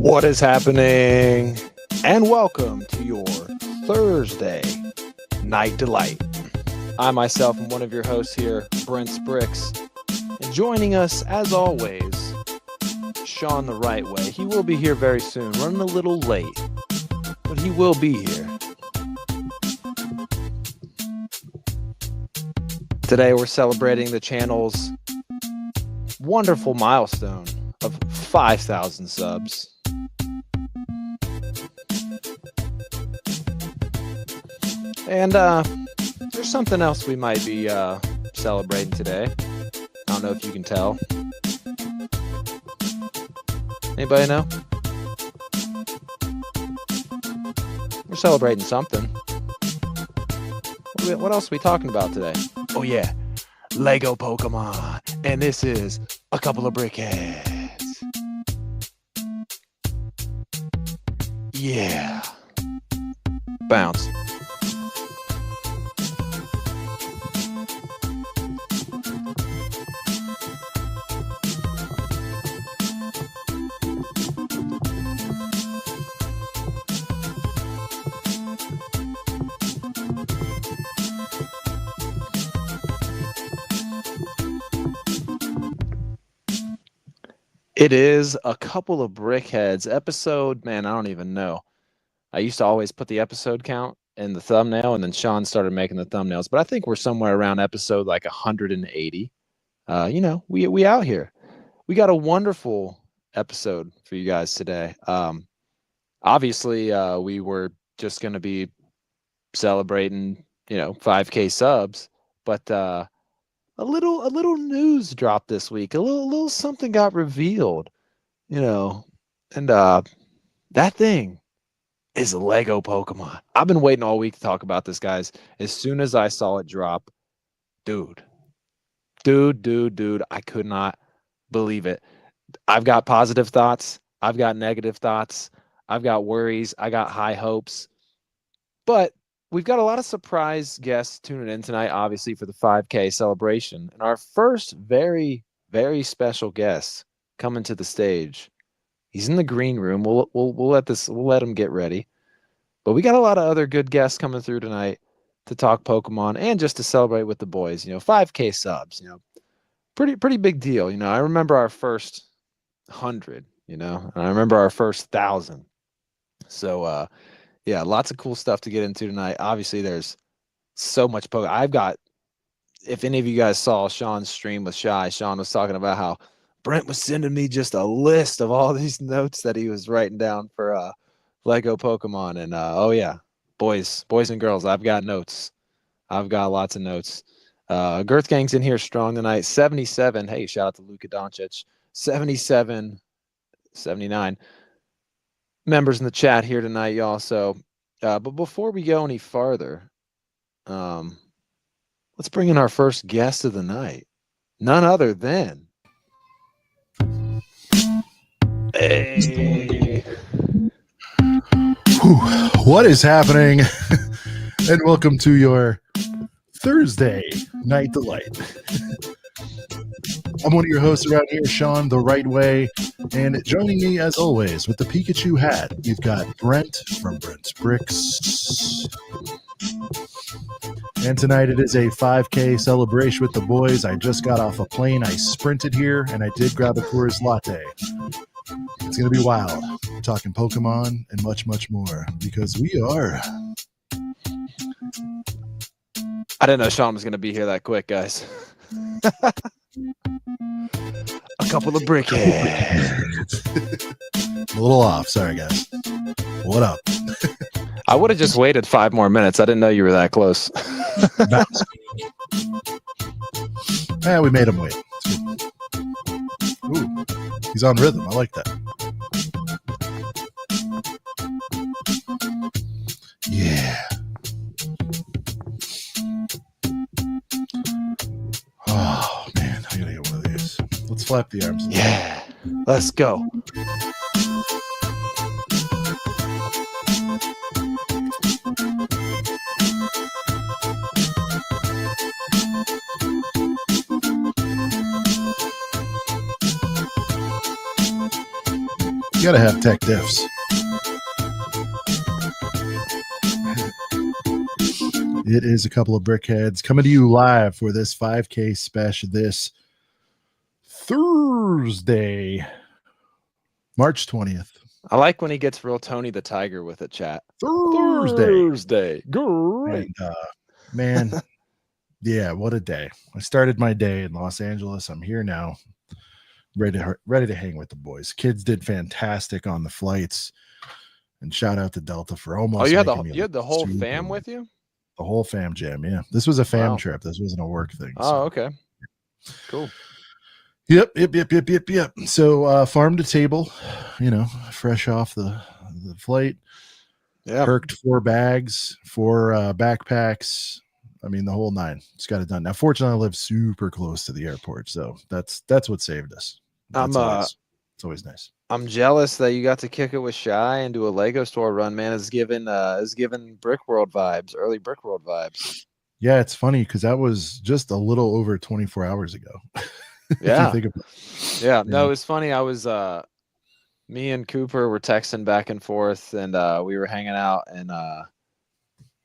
What is happening? And welcome to your Thursday Night Delight. I myself am one of your hosts here, Brent Bricks. And joining us, as always, Sean the Right Way. He will be here very soon, running a little late, but he will be here. Today we're celebrating the channel's wonderful milestone of 5,000 subs. And there's something else we might be celebrating today. I don't know if you can tell. Anybody know? We're celebrating something. What else are we talking about today? Oh yeah, Lego Pokemon. And this is a couple of brickheads. Yeah. Bounce. It is a couple of brickheads episode. Man, I don't even know. I used to always put the episode count in the thumbnail, and then Sean started making the thumbnails. But I think we're somewhere around episode like 180. We out here. We got a wonderful episode for you guys today. Obviously, we were just going to be celebrating, 5K subs, but a little news dropped this week. A little something got revealed, and that thing is a Lego Pokemon. I've been waiting all week to talk about this, guys. As soon as I saw it drop, dude, I could not believe it. I've got positive thoughts. I've got negative thoughts. I've got worries. I got high hopes, but we've got a lot of surprise guests tuning in tonight, obviously, for the 5K celebration. And our first very, very special guest coming to the stage. He's in the green room. We'll let him get ready. But we got a lot of other good guests coming through tonight to talk Pokemon and just to celebrate with the boys. 5K subs, pretty big deal. I remember our first 100, and I remember our first 1,000. So, yeah, lots of cool stuff to get into tonight. Obviously, there's so much Pokemon. If any of you guys saw Sean's stream with Shy, Sean was talking about how Brent was sending me just a list of all these notes that he was writing down for Lego Pokemon. And oh yeah, boys and girls, I've got notes. I've got lots of notes. Girth Gang's in here strong tonight. 77. Hey, shout out to Luka Doncic. 77, 79. Members in the chat here tonight, y'all. So, but before we go any farther, let's bring in our first guest of the night. None other than Hey. What is happening? And welcome to your Thursday Night Delight. I'm one of your hosts around here, Sean the Right Way, and joining me as always with the Pikachu hat, we've got Brent from Brent's Bricks. And tonight it is a 5K celebration with the boys. I just got off a plane, I sprinted here, and I did grab a Coors Latte. It's going to be wild. We're talking Pokemon and much, much more, because we are... I didn't know Sean was going to be here that quick, guys. A couple of brickheads. A little off. Sorry, guys. What up? I would have just waited 5 more minutes. I didn't know you were that close. Nice. Yeah, we made him wait. Ooh, he's on rhythm. I like that. Yeah. Oh, man. I gotta get one of these. Let's flap the arms. Yeah. Let's go. gotta have tech diffs. It is a couple of brickheads coming to you live for this 5K special this Thursday, March 20th. I like when he gets real Tony the Tiger with it, chat. Thursday. Great. And, man, yeah, what a day. I started my day in Los Angeles. I'm here now, ready to hang with the boys. Kids did fantastic on the flights. And shout out to Delta for almost. Oh, you had the whole super fam with you? The whole fam jam, yeah. This was a fam trip. This wasn't a work thing. Oh, okay. Cool. Yep. So farm to table, fresh off the flight. Yeah. Perked 4 bags, 4 backpacks. I mean, the whole 9. Just got it done. Now, fortunately, I live super close to the airport, so that's what saved us. It's always nice. I'm jealous that you got to kick it with Shy and do a Lego store run, man. Is given Brick World vibes, early Brick World vibes. Yeah, it's funny because that was just a little over 24 hours ago. Yeah. Yeah. No, it's funny. I was me and Cooper were texting back and forth, and we were hanging out in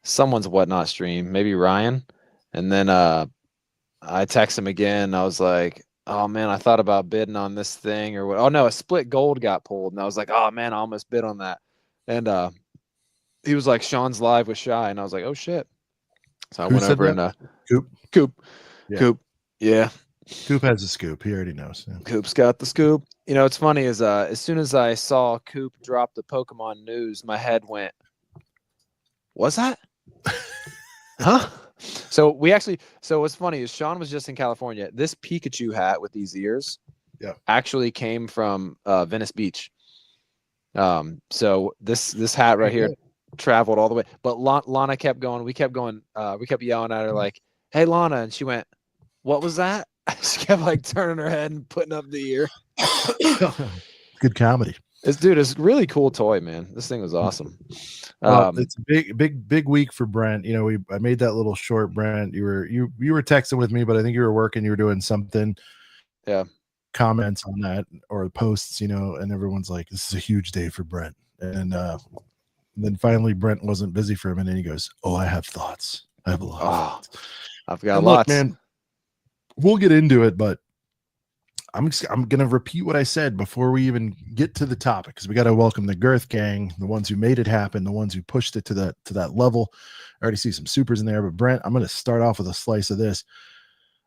someone's Whatnot stream, maybe Ryan. And then I text him again. I was like, oh man, I thought about bidding on this thing or what. Oh no, a split gold got pulled, and I was like, oh man, I almost bid on that. And he was like, Sean's live with Shy, and I was like, oh shit. So I went over and Coop. Yeah. Coop. Yeah. Coop has a scoop. He already knows. Yeah. Coop's got the scoop. You know, it's funny is as soon as I saw Coop drop the Pokemon news, my head went, what's that? Huh? So what's funny is Sean was just in California. This Pikachu hat with these ears actually came from Venice Beach. So this hat right here traveled all the way. But Lana kept going. We kept going. We kept yelling at her like, hey, Lana. And she went, what was that? She kept like turning her head and putting up the ear. Good comedy. It's really cool toy, man. This thing was awesome. It's a big week for Brent. I made that little short, Brent. You were texting with me, but I think you were working. You were doing something. Yeah. Comments on that or posts, and everyone's like, "This is a huge day for Brent." And then finally, Brent wasn't busy for a minute. And he goes, "Oh, I have thoughts. I have a lot of thoughts. I've got lots, man. We'll get into it, but." I'm going to repeat what I said before we even get to the topic, because we got to welcome the Girth Gang, the ones who made it happen, the ones who pushed it to that level. I already see some supers in there, but Brent, I'm going to start off with a slice of this.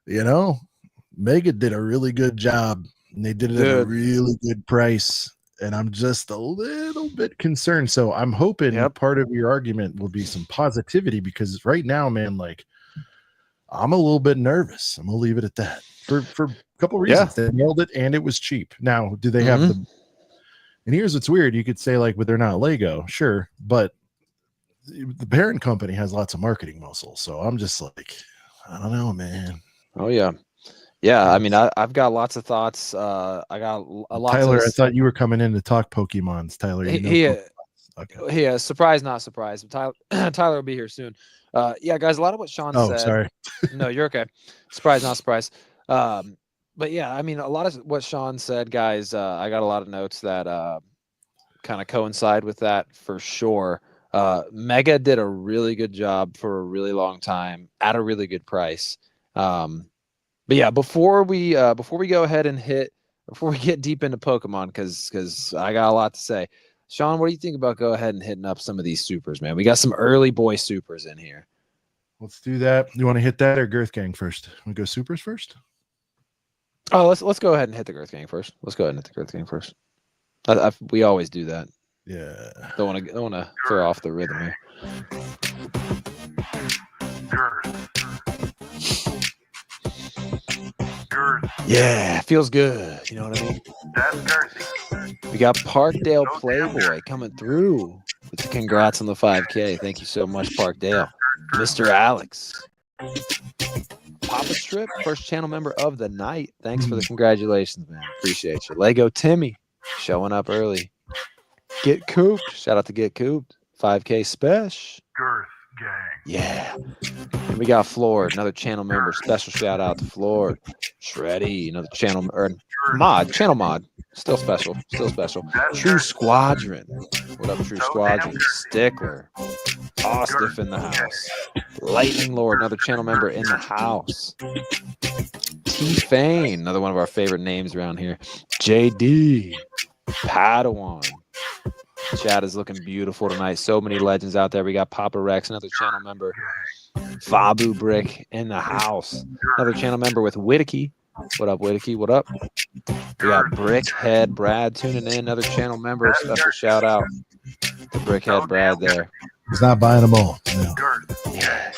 Mega did a really good job, and they did it at a really good price, and I'm just a little bit concerned. So I'm hoping part of your argument will be some positivity, because right now, man, like I'm a little bit nervous. I'm going to leave it at that for a couple reasons. They nailed it, and it was cheap. Now, do they have the? And here's what's weird: you could say like, but they're not Lego, sure, but the parent company has lots of marketing muscle. So I'm just like, I don't know, man. Oh yeah. I mean, I've got lots of thoughts. I got a lot. Tyler, I thought you were coming in to talk Pokemons. Tyler, yeah. Surprise, not surprise. Tyler will be here soon. Guys, a lot of what Sean said. Oh, sorry. No, you're okay. Surprise, not surprise. But yeah, I mean, a lot of what Sean said, guys, I got a lot of notes that kind of coincide with that for sure. Mega did a really good job for a really long time at a really good price. But yeah, before we go ahead and before we get deep into Pokemon, because I got a lot to say. Sean, what do you think about go ahead and hitting up some of these supers, man? We got some early boy supers in here. Let's do that. You want to hit that or Girth Gang first? We go supers first. Oh, let's go ahead and hit the Girth Gang first. Let's go ahead and hit the Girth Gang first. We always do that. Yeah. Don't want to throw off the rhythm here. Girth. Yeah, feels good. You know what I mean? That's Girthy. We got Parkdale Playboy coming through with the congrats on the 5K. Thank you so much, Parkdale. Mr. Alex. Papa Strip, first channel member of the night. Thanks for the congratulations, man. Appreciate you. Lego Timmy showing up early. Get Cooped. Shout out to Get Cooped. 5K Spesh. Yeah. And we got Floor, another channel member. Special shout out to Floor. Shreddy, another channel channel mod. Still special. True Squadron. What up, True Squadron? Stickler. Ostiff in the house. Lightning Lord, another channel member in the house. T-Fane, another one of our favorite names around here. JD. Padawan. Chat is looking beautiful tonight. So many legends out there. We got Papa Rex, another channel member. Fabu Brick in the house. Another channel member with Whittaky. What up, Whittaky? What up? We got Brickhead Brad tuning in. Another channel member. Special shout out to Brickhead Brad there. He's not buying them all. No. Yeah.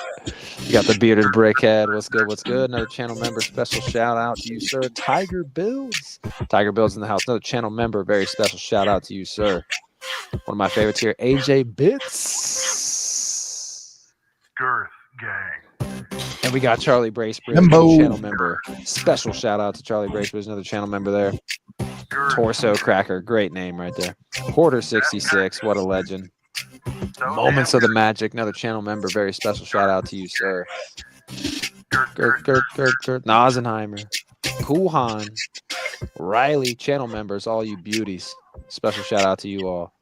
You got the bearded Brickhead. What's good? What's good? Another channel member. Special shout out to you, sir. Tiger Builds. Tiger Builds in the house. Another channel member. Very special shout out to you, sir. One of my favorites here, AJ Bits. Girth Gang. And we got Charlie Bracebridge, another channel member. Special shout out to Charlie Bracebridge, another channel member there. Torso Cracker, great name right there. Hoarder 66, what a legend. Moments of the Magic, another channel member. Very special shout out to you, sir. Gert. Nasenheimer. Kuhan. Riley, channel members, all you beauties. Special shout out to you all.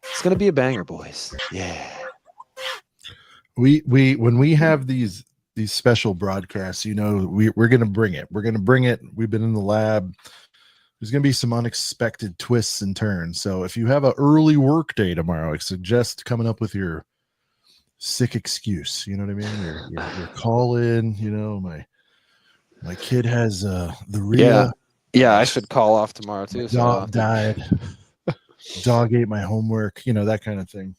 It's gonna be a banger, boys. Yeah. We when we have these special broadcasts, you know, we're gonna bring it. We're gonna bring it. We've been in the lab. There's gonna be some unexpected twists and turns. So if you have an early work day tomorrow, I suggest coming up with your sick excuse. You know what I mean? Your call in. You know, my kid has the Rhea. Yeah, I should call off tomorrow too. Dog died. Dog ate my homework. You know, that kind of thing.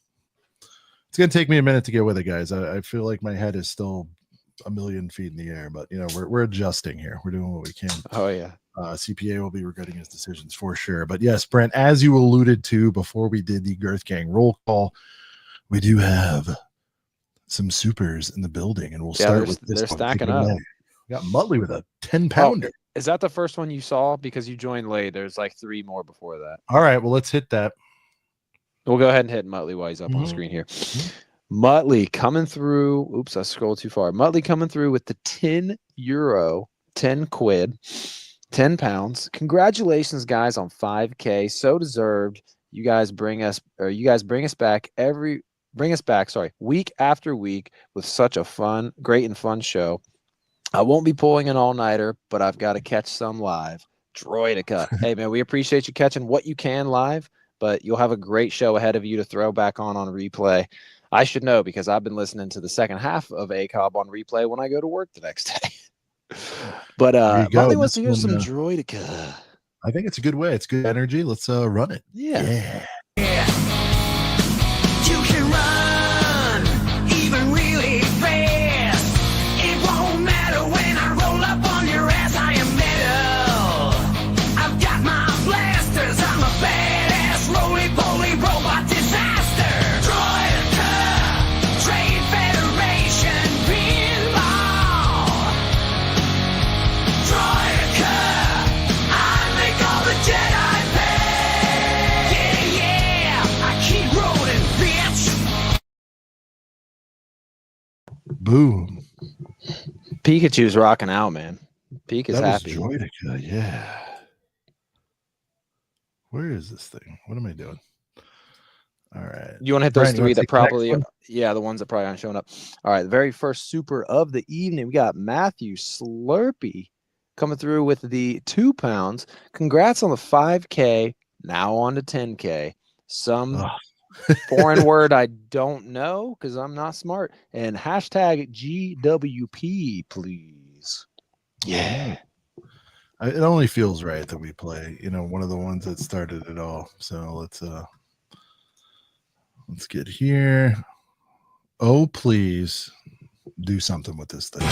It's gonna take me a minute to get with it, guys. I feel like my head is still a million feet in the air, but you know, we're adjusting here. We're doing what we can. Oh yeah. CPA will be regretting his decisions for sure. But yes, Brent, as you alluded to before we did the Girth Gang roll call, we do have some supers in the building, and we'll start with this. They're one. stacking up. We got Muttley with a 10-pounder. Oh, is that the first one you saw? Because you joined late. There's like 3 more before that. All right, well, let's hit that. We'll go ahead and hit Muttley while he's up on the screen here. Muttley coming through. Oops, I scrolled too far. Muttley coming through with the €10, 10 quid, 10 pounds. Congratulations, guys, on 5K. So deserved. You guys bring us back week after week with such a great and fun show. I won't be pulling an all-nighter, but I've got to catch some live. Droidica. Hey, man, we appreciate you catching what you can live, but you'll have a great show ahead of you to throw back on replay. I should know because I've been listening to the second half of ACOB on replay when I go to work the next day. But Muttley wants to hear some Droidica. I think it's a good way. It's good energy. Let's run it. Yeah. You can run even really fast. It won't matter when I roll up on your ass. I am metal. I've got my blasters. I'm a badass roly-poly robot disaster. Droidica, Trade Federation pinball. Droidica, I make all the Jedi pay. Yeah, I keep rolling, bitch. Boom. Pikachu's rocking out, man. Pika's That was happy. Droidica, yeah. Where is this thing? What am I doing? All right. You want to hit those Brian, you three wanna that take the next probably, one? the ones that probably aren't showing up. All right, the very first super of the evening, we got Matthew Slurpee coming through with the 2 pounds. Congrats on the 5K. Now on to 10K. Some foreign word I don't know because I'm not smart. And hashtag GWP, please. Yeah. It only feels right that we play, you know, one of the ones that started it all. So let's get here. Oh, please do something with this thing.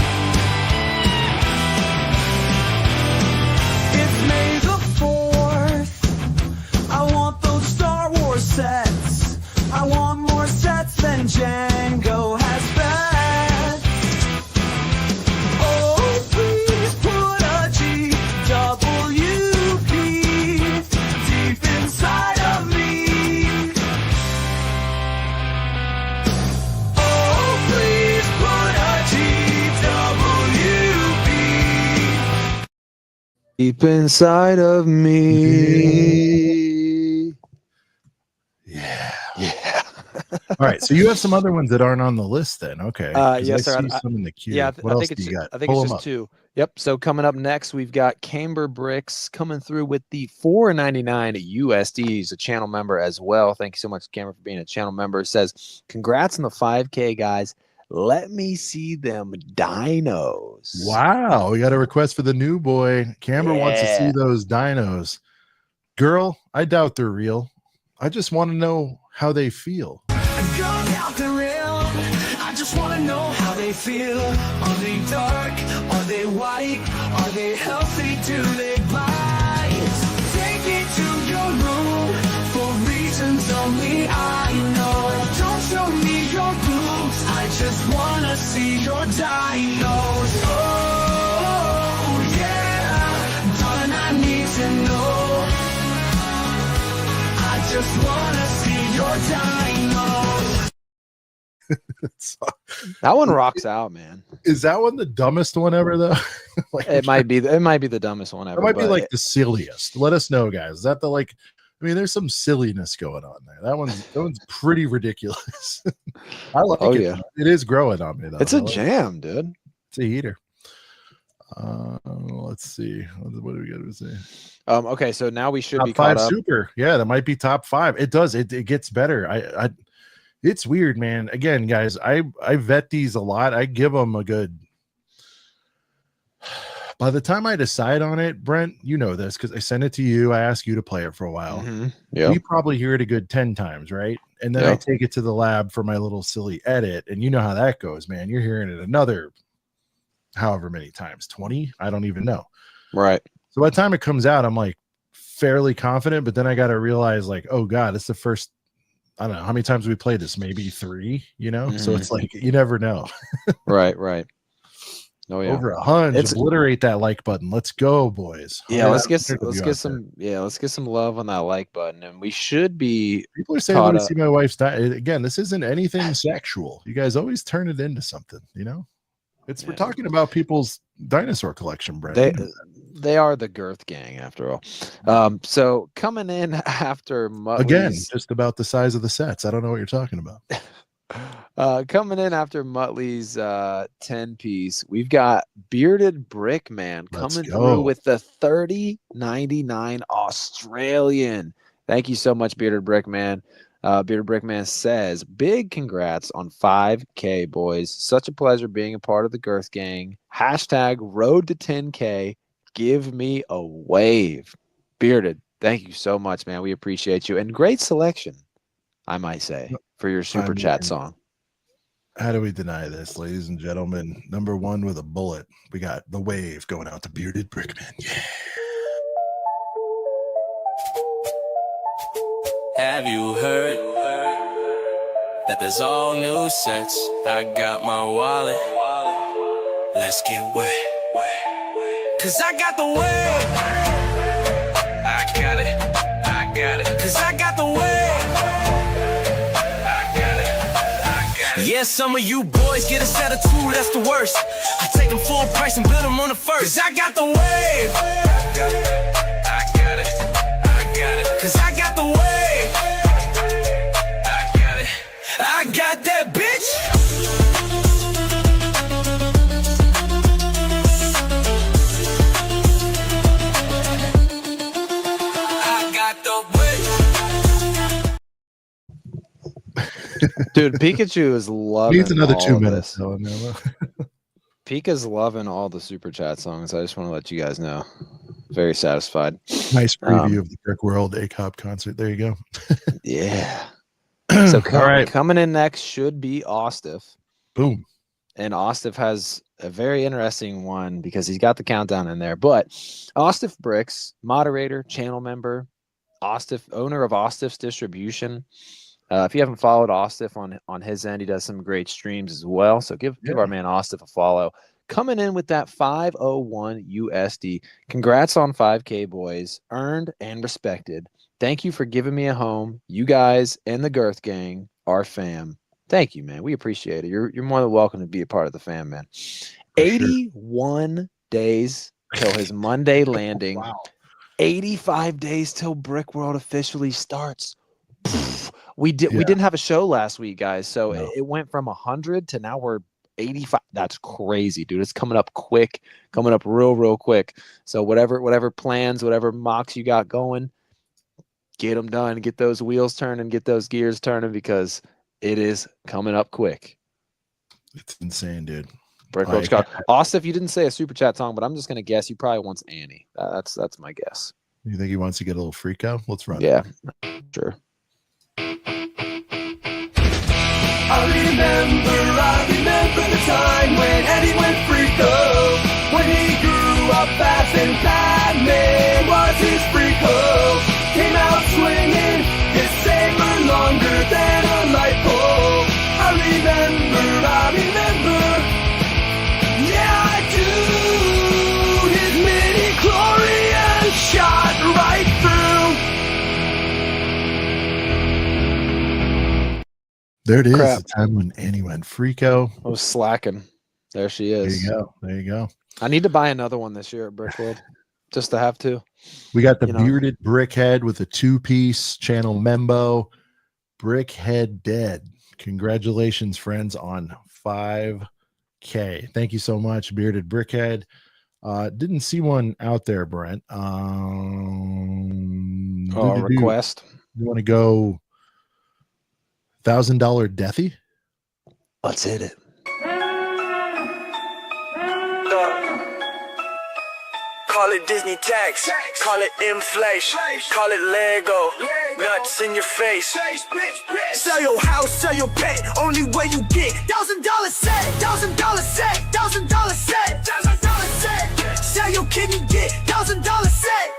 It's May the 4th. I want those Star Wars sets. I want more sets than Django has bets. Oh, please put a GWP deep inside of me. Oh, Deep inside of me. Yeah. Yeah. All right. So you have some other ones that aren't on the list then. Okay. Because Yes, I sir. see some in the queue. Yeah, What I else think do it's you got? I think Pull it's them just up. two. Yep. So coming up next, we've got Camber Bricks coming through with the $4.99 USD. He's a channel member as well. Thank you so much, Camber, for being a channel member. It says, congrats on the 5K, guys. Let me see them dinos. Wow. We got a request for the new boy. Camber wants to see Yeah. those dinos. Girl, I doubt they're real. I just want to know how they feel. Girl, doubt they're real. I just wanna know how they feel. Are they dark? Are they white? Are they healthy? Do they bite? Take me to your room for reasons only I know. Don't show me your boobs. I just wanna see your dinos. Oh yeah, darling, I need to know. I just wanna see your dinos. That one rocks out, man. Is that one the dumbest one ever, though? Like, It might be the dumbest one ever. that might be but like the silliest. Let us know, guys. Is that the like? I mean, there's some silliness going on there. That one's pretty ridiculous. I like Oh, it. yeah. It is growing on me though. it's I a like it. jam, dude. It's a heater. Let's see. What do we got to say? Okay, so now we should Top be caught five up. super. Yeah, that might be top five. It does. It gets better. I it's weird, man. Again, guys, I vet these a lot. I give them a good. By the time I decide on it, Brent, you know this because I send it to you. I ask you to play it for a while. Yeah. We probably hear it a good 10 times, right? And then I take it to the lab for my little silly edit. And you know how that goes, man. You're hearing it another however many times, 20? I don't even know. Right. So by the time it comes out, I'm like fairly confident, but then I got to realize, like, oh God, it's the first, I don't know how many times we played this, maybe 3, you know? So it's like, you never know. Right. Oh yeah. Over 100. Obliterate that like button. Let's go, boys. Yeah, let's get Let's some love on that like button, and we should be. People are saying, let me see my wife's again. This isn't anything sexual. You guys always turn it into something, you know. We're talking about people's dinosaur collection, Brent. They are the Girth Gang after all. So coming in after Muttley's, again, just about the size of the sets. I don't know what you're talking about. Coming in after Muttley's 10-piece, we've got Bearded Brick Man coming through with the 30.99 Australian. Thank you so much, Bearded Brick Man. Bearded Brick Man says, big congrats on 5K, boys. Such a pleasure being a part of the Girth Gang. Hashtag road to 10K. Give me a wave. Bearded, thank you so much, man. We appreciate you. And great selection, I might say, for your super chat song. How do we deny this, ladies and gentlemen? Number one with a bullet. We got the wave going out to Bearded Brickman. Yeah. Have you heard that there's all new sets? I got my wallet. Let's get wet. Cause I got the wave. I got it. Cause I got the wave. I got it. Yeah, some of you boys get a set of 2, that's the worst. I take them full price and build them on the first. Cause I got the wave. I got it. Cause I got the wave. I got that bitch. I got the bitch. Dude, Pikachu is loving. Needs another 2 minutes. Pika's loving all the super chat songs. I just want to let you guys know. Very satisfied. Nice preview of the Brick World ACOB concert. There you go. Yeah. So coming in next should be Ostif. Boom. And Ostif has a very interesting one because he's got the countdown in there. But Ostif Bricks, moderator, channel member, Ostif, owner of Ostif's distribution. If you haven't followed Ostif on his end, he does some great streams as well. So give our man Ostif a follow. Coming in with that 501 USD. Congrats on 5K, boys. Earned and respected. Thank you for giving me a home. You guys and the Girth Gang, our fam. Thank you, man. We appreciate it. You're more than welcome to be a part of the fam, man. 81 days till his Monday landing. Wow. 85 days till Brick World officially starts. We Yeah. didn't have a show last week, guys. So No. it went from 100 to now we're 85. That's crazy, dude. It's coming up quick, coming up real quick. So whatever plans, whatever mocks you got going, get them done, get those wheels turning, get those gears turning, because it is coming up quick. It's insane, dude. Brick World Chicago. Austin, if you didn't say a super chat song, but I'm just gonna guess he probably wants Annie. That's my guess. You think he wants to get a little freak out? Let's run. Yeah, sure. I remember the time when Eddie went freako. When he grew up fast and Batman was his freako. Came out swinging his saber longer than a light pole. I remember. Yeah, I do. His midi-chlorian shot right through. There it is. Crap. The time when Annie went freako. I was slacking. There she There is. you go. There you go. I need to buy another one this year at Brickworld, just to have to. We got the You know. bearded brickhead with a 2-piece channel membo. Brickhead dead. Congratulations, friends, on 5K. Thank you so much, bearded brickhead. Didn't see one out there, Brent. Request. You want to go $1,000 deathy? Let's hit it. Call it Disney tax, call it inflation, call it Lego, nuts in your face. Sell your house, sell your pet, only way you get $1,000 set, $1,000 set, $1,000 set, $1,000 set. Sell your kidney, get $1,000 set.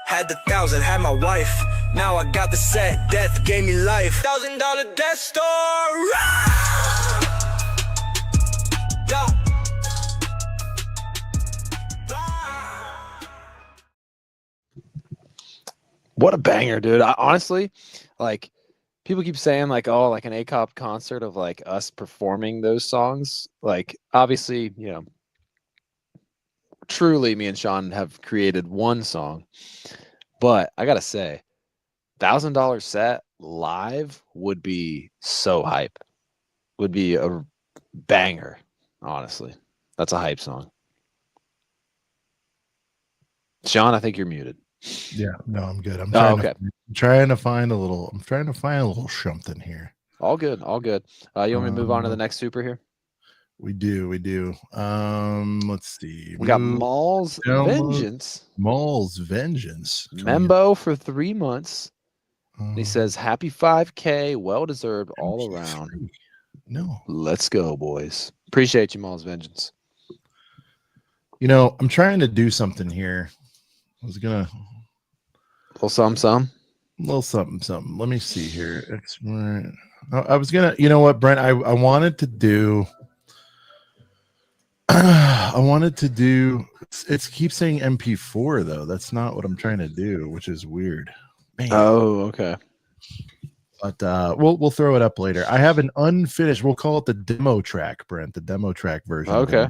Had the 1,000, had my wife, now I got the set, death gave me life. $1,000 Death Star. Yeah. What a banger, dude. I honestly, like, people keep saying, like, oh, like an ACOB concert of, like, us performing those songs. Like, obviously, you know, truly me and Sean have created one song. But I got to say, $1,000 set live would be so hype. Would be a banger, honestly. That's a hype song. Sean, I think you're muted. Yeah, no, I'm good. I'm trying to find a little something here. All good, all good. You want me to move on to the next super here? We do. Let's see. We got Maul's Vengeance. Maul's Vengeance. Membo for 3 months. And he Um, says, happy 5K, well deserved all MP3. around. No. Let's go, boys. Appreciate you, Maul's Vengeance. You know, I'm trying to do something here. I was gonna Little some. little something. Let me see here. I was gonna, you know what, Brent? I wanted to do. It keeps saying MP4 though. That's not what I'm trying to do, which is weird. Man. Oh, okay. But we'll throw it up later. I have an unfinished. We'll call it the demo track, Brent. The demo track version. Okay.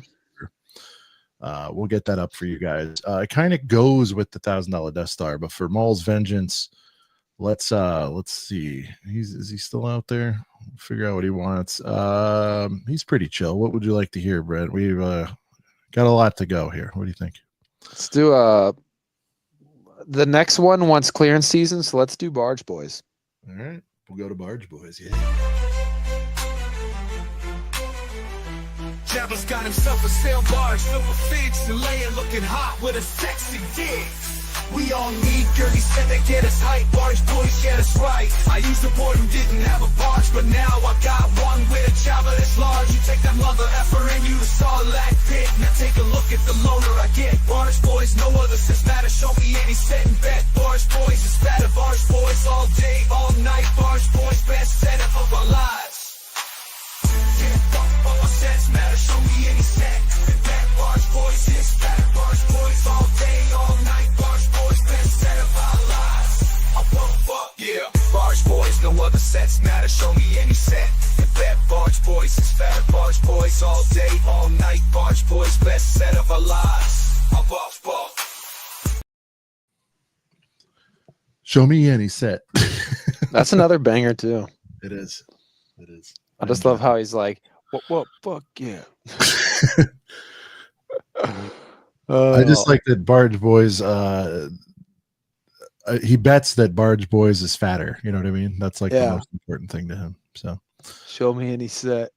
We'll get that up for you guys. It kind of goes with the $1,000 Death Star, but for Maul's Vengeance, let's see. Is he still out there? Figure out what he wants. He's pretty chill. What would you like to hear, Brent? We've got a lot to go here. What do you think? Let's do the next one wants clearance season, so let's do Barge Boys. All right, we'll go to Barge Boys. Yeah. Javel's got himself a sail barge filled with figs and laying looking hot with a sexy dig. We all need dirty set to get us hype. Barge boys get us right. I used a boy who didn't have a barge, but now I got one with a javel that's large. You take that mother effer and you the Sarlacc pit. Now take a look at the loader I get. Barge boys, no other says better. Show me any set and bet. Barge boys is better. Barge boys all day, all night. Barge boys best setup of our lives. All my sets matter, show me any set. And bet Barge boys is better. Barge boys all day, all night. Barge boys best set of our lives. Yeah. Barge boys, no other sets matter, show me any set. And bet Barge boys is better. Barge boys all day, all night. Barge boys best set of Show me any set. That's another banger too. It is. It is. I just love how he's like, what, fuck yeah. I just like that Barge Boys. He bets that Barge Boys is fatter. You know what I mean? That's like the most important thing to him. So show me any set.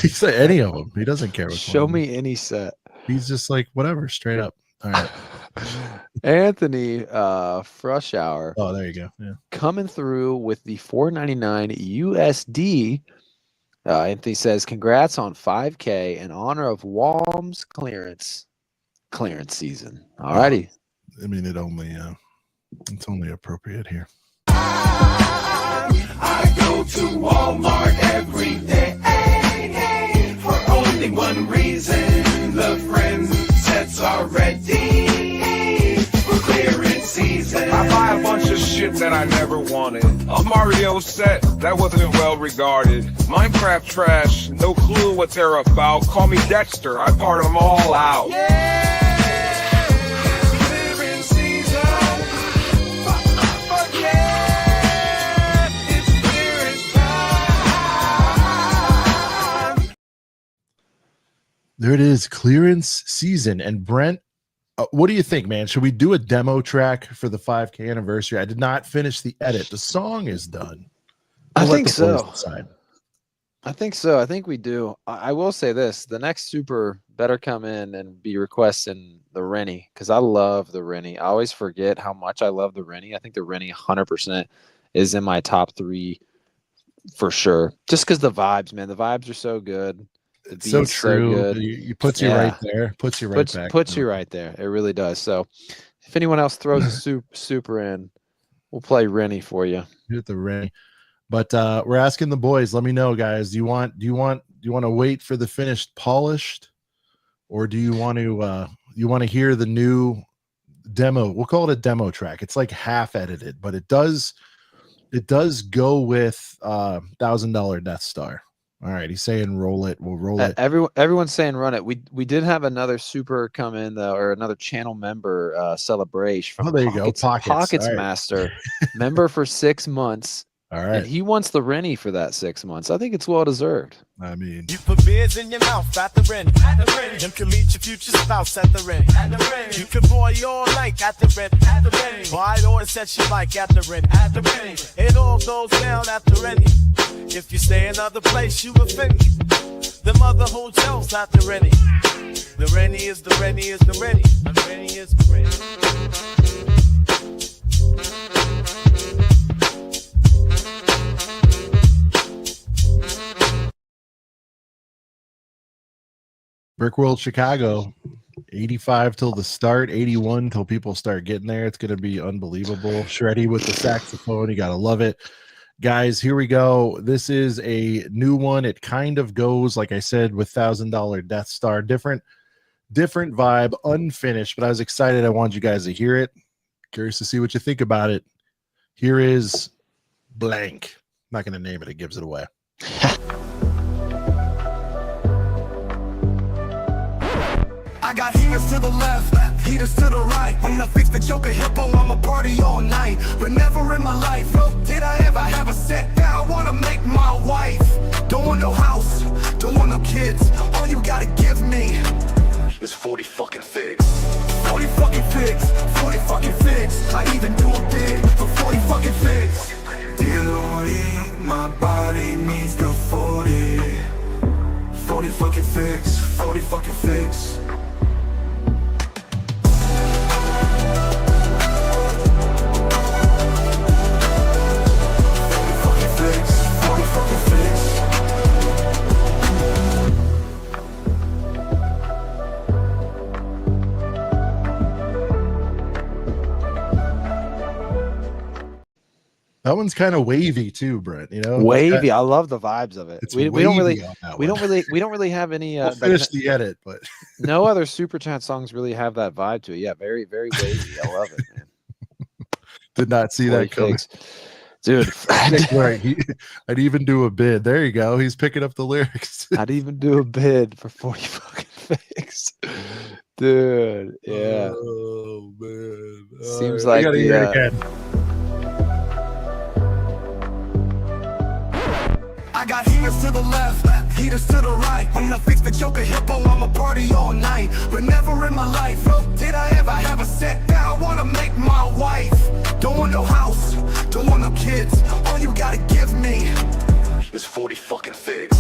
He said any of them. He doesn't care. Show me any set. He's just like whatever, straight up. All right. Anthony Frush Hour. Oh, there you go. Yeah. Coming through with the $4.99 USD. Anthony says, congrats on 5K in honor of Walm's clearance season. All righty. I mean, it's only appropriate here. I go to Walmart every day for only one reason. The friends sets are ready for clearance season. I buy a bunch of shit that I never wanted. A Mario set that wasn't well regarded. Minecraft trash, no clue what they're about. Call me Dexter, I part them all out. Clearance season. Fuck yeah, it's clearance time. There it is, clearance season. And Brent, what do you think, man? Should we do a demo track for the 5K anniversary? I did not finish the edit. The song is done. I think so. I think so. I think we do. I will say this. The next super better come in and be requesting the Rennie, because I love the Rennie. I always forget how much I love the Rennie. I think the Rennie 100% is in my top 3 for sure. Just because the vibes, man. The vibes are so good. It's so true. You puts you right there. Puts you right back. Puts you right there. It really does. So if anyone else throws a super in, we'll play Rennie for you. Hit the Rennie. But we're asking the boys. Let me know, guys. Do you want to wait for the finished polished, or do you want to hear the new demo? We'll call it a demo track. It's like half edited, but it does go with $1,000 Death Star. All right, he's saying roll it. We'll roll it. Everyone's saying run it. We did have another super come in or another channel member celebration from there you go. Pockets right. Master member for 6 months. All right. And he wants the Rennie for that 6 months. I think it's well deserved. I mean, you put beers in your mouth at the Rennie. Them can meet your future spouse at the Rennie. You can boy all night at the Rennie. Buy all the sets you like at the Rennie. It all goes down at the Rennie. If you stay another place, you offend them other hotels at the Rennie. The Rennie is the Rennie is the Rennie. The Rennie is the Rennie. Brick World Chicago, 85 till the start, 81 till people start getting there. It's going to be unbelievable. Shreddy with the saxophone. You got to love it. Guys, here we go. This is a new one. It kind of goes, like I said, with $1,000 Death Star. Different vibe, unfinished, but I was excited. I wanted you guys to hear it. Curious to see what you think about it. Here is blank. I'm not going to name it. It gives it away. I got heaters to the left, heaters to the right. When I fix the Joker hippo, I'ma party all night. But never in my life did I ever have a set that I wanna make my wife. Don't want no house, don't want no kids. All you gotta give me is 40 fucking figs. 40 fucking figs, 40 fucking figs. I even do a bid for 40 fucking figs. Dear Lordy, my body needs the 40. 40 fucking figs, 40 fucking figs. That one's kind of wavy too, Brent. You know, wavy. I love the vibes of it. We don't really have any. We'll finish the edit, but no other super chat songs really have that vibe to it. Yeah, very very wavy. I love it, man. Did not see that coming, dude. Right, I'd even do a bid. There you go. He's picking up the lyrics. I'd even do a bid for 40 fucking figs, dude. Yeah. Oh man. Seems like hear it again. to the left, heaters to the right. I'm the fix the Joker hippo, I'ma party all night. But never in my life did I ever have a set that I wanna make my wife. Don't want no house, don't want no kids. All you gotta give me is 40 fucking figs.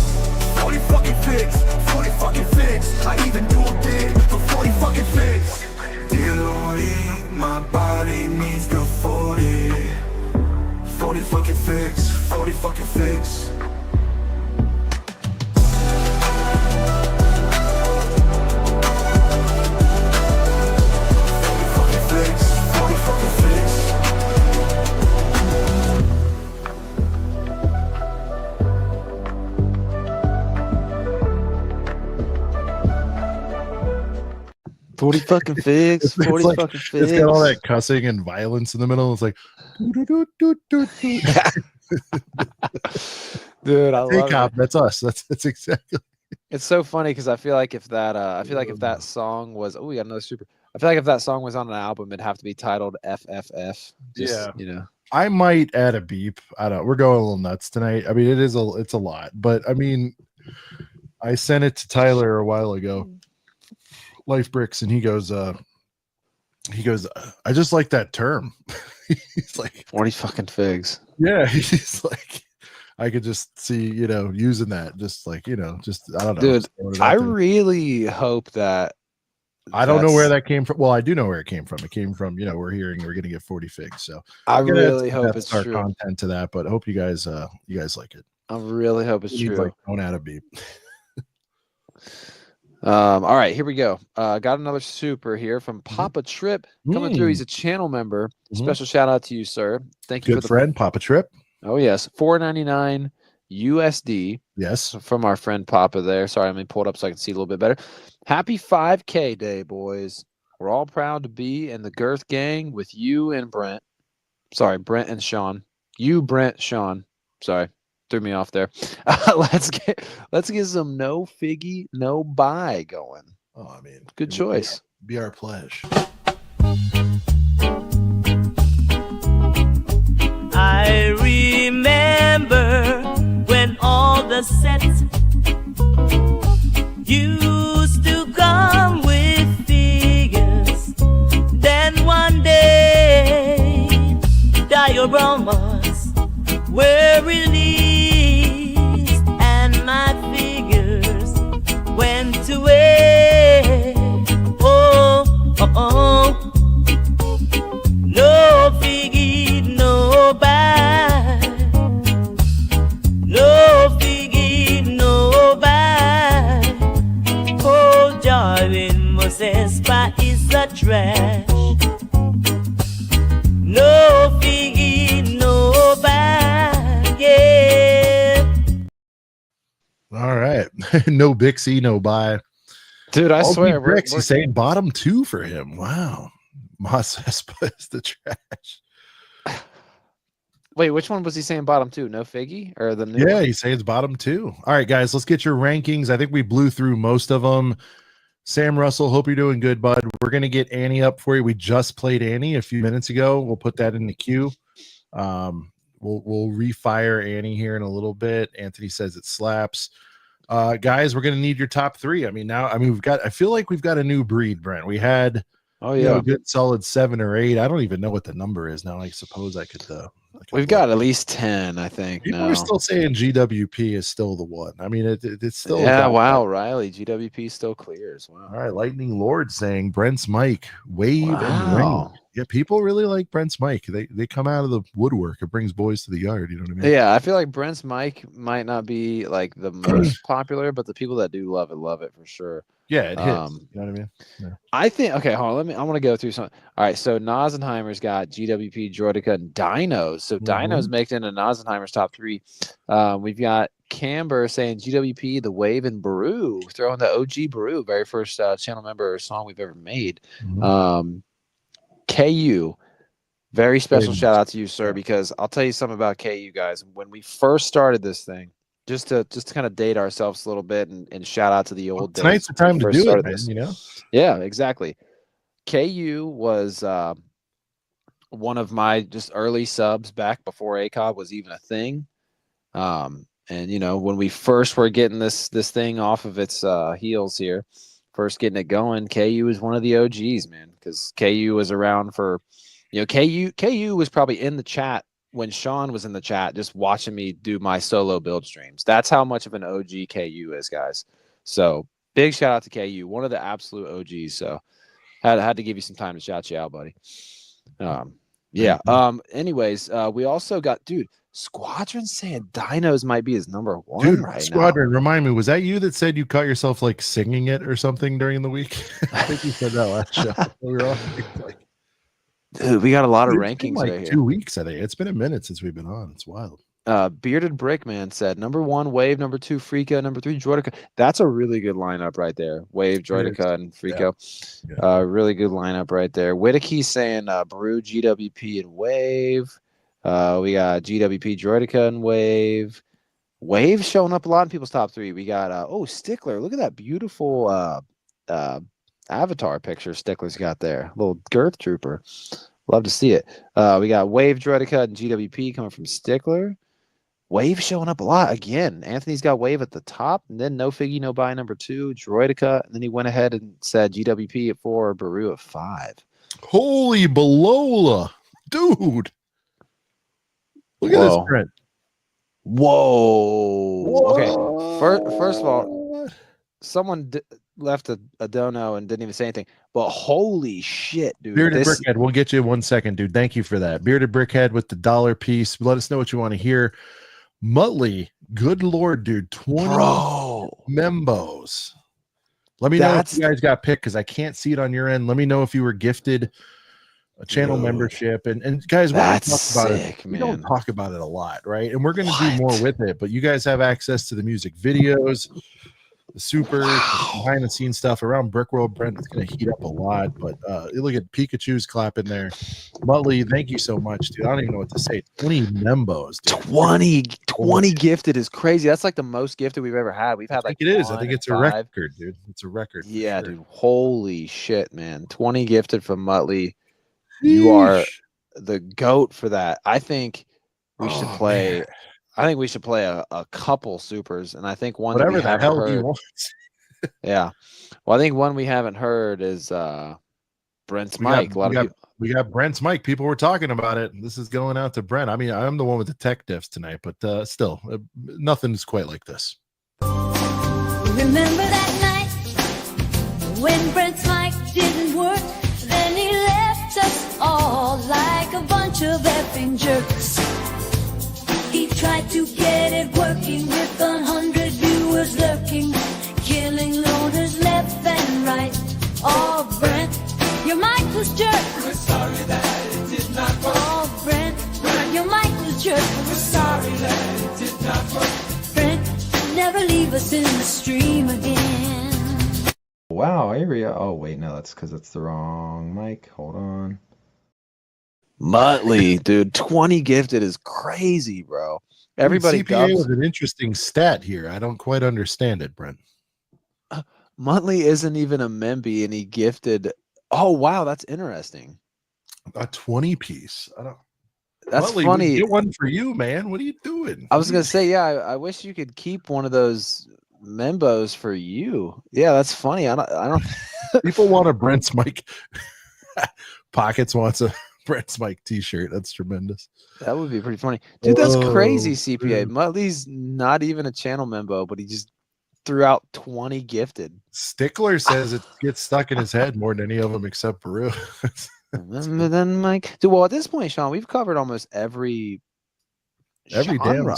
40 fucking figs, 40 fucking figs. I even do a bid for 40 fucking figs. Dear Lordy, my body needs the 40. 40 fucking figs, 40 fucking figs. Fucking figs. 40 like, fucking figs. It's got all that cussing and violence in the middle. It's like, dude, I love ACOB, it. that's us. That's exactly. It's so funny because I feel like if that song was, oh, we got another super. I feel like if that song was on an album, it'd have to be titled FFF. Just, you know. I might add a beep. I don't. We're going a little nuts tonight. I mean, it's a lot, but I mean, I sent it to Tyler a while ago, Life Bricks, and he goes, I just like that term. He's like 40 fucking figs. Yeah, he's like, I could just see, using that, just like, just I don't know. Dude, I really hope that. I don't know where that came from. Well, I do know where it came from. It came from, we're going to get 40 figs. So I really hope it's our true. content to that, but I hope you guys like it. I really hope it's true. Like, don't add a beep. All right, here we go. Got another super here from Papa Trip coming through. He's a channel member. Special shout out to you, sir. Thank you for the friend, Papa Trip. Oh yes, $4.99 USD. Yes, from our friend Papa there. Sorry, let me pull it up so I can see a little bit better. Happy 5K day, boys. We're all proud to be in the Girth Gang with you and Brent. Sorry, Brent and Sean. You, Brent, Sean. Sorry. Threw me off there. Let's get some no figgy, no buy going. Oh, I mean, good choice. Be our pledge. I remember when all the sets used to come with figures. Then one day dioramas were released, and my figures went away. Oh, oh, oh. No figgy, no buy. No figgy, no buy. Oh, darling, Moses is a trash. No figgy, no buy. Yeah. All right. No Bixie, no buy. Dude, I swear. He's saying bottom 2 for him. Wow. Moss Espa is the trash. Wait, which one was he saying bottom 2? No figgy or the new? Yeah, one? he's saying it's bottom 2. All right, guys, let's get your rankings. I think we blew through most of them. Sam Russell, hope you're doing good, bud. We're gonna get Annie up for you. We just played Annie a few minutes ago. We'll put that in the queue. We'll refire Annie here in a little bit. Anthony says it slaps. Guys, we're gonna need your top 3. I feel like we've got a new breed, Brent. We had a good solid 7 or 8. I don't even know what the number is now. I suppose I could. We've got at least 10, I think. People are still saying GWP is still the one. I mean, it's still. Yeah, wow, Riley. GWP still clears. Wow. All right, Lightning Lord saying Brent's mic, wave and ring. Yeah, people really like Brent's mic. They come out of the woodwork. It brings boys to the yard. You know what I mean? Yeah, I feel like Brent's mic might not be like the most popular, but the people that do love it for sure. Yeah, it hits. You know what I mean? Yeah. I think, okay, hold on. I want to go through some. All right, so Nasenheimer's got GWP, Droidica, and Dinos. So Dinos makes into Nasenheimer's top 3. We've got Camber saying GWP, The Wave, and Baru. Throwing the OG Baru, very first channel member song we've ever made. KU, very special shout out to you, sir, because I'll tell you something about KU, guys. When we first started this thing, just to kind of date ourselves a little bit and shout out to the old days. Tonight's the time to do it, man, Yeah, exactly. KU was one of my just early subs back before ACOB was even a thing. And And when we first were getting this thing off of its heels here, first getting it going, KU is one of the OGs, man, because KU was around for, KU was probably in the chat when Sean was in the chat, just watching me do my solo build streams. That's how much of an OG KU is, guys. So big shout out to KU, one of the absolute OGs. So had to give you some time to shout you out, buddy. Yeah. Anyways, we also got, dude, Squadron saying Dinos might be his number one Dude, right Squadron, remind me, was that you that said you caught yourself like singing it or something during the week? I think you said that last show. We were all like, dude, we got a lot of it's rankings been like right 2 weeks, I think. It's been a minute since we've been on. It's wild. Bearded Brickman said number 1 Wave, number 2 Freako, number 3 Droidica. That's a really good lineup right there. Wave, Droidica, and Freako. Yeah. Really good lineup right there. Whitaky saying Brew, GWP, and Wave. We got GWP, Droidica, and Wave. Wave showing up a lot in people's top 3. We got Stickler. Look at that beautiful avatar picture Stickler's got there. Little Girth Trooper. Love to see it. We got Wave, Droidica, and GWP coming from Stickler. Wave showing up a lot again. Anthony's got Wave at the top, and then No Figgy, No Buy number 2, Droidica, and then he went ahead and said GWP at 4, Baru at 5. Holy Balola, dude! Look at this print. Whoa. Okay. First of all, someone left a dono and didn't even say anything. But holy shit, dude! Bearded Brickhead, we'll get you in 1 second, dude. Thank you for that. Bearded Brickhead with the $1 piece. Let us know what you want to hear. Muttley, good lord, dude, 20 membos. Let me know if you guys got picked because I can't see it on your end. Let me know if you were gifted a channel membership. And guys, we don't talk about it a lot, right? And we're going to do more with it, but you guys have access to the music videos, the super behind the scenes stuff around Brickworld. Brent is going to heat up a lot, but look at Pikachu's clapping there. Muttley, thank you so much, dude. I don't even know what to say. 20 membos, dude. 20 gifted is crazy. That's like the most gifted we've ever had. We've had like it is. I think it's a record, dude. It's a record. Yeah, dude. Holy shit, man. 20 gifted from Muttley. You are the GOAT for that. I think we should play. Man. I think we should play a couple supers, and I think one whatever that we the hell heard, he wants. Yeah, well, I think one we haven't heard is Brent's mic. We got Brent's mic. People were talking about it. This is going out to Brent. I mean, I'm the one with the tech diffs tonight, but still, nothing's quite like this. Remember that night when Brent's mic didn't work? Then he left us all like a bunch of effing jerks. He tried to get it working with 100 viewers lurking, killing loaders left and right. Oh, Brent, your mic was jerked. We're sorry that it did not work. Oh, Brent, your mic was jerked. We're sorry that it did not work. Brent, never leave us in the stream again. Wow, area. Oh, wait, no, that's because it's the wrong mic. Hold on. Muttley, dude, 20 gifted is crazy, bro. Everybody CPA was an interesting stat here. I don't quite understand it, Brent. Muttley isn't even a memby, and he gifted. Oh, wow, that's interesting. A 20 piece. I don't. That's Muttley, funny. Get one for you, man. What are you doing? I was gonna say, yeah. I wish you could keep one of those membos for you. Yeah, that's funny. I don't. People want a Brent's mic. Pockets wants a Brent's mic T-shirt. That's tremendous. That would be pretty funny, dude. That's crazy. CPA Muttley's not even a channel membo, but he just threw out 20 gifted. Stickler says it gets stuck in his head more than any of them except Peru. Then Mike, dude. Well, at this point, Sean, we've covered almost every genre.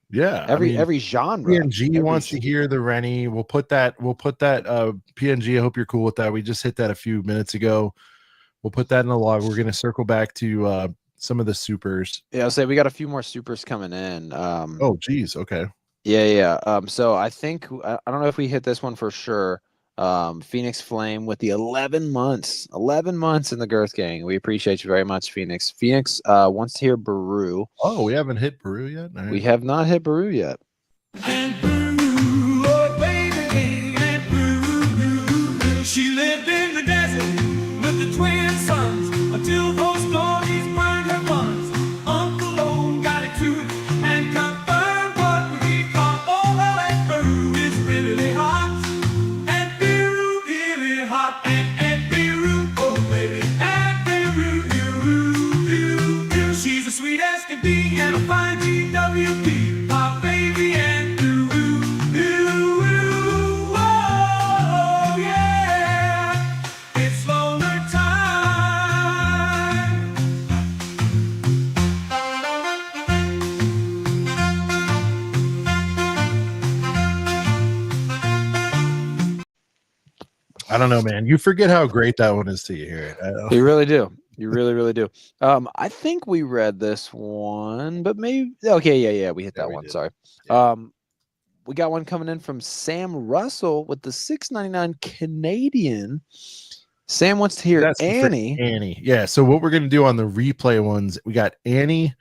Yeah, every genre. PNG wants to hear the Rennie. We'll put that PNG. I hope you're cool with that. We just hit that a few minutes ago. We'll put that in the log. We're gonna circle back to some of the supers. Yeah, I'll say we got a few more supers coming in. Oh geez, okay. Yeah. So I think I don't know if we hit this one for sure. Phoenix Flame with the 11 months in the Girth Gang. We appreciate you very much, Phoenix. Phoenix wants to hear Baru. Oh, we haven't hit Baru yet. Right. We have not hit Baru yet. And Baru, oh baby, and Baru, she lived in the desert with the twin sons until those stories burned her buns. Uncle Owen got it too and confirmed what we don't know, man. You forget how great that one is till you hear it. You really do. You really, really do. I think we read this one, but maybe okay, yeah, we hit that we one. did. Sorry. Yeah. We got one coming in from Sam Russell with the $6.99 Canadian. Sam wants to hear That's for Annie. Annie. Yeah. So what we're gonna do on the replay ones, we got Annie.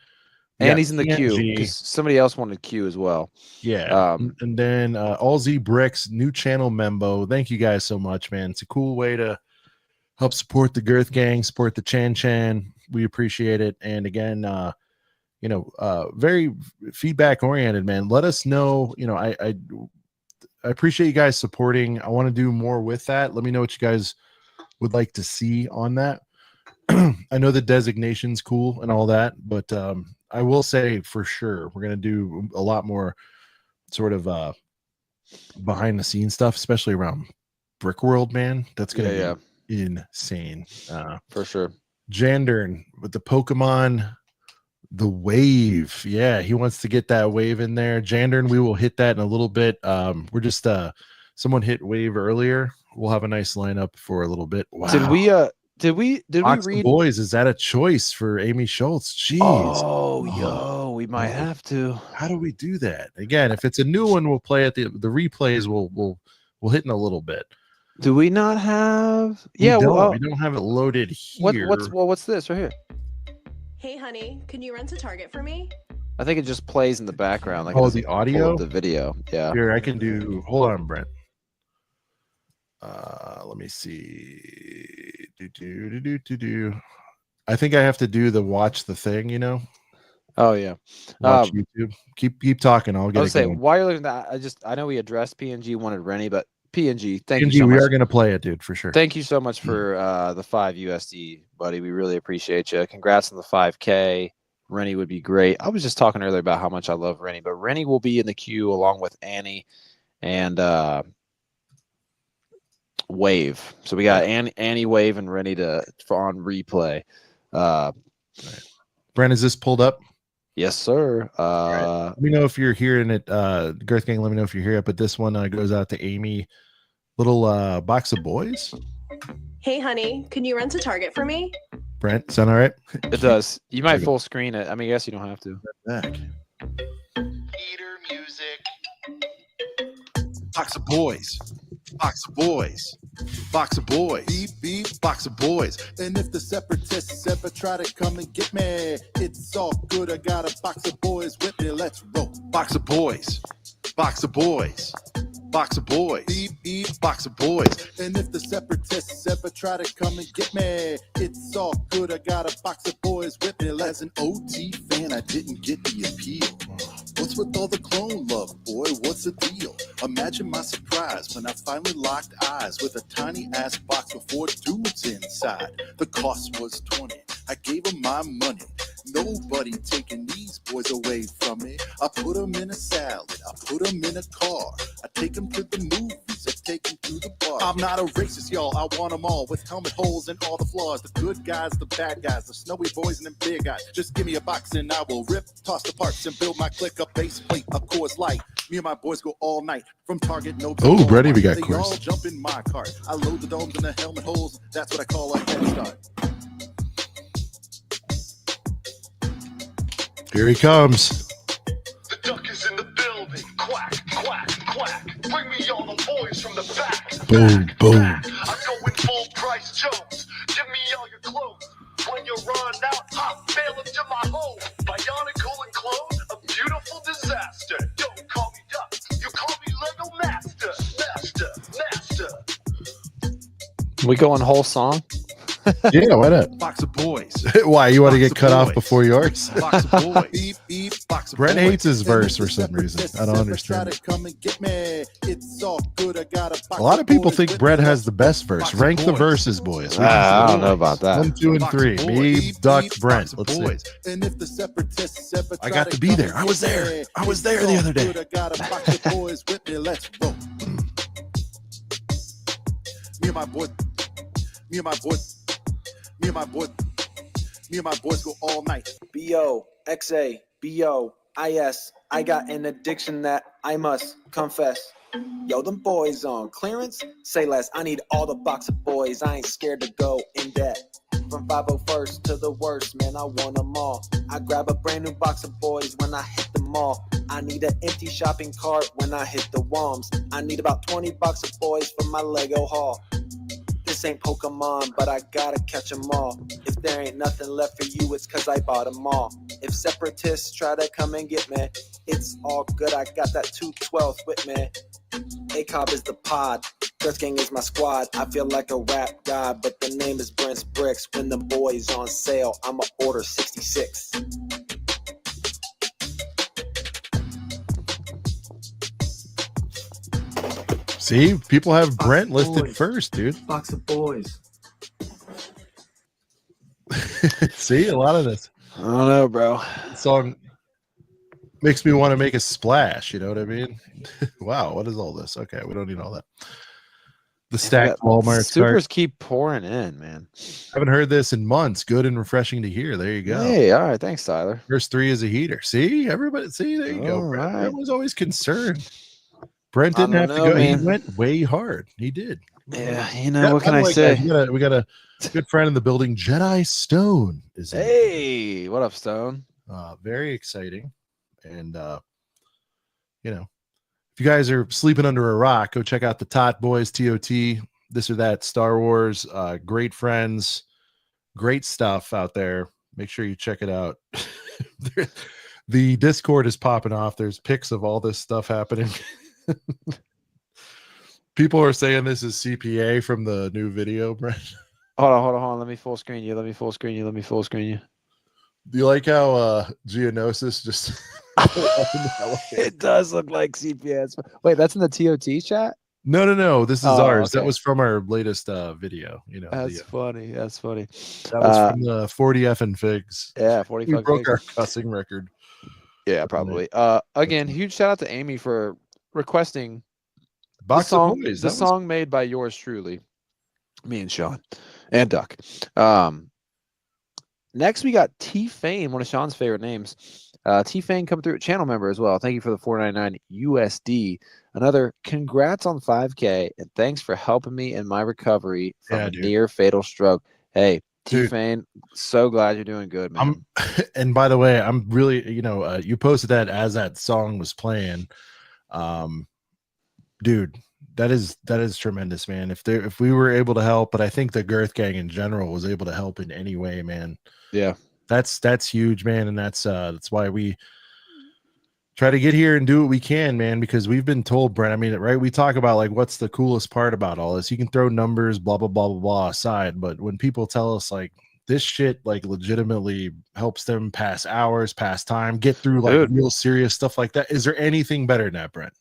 we got Annie's in the queue PNG. because somebody else wanted queue as well. Yeah. And then All Z Bricks, new channel membo. Thank you guys so much, man. It's a cool way to help support the Girth Gang, support the Chan Chan. We appreciate it. And again, very feedback oriented, man. Let us know. I appreciate you guys supporting. I want to do more with that. Let me know what you guys would like to see on that. I know the designation's cool and all that, but I will say for sure we're gonna do a lot more sort of behind the scenes stuff, especially around Brick World, man. That's gonna be insane. For sure. Jandern with the Pokemon, the wave. Yeah, he wants to get that wave in there. Jandern, we will hit that in a little bit. We're just someone hit wave earlier. We'll have a nice lineup for a little bit. Wow. Did we Box of read Boys? Is that a choice for Amy Schultz? Jeez. We might have to. How do we do that? Again, if it's a new one, we'll play it. The replays we'll hit in a little bit. Do we not have? We don't have it loaded here. What's this right here? Hey, honey, can you run to Target for me? I think it just plays in the background. Like the audio, the video. Yeah. Here, I can do. Hold on, Brent. Let me see. I think I have to do the watch the thing. Oh yeah. Watch YouTube. Keep talking. I'll get it going. While you're looking at that, I know we addressed PNG wanted Rennie, but PNG, thank you so we much. are going to play it, dude, for sure. Thank you so much for the 5 USD, buddy. We really appreciate you. Congrats on the 5K. Rennie would be great. I was just talking earlier about how much I love Rennie, but Rennie will be in the queue along with Annie and Wave. So we got Annie, Wave, and Rennie for on replay. Brent, is this pulled up? Yes, sir. Let me know if you're hearing it. Girth Gang, let me know if you're here. But this one goes out to Amy. Little box of boys. Hey, honey, can you run to Target for me? Brent, sound all right? It does. You might full screen it. I mean, I guess you don't have to. Back. Eater music. Box of boys. Box of boys. Box of boys. Beep, beep, box of boys. And if the separatists ever try to come and get me, it's all good. I got a box of boys with me. Let's roll. Box of boys. Box of boys. Box of boys. Beep, beep, box of boys. And if the separatists ever try to come and get me, it's all good. I got a box of boys with me. As an OT fan, I didn't get the appeal. What's with all the clone love, boy? What's the deal? Imagine my surprise when I finally locked eyes with a tiny ass box with 4 dudes inside. The cost was 20. I gave them my money. Nobody taking these boys away from me. I put them in a salad. I put them in a car. I take them to the movies. I take them to the bar. I'm not a racist, y'all. I want them all with helmet holes and all the flaws. The good guys, the bad guys, the snowy boys and the big guys. Just give me a box and I will rip, toss the parts and build my click up base plate. Of course, light. Me and my boys go all night from Target. No. Oh, Brady, we got they course. all jump in my cart. I load the domes and the helmet holes. That's what I call a head start. Here he comes. The duck is in the building. Quack, quack, quack. Bring me all the boys from the back. Boom, boom. I go in full price Jones. Give me all your clothes. When you run out, I mail them to my home. Bionicle and clone, a beautiful disaster. Don't call me duck. You call me Lego Master. Master, master. We go on whole song? Yeah, why not? Box of boys. Why, you want to Box get of cut off boys. before yours? Box of boys. Beep, beep, box of Brent boys. hates his verse And for some reason. I don't understand it. Come and get me. It's all good. I got a box A lot of people boys think with Brett me. has the best verse. Box of Rank the boys. verses, boys. I don't know about that. 1, 2, and Box of 3. boys. Me, Beep, Duck, beep, Brent. box of Let's see. boys. And if the separatists ever I try got to be come there. and I was get there. me, I was it's there the all other day. good. I got a box of boys with me. Let's roll. Me and my boys. Me and my boys. Me and my boys. Me and my boys go all night. BOXA, BOIS. I got an addiction that I must confess. Yo, them boys on clearance? Say less, I need all the box of boys. I ain't scared to go in debt. From 501st to the worst, man, I want them all. I grab a brand new box of boys when I hit the mall. I need an empty shopping cart when I hit the Walms. I need about 20 box of boys for my Lego haul. This ain't Pokemon, but I gotta catch them all. If there ain't nothing left for you, it's cause I bought them all. If separatists try to come and get me, it's all good, I got that 212 with me. ACOB is the pod, Girth Gang is my squad. I feel like a rap god, but the name is Brent's Bricks. When the boys on sale, I'ma order 66. See, people have Box Brent of listed boys. first, dude. Box of boys. See, a lot of this I don't know, bro. song makes me want to make a splash. You know what I mean? Wow, what is all this? Okay, we don't need all that. The stacked Walmart supers keep pouring in, man. Haven't heard this in months. Good and refreshing to hear. There you go. Hey, all right, thanks, Tyler. First 3 is a heater. See, everybody. See, there you go. All Brent. right. Brent was always concerned. Brent I didn't have don't to know, go. man. He went way hard. He did. Yeah, you know what by can the I way, say? guys, we got a good friend in the building. Jedi Stone is in. Hey, what up, Stone? Very exciting. And you know, if you guys are sleeping under a rock, go check out the Tot Boys, TOT, This or That, Star Wars. Great friends, great stuff out there. Make sure you check it out. The Discord is popping off. There's pics of all this stuff happening. People are saying this is CPA from the new video, Brent. Hold on. Let me full screen you. Let me full screen you. Do you like how Geonosis just It does look like CPS. Wait, that's in the TOT chat? No. This is Oh, ours. That okay. was from our latest video. You know, That's funny. That's funny. that was from the 40F and Figs. Yeah, We 45 broke our figs. cussing record. Yeah, probably. Again, huge shout out to Amy for requesting Box the song, of Boys. the That was song made by yours truly, me and Sean and Duck. Next we got T Fane, one of Sean's favorite names. T Fane coming through, channel member as well. Thank you for the $4.99 USD. Another congrats on 5K and thanks for helping me in my recovery from a near fatal stroke. Hey, T Fane, so glad you're doing good, man. And by the way, I'm really, you posted that as that song was playing. Dude, that is tremendous, man. If we were able to help, but I think the Girth Gang in general was able to help in any way, man. Yeah. That's huge, man. And that's why we try to get here and do what we can, man, because we've been told, Brent, I mean, right, we talk about like what's the coolest part about all this. You can throw numbers, blah blah blah blah blah aside, but when people tell us like this shit like legitimately helps them pass hours, pass time, get through like real serious stuff like that, is there anything better than that, Brent?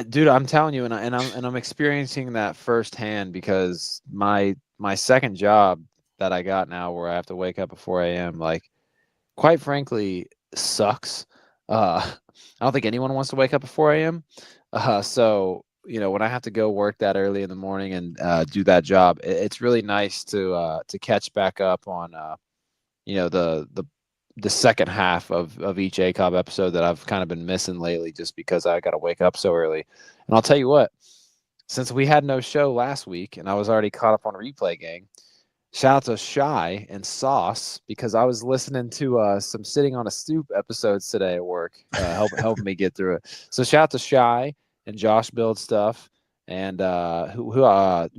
Dude, I'm telling you, and I'm experiencing that firsthand because my second job that I got now, where I have to wake up at 4 a.m., like, quite frankly, sucks. I don't think anyone wants to wake up at 4 a.m. So when I have to go work that early in the morning and do that job, it's really nice to catch back up on the second half of each ACOB episode that I've kind of been missing lately just because I got to wake up so early. And I'll tell you what, since we had no show last week and I was already caught up on Replay Gang, shout out to Shy and Sauce because I was listening to some Sitting on a Stoop episodes today at work, helping me get through it. So shout out to Shy and Josh Build Stuff and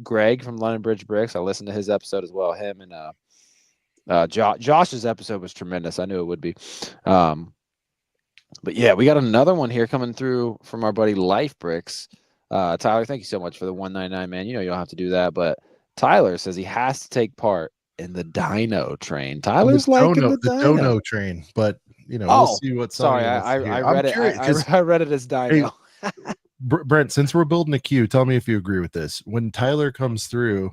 Greg from London Bridge Bricks. I listened to his episode as well. Him and Josh's episode was tremendous. I knew it would be. But yeah, we got another one here coming through from our buddy Life Bricks. Tyler, thank you so much for the $1.99, man. You don't have to do that, but Tyler says he has to take part in the Dino Train. Tyler's liking the Dono Train, but we'll see what's. Sorry, I read it. I read it as Dino. Hey, Brent, since we're building a queue, tell me if you agree with this. When Tyler comes through,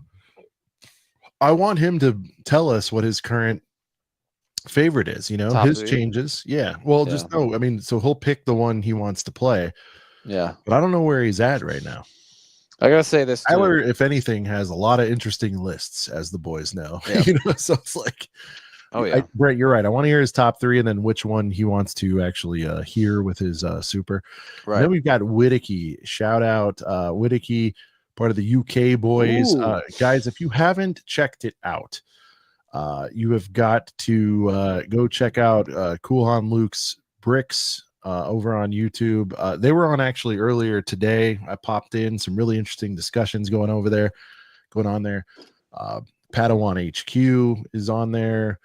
I want him to tell us what his current favorite is. Top his 3? changes. Yeah. Well, just no. I mean, so he'll pick the one he wants to play. Yeah. But I don't know where he's at right now. I gotta say this. Tyler, if anything, has a lot of interesting lists, as the boys know. Yeah. So it's like, Oh yeah, Brett, you're right. I want to hear his top 3 and then which one he wants to actually hear with his super. right. And then we've got Whittaky. Shout out Whittaky, part of the UK boys. Ooh. Guys, if you haven't checked it out, you have got to go check out Cool Han Luke's Bricks over on YouTube. They were on actually earlier today. I popped in some really interesting discussions going on there. Padawan HQ is on there.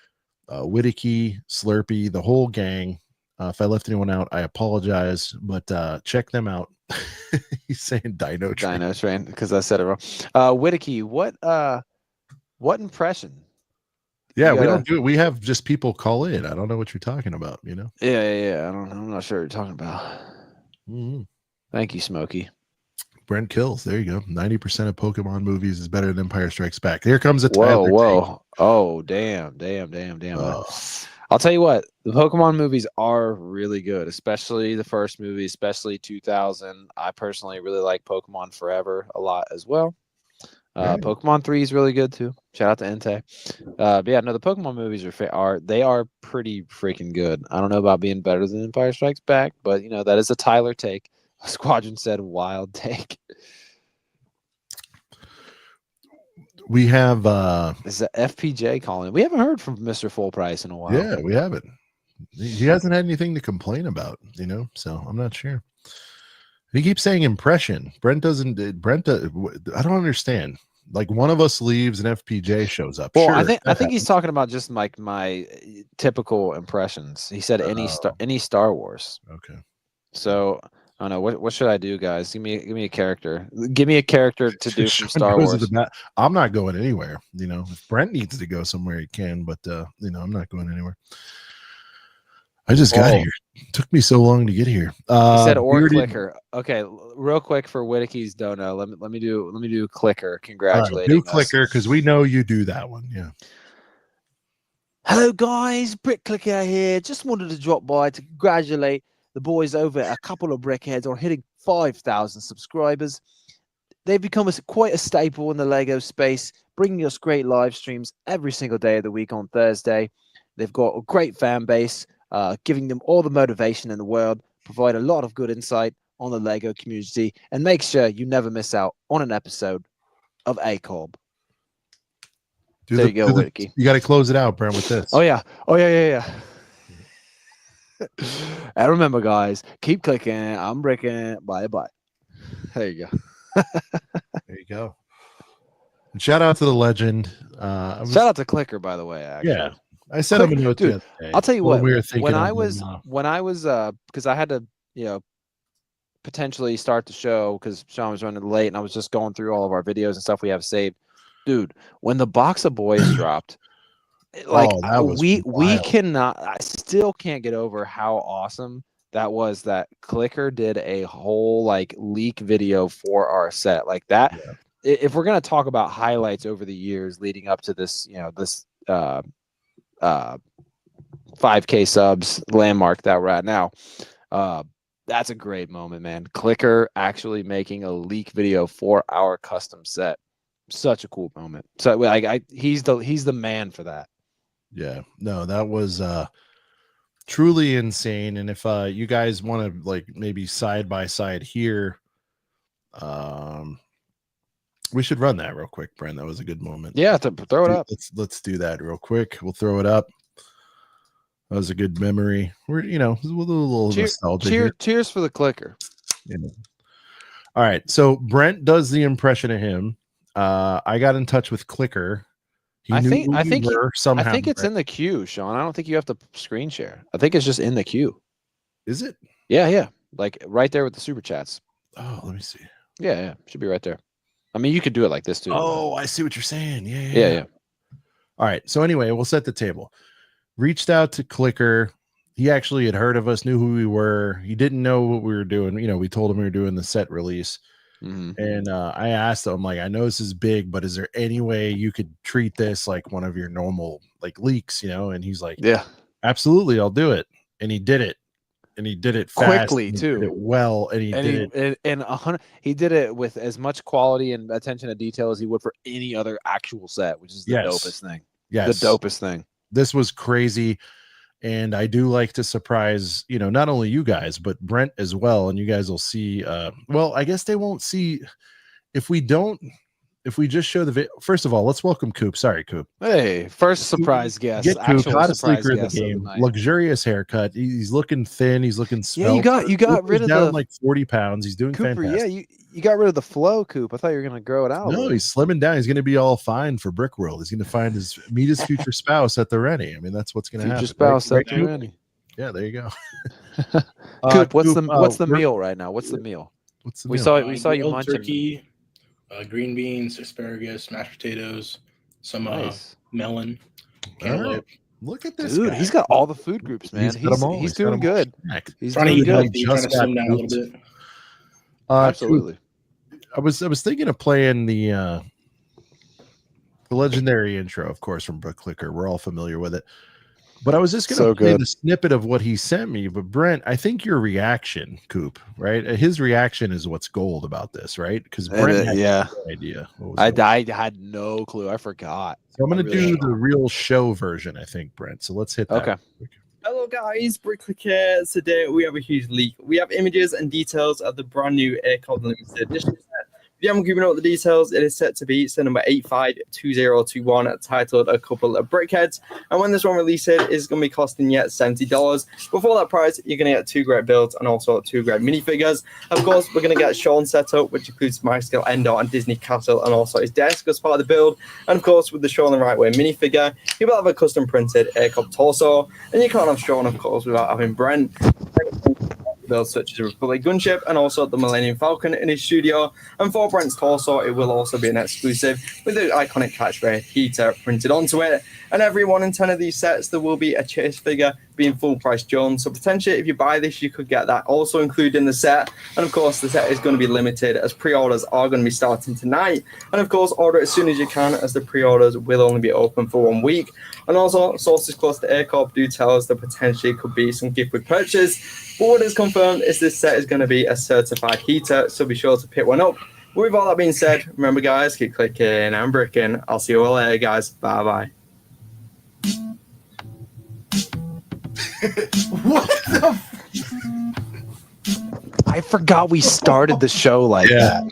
Whittaky, Slurpee, the whole gang. If I left anyone out, I apologize, but check them out. He's saying Dino Train. Dino Train, because I said it wrong. Whittaky, what impression? Yeah, we don't do it. We have just people call in. I don't know what you're talking about, you know? Yeah. I'm not sure what you're talking about. Mm-hmm. Thank you, Smokey. Brent Kills. There you go. 90% of Pokemon movies is better than Empire Strikes Back. Here comes a Whoa. Oh, damn. I'll tell you what, the Pokemon movies are really good, especially the first movie, especially 2000. I personally really like Pokemon Forever a lot as well. Pokemon 3 is really good too. Shout out to Entei. But yeah, no, the Pokemon movies are pretty freaking good. I don't know about being better than Empire Strikes Back, but you know, that is a Tyler take. Squadron said wild take. We have is that FPJ calling? We haven't heard from Mr. Full Price in a while. Yeah, we haven't. He hasn't had anything to complain about, you know, so I'm not sure. He keeps saying impression. Brent, I don't understand. Like one of us leaves and FPJ shows up. Well, sure, I think he's talking about just like my typical impressions. He said any Star Wars. Okay. So I don't know. What should I do, guys? Give me a character. Give me a character to do from Star Wars. I'm not going anywhere. You know, if Brent needs to go somewhere, he can. But you know, I'm not going anywhere. I just got here. It took me so long to get here. He said clicker. Okay, real quick for Whittaky's dono. Let me do clicker. Congratulating. Do clicker because we know you do that one. Yeah. Hello guys, Brick Clicker here. Just wanted to drop by to congratulate the boys over at a couple of Brickheads on hitting 5,000 subscribers. They've become quite a staple in the Lego space, bringing us great live streams every single day of the week on Thursday. They've got a great fan base. Giving them all the motivation in the world, provide a lot of good insight on the Lego community, and make sure you never miss out on an episode of ACOB. There you go, Whittaky. You got to close it out, Brent, with this. Oh yeah. And remember, guys, keep clicking. I'm breaking. Bye. There you go. There you go. And shout out to the legend. Shout out to Clicker, by the way. Actually. Yeah. I sent him a note dude, yesterday. I'll tell you what. We were thinking when I was because I had to, you know, potentially start the show because Sean was running late, and I was just going through all of our videos and stuff we have saved. Dude, when the box of boys dropped, like we cannot. I still can't get over how awesome that was. That Clicker did a whole like leak video for our set like that. Yeah. If we're gonna talk about highlights over the years leading up to this, you know, this 5K subs landmark that we're at now, that's a great moment, man. Clicker actually making a leak video for our custom set, such a cool moment. So like he's the man for that. Yeah, no, that was truly insane. And if you guys want to like maybe side by side here, we should run that real quick, Brent. That was a good moment. Yeah, throw it up. Let's do that real quick. We'll throw it up. That was a good memory. We're, you know, a little nostalgia. Cheers for the Clicker. Yeah. All right. So Brent does the impression of him. I got in touch with Clicker. I think it's in the queue, Sean. I don't think you have to screen share. I think it's just in the queue. Is it? Yeah. Like right there with the super chats. Oh, let me see. Yeah. Should be right there. I mean, you could do it like this too. Oh, I see what you're saying. Yeah. All right. So anyway, we'll set the table. Reached out to Clicker. He actually had heard of us, knew who we were. He didn't know what we were doing. You know, we told him we were doing the set release. Mm-hmm. And I asked him, like, I know this is big, but is there any way you could treat this like one of your normal like leaks, you know? And he's like, yeah, absolutely, I'll do it. And he did it. And he did it fast, quickly too. Did it well, and he did it. And he did it with as much quality and attention to detail as he would for any other actual set, which is the dopest thing. Yes, the dopest thing. this was crazy. And I do like to surprise, not only you guys, but Brent as well. And you guys will see, well, I guess they won't see if we just show the video. First of all, let's welcome Coop. Sorry, Coop. Hey, first surprise guest. Get Coop, Actual hottest surprise leaker of the guest of the game. night. Luxurious haircut. He's looking thin. He's looking Yeah, you svelte. got rid of down the like 40 pounds. He's doing Cooper. fantastic. Yeah, you got rid of the flow, Coop. I thought you were gonna grow it out. No, he's slimming down. He's going to be all fine for Brick World. He's going to meet his future spouse at the Rennie. I mean, that's what's going to happen. Future spouse right, at the Rennie. Yeah, there you go. Coop, what's the meal right now? What's the meal? What's the we meal? saw you grilled munching. turkey, green beans, asparagus, mashed potatoes, some Nice. melon, All right. cantaloupe. Look at this Dude, guy. he's got all the food groups, man. He's got 'em all. He's He's got 'em doing all good. stacked. He's Trying to doing eat good. healthy, trying to Just got slim down a little cooked. bit. Absolutely. I was thinking of playing the legendary intro, of course, from Brook Clicker. We're all familiar with it. But I was just going to So play good. the snippet of what he sent me. But Brent, I think your reaction, Coop, right? His reaction is what's gold about this, right? Because Brent had yeah. no idea. What was I going on. had no clue. I forgot. So I'm going to I really do the real show version, I think, Brent. So let's hit that. Okay. Hello guys, Bricklick here. Today we have a huge leak. We have images and details of the brand new ACOB limited edition set. If you haven't given out the details, it is set to be set number 852021, titled A Couple of Brickheads. And when this one releases, it's going to be costing yet $70. But for that price, you're going to get 2 great builds and also 2 great minifigures. Of course, we're going to get Sean set up, which includes My Skill Endor and Disney Castle, and also his desk as part of the build. And of course, with the Sean the Right Way minifigure, you will have a custom printed ACOB torso. And you can't have Sean, of course, without having Brent. Builds such as the Republic Gunship and also the Millennium Falcon in his studio. And for Brent's torso, it will also be an exclusive with the iconic catchphrase heater printed onto it. And every 1 in 10 of these sets, there will be a chase figure being full price Jones. So potentially, if you buy this, you could get that also included in the set. And of course, the set is going to be limited as pre-orders are going to be starting tonight. And of course, order as soon as you can, as the pre-orders will only be open for 1 week. And also, sources close to ACOB do tell us that potentially could be some gift with purchase. But what is confirmed is this set is going to be a certified heater, so be sure to pick one up. With all that being said, remember guys, keep clicking and bricking. I'll see you all later, guys. Bye bye. What the? I forgot we started the show like that.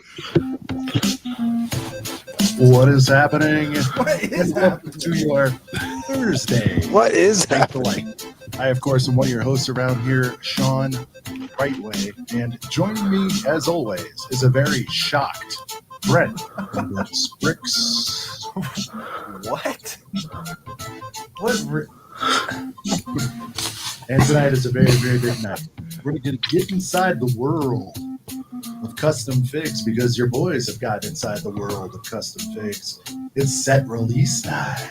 What is happening? What is Welcome to your Thursday. What is happening? I, of course, am one of your hosts around here, Sean Rightway, and joining me, as always, is a very shocked Brent. Bricks. What? What? And tonight is a very, very big night. We're going to get inside the world of custom figs because your boys have gotten inside the world of custom figs. It's set release night.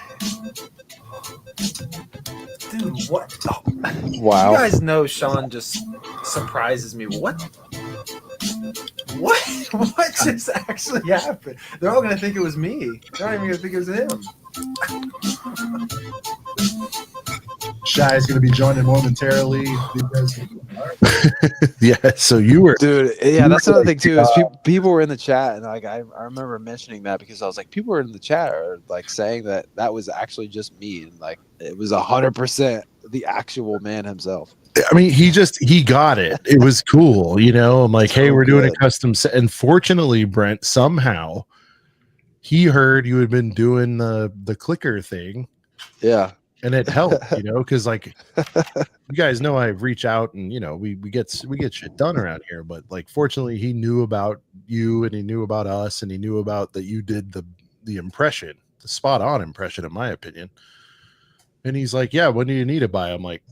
Dude, what? Oh, Wow. you guys know Sean just surprises me. What? What just actually happened? They're all gonna think it was me. They're not even gonna think it was him. Shy is going to be joining momentarily because yeah. So you were, Dude, yeah, that's another thing too. Is uh, people were in the chat, and like I remember mentioning that because I was like, people were in the chat are like saying that was actually just me, and like it was 100% the actual man himself. I mean, he got it. It was cool, you know. I'm like, hey, we're doing a custom set. And fortunately, Brent, somehow he heard you had been doing the clicker thing. Yeah. And it helped, you know, because like you guys know I reach out and you know we get shit done around here. But like fortunately he knew about you and he knew about us and he knew about that you did the impression, the spot on impression in my opinion. And he's like, yeah, when do you need it by? I'm like,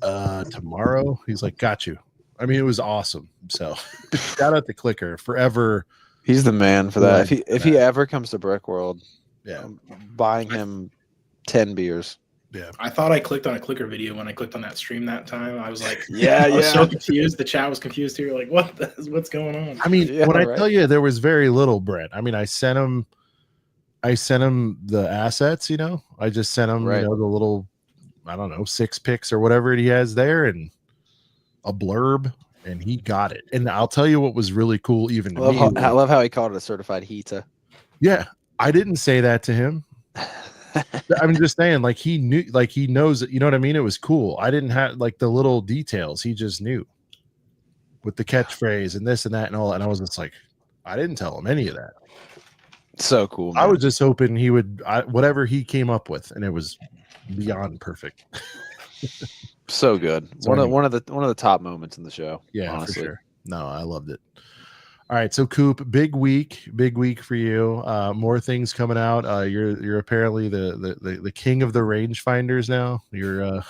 tomorrow. He's like, got you. I mean, it was awesome. So shout out to Clicker forever. He's the man for that. If he ever comes to Brick World, yeah, I'm buying him 10 beers. Yeah, I thought I clicked on a clicker video when I clicked on that stream that time. I was like, yeah, I was yeah. so confused. The chat was confused too. Like, what's going on? I mean, Yeah, when I right. tell you there was very little, Brent. I mean, I sent him the assets. You know, I just sent him Right. you know the little, I don't know, 6 pics or whatever he has there and a blurb, and he got it. And I'll tell you what was really cool. Even to me, I love how he called it a certified heater. yeah, I didn't say that to him. I'm just saying, like he knew, like he knows it. You know what I mean? It was cool. I didn't have like the little details. He just knew with the catchphrase and this and that and all. And I was just like, I didn't tell him any of that. So cool. Man. I was just hoping he would whatever he came up with, and it was beyond perfect. So good. So One of the top moments in the show. Yeah, honestly. for sure. No, I loved it. All right, so Coop, big week for you. More things coming out. You're apparently the king of the rangefinders now. You're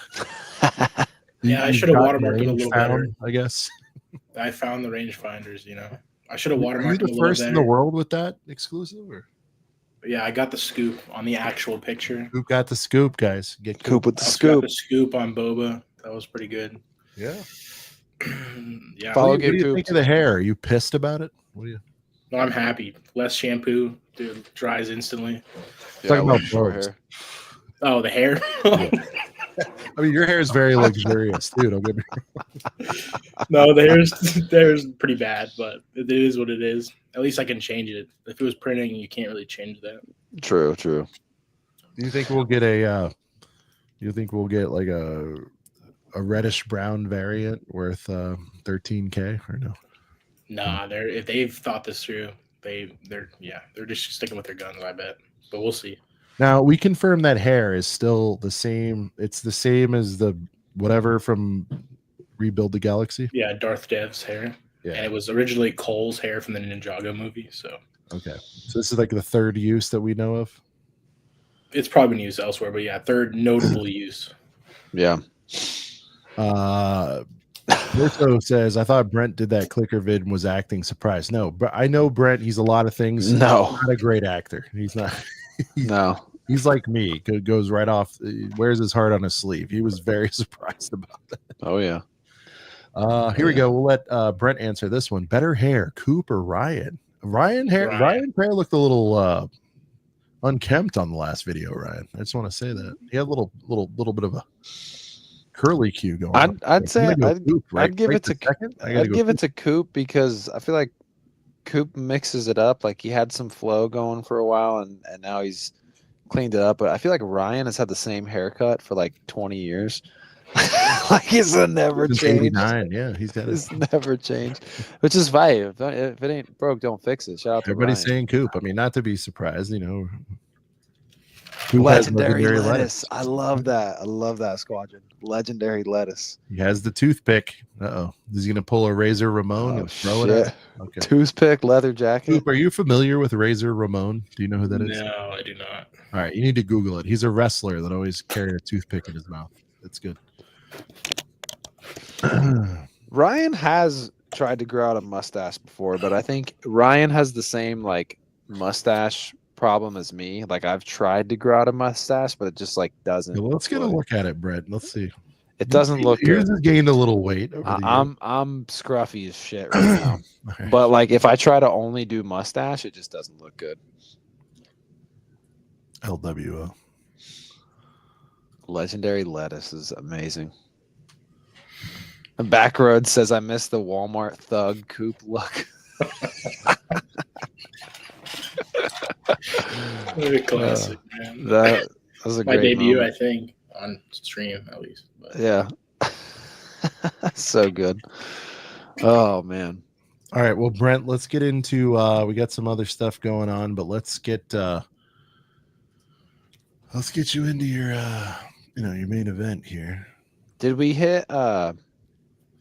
yeah, I should have watermarked it a little better. I guess I found the rangefinders. You know, I should have Are watermarked you it a the little first better. in the world with that exclusive? Or? But yeah, I got the scoop on the actual picture. Coop got the scoop, guys. Get Coop with the I also scoop. got the scoop on Boba. That was pretty good. Yeah. Yeah. What do you think of the hair? Are you pissed about it? What do you? No, I'm happy. Less shampoo, dude, dries instantly. Talking about short Oh, the hair. I mean, your hair is very luxurious, dude. Don't get me wrong. No, the hair's pretty bad, but it is what it is. At least I can change it. If it was printing, you can't really change that. True. Do you think we'll get a? You think we'll get like a reddish brown variant worth $13K or no? Nah, if they've thought this through, they're just sticking with their guns, I bet. But we'll see. Now we confirm that hair is still the same. It's the same as the whatever from Rebuild the Galaxy. Yeah, Darth Dev's hair. Yeah. And it was originally Cole's hair from the Ninjago movie. So okay, so this is like the third use that we know of. It's probably been used elsewhere, but yeah, third notable use. Yeah. Berto says, I thought Brent did that clicker vid and was acting surprised. No, but I know Brent. He's a lot of things. No. He's not a great actor. He's not. No. He's like me. Goes right off. Wears his heart on his sleeve. He was very surprised about that. Oh, yeah. Here we go. We'll let Brent answer this one. Better hair, Coop or Ryan? Ryan's hair looked a little unkempt on the last video, Ryan. I just want to say that. He had a little bit of a curly Q going on. I'd say I'd give it to second. I'd give it to Coop because I feel like Coop mixes it up. Like he had some flow going for a while and now he's cleaned it up. But I feel like Ryan has had the same haircut for like 20 years. Like he's never changed. Yeah, he's never changed, which is fine. If it ain't broke, don't fix it. Shout out to everybody's Ryan. saying Coop. I mean, not to be surprised, you know. Legendary lettuce. I love that. I love that squadron. Legendary lettuce. He has the toothpick. Is he gonna pull a Razor Ramon and throw it at? Okay. Toothpick, leather jacket. Coop, are you familiar with Razor Ramon? Do you know who that is? No, I do not. All right, you need to Google it. He's a wrestler that always carried a toothpick in his mouth. It's good. Ryan has tried to grow out a mustache before, but I think Ryan has the same like mustache problem as me. Like I've tried to grow out a mustache, but it just like doesn't. Well, let's get a look at it, Brett. Let's see. It doesn't look good. Yours has gained a little weight. I'm scruffy as shit right now. Right. But like if I try to only do mustache, it just doesn't look good. LWO. Legendary lettuce is amazing. And Backroad says I miss the Walmart thug Coop look. Classic, man. That was a my great debut, moment. I think, on stream at least. But. Yeah. So good. Oh man. All right. Well, Brent, let's get into we got some other stuff going on, but let's get you into your your main event here. Did we hit I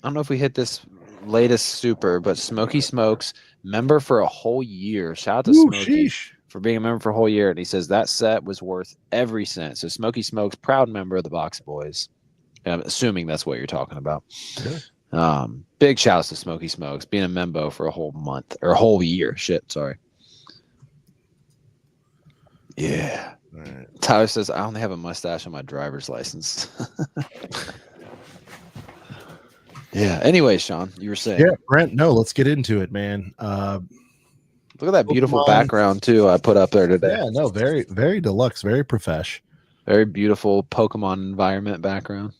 don't know if we hit this latest super, but Smokey Smokes, member for a whole year. Shout out to Smokey for being a member for a whole year. And he says that set was worth every cent. So Smokey Smokes, proud member of the Box Boys. I'm assuming that's what you're talking about. Yeah. Big shouts to Smokey Smokes being a member for a whole month or a whole year. Shit, sorry. Yeah. Right. Tyler says I only have a mustache on my driver's license. Yeah. Anyway, Sean, you were saying. Yeah, Brent. No, let's get into it, man. Look at that beautiful background too. I put up there today. Yeah. No, very, very deluxe, very profesh. Very beautiful Pokemon environment background.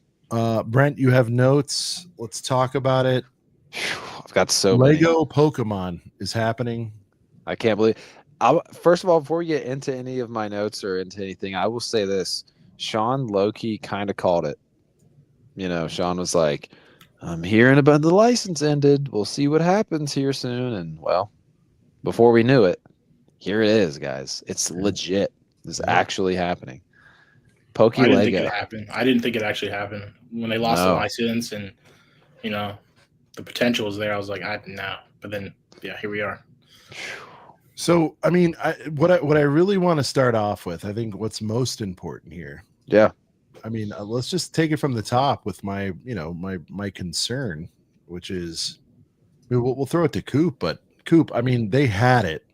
Brent, you have notes. Let's talk about it. I've got so Lego many. Pokemon is happening. I can't believe. First of all, before we get into any of my notes or into anything, I will say this: Sean Loki kind of called it. Sean was like, "I'm hearing about the license ended. We'll see what happens here soon." And well, before we knew it, here it is, guys. It's legit. It's actually happening. I didn't think Lego. it happened. I didn't think it actually happened when they lost the license, and the potential was there. I was like, no. But then, yeah, here we are. So, I mean, what I really want to start off with, I think what's most important here. Yeah. I mean, let's just take it from the top with my concern, which is, we'll throw it to Coop, but Coop, I mean, they had it.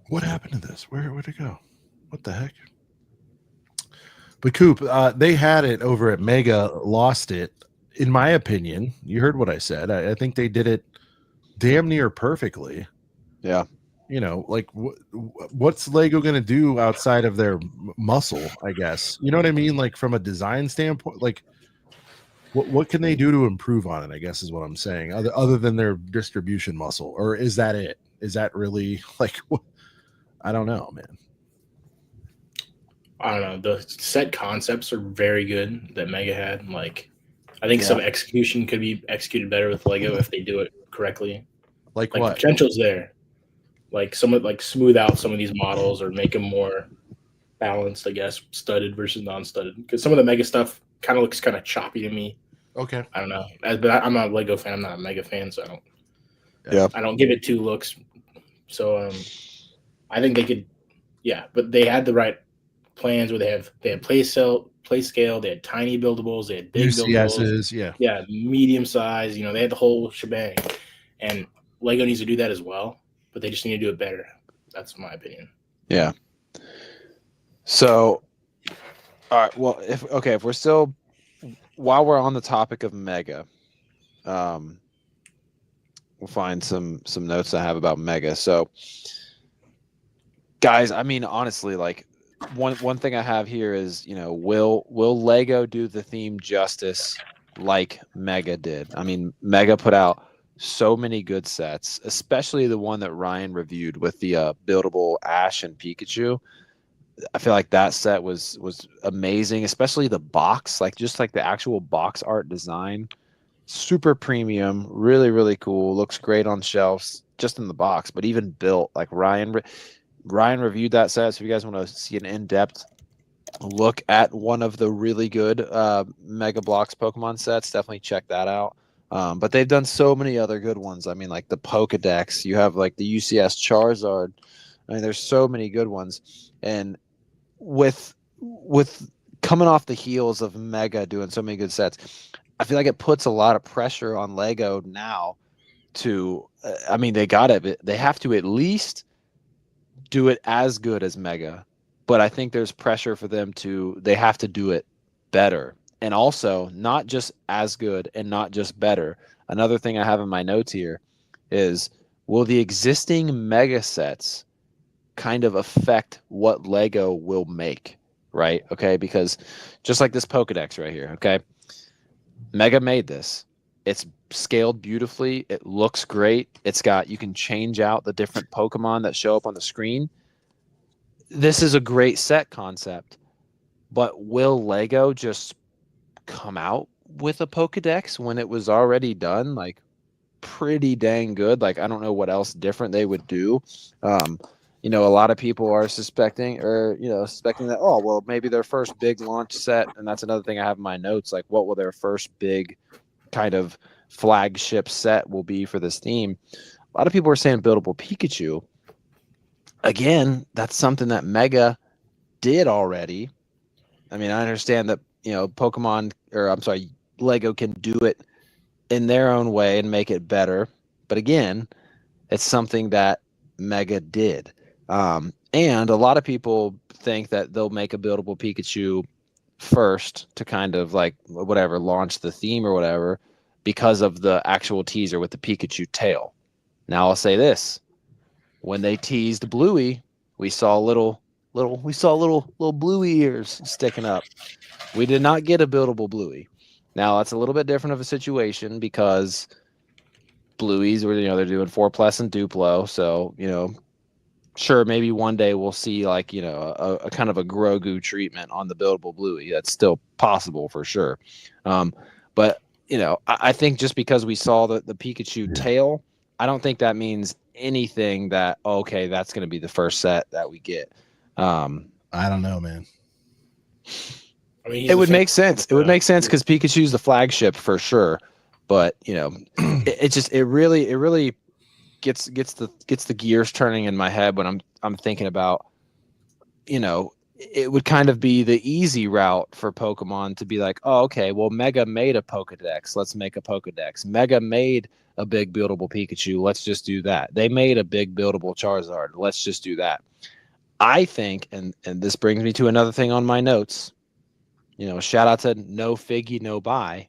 What happened to this? Where'd it go? What the heck? But Coop, they had it over at Mega, lost it. In my opinion, you heard what I said. I think they did it damn near perfectly. Yeah. Like what's Lego going to do outside of their muscle, I guess? You know what I mean? Like from a design standpoint, like what can they do to improve on it, I guess is what I'm saying, other than their distribution muscle? Or is that it? Is that really like, I don't know, man. I don't know. The set concepts are very good that Mega had. Like, I think some execution could be executed better with Lego if they do it correctly. Like what? The potential's there. Like smooth out some of these models or make them more balanced, I guess, studded versus non-studded. Because some of the Mega stuff kind of looks kind of choppy to me. Okay. I don't know. But I'm not a Lego fan. I'm not a Mega fan, so I don't give it 2 looks. So I think they could, but they had the right plans where they had play scale, they had tiny buildables, they had big UCSs, buildables, medium size. They had the whole shebang, and Lego needs to do that as well, but they just need to do it better. That's my opinion. Yeah. So, all right. Well, if we're still, while we're on the topic of Mega, we'll find some notes I have about Mega. So, guys, I mean, honestly, like one thing I have here is, will Lego do the theme justice like Mega did? I mean, Mega put out so many good sets, especially the one that Ryan reviewed with the buildable Ash and Pikachu. I feel like that set was amazing, especially the box, like just like the actual box art design, super premium, really, really cool. Looks great on shelves just in the box, but even built, like Ryan reviewed that set. So if you guys want to see an in-depth look at one of the really good Mega Bloks Pokemon sets, definitely check that out. But they've done so many other good ones. I mean, like the Pokedex, you have like the UCS Charizard. I mean, there's so many good ones. And with coming off the heels of Mega doing so many good sets, I feel like it puts a lot of pressure on Lego now to, I mean, they have to at least do it as good as Mega, but I think there's pressure for them they have to do it better. And also not just as good and not just better. Another thing I have in my notes here is, will the existing Mega sets kind of affect what Lego will make, right? Okay, because just like this Pokedex right here, okay? Mega made this. It's scaled beautifully. It looks great. You can change out the different Pokemon that show up on the screen. This is a great set concept, but will Lego just come out with a Pokedex when it was already done? Like, pretty dang good. Like, I don't know what else different they would do. A lot of people are suspecting that, oh, well, maybe their first big launch set, and that's another thing I have in my notes, like what will their first big kind of flagship set will be for this theme. A lot of people are saying buildable Pikachu. Again, that's something that Mega did already. I mean, I understand that, Lego can do it in their own way and make it better. But again, it's something that Mega did. And a lot of people think that they'll make a buildable Pikachu first to kind of like whatever, launch the theme or whatever, because of the actual teaser with the Pikachu tail. Now I'll say this: when they teased Bluey, we saw little Bluey ears sticking up. We did not get a buildable Bluey. Now that's a little bit different of a situation because Blueies, where they're doing 4+ and Duplo. So sure, maybe one day we'll see like a kind of a Grogu treatment on the buildable Bluey. That's still possible for sure. But I think just because we saw the Pikachu tail, I don't think that means anything that okay, that's going to be the first set that we get. I don't know, man. I mean, It would make sense. It would make sense because Pikachu's the flagship for sure. But it really gets the gears turning in my head when I'm thinking about it would kind of be the easy route for Pokemon to be like, oh, okay, well, Mega made a Pokedex, let's make a Pokedex. Mega made a big buildable Pikachu, let's just do that. They made a big buildable Charizard, let's just do that. I think, and this brings me to another thing on my notes. Shout out to no Figgy, no buy.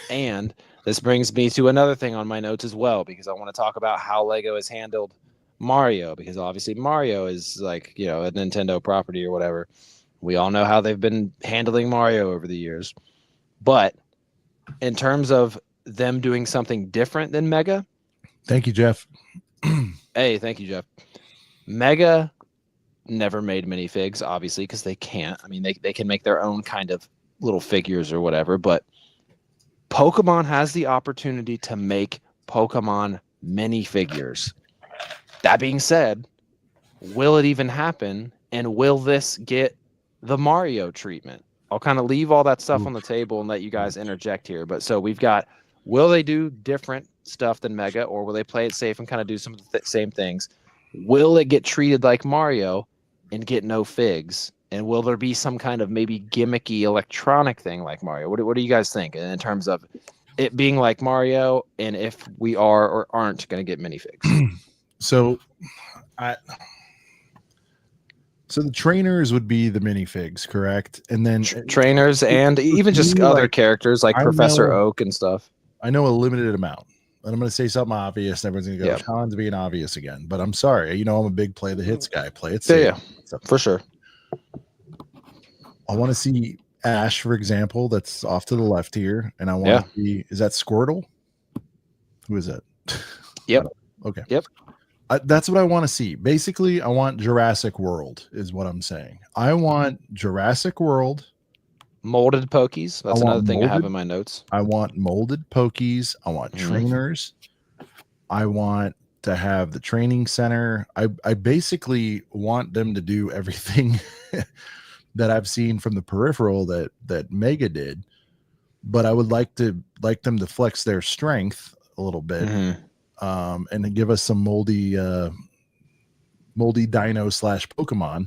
And this brings me to another thing on my notes as well, because I want to talk about how Lego has handled Mario, because obviously Mario is like, a Nintendo property or whatever. We all know how they've been handling Mario over the years. But in terms of them doing something different than Mega. Thank you, Jeff. Hey, thank you, Jeff. Mega never made minifigs, obviously, because they can't. I mean, they can make their own kind of little figures or whatever, but Pokemon has the opportunity to make Pokemon minifigures. That being said, will it even happen? And will this get the Mario treatment? I'll kind of leave all that stuff on the table and let you guys interject here. But so we've got, will they do different stuff than Mega, or will they play it safe and kind of do some of the same things? Will it get treated like Mario and get no figs? And will there be some kind of maybe gimmicky electronic thing like Mario? What do you guys think in terms of it being like Mario, and if we are or aren't going to get minifigs? So the trainers would be the minifigs, correct? And then trainers and even just other characters like Professor Oak and stuff. I know a limited amount. And I'm going to say something obvious. And everyone's going to go, Sean's being obvious again. But I'm sorry. I'm a big play the hits guy. Play it safe. Yeah, for sure. I want to see Ash, for example, that's off to the left here. And I want to see, is that Squirtle? Who is that? Yep. Okay. Yep. That's what I want to see. Basically, I want Jurassic World is what I'm saying. I want Jurassic World. Molded Pokies. That's another thing I have in my notes. I want molded Pokies. I want trainers. I want to have the training center. I basically want them to do everything that I've seen from the peripheral that Mega did, but I would like them to flex their strength a little bit, and to give us some moldy dino / Pokemon.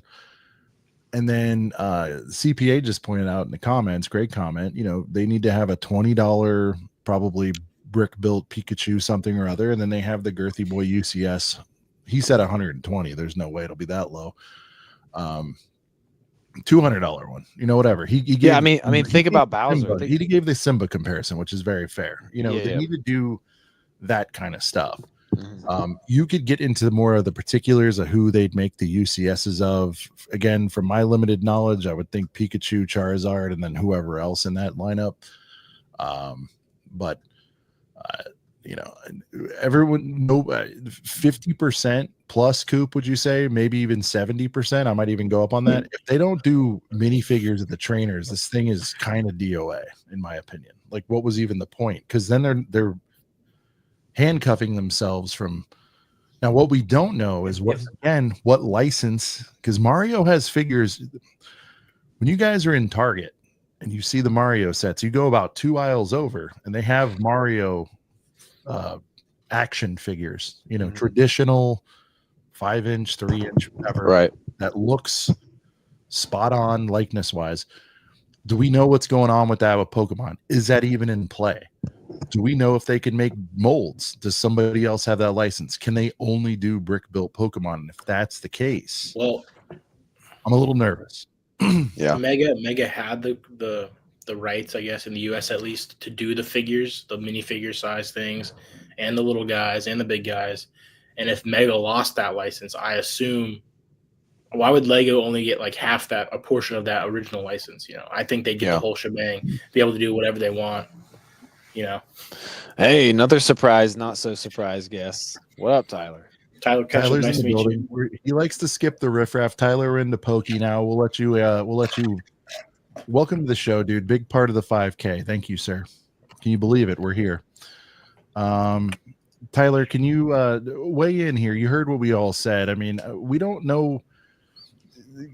And then CPA just pointed out in the comments, great comment, they need to have a $20 probably brick built Pikachu something or other, and then they have the Girthy Boy UCS. He said 120. There's no way it'll be that low. $200 one, whatever. He gave, I mean, think about Bowser. He gave the Simba comparison, which is very fair. They need to do that kind of stuff. You could get into more of the particulars of who they'd make the UCSs of. Again, from my limited knowledge, I would think Pikachu, Charizard, and then whoever else in that lineup. But everyone, 50% plus Coop, would you say? Maybe even 70%. I might even go up on that. If they don't do minifigures of the trainers, this thing is kind of DOA, in my opinion. Like, what was even the point? Because then they're handcuffing themselves from. Now, what we don't know is what license, because Mario has figures. When you guys are in Target and you see the Mario sets, you go about 2 aisles over and they have Mario action figures, traditional 5-inch, 3-inch, whatever, right? That looks spot on likeness wise. Do we know what's going on with that with Pokemon? Is that even in play? Do we know if they can make molds? Does somebody else have that license? Can they only do brick built Pokemon? And if that's the case, well, I'm a little nervous. Yeah. Mega had the rights, I guess, in the US at least, to do the figures, the minifigure size things, and the little guys and the big guys. And if Mega lost that license, I assume, why would Lego only get like a portion of that original license? I think they get the whole shebang, be able to do whatever they want. you know. Hey, another surprise, not so surprise guest. What up, Tyler? Tyler Ketchum, Tyler's nice in to the meet building. you. He likes to skip the riffraff. Tyler, we're into Pokey now. We'll let you. Welcome to the show, dude. Big part of the 5K. Thank you, sir. Can you believe it? We're here. Tyler, can you weigh in here? You heard what we all said. I mean, we don't know.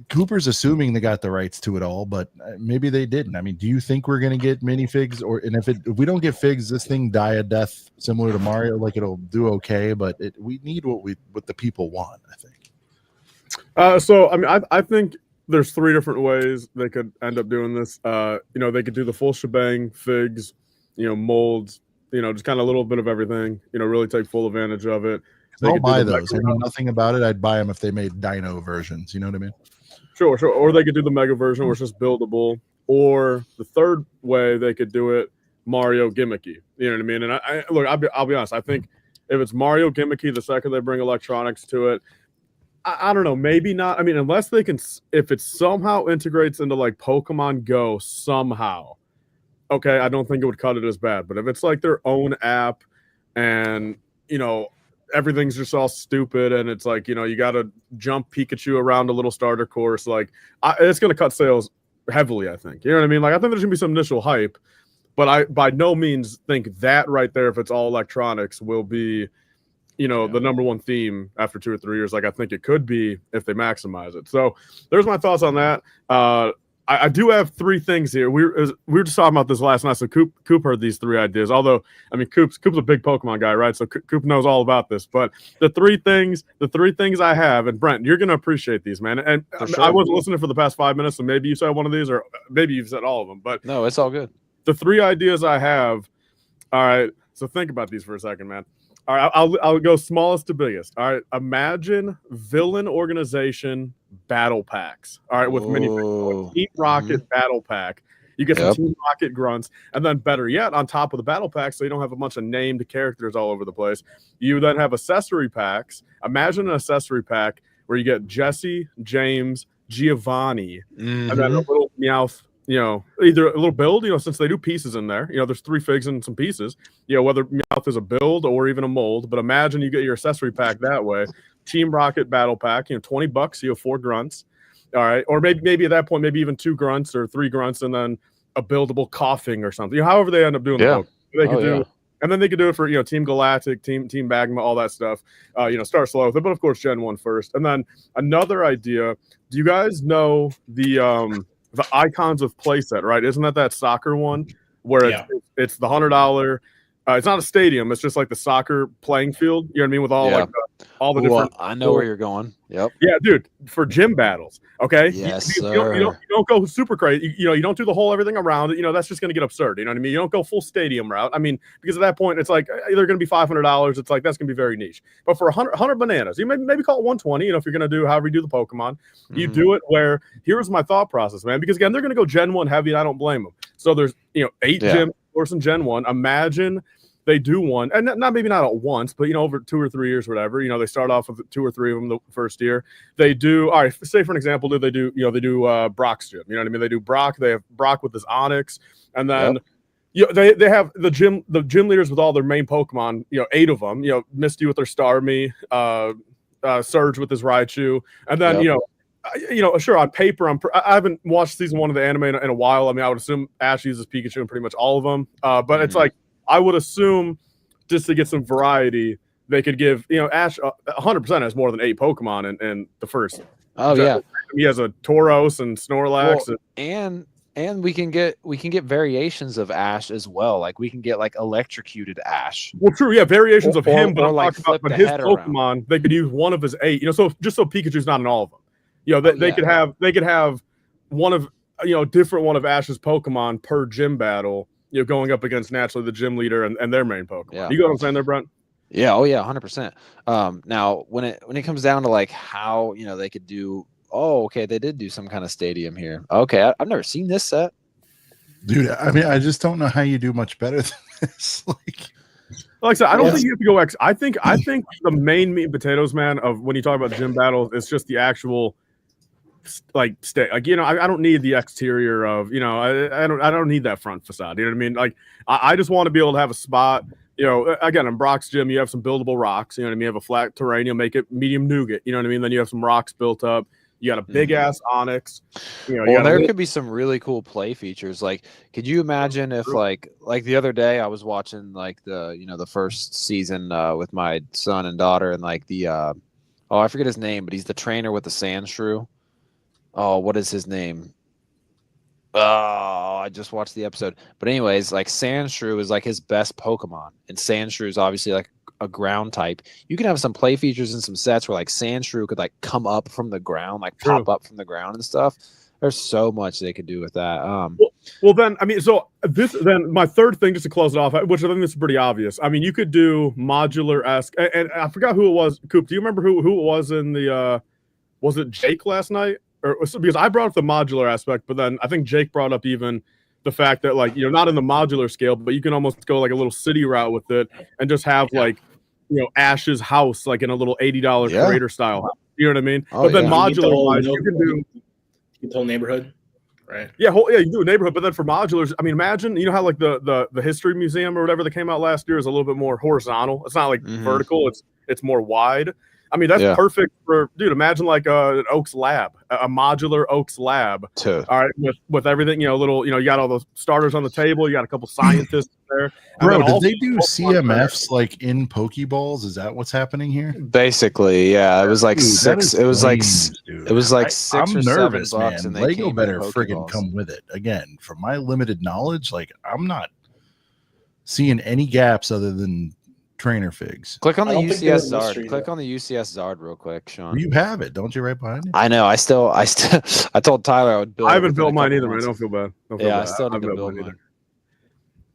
Cooper's assuming they got the rights to it all, but maybe they didn't. I mean, do you think we're going to get minifigs, and if we don't get figs, this thing die a death similar to Mario? Like, it'll do okay, but we need what the people want, I think. So I mean, I think there's 3 different ways they could end up doing this. You know, they could do the full shebang, figs, you know, molds, you know, just kind of a little bit of everything. You know, really take full advantage of it. I'll buy those. I know nothing about it. I'd buy them if they made dino versions. You know what I mean? Sure. Or they could do the mega version where it's just buildable. Or the third way they could do it, Mario gimmicky. You know what I mean? And I'll be honest. I think if it's Mario gimmicky, the second they bring electronics to it, I don't know. Maybe not. I mean, unless they can, if it somehow integrates into like Pokemon Go somehow, okay, I don't think it would cut it as bad. But if it's like their own app and, you know, everything's just all stupid and it's like, you know, you got to jump Pikachu around a little starter course, like it's going to cut sales heavily, I think. You know what I mean? Like, I think there's going to be some initial hype, but I by no means think that right there, if it's all electronics, will be, you know, the number one theme after 2 or 3 years. Like, I think it could be if they maximize it. So there's my thoughts on that. I do have 3 things here. We were just talking about this last night. So Coop heard these 3 ideas. Although, I mean, Coop's a big Pokemon guy, right? So Coop knows all about this. But the three things I have, and Brent, you're gonna appreciate these, man. And sure. I wasn't listening for the past 5 minutes, so maybe you said one of these, or maybe you've said all of them. But no, it's all good. The 3 ideas I have. All right. So think about these for a second, man. All right, I'll go smallest to biggest. All right, imagine villain organization battle packs. All right, with minifigs. Team Rocket battle pack. You get some Team Rocket grunts, and then better yet, on top of the battle pack, so you don't have a bunch of named characters all over the place. You then have accessory packs. Imagine an accessory pack where you get Jesse, James, Giovanni, and then a little Meowth. You know, either a little build, you know, since they do pieces in there, you know, there's 3 figs and some pieces, you know, whether Meowth is a build or even a mold. But imagine you get your accessory pack that way. Team Rocket battle pack, you know, $20, you have 4 grunts. All right. Or maybe at that point, maybe even 2 grunts or 3 grunts and then a buildable coughing or something. You know, however they end up doing the they could do. And then they could do it for, you know, Team Galactic, Team Magma, all that stuff. You know, start slow with it, but of course, Gen 1 first. And then another idea. Do you guys know the Icons of Playset, right? Isn't that soccer one where it's the $100? It's not a stadium. It's just like the soccer playing field. You know what I mean? With all like all the different. I know where you're going. Yep. Yeah, dude. For gym battles, okay. Yes, you don't go super crazy. You know, you don't do the whole everything around it. You know, that's just going to get absurd. You know what I mean? You don't go full stadium route. I mean, because at that point, it's like either going to be $500. It's like that's going to be very niche. But for 100 bananas, you maybe call it 120. You know, if you're going to do however you do the Pokemon, you do it where here's my thought process, man. Because again, they're going to go Gen 1 heavy, and I don't blame them. So there's 8 gyms course in Gen 1. Imagine they do one, and maybe not at once, but over 2 or 3 years, whatever. They start off with 2 or 3 of them the first year. They do, all right, say for an example, they do Brock's gym. You know what I mean? They do Brock. They have Brock with his Onyx, and then they have the gym leaders with all their main Pokemon. 8 of them. Misty with their Starmie, Surge with his Raichu, and then sure, on paper, I haven't watched season 1 of the anime in a while. I mean, I would assume Ash uses Pikachu in pretty much all of them, but it's like, I would assume just to get some variety, they could give, Ash 100% has more than 8 Pokemon in the first. Oh yeah, he has a Tauros and Snorlax, and we can get variations of Ash as well. Like we can get like electrocuted Ash. Well, true, yeah, variations of him, but like but his Pokemon, around. They could use one of his 8. So just so Pikachu's not in all of them. They could have one of different one of Ash's Pokemon per gym battle. Going up against naturally the gym leader and their main Pokemon. Yeah. You know what I'm saying there, Brent? Yeah. Oh yeah, 100%. Now when it comes down to like how they could do. Oh, okay, they did do some kind of stadium here. Okay, I've never seen this set, dude. I mean, I just don't know how you do much better than this. Like I said, I don't think you have to go X. I think the main meat and potatoes, man, of when you talk about gym battles, it's just the actual stay. Like, you know, I don't need the exterior of, you know, I don't need that front facade. You know what I mean? Like, I just want to be able to have a spot. You know, again, in Brock's gym, you have some buildable rocks. You know what I mean? You have a flat terrain, you'll make it medium nougat. You know what I mean? Then you have some rocks built up. You got a big ass onyx. You know, well, there could be some really cool play features. Like, could you imagine if like the other day I was watching like the first season with my son and daughter, and like I forget his name, but he's the trainer with the sand shrew. Oh, what is his name? Oh, I just watched the episode. But anyways, like Sandshrew is like his best Pokemon, and Sandshrew is obviously like a ground type. You can have some play features in some sets where like Sandshrew could like come up from the ground, like pop up from the ground and stuff. There's so much they could do with that. Well, then, I mean, so then my third thing, just to close it off, which I think is pretty obvious. I mean, you could do modular-esque, and I forgot who it was. Coop, do you remember who it was in the? Was it Jake last night? Or because I brought up the modular aspect, but then I think Jake brought up even the fact that, like, you know, not in the modular scale, but you can almost go like a little city route with it and just have like, you know, Ash's house like in a little $80 creator style house. You know what I mean? But then modular wise, you can do the whole neighborhood, right? Yeah, you do a neighborhood, but then for modulars, I mean, imagine, you know how like the history museum or whatever that came out last year is a little bit more horizontal. It's not like vertical, it's more wide. I mean, that's perfect for, dude, imagine like an Oaks lab, a modular Oaks lab. All right, with everything, you know, little, you know, you got all those starters on the table, you got a couple scientists there. Bro, did they do CMFs like in Pokeballs? Is that what's happening here? Basically, yeah. It was like six. It was like dude. it was like $6 or nervous, $7, man. and they Lego came better with friggin' Pokeballs. come with it. Again, from my limited knowledge, like I'm not seeing any gaps other than trainer figs. Click on the UCS Zard. Click on the UCS Zard real quick, Sean. You have it, don't you? Right behind you. I know. I told Tyler I would build. I haven't built mine either, man. Don't feel bad. I still need to build mine.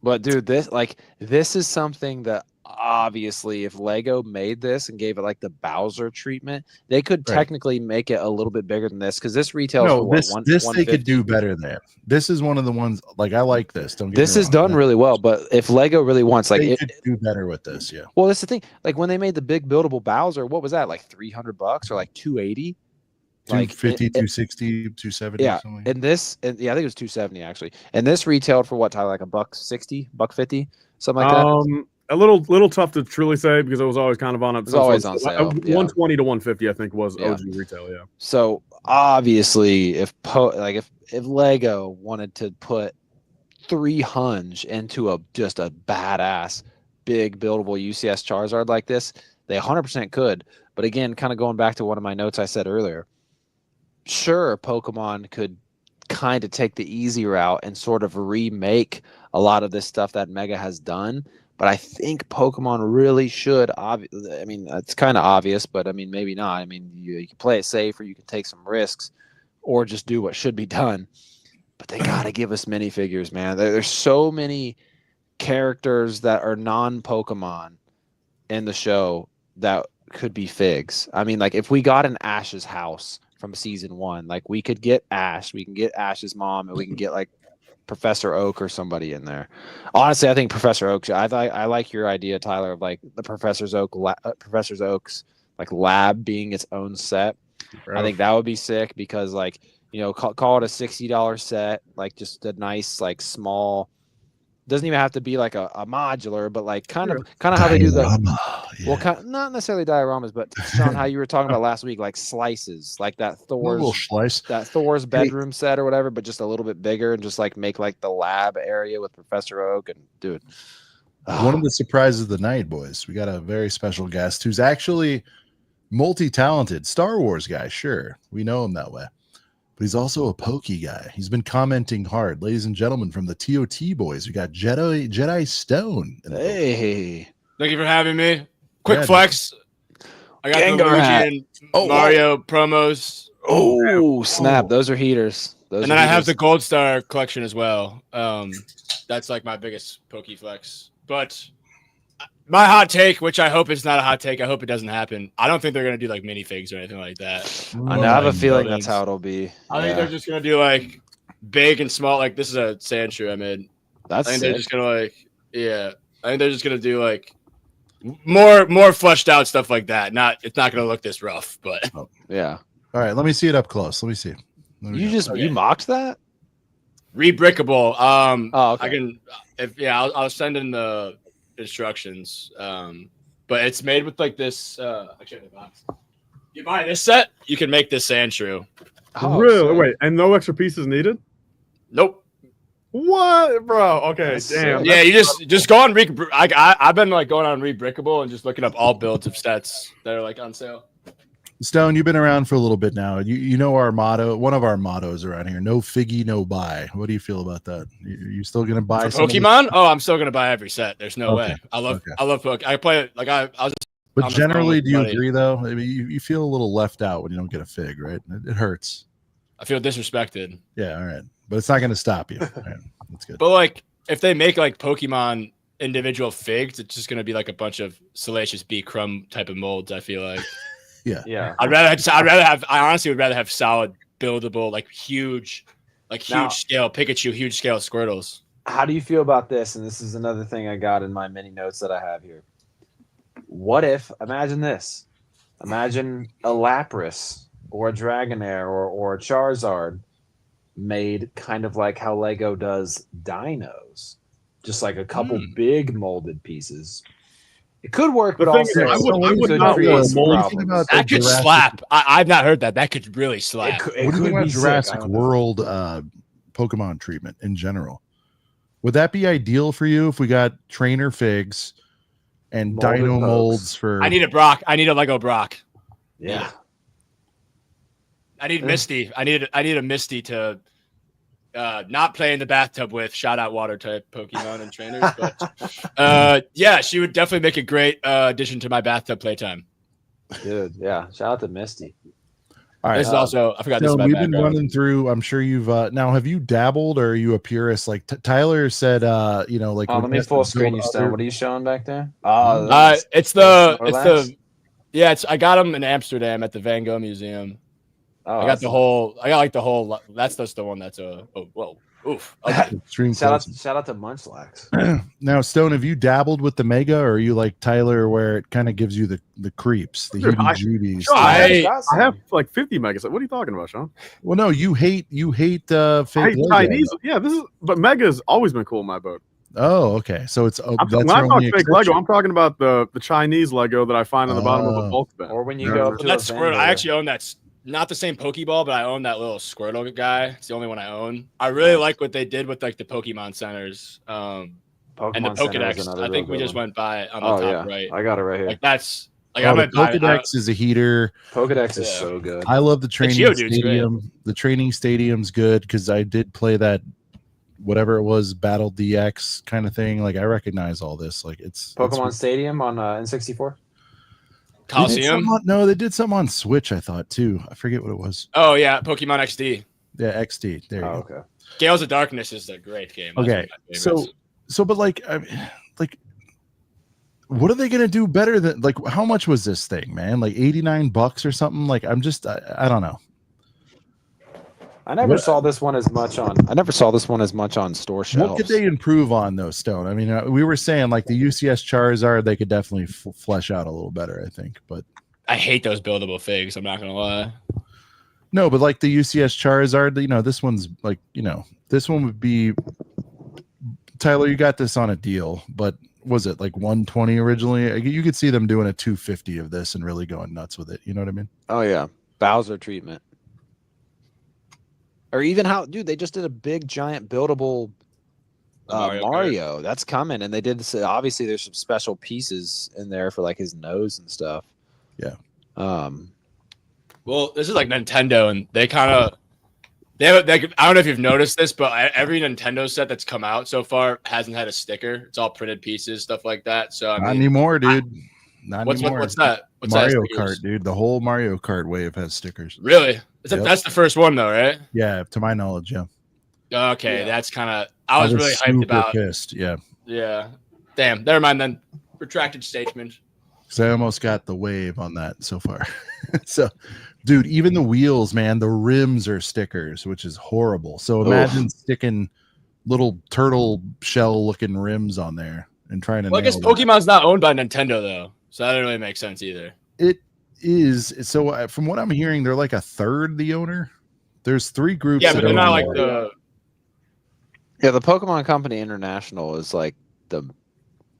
But dude, this is something that obviously, if Lego made this and gave it like the Bowser treatment, they could technically make it a little bit bigger than this, because this retails for what, this they could do better than. This is one of the ones, like, I like this. Don't get this me is wrong. done really well, but if Lego really wants, like, they could do better with this, yeah. Well, that's the thing. Like when they made the big buildable Bowser, what was that, like $300 or like $280? Like 250, 260, 270. Yeah, something. and this, and yeah, I think it was 270 actually. And this retailed for what, Tyler, like $160, $150, something like that. A little tough to truly say because it was always kind of on. It was always on sale. 120 to 150, I think, was OG retail. Yeah. So obviously, if Lego wanted to put 300 into just a badass big buildable UCS Charizard like this, they 100% could. But again, kind of going back to one of my notes I said earlier, sure, Pokemon could kind of take the easy route and sort of remake a lot of this stuff that Mega has done. But I think Pokemon really should. I mean, it's kind of obvious, but I mean, maybe not. I mean, you can play it safe, or you can take some risks, or just do what should be done. But they got to give us minifigures, man. There's so many characters that are non-Pokemon in the show that could be figs. I mean, like if we got an Ash's house from season 1, like we could get Ash, we can get Ash's mom, and we can get like Professor Oak or somebody in there. Honestly, I think Professor Oak. I like your idea, Tyler, of like the Professor Oak's like lab being its own set. I think that would be sick because, like, you know, call it a $60 set, like just a nice like small. Doesn't even have to be like a modular, but like kind of how they do the well, not necessarily dioramas, but Sean, how you were talking about last week, like slices, like that Thor's bedroom set or whatever, but just a little bit bigger, and just like make like the lab area with Professor Oak. And dude, one of the surprises of the night, boys, we got a very special guest who's actually multi-talented Star Wars guy. Sure, we know him that way. But he's also a Pokey guy. He's been commenting hard. Ladies and gentlemen, from the TOT boys, we got Jedi Stone. Hey. Thank you for having me. Quick flex. I got the Luigi and Mario promos. Oh, snap. Those are heaters. And then I have the Gold Star collection as well. That's like my biggest Pokey flex. But my hot take, which I hope is not a hot take, I hope it doesn't happen. I don't think they're going to do like minifigs or anything like that. I have a feeling that's how it'll be. I think they're just going to do like big and small. Like this is a Sandshrew I made. I think they're just going to like, I think they're just going to do like more fleshed out stuff like that. It's not going to look this rough, but yeah. All right, let me see it up close. Let me see. You mocked that? Rebrickable. Okay. I can I'll send in the instructions. But it's made with like this actually in the box. You buy this set, you can make this sand shrew. Really? Wait, and no extra pieces needed? Nope. What, bro? Okay, damn. Yeah, you just go on I've been like going on Rebrickable and just looking up all builds of sets that are like on sale. Stone, you've been around for a little bit now. You know our motto, one of our mottos around here: no figgy, no buy. What do you feel about that? You still gonna buy For Pokemon? Oh, I'm still gonna buy every set. There's no Okay. way. I love Pokemon. I play it like I was just But on the phone generally, with do you somebody. agree though? I mean, you feel a little left out when you don't get a fig, right? It hurts. I feel disrespected. Yeah, all right, but it's not going to stop you. All right, that's good. But like if they make like Pokemon individual figs, it's just gonna be like a bunch of Salacious B Crumb type of molds, I feel like. Yeah. I honestly would rather have solid buildable, like huge scale Pikachu, huge scale Squirtles. How do you feel about this? And this is another thing I got in my mini notes that I have here. What if, imagine this, imagine a Lapras or a Dragonair or a Charizard made kind of like how Lego does dinos, just like a couple big molded pieces. It could work, but also I would not create some mold problems. That could slap. I've not heard that. That could really slap. What do you think about Jurassic World Pokemon treatment in general? Would that be ideal for you if we got trainer figs and Molded dino pokes. molds for? I need a Brock. I need a Lego Brock. Yeah. I need Misty. I need a Misty to not play in the bathtub with. Shout out water type Pokemon and trainers. But yeah, she would definitely make a great addition to my bathtub playtime. Dude, yeah. Shout out to Misty. All right. This is also I forgot this. So Is my we've been background. running through. I'm sure you've now. Have you dabbled, or are you a purist? Like Tyler said, you know, like. Oh, let me with full build screen you, other- Stone. What are you showing back there? It's I got them in Amsterdam at the Van Gogh Museum. Oh, I got the whole. That's just the one that's oof. Okay. Extreme shout close. out to Munchlax. Now, Stone, have you dabbled with the Mega, or are you like Tyler, where it kind of gives you the creeps, the Dude, heebie-jeebies? I have like 50 megas. What are you talking about, Sean? Well, no, you hate fake I hate Lego. Chinese. Yeah, but Mega's always been cool in my boat. Oh, okay. So it's When that's I your talk only fake exception. Lego, I'm talking about the Chinese Lego that I find on the bottom of a bulk bin. Or when you go up to That's a Squirtle. vendor. I actually own that. Not the same Pokeball, but I own that little Squirtle guy. It's the only one I own. I really like what they did with like the Pokemon centers, and the Pokemon Center is Pokedex. another I think real we good just one. went by on the Oh, top yeah. right. I got it right here. Like that's like Oh, I the might buy it. Pokedex is a heater. Pokedex is Yeah. so good. I love the training Geodude's great. stadium. The training stadium's good because I did play that, whatever it was, Battle DX kind of thing. Like I recognize all this. Like it's Pokemon Stadium on N64. They did Coliseum. something no, they did something on Switch. I thought too. I forget what it was. Oh yeah, Pokemon XD. Yeah, XD. There you go. Okay. Gales of Darkness is a great game. That's one Okay, of my favorites. so, but like, I mean, like, what are they gonna do better than like? How much was this thing, man? Like $89 or something? Like, I'm just, I don't know. I never What- saw this one as much on. I never saw this one as much on store shelves. What could they improve on though, Stone? I mean, we were saying like the UCS Charizard, they could definitely flesh out a little better, I think. But I hate those buildable figs. I'm not gonna lie. no, but like the UCS Charizard, you know, this one's like, you know, this one would be. Tyler, you got this on a deal, but was it like 120 originally? You could see them doing a 250 of this and really going nuts with it. You know what I mean? Oh yeah, Bowser treatment. Or even how, dude, they just did a big giant buildable Mario. That's coming, and they did this. Obviously, there's some special pieces in there for like his nose and stuff. Yeah. Well, this is like Nintendo, and they kind of I don't know if you've noticed this, but every Nintendo set that's come out so far hasn't had a sticker. It's all printed pieces, stuff like that. So I Not mean, anymore, dude. Not what's anymore. that? What's Mario that stickers? Kart, dude. The whole Mario Kart wave has stickers. Really? Yep. That's the first one, though, right? Yeah, to my knowledge, yeah. Okay, that's kind of. I was really hyped super about. pissed, yeah. Yeah. Damn. Never mind then. Retracted statement. Because I almost got the wave on that so far. So, dude, even the wheels, man, the rims are stickers, which is horrible. So imagine sticking little turtle shell looking rims on there and trying to. Well, I guess nail that. Pokemon's not owned by Nintendo though, so that doesn't really make sense either. is so from what I'm hearing, they're like a third the owner. There's 3 groups. Yeah, that but they're not own like Mario. Yeah, the Pokemon Company International is like the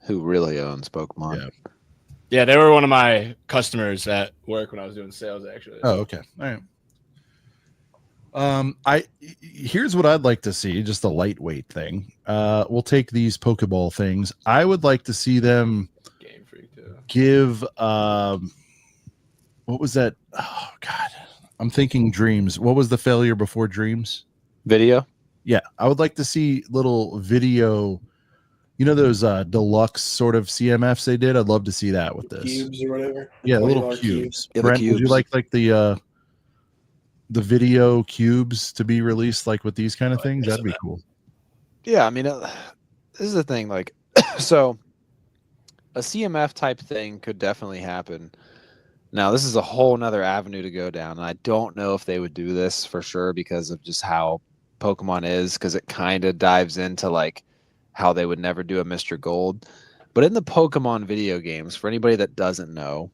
who really owns Pokemon. Yeah. Yeah, they were one of my customers at work when I was doing sales, actually. Oh, okay. All right. Here's what I'd like to see, just a lightweight thing. We'll take these Pokeball things. I would like to see them give what was that? Oh God. I'm thinking Dreams. What was the failure before Dreams? Video? Yeah, I would like to see little video. You know those deluxe sort of CMFs they did? I'd love to see that with this. Cubes or whatever. Yeah, $20 little cubes. Yeah, the Brent, would you cubes. like the video cubes to be released like with these kind of things? That'd be cool. Yeah, I mean, this is the thing. Like, so a CMF type thing could definitely happen. Now, this is a whole nother avenue to go down. And I don't know if they would do this for sure because of just how Pokemon is, because it kind of dives into like how they would never do a Mr. Gold. But in the Pokemon video games, for anybody that doesn't know,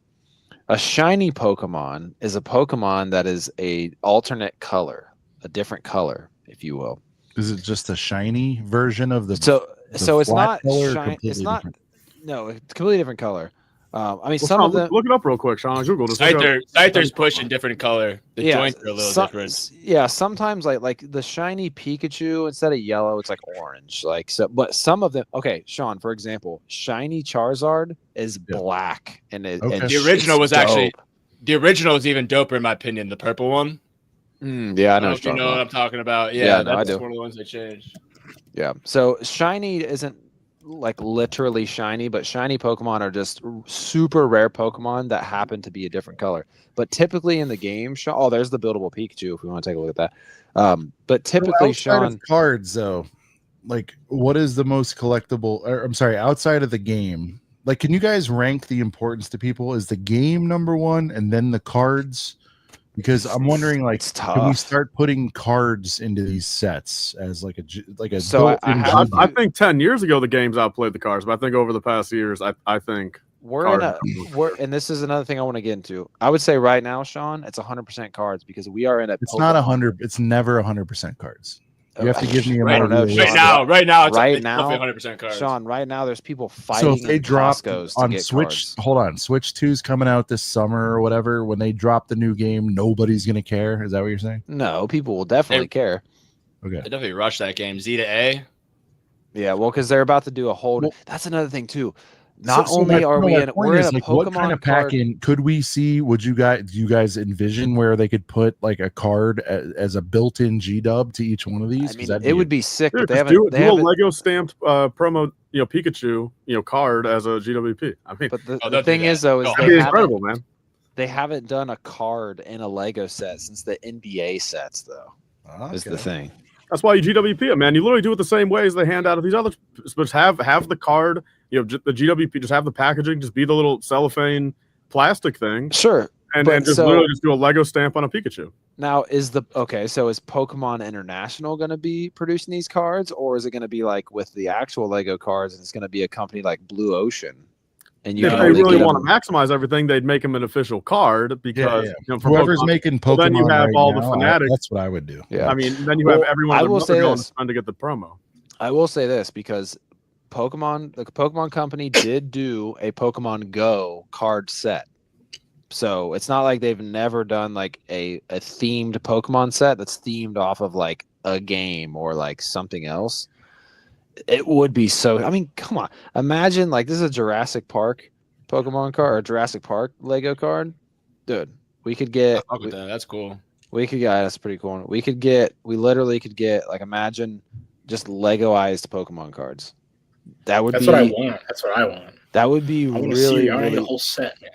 a shiny Pokemon is a Pokemon that is a alternate color, a different color, if you will. Is it just a shiny version of the So it's flat not color or shiny. It's completely not. different? No, it's a completely different color. I mean, Well, some Sean, of them. look it up real quick, Sean. Google. Just look up- Scyther's pushing different color. The joints are a little different. Yeah, sometimes like the shiny Pikachu, instead of yellow, it's like orange. Like so, but some of them. Okay, Sean, for example, shiny Charizard is black, and it. Okay. And The original it's was actually dope. the original is even doper in my opinion. The purple one. Yeah, I know. If you know what I'm talking about. Yeah, Yeah, no, I that's do. one of the ones they changed. Yeah. So shiny isn't like literally shiny, but shiny Pokemon are just super rare Pokemon that happen to be a different color. But typically in the game, oh, there's the buildable Pikachu if we want to take a look at that. But typically, Outside of Sean, cards though, like what is the most collectible? Or, I'm sorry, outside of the game. Like, can you guys rank the importance to people? Is the game number 1 and then the cards? Because I'm wondering, like, can we start putting cards into these sets as like a So I think 10 years ago the games outplayed the cards, but I think over the past years, I think and this is another thing I want to get into. I would say right now, Sean, it's 100% cards because we are in a. It's not 100. It's never 100% cards. You have to give me a right, more realistic- right now, it's right it's now, definitely 100% cards. Sean, right now, there's people So fighting if they in drop Costco's to on get Switch, cards. hold on, Switch 2's coming out this summer or whatever. When they drop the new game, nobody's gonna care. Is that what you're saying? No, people will definitely care. Okay. They definitely rushed that game. Z to A. Yeah, well, because they're about to do a whole. That's another thing too. Not So only my- are no, we my in, point we're in is, a like, Pokemon what kind of card. pack-in could we see? Do you guys envision where they could put like a card as a built-in G-dub to each one of these? I mean, 'Cause it would be sick, Yeah, but they just haven't. do, They do a haven't. Lego stamped promo, Pikachu, card as a GWP. I mean, But the thing is, though, is that'd they be haven't, incredible, man. they haven't done a card in a Lego set since the NBA sets, though. Is the thing. That's why you GWP it, man. You literally do it the same way as they hand out of these other. But just have the card, the GWP, just have the packaging, just be the little cellophane plastic thing. Sure. And but just so- literally just do a Lego stamp on a Pikachu. Now, is Pokemon International going to be producing these cards, or is it going to be like with the actual Lego cards, and it's going to be a company like Blue Ocean? And you If can they only really get want them- to maximize everything, they'd make them an official card because for Whoever's Pokemon- making well, then you Pokemon have right all now, the fanatics. that's what I would do. Yeah. I mean, then you Well, have everyone. I and their will mother say going this. to spend to get the promo. I will say this because the Pokemon Company did do a Pokemon Go card set. So it's not like they've never done like a themed Pokemon set that's themed off of like a game or like something else. It would be so. I mean, come on. Imagine like this is a Jurassic Park Pokemon card or Jurassic Park Lego card. Dude, we could get. Fuck with that. That's cool. We could get. That's pretty cool. We literally could get like imagine just Legoized Pokemon cards. That would That's be what I want. That's what I want. That would be I wanna really, see, I need really a whole set, man.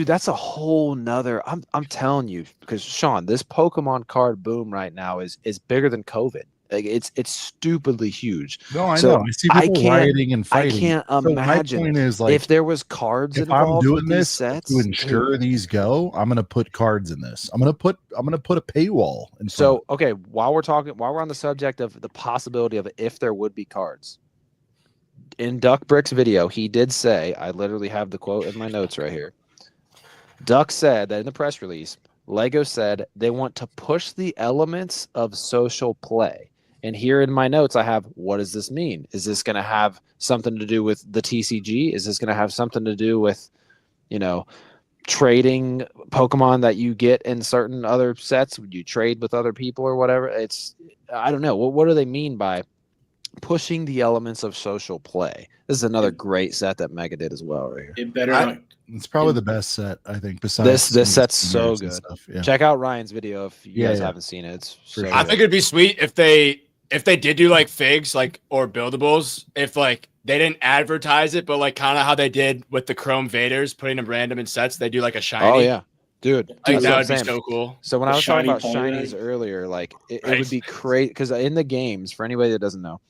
That's a whole nother. I'm telling you because Sean, this Pokemon card boom right now is bigger than COVID. Like it's stupidly huge. No, I So know. I see people can't- rioting and fighting. I can't So my imagine point is, like, if there was cards if I'm involved doing with these this sets to ensure these go, I'm gonna put cards in this. I'm gonna put a paywall. In front So okay, while we're on the subject of the possibility of if there would be cards, in Duck Brick's video, he did say, I literally have the quote in my notes right here. Duck said that in the press release, Lego said they want to push the elements of social play. And here in my notes, I have, what does this mean? Is this going to have something to do with the TCG? Is this going to have something to do with, trading Pokemon that you get in certain other sets? Would you trade with other people or whatever? I don't know. What do they mean by pushing the elements of social play? This is another great set that Mega did as well right here. It better It's probably the best set, I think, besides this set's so good. Yeah. Check out Ryan's video if you guys haven't seen it. It's so I think it'd be sweet if they did do like figs, like, or buildables, if like they didn't advertise it, but like kind of how they did with the Chrome Vaders, putting them random in sets, they do like a shiny. Oh yeah, dude, Like, that would be so cool. So when I was talking about shiny shinies earlier, like it would be great because in the games, for anybody that doesn't know,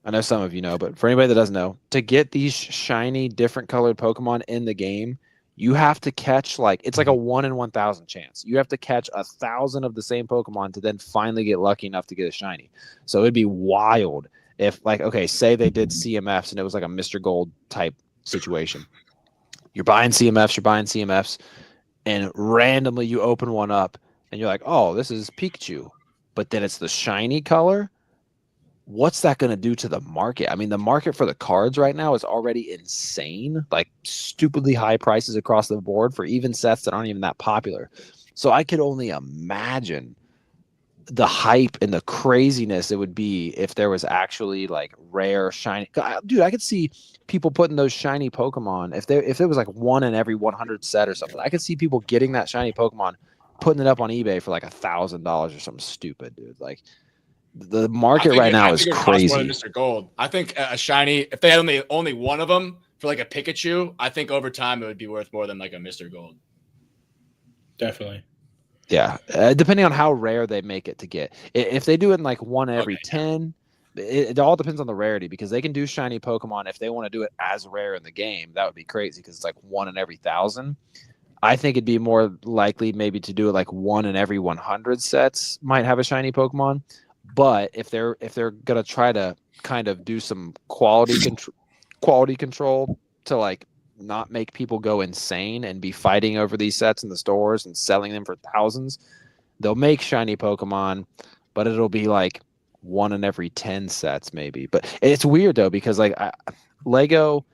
I know some of you know, but for anybody that doesn't know, to get these shiny, different colored Pokemon in the game, you have to catch it's like a 1 in 1,000 chance. You have to catch 1,000 of the same Pokemon to then finally get lucky enough to get a shiny. So it'd be wild if, say they did CMFs and it was like a Mr. Gold type situation. You're buying CMFs, and randomly you open one up and you're like, oh, this is Pikachu, but then it's the shiny color. What's that going to do to the market? I mean, the market for the cards right now is already insane, like stupidly high prices across the board for even sets that aren't even that popular. So I could only imagine the hype and the craziness it would be if there was actually like rare shiny. Dude, I could see people putting those shiny Pokemon. If there was like 1 in every 100 set or something, I could see people getting that shiny Pokemon, putting it up on eBay for like $1,000 or something stupid, dude. Like, the market right now is crazy. More than Mr. Gold. I think a shiny, if they had only one of them for like a Pikachu, I think over time it would be worth more than like a Mr. Gold. Definitely. Yeah, depending on how rare they make it to get. If they do it in like 1 every 10, it all depends on the rarity, because they can do shiny Pokemon if they want to do it as rare in the game. That would be crazy because it's like 1 in every 1,000. I think it'd be more likely maybe to do it like 1 in every 100 sets might have a shiny Pokemon. But if they're gonna try to kind of do some quality control to like not make people go insane and be fighting over these sets in the stores and selling them for thousands, they'll make shiny Pokemon, but it'll be like 1 in every 10 sets maybe. But it's weird though, because like Lego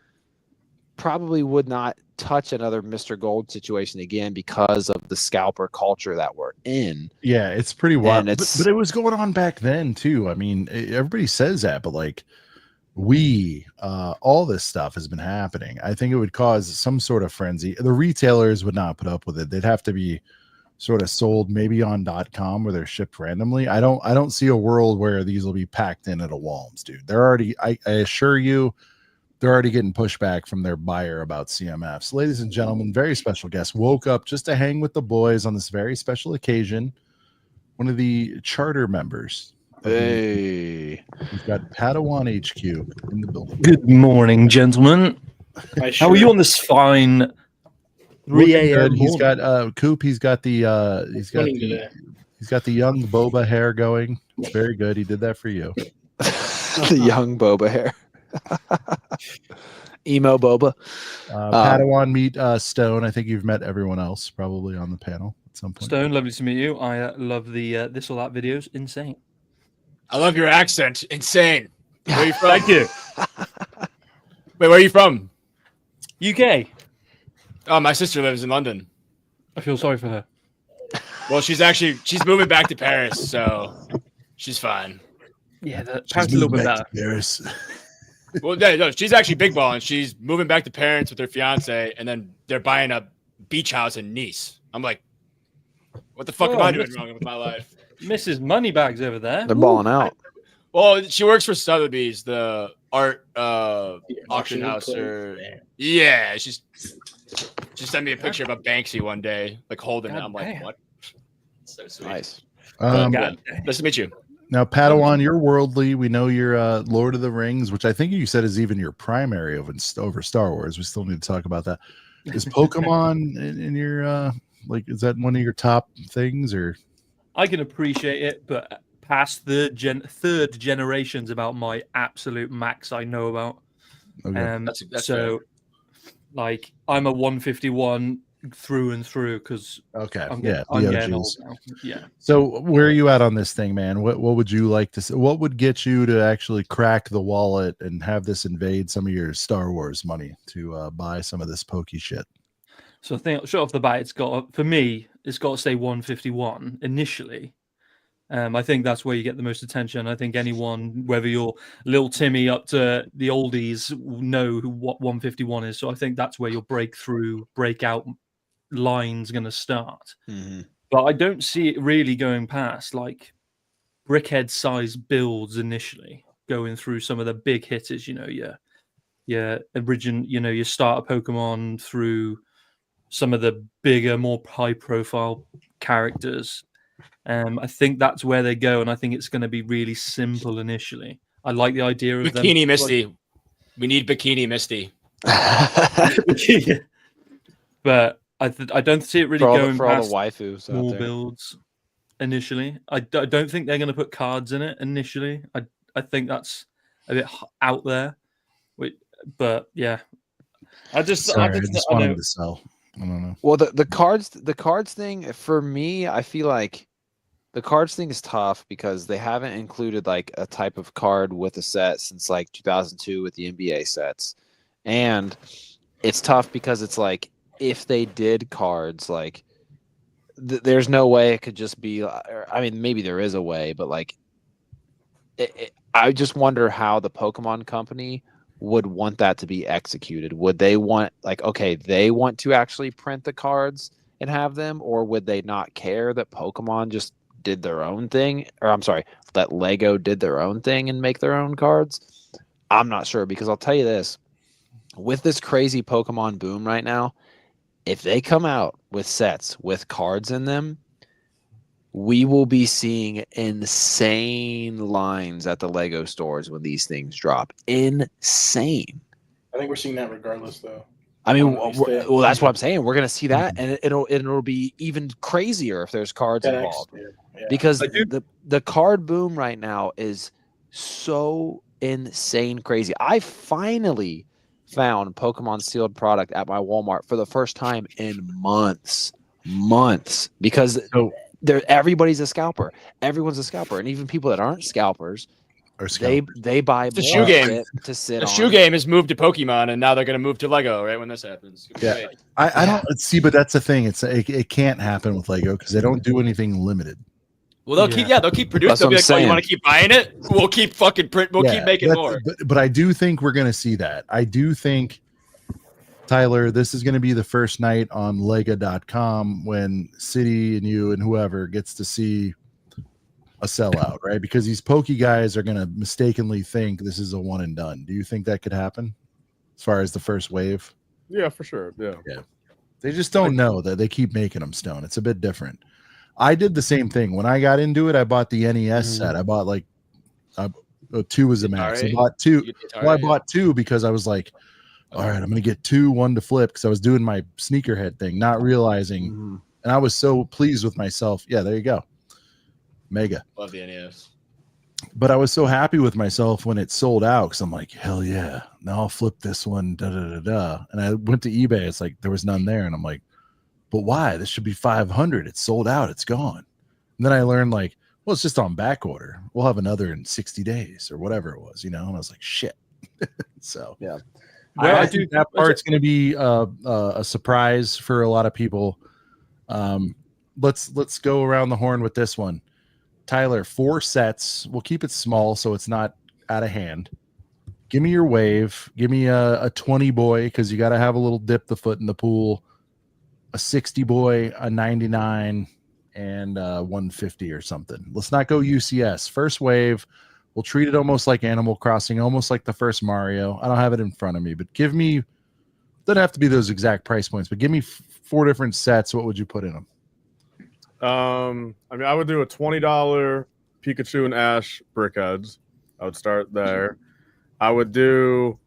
probably would not touch another Mr. Gold situation again because of the scalper culture that we're in. Yeah, it's pretty wild. But it was going on back then too. I mean, everybody says that, but like all this stuff has been happening. I think it would cause some sort of frenzy. The retailers would not put up with it. They'd have to be sort of sold maybe on .com where they're shipped randomly. I don't see a world where these will be packed in at a Walm's, dude. They're already, I assure you, they're already getting pushback from their buyer about CMFs. Ladies and gentlemen, very special guest woke up just to hang with the boys on this very special occasion. One of the charter members. Hey. We've got Padawan HQ in the building. Good morning, gentlemen. How are you on this fine 3 a.m. He's got Coop, he's got the young boba hair going. It's very good. He did that for you. The young boba hair. Emo boba. Padawan meet Stone. I think you've met everyone else probably on the panel at some point. Stone, lovely to meet you. I love the this or that videos. Insane. I love your accent. Insane. Where are you from? Thank you. Wait, where are you from? UK. Oh, my sister lives in London. I feel sorry for her. Well, she's moving back to Paris, so she's fine. Yeah, Paris a little bit better. Paris. Well, no, she's actually big balling. She's moving back to Paris with her fiance, and then they're buying a beach house in Nice. I'm like, what the fuck am I doing wrong with my life? Mrs. Moneybags over there. They're balling out. Well, she works for Sotheby's, the art auction house. Yeah, she sent me a picture of a Banksy one day, like holding it. I'm like, what? So sweet. Nice. Nice to meet you. Now, Padawan, you're worldly. We know you're Lord of the Rings, which I think you said is even your primary over Star Wars. We still need to talk about that. Is Pokemon in your is that one of your top things, or? I can appreciate it, but past the third generation's about my absolute max I know about. Okay. That's so, like, I'm a 151 through and through because Okay, I'm yeah, getting old OGs. now. Yeah. So where are you at on this thing, man? What would you like to see? What would get you to actually crack the wallet and have this invade some of your Star Wars money to buy some of this pokey shit? So I think straight off the bat, it's got to stay 151 initially. I think that's where you get the most attention. I think anyone, whether you're little Timmy up to the oldies, know what 151 is. So I think that's where your breakout line's going to start. Mm-hmm. But I don't see it really going past like brickhead size builds initially, going through some of the big hitters. Your starter Pokemon through some of the bigger, more high profile characters. I think that's where they go, and I think it's going to be really simple initially. I like the idea of Bikini them, Misty. We need Bikini Misty. But I don't see it really for all going for all past the waifus out small there. builds initially. I don't think they're going to put cards in it initially. I think that's a bit out there. But yeah, I just wanted to sell. I don't know. Well, the cards thing for me, I feel like the cards thing is tough because they haven't included like a type of card with a set since like 2002 with the NBA sets, and it's tough because it's like if they did cards like there's no way it could just be. I mean, maybe there is a way, but like I just wonder how the Pokemon Company would want that to be executed. Would they want like, okay, they want to actually print the cards and have them, or would they not care that Pokemon just did their own thing? Or I'm sorry, that Lego did their own thing and make their own cards? I'm not sure, because I'll tell you this, with this crazy Pokemon boom right now, if they come out with sets with cards in them, we will be seeing insane lines at the Lego stores when these things drop. Insane. I think we're seeing that regardless, though. I mean, well, that's what I'm saying. We're going to see that, and it'll be even crazier if there's cards 10X, involved. yeah. Because the card boom right now is so insane crazy. I finally found Pokemon sealed product at my Walmart for the first time in months, because everybody's a scalper. Everyone's a scalper, and even people that aren't scalpers, they buy the more shoe game shit to sit the on. shoe game has moved to Pokemon, and now they're going to move to Lego right when this happens. Yeah, I don't see, but that's the thing. It can't happen with Lego because they don't do anything limited. Well, they'll keep producing. They'll be like, "Oh, you want to keep buying it? We'll keep fucking print. We'll keep making more." But I do think we're going to see that. I do think, Tyler, this is going to be the first night on Lega.com when City and you and whoever gets to see a sellout, right? Because these pokey guys are going to mistakenly think this is a one and done. Do you think that could happen as far as the first wave? Yeah, for sure. Yeah. They just don't know that they keep making them stone. It's a bit different. I did the same thing. When I got into it, I bought the NES set. I bought like two was the max. I bought two. Well, I bought two because I was like, all right, I'm going to get two, one to flip, because I was doing my sneakerhead thing, not realizing. And I was so pleased with myself. Yeah, there you go. Mega. Love the NES. But I was so happy with myself when it sold out, because I'm like, hell yeah, now I'll flip this one. Da, da, da, da. And I went to eBay. It's like there was none there. And I'm like, but why? This should be 500. It's sold out. It's gone. And then I learned, like, well, it's just on back order. We'll have another in 60 days or whatever it was, And I was like, shit. So yeah, I think that part's going to be a surprise for a lot of people. Let's go around the horn with this one. Tyler, 4 sets. We'll keep it small so it's not out of hand. Give me your wave. Give me a 20 boy, because you got to have a little dip the foot in the pool. A 60 boy, a 99, and 150 or something. Let's not go UCS. First wave, we'll treat it almost like Animal Crossing, almost like the first Mario. I don't have it in front of me, but give me, doesn't have to be those exact price points, but give me 4 different sets. What would you put in them? I mean, I would do a $20 Pikachu and Ash brickheads. I would start there. I would do,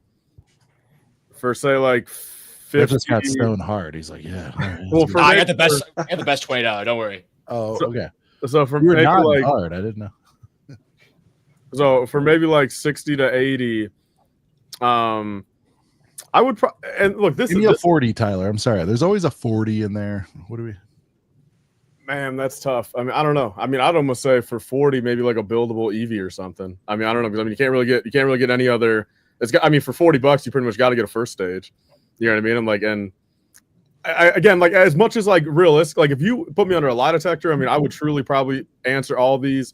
for say, like 50. Just got stone hard. He's like, yeah. All right, well, I got the best. I got the best $20. Don't worry. Oh, okay. So for You're maybe not like hard. I didn't know. So for maybe like 60 to 80, I I would and look, this Give is me a 40, Tyler. I'm sorry. There's always a 40 in there. What do we? Man, that's tough. I mean, I don't know. I mean, I'd almost say for 40, maybe like a buildable Eevee or something. I mean, I don't know, because I mean, you can't really get any other. It's got. I mean, for $40, you pretty much got to get a first stage. You know what I mean? I'm like, and again, like as much as like realistic, like if you put me under a lie detector, I mean, I would truly probably answer all these.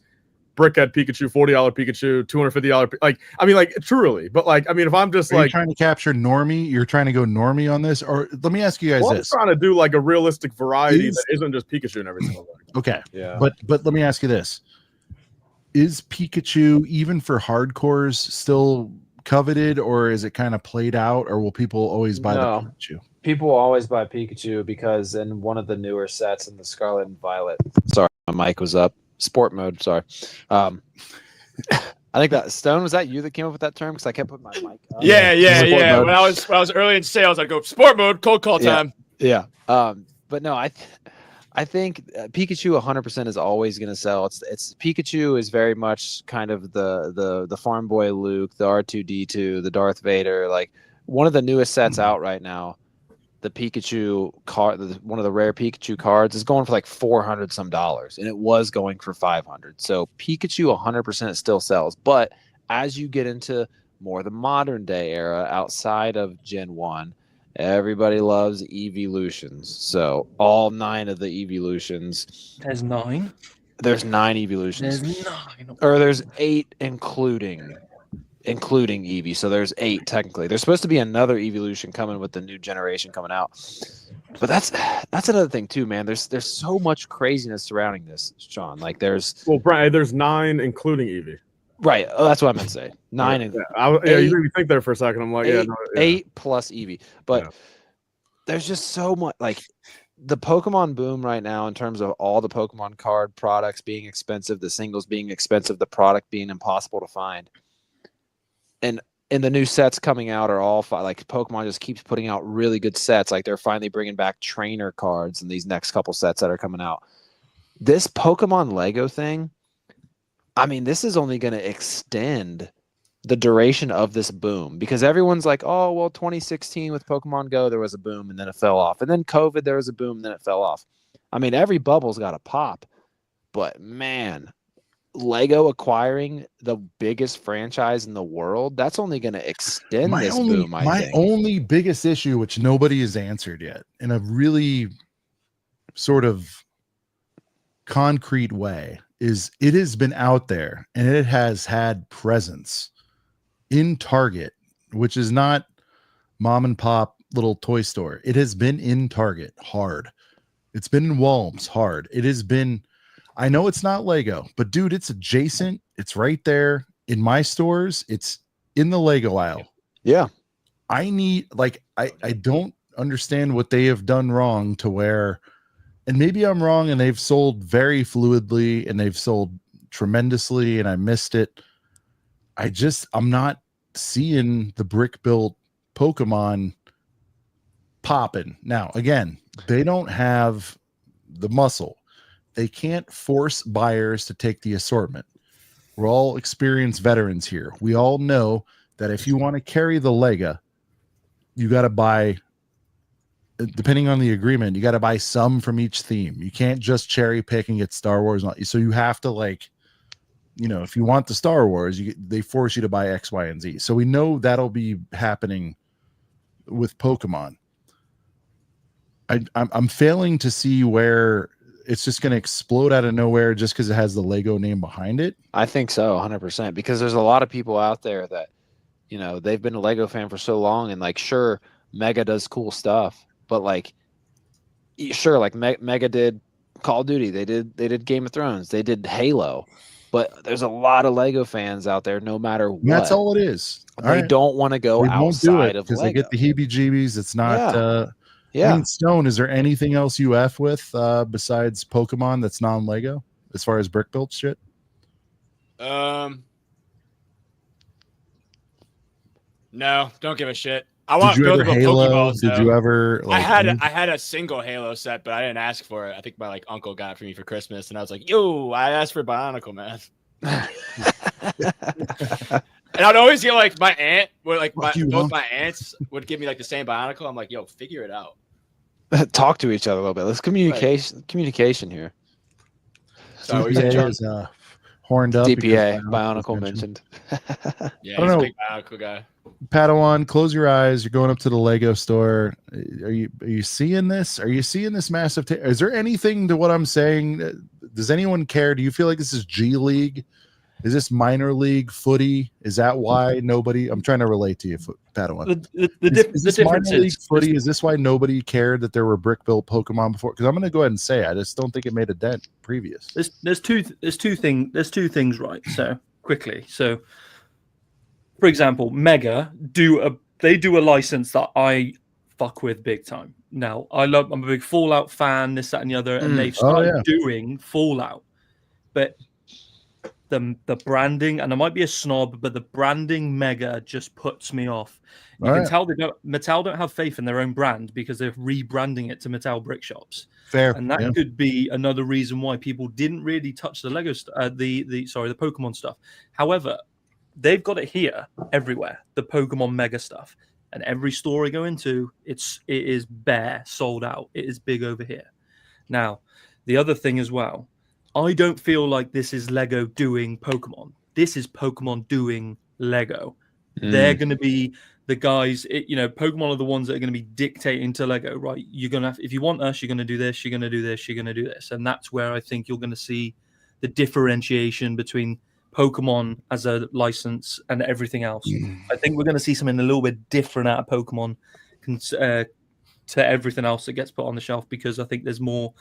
Brickhead Pikachu, $40 Pikachu, $250. Like, I mean, like truly, but like, I mean, if I'm just Are like you trying to capture normie, you're trying to go normie on this, or let me ask you guys I'm this: trying to do like a realistic variety that isn't just Pikachu and everything. Okay, Yeah, but let me ask you this: is Pikachu even for hardcores still coveted, or is it kind of played out, or will people always buy the Pikachu? People will always buy Pikachu because in one of the newer sets in the Scarlet and Violet. Sorry, my mic was up. Sport mode. Sorry. I think that Stone, was that you that came up with that term? Because I kept putting my mic up. Yeah. Mode. When I was early in sales, I'd go sport mode, cold call time. Yeah. But no, I think Pikachu 100% is always going to sell. It's Pikachu is very much kind of the farm boy Luke, the R2D2, the Darth Vader, like one of the newest sets out right now. The Pikachu card, one of the rare Pikachu cards, is going for like $400 some, and it was going for $500. So Pikachu 100% still sells. But as you get into more the modern day era, outside of Gen 1, everybody loves Evolutions. So all 9 of the Evolutions. There's 9. There's 9 Evolutions. There's 9. Or there's 8 including Eevee. So there's 8 technically. There's supposed to be another evolution coming with the new generation coming out. But that's another thing too, man. There's so much craziness surrounding this, Sean. Like there's Brian, there's 9 including Eevee. Right. Oh, that's what I meant to say. 9 and you made me think there for a second. I'm like, 8 plus Eevee. But there's just so much, like the Pokemon boom right now in terms of all the Pokemon card products being expensive, the singles being expensive, the product being impossible to find. And the new sets coming out are all like Pokemon just keeps putting out really good sets. Like they're finally bringing back trainer cards in these next couple sets that are coming out. This Pokemon Lego thing, I mean, this is only going to extend the duration of this boom because everyone's like, oh, well, 2016 with Pokemon Go, there was a boom and then it fell off. And then COVID, there was a boom, and then it fell off. I mean, every bubble's got a pop. But man, Lego acquiring the biggest franchise in the world, that's only going to extend this boom, I think. My only biggest issue, which nobody has answered yet in a really sort of concrete way, is it has been out there and it has had presence in Target, which is not mom and pop little toy store. It has been in Target hard. It's been in Walm's hard. It has been, I know it's not Lego, but dude, it's adjacent. It's right there in my stores. It's in the Lego aisle. Yeah. I need, like, I don't understand what they have done wrong to where, and maybe I'm wrong and they've sold very fluidly and they've sold tremendously and I missed it. I'm not seeing the brick built Pokemon popping. Now, again, they don't have the muscle. They can't force buyers to take the assortment. We're all experienced veterans here. We all know that if you want to carry the Lego, you got to buy, depending on the agreement, you got to buy some from each theme. You can't just cherry pick and get Star Wars. So you have to, like, you know, if you want the Star Wars, they force you to buy X, Y, and Z. So we know that'll be happening with Pokemon. I'm failing to see where it's just going to explode out of nowhere just because it has the Lego name behind it. I think so, 100%, because there's a lot of people out there that, you know, they've been a Lego fan for so long, and like, sure, Mega does cool stuff, but like, sure, like Mega did Call of Duty, they did Game of Thrones, they did Halo, but there's a lot of Lego fans out there, no matter what. And that's all it is. They don't want to go outside of because Lego. they get the heebie-jeebies. It's not. Yeah. I mean, Stone, is there anything else you F with besides Pokemon that's non-Lego as far as brick built shit? No, don't give a shit. I want buildable Pokeballs. Did you ever? I had a single Halo set, but I didn't ask for it. I think my like uncle got it for me for Christmas, and I was like, "Yo, I asked for Bionicle, man." And And I'd always get like my aunt, where like you, both Mom. my aunts would give me like the same Bionicle. I'm like, yo, figure it out. Talk to each other a little bit. Let's communication here. So what were you saying, DPA John? is horned up. because DPA, Bionicle Bionicle mentioned. Yeah, I he's don't a know. big Bionicle guy. Padawan, close your eyes. You're going up to the Lego store. Are you seeing this? Are you seeing this massive? Is there anything to what I'm saying? Does anyone care? Do you feel like this is G League? Is this minor league footy? Is that why nobody? I'm trying to relate to you, Padawan. Is this difference minor league is footy? Is this why nobody cared that there were brick built Pokemon before? Because I'm going to go ahead and say I just don't think it made a dent previous. There's two things, right? So quickly, so for example, Mega do a license that I fuck with big time. Now I'm a big Fallout fan, this, that, and the other, and they've started doing Fallout, but the branding, and I might be a snob, but the branding Mega just puts me off. You can tell Mattel don't have faith in their own brand because they're rebranding it to Mattel Brick Shops. Fair, and that could be another reason why people didn't really touch the Lego, the Pokemon stuff. However, they've got it here everywhere, the Pokemon Mega stuff, and every store I go into, it is bare, sold out. It is big over here. Now, the other thing as well, I don't feel like this is Lego doing Pokemon. This is Pokemon doing Lego. They're going to be the guys, Pokemon are the ones that are going to be dictating to Lego, right? You're going to have, if you want us, you're going to do this, you're going to do this, you're going to do this. And that's where I think you're going to see the differentiation between Pokemon as a license and everything else. I think we're going to see something a little bit different out of Pokemon to everything else that gets put on the shelf, because I think there's more,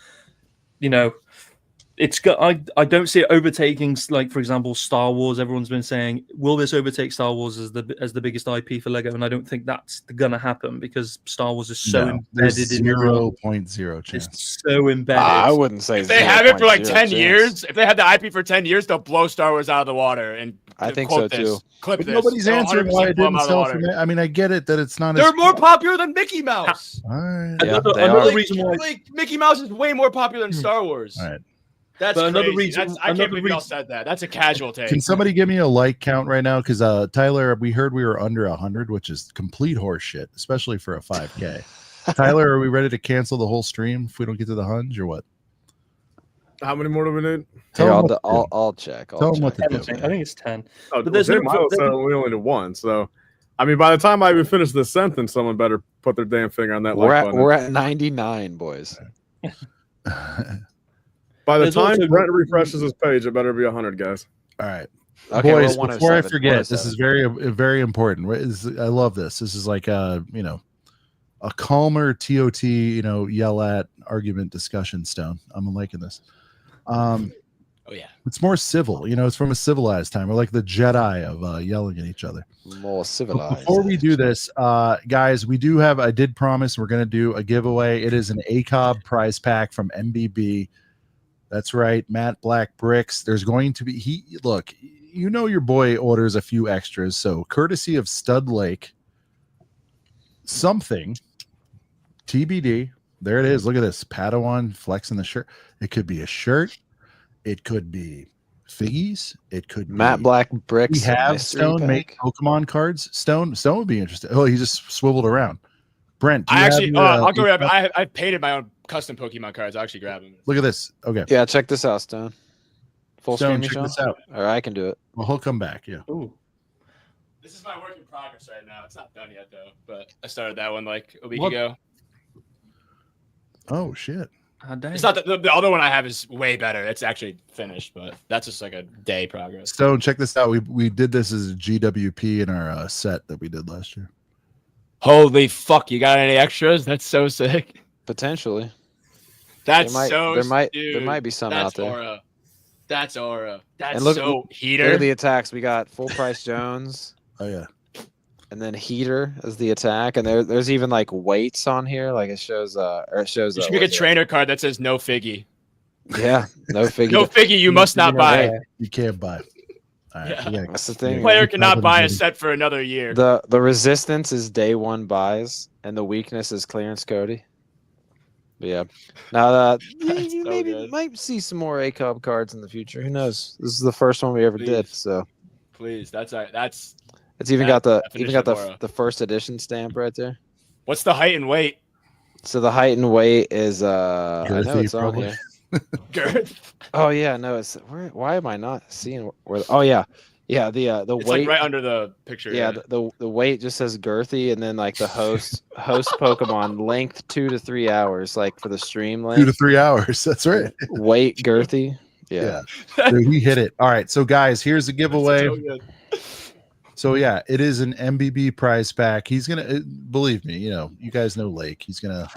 it's got. I don't see it overtaking, like, for example, Star Wars. Everyone's been saying, will this overtake Star Wars as the biggest IP for Lego? And I don't think that's gonna happen, because Star Wars is so embedded in 0.0 chance. It's so embedded. I wouldn't say if they have it for like 0.0 10 chance. years. If they have the IP for 10 years, they'll blow Star Wars out of the water. And I think quote so, this, too. Clip But this. nobody's They'll answering 100% why it blow 'em didn't out of the sell water. for me. I mean, I get it that it's not. They're more popular than Mickey Mouse. All right. Yeah, they another are. reason why. Like Mickey Mouse is way more popular than Star Wars. All right. That's But another crazy. reason- I another can't believe y'all reason- said that. That's a casual take. Can somebody give me a like count right now? Because Tyler, we heard we were under 100, which is complete horse shit, especially for a 5K. Tyler, are we ready to cancel the whole stream if we don't get to the hunch, or what? How many more do we need? Tell Here, them what to do. I'll check. Tell them what to do. I think it's 10. Oh, But there's there's no- milestone. We only did one. So, I mean, by the time I even finish this sentence, someone better put their damn finger on that like button. We're at 99, boys. By the There's time also- Brent refreshes his page, it better be 100, guys. All right. Okay, Boys, we're before I 107, forget, this 107. is very important. I love this. This is like a calmer TOT, yell at argument discussion stone. I'm liking this. Oh yeah, it's more civil. It's from a civilized time. We're like the Jedi of yelling at each other. More civilized. Before we do this, guys, I did promise we're going to do a giveaway. It is an ACOB prize pack from MBB. That's right, Matt Black Bricks. There's going to be look, your boy orders a few extras, so courtesy of Stud Lake, something TBD. There it is. Look at this Padawan flexing the shirt. It could be a shirt. It could be figgies. It could be Matt Black Bricks. We have mystery Stone make pack. Pokemon cards. Stone would be interested. Oh, he just swiveled around. Brent, do you I have actually, your, I'll go grab. ACOB? I painted my own custom Pokemon cards. I'll actually grab them. Look at this. Okay. Yeah, check this out, Stone. Full Stone, screen, check Sean? this out. Or I can do it. Well, he'll come back. Yeah. Ooh. This is my work in progress right now. It's not done yet though, but I started that one like a week What? ago. Oh shit. It's not the other one I have is way better. It's actually finished, but that's just like a day progress. Stone, check this out. We did this as a GWP in our set that we did last year. Holy fuck! You got any extras? That's so sick. Potentially. That's there might dude, be some that's out there. Aura. That's Aura. That's And look, so look heater. at the attacks. We got full price Jones. Oh yeah. And then heater as the attack, and there's even like weights on here. Like it shows You should make a trainer card that says no figgy. Yeah, no figgy. No figgy. You must not buy. You can't buy. All right, Yeah. That's the thing. Player cannot buy a set for another year. The resistance is day one buys, and the weakness is clearance Cody. But yeah. Now you so maybe good. might see some more ACOB cards in the future. Who knows? This is the first one we ever did. So Please, that's It's even got the Definition the first edition stamp right there. What's the height and weight? So the height and weight is I know Girthy, it's on probably. here. Girth. Oh yeah, no, it's why am I not seeing where? Oh yeah, the It's weight like right under the picture. Yeah, the weight just says girthy, and then like the host Pokemon length 2 to 3 hours, like for the stream length. 2 to 3 hours. That's right. Weight girthy. Yeah. Dude, he hit it. All right, so guys, here's the giveaway. So yeah, it is an MBB prize pack. He's gonna believe me. You know, you guys know Lake. He's gonna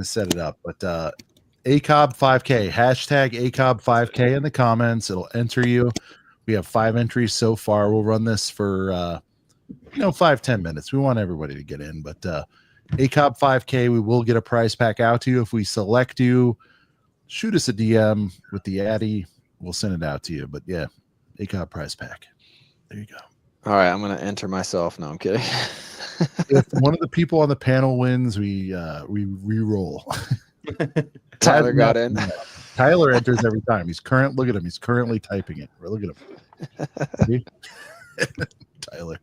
set it up. But ACOB 5K hashtag ACOB 5K in the comments. It'll enter you. We have 5 entries so far. We'll run this for 5-10 minutes. We want everybody to get in, but ACOB 5K, we will get a prize pack out to you. If we select you, shoot us a DM with the Addy. We'll send it out to you. But yeah, ACOB prize pack. There you go. All right, I'm gonna enter myself. No, I'm kidding. If one of the people on the panel wins, we re-roll. Tyler got in. Tyler enters every time. Look at him. He's currently typing it. Look at him. Tyler.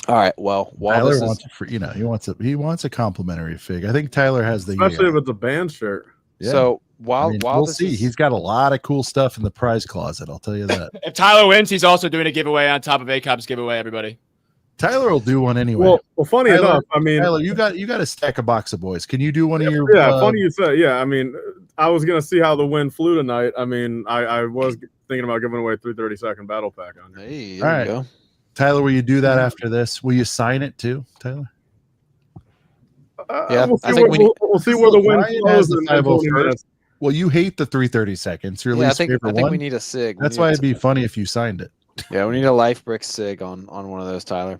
All right. Well, Tyler wants he wants a complimentary fig. I think Tyler has the especially if it's a band shirt. Yeah. So while we'll see. He's got a lot of cool stuff in the prize closet. I'll tell you that. If Tyler wins, he's also doing a giveaway on top of ACOB's giveaway. Everybody. Tyler will do one anyway. Well, funny enough, I mean, Tyler, you got a stack of box of boys. Can you do one of your? Yeah, funny you say. Yeah, I mean, I was gonna see how the wind flew tonight. I mean, I was thinking about giving away 330-second battle pack on here. Hey, all right, Tyler, will you do that after this? Will you sign it too, Tyler? Yeah, we'll see where the wind flows. Well, you hate the 330 seconds. Your least favorite one. I think we need a sig. That's why it'd be funny if you signed it. Yeah, we need a life brick sig on one of those, Tyler.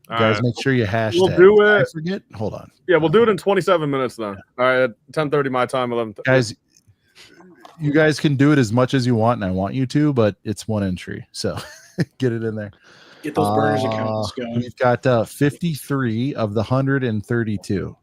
Guys, make sure you hashtag. We'll do it. I forget. Hold on. Yeah, we'll do it in 27 minutes then. All right, at 10:30 my time, 11. Guys, you guys can do it as much as you want, and I want you to, but it's one entry, so get it in there. Get those burners accounts going. We've got 53 of the 132.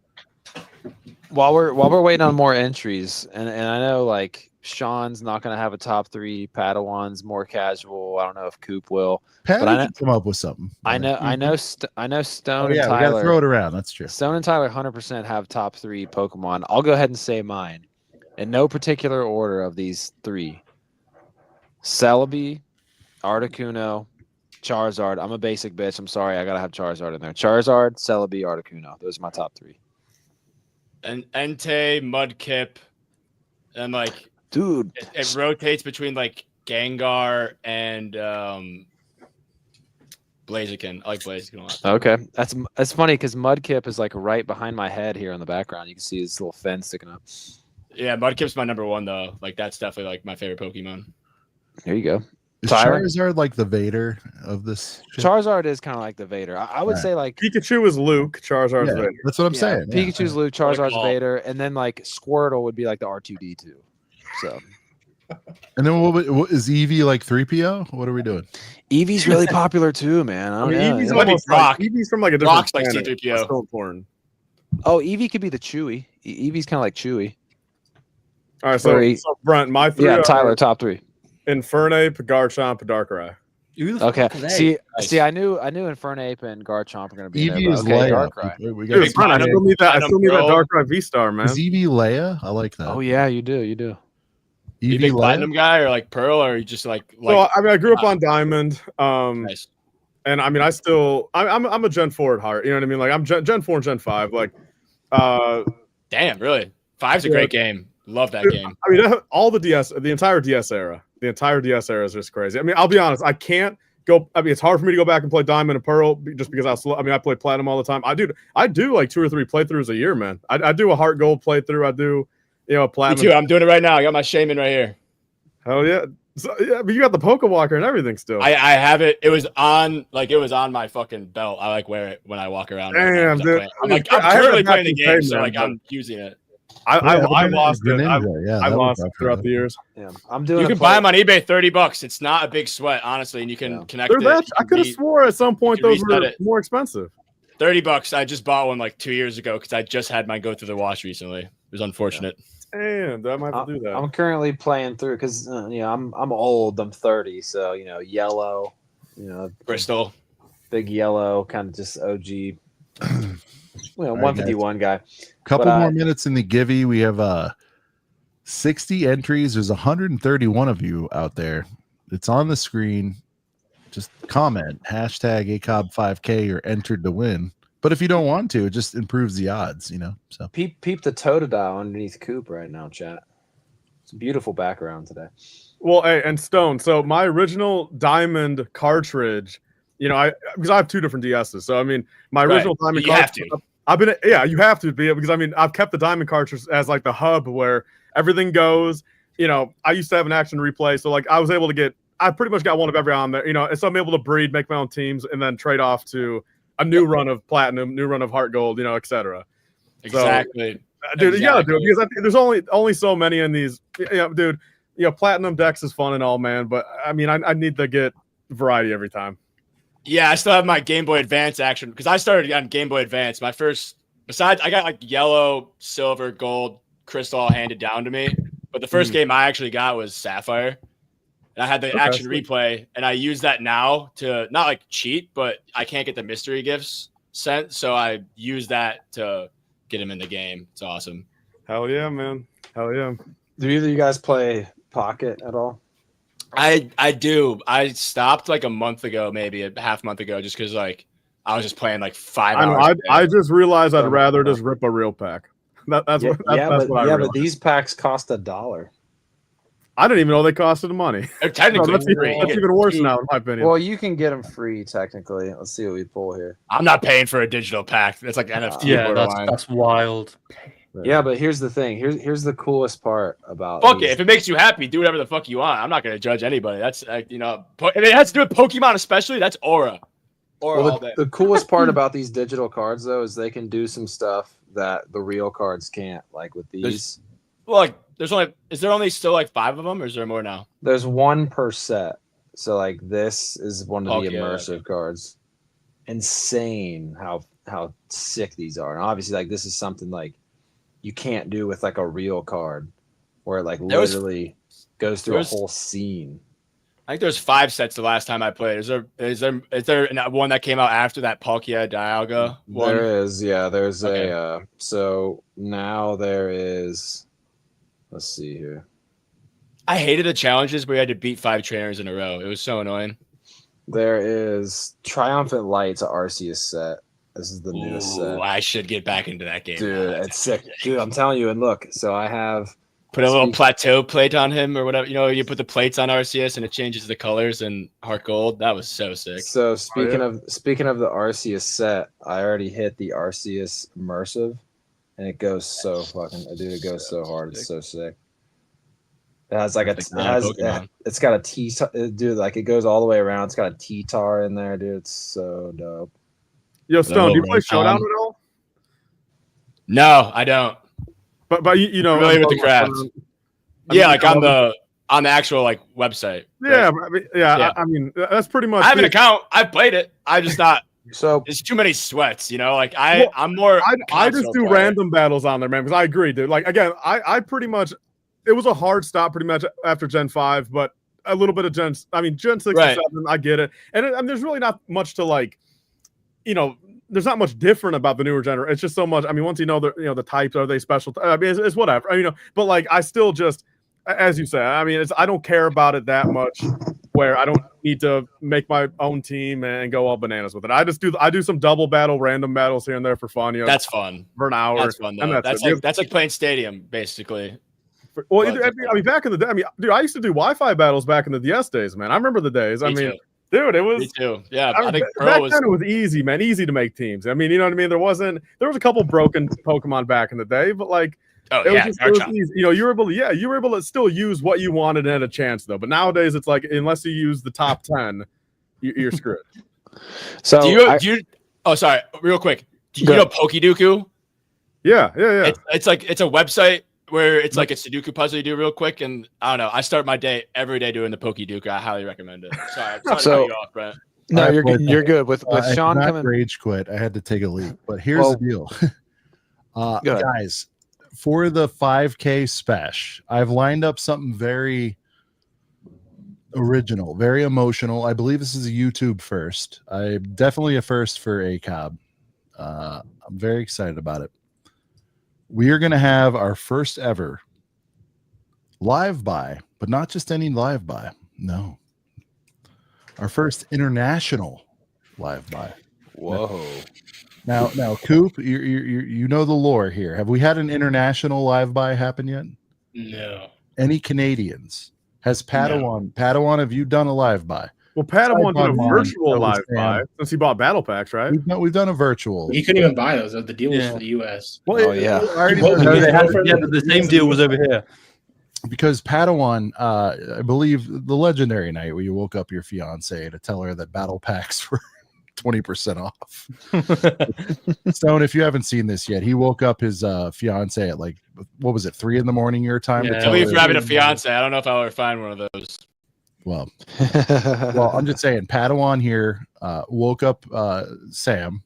While we're waiting on more entries, and I know like Sean's not going to have a top 3. Padawans more casual. I don't know if Coop will. Pat but I know, can come up with something. I know Stone yeah, and Tyler. we gotta throw it around. That's true. Stone and Tyler 100% have top 3 Pokemon. I'll go ahead and say mine in no particular order of these 3: Celebi, Articuno, Charizard. I'm a basic bitch. I'm sorry. I gotta have Charizard in there. Charizard, Celebi, Articuno. Those are my top 3. And Entei, Mudkip, and like, dude, it rotates between like Gengar and Blaziken. I like Blaziken a lot. Okay, that's funny because Mudkip is like right behind my head here in the background. You can see his little fin sticking up. Yeah, Mudkip's my number 1 though. Like that's definitely like my favorite Pokemon. There you go. Is Tyler? Charizard like the Vader of this shit? Charizard is kind of like the Vader. I would say like Pikachu is Luke, Charizard's Vader. That's what I'm saying. Yeah. Pikachu's Luke, Charizard's Vader, and then like Squirtle would be like the R2D2. So, and then what is Eevee like 3PO? What are we doing? Eevee's really popular too, man. I mean, Eevee's almost like Eevee's from like a different planet. Like C3PO. So important. Oh, Eevee could be the Chewy. Eevee's kind of like Chewy. All right, so Brent, my 3. Yeah, Tyler, top 3. Infernape, Garchomp, Darkrai. Okay. See, I knew Infernape and Garchomp are going to be Eevee there. is Okay, Leia. Darkrai. Dude, I still need that Darkrai V-Star, man. Is Eevee Leia? I like that. Oh yeah, you do. You Eevee big Leia? Platinum guy or like Pearl or you just like? So I mean, I grew up on Diamond. Nice. And I mean, I'm a Gen 4 at heart. You know what I mean? Like I'm Gen 4 and Gen 5. Like, damn, really? 5's a great game. Love that game. I mean, all the entire DS era. The entire DS era is just crazy. I mean, I'll be honest. I can't go. I mean, it's hard for me to go back and play Diamond and Pearl just because I play Platinum all the time. I do like 2 or 3 playthroughs a year, man. I do a Heart Gold playthrough. I do, a Platinum. Me too. I'm doing it right now. I got my Shaman right here. Hell yeah. So, yeah, but you got the Pokewalker and everything still. I have it. It was on my fucking belt. I like wear it when I walk around. Damn, dude. I'm currently playing the game, so like I'm using it. I lost it. I lost it throughout the years. Yeah, I'm doing. You can buy them on eBay, $30. It's not a big sweat, honestly, and you can connect it. I could have swore at some point those were more expensive. $30. I just bought one like 2 years ago because I just had mine go through the wash recently. It was unfortunate. And I might have to do that. I'm currently playing through because I'm old. I'm 30, so yellow, Bristol, big yellow, kind of just OG. 151 guy. Couple more minutes in the Givey. We have 60 entries. There's 131 of you out there. It's on the screen. Just comment hashtag ACOB 5K. You're entered to win. But if you don't want to, it just improves the odds, So peep the Totodile underneath Coop right now, chat. It's a beautiful background today. Well, hey, and Stone. So my original Diamond cartridge, because I have 2 different DSs. So I mean, my original Diamond cartridge. You have to be, because I've kept the Diamond cartridge as like the hub where everything goes. I used to have an action replay, so like I was able to I pretty much got one of every on there. And so I'm able to breed, make my own teams, and then trade off to a new run of platinum, new run of heart gold, etc. Exactly. So, dude, you gotta do it because I think there's only so many in these. Dude, platinum decks is fun and all, man, but I mean, I need to get variety every time. Yeah, I still have my Game Boy Advance action because I started on Game Boy Advance. My first, besides, I got like yellow, silver, gold, crystal all handed down to me. But the first game I actually got was Sapphire. And I had the action replay, and I use that now to not like cheat, but I can't get the mystery gifts sent. So I use that to get him in the game. It's awesome. Hell yeah, man. Hell yeah. Do either of you guys play Pocket at all? I do. I stopped like a month ago, maybe a half month ago, just because like I was just playing like 5 hours. I just realized I'd rather just rip a real pack. That's what I realized. But these packs cost $1. I didn't even know they costed money. Technically, that's even worse now, in my opinion. Well, you can get them free technically. Let's see what we pull here. I'm not paying for a digital pack. It's like NFT. Yeah, that's wild. Yeah, but here's the thing. Here's the coolest part about. Fuck it. If it makes you happy, do whatever the fuck you want. I'm not gonna judge anybody. That's if it has to do with Pokemon, especially. That's Aura. The coolest part about these digital cards, though, is they can do some stuff that the real cards can't. Like with these. Is there only still like 5 of them, or is there more now? There's 1 per set. So like this is one of the immersive cards. Insane how sick these are. And obviously like this is something like you can't do with like a real card where it like literally goes through a whole scene. I think there's 5 sets the last time I played. Is there one that came out after that Palkia Dialga one? There is, yeah. There's a so now there is. Let's see here. I hated the challenges where you had to beat 5 trainers in a row. It was so annoying. There is Triumphant Light's Arceus set. This is the newest set. I should get back into that game. Dude, it's sick. Dude, I'm telling you. And look, so I have put a little plateau plate on him or whatever. You put the plates on Arceus and it changes the colors and Heart Gold. That was so sick. So speaking of the Arceus set, I already hit the Arceus immersive. And it goes so fucking, dude, it goes so hard. It's so sick. It has like it's got a T, dude, like it goes all the way around. It's got a T-tar in there, dude. It's so dope. Yo, Stone, do you play Showdown at all? No, I don't. But you know, familiar with the craft. Yeah, like on the actual like website. Yeah, right? I mean that's pretty much. I have an account. I've played it. I just not. So there's too many sweats, like I'm more. I just do random battles on there, man. Because I agree, dude. Like again, I pretty much. It was a hard stop, pretty much after Gen 5, but a little bit of Gen 6 and 7. I get it, and there's really not much to like. There's not much different about the newer generation. It's just so much. I mean, once you know the types, are they special? I mean, it's whatever. But like I still just, as you say, I mean, I don't care about it that much. Where I don't need to make my own team and go all bananas with it. I do some double battle, random battles here and there for fun. That's fun for an hour. That's fun though. That's like playing Stadium basically. Well, I mean, back in the day, dude, I used to do Wi-Fi battles back in the DS days, man. I remember the days. Me too. Dude, it was. Me too. Yeah, I think back then it was easy, man. Easy to make teams. I mean, you know what I mean. There was a couple broken Pokemon back in the day, but like. It was easy. You were able to still use what you wanted and had a chance though. But nowadays it's like unless you use the top 10, you're screwed. So sorry, real quick. Do you know Pokéduku? Yeah. It's like it's a website where it's like a Sudoku puzzle you do real quick, and I don't know. I start my day every day doing the Pokéduku. I highly recommend it. Sorry to cut you off, Brent. No, you're good. You're good with Sean I coming. Rage quit. I had to take a leak, but here's the deal, guys. for the 5K special, I've lined up something very original, very emotional. I believe this is a YouTube first. Definitely a first for ACOB. I'm very excited about it. We are going to have our first ever live buy, but not just any live buy. No. Our first international live buy. Whoa. Now, Coop, you know the lore here. Have we had an international live buy happen yet? No. Any Canadians? Has Padawan? Padawan, have you done a live buy? Well, Padawan did a virtual live buy since he bought battle packs, right? We've done a virtual. You couldn't even buy those. The deal was for the US. Well, the same deal was over here. Because Padawan, I believe the legendary night where you woke up your fiance to tell her that battle packs were 20% off. Stone, if you haven't seen this yet, he woke up his fiance at like, what was it, 3 a.m. your time? Yeah, to leave for having a fiance. I don't know if I'll ever find one of those. Well, I'm just saying, Padawan here woke up Sam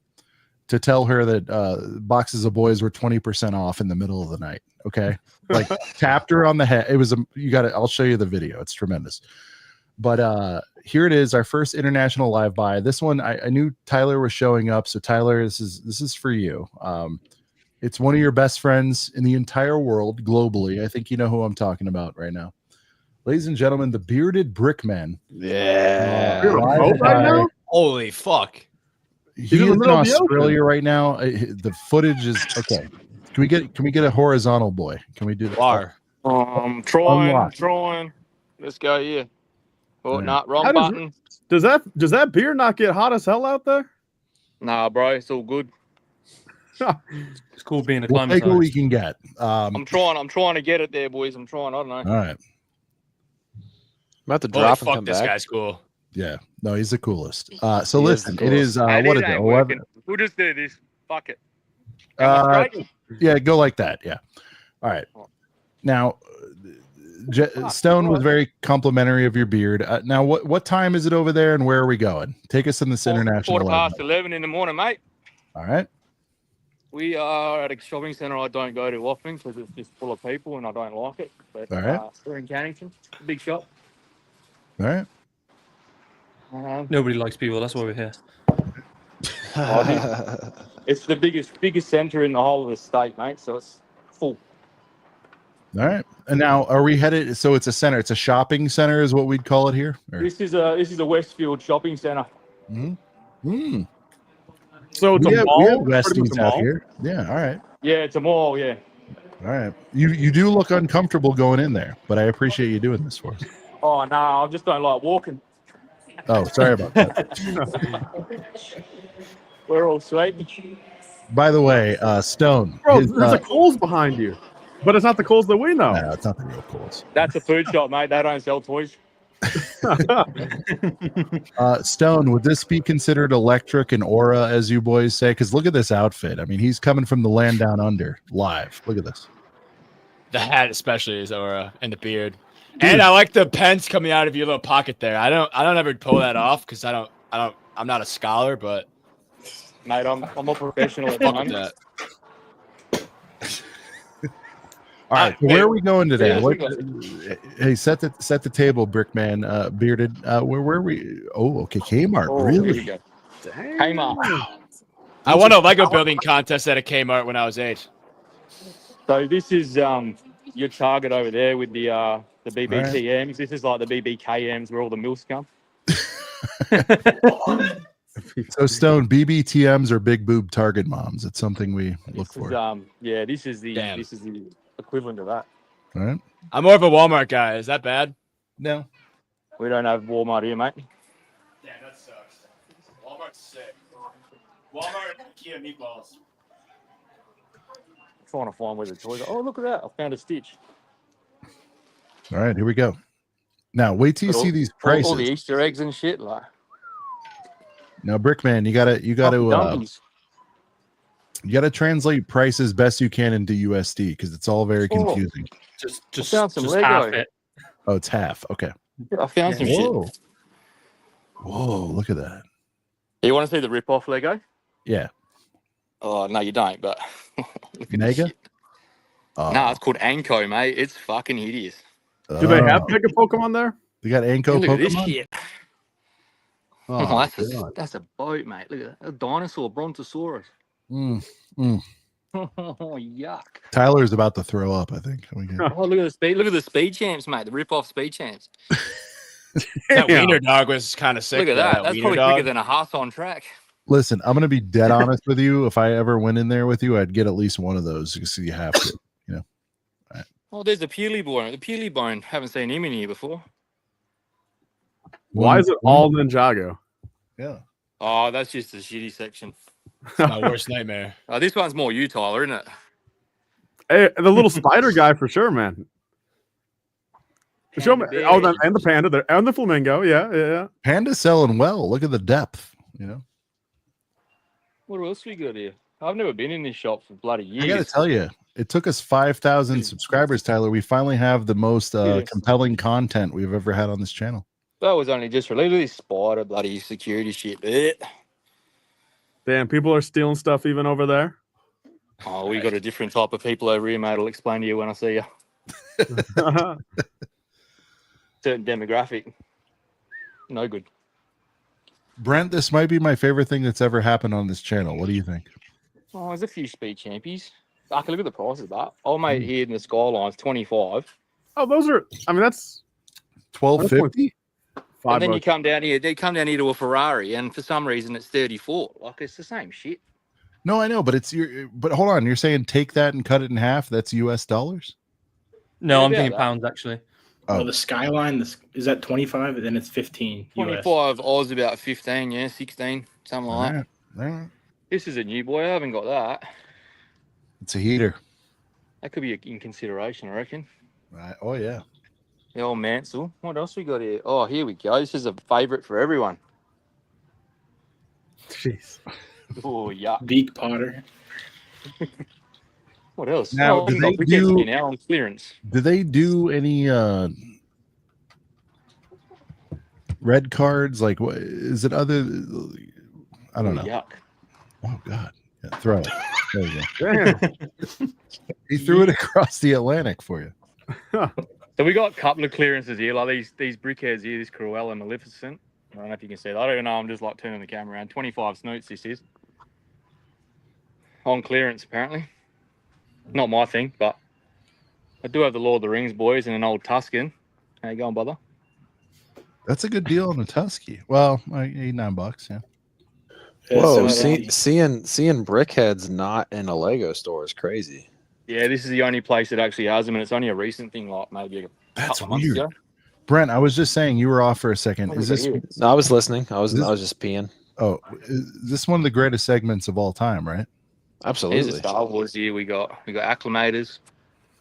to tell her that boxes of boys were 20% off in the middle of the night. Okay, like tapped her on the head. It was I'll show you the video. It's tremendous. But here it is, our first international live buy. This one, I knew Tyler was showing up, so Tyler, this is for you. It's one of your best friends in the entire world, globally. I think you know who I'm talking about right now. Ladies and gentlemen, the bearded Brickman. Yeah. Right now? Holy fuck. He is in Australia right now. The footage is okay. Can we get a horizontal boy? Can we do that? Trying. Let's go here. Oh, not wrong button. Does that beer not get hot as hell out there? Nah, bro, it's all good. It's cool being We'll take what we can get. I'm trying to get it there, boys. I'm trying. I don't know. All right. I'm about to drop and fuck, come this back. guy's cool. Yeah. No, he's the coolest. So listen, it is what is it? 11? We'll just do this. Fuck it. Yeah, go like that. Yeah. All right. Now, Stone was very complimentary of your beard. Now, what time is it over there, and where are we going? Take us in this international. 11 in the morning, mate. All right. We are at a shopping centre I don't go to often because it's just full of people and I don't like it. But all right. we're in Cannington, big shop. All right. Nobody likes people. That's why we're here. It's the biggest centre in the whole of the state, mate. So it's full. All right. And now, are we headed? So it's a center. It's a shopping center, is what we'd call it here. Or? This is a Westfield shopping centre. Mm-hmm. So it's we a mall. We have Westies out here. Yeah. All right. Yeah, it's a mall. Yeah. All right. You do look uncomfortable going in there, but I appreciate you doing this for us. Oh no, I just don't like walking. Oh, sorry about that. We're all sweet. By the way, Stone. Bro, there's a Kohl's behind you, but it's not the Kohl's that we know. No, it's not the real Kohl's. That's a food shop, mate. They don't sell toys. Stone, would this be considered electric and aura, as you boys say? Because look at this outfit. I mean, he's coming from the land down under live. Look at this. The hat especially is aura, and the beard. Dude. And I like the pens coming out of your little pocket there. I don't ever pull that off because I'm not a scholar, but mate, I'm a professional at that. All right, so where are we going today? Hey, set the table, Brickman, bearded. Where are we? Oh, okay, Kmart. Oh, really? Kmart. Wow. I won a Lego building contest at a Kmart when I was 8. So this is your target over there with the BBTMs. Right. This is like the BBKMs where all the milfs come. So Stone, BBTMs are big boob target moms. It's something we look for. This is the equivalent of that. All right. I'm more of a Walmart guy. Is that bad? No. We don't have Walmart here, mate. Damn, that sucks. Walmart's sick. Walmart and Kia meatballs. I'm trying to find where the toys are. Oh, look at that. I found a Stitch. All right, here we go. Now, wait till you see these prices. All the Easter eggs and shit, like. Now, Brickman, you gotta translate prices best you can into USD because it's all very confusing. Just found some Lego. Oh, it's half. Okay. I found some shit. Whoa, look at that. You want to see the rip-off Lego? Yeah. Oh no, you don't. But look at Mega. No, it's called Anko, mate. It's fucking hideous. Do they have Mega Pokemon there? They got Anko Look at this Pokemon? shit. Oh, that's a boat, mate. Look at that. A dinosaur, Brontosaurus. Mm, mm. Oh, yuck. Tyler's about to throw up, I think. Oh, look at the speed. Look at the speed champs, mate. The rip-off speed champs. That wiener dog was kind of sick. Look at though, that. That's wiener probably dog. bigger than a Haas on track. Listen, I'm going to be dead honest with you. If I ever went in there with you, I'd get at least one of those because you have to, you know. Oh, there's the Peely Bone. The Peely Bone. Haven't seen him in here before. Why is it all Ninjago? Yeah. Oh, that's just the shitty section. It's my worst nightmare. Oh, this one's more you, Tyler, isn't it? Hey, the little spider guy for sure, man. Show me. Oh, and the panda there, and the flamingo. Yeah. Panda's selling well. Look at the depth, you know. What else we got here? I've never been in this shop for bloody years. I got to tell you, it took us 5,000 subscribers, Tyler. We finally have the most compelling content we've ever had on this channel. That was only just released. Look at this spider bloody security shit. Damn, people are stealing stuff even over there. Oh, we got a different type of people over here, mate. I'll explain to you when I see you. Certain demographic. No good. Brent, this might be my favorite thing that's ever happened on this channel. What do you think? Oh, there's a few speed champions. I can look at the prices of that. Oh, mate, here in the Skyline's 25. Oh, those are. I mean, that's $12.50. And then you come down here. They come down here to a Ferrari, and for some reason it's 34. Like it's the same shit. No, I know, but it's your. But hold on, you're saying take that and cut it in half? That's US dollars? No, I'm thinking pounds actually. Oh, the Skyline is that 25, and then it's 15. 25 Oz, about 15, yeah, 16, something like that. Right. This is a new boy. I haven't got that. It's a heater. That could be in consideration, I reckon. Right. Oh yeah. The old Mansell. What else we got here? Oh, here we go. This is a favourite for everyone. Jeez. Oh, yuck. Beak Potter. What else? Now, do they do now on clearance? Do they do any red cards? Like, what is it? Other? I don't know. Yuck. Oh God. Yeah, throw it. There you go. He threw it across the Atlantic for you. So we got a couple of clearances here, like these brickheads here, this Cruella Maleficent. I don't know if you can see that. I don't even know. I'm just like turning the camera around. 25 snoots this is. On clearance, apparently. Not my thing, but I do have the Lord of the Rings boys and an old Tuscan. How you going, brother? That's a good deal on a Tusky. Well, like $89, yeah. Whoa, seeing brickheads not in a Lego store is crazy. Yeah, this is the only place that actually has them, and it's only a recent thing, like maybe a couple of months ago. Brent, I was just saying you were off for a second. Is this? No, I was listening. I was just peeing. Oh, is this one of the greatest segments of all time, right? Absolutely. Here's a Star Wars here. We got acclimators.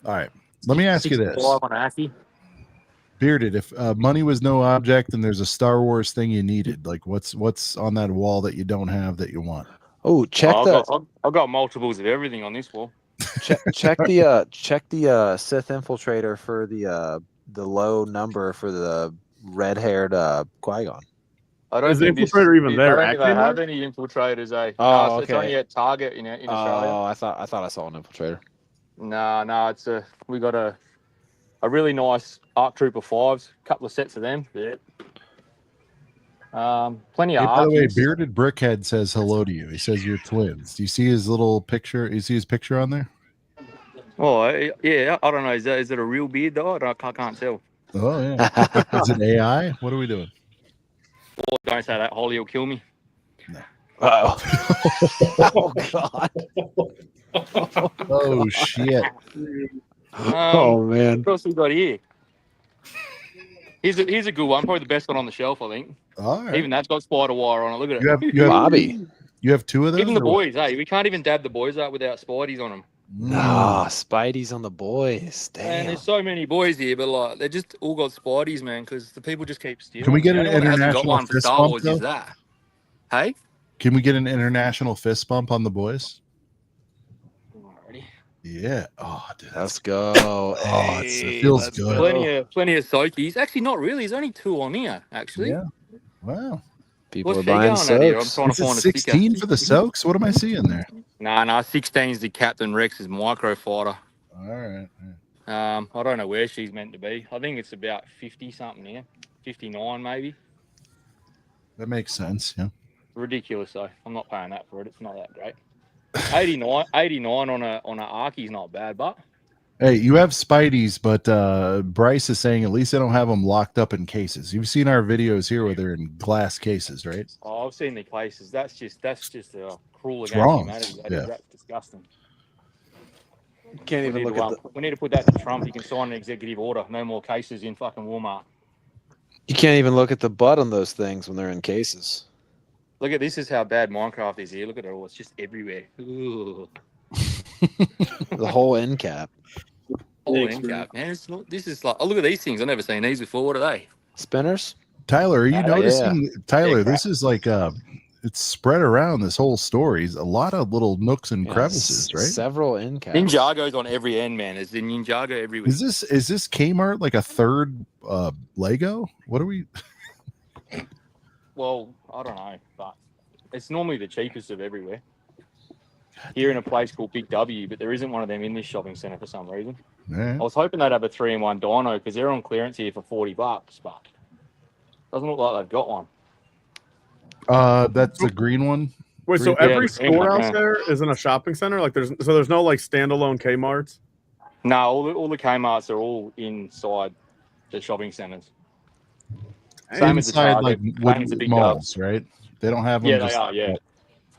All right. Let me ask you this. 65 on Aki. Bearded, if money was no object and there's a Star Wars thing you needed, like what's on that wall that you don't have that you want? Oh, I've got multiples of everything on this wall. check the Sith infiltrator for the low number for the red-haired Qui-Gon. I don't Is the think infiltrator even there? I don't think I have any infiltrators, eh? Oh, It's only at Target in Australia. Oh, I thought I saw an infiltrator. No, we got a really nice ARC Trooper 5s, a couple of sets of them. Yeah. Plenty of By the way, Arkies. Bearded Brickhead says hello to you. He says you're twins. Do you see his little picture? You see his picture on there? Oh, yeah. I don't know. Is it a real beard, though? I can't tell. Oh, yeah. Is it AI? What are we doing? Oh, don't say that. Holly will kill me. Oh, God. Oh, shit. Oh, man. What else we got here? Here's a good one. Probably the best one on the shelf, I think. All right. Even that's got spider wire on it. Look at it. You have Bobby. You have two of those? Even the or what? boys, hey. We can't even dab the boys out without Spideys on them. Nah, Spidey's on the boys. And Damn. there's so many boys here, but like they just all got Spideys, man, because the people just keep stealing. Can we get The an only one that hasn't got international one for fist Star bump, Wars though? is that. Hey? Can we get an international fist bump on the boys? Alrighty. Yeah. Oh, dude. Let's go. Oh, it feels good. Plenty of Soakies. Actually, not really. There's only 2 on here, actually. Yeah. Wow. People What's are buying she going at here? I'm soaks. trying to Is it find a sticker. 16 for the soaks? What am I seeing there? Nah, 16 is the Captain Rex's micro fighter. All right. I don't know where she's meant to be. I think it's about 50 something now, 59 maybe. That makes sense. Yeah. Ridiculous though. I'm not paying that for it. It's not that great. 89 on a Arky's not bad, but Hey, you have Spideys, but Bryce is saying at least they don't have them locked up in cases. You've seen our videos here where they're in glass cases, right? oh, I've seen the places. That's just cruel It's against wrong. humanity. Yeah. That's disgusting. Can't even look at we need to put that to Trump. He can sign an executive order. No more cases in fucking Walmart. You can't even look at the butt on those things when they're in cases. Look at this. Is how bad Minecraft is here. Look at it all. It's just everywhere. Ooh. The whole end cap. Whole end cap, man. This is like. Oh, look at these things. I've never seen these before. What are they? Spinners. Tyler, are you noticing? Tyler, Yeah, this is like it's spread around this whole story. A lot of little nooks and crevices, right? Several end caps. Ninjago's on every end, man. There's the Ninjago everywhere. Is this Kmart like a third Lego? What are we? Well, I don't know, but it's normally the cheapest of everywhere. Here in a place called Big W, but there isn't one of them in this shopping centre for some reason. Yeah. I was hoping they'd have a 3-in-1 dyno because they're on clearance here for $40, but doesn't look like they've got one. That's the green one. Wait, so Yeah, every the green store one, out yeah. there is in a shopping center? Like there's no like standalone Kmarts? No, all the Kmarts are all inside the shopping centres. Same as the Inside Target, like same as the big malls, right? They don't have them. Yeah, they are. Yeah.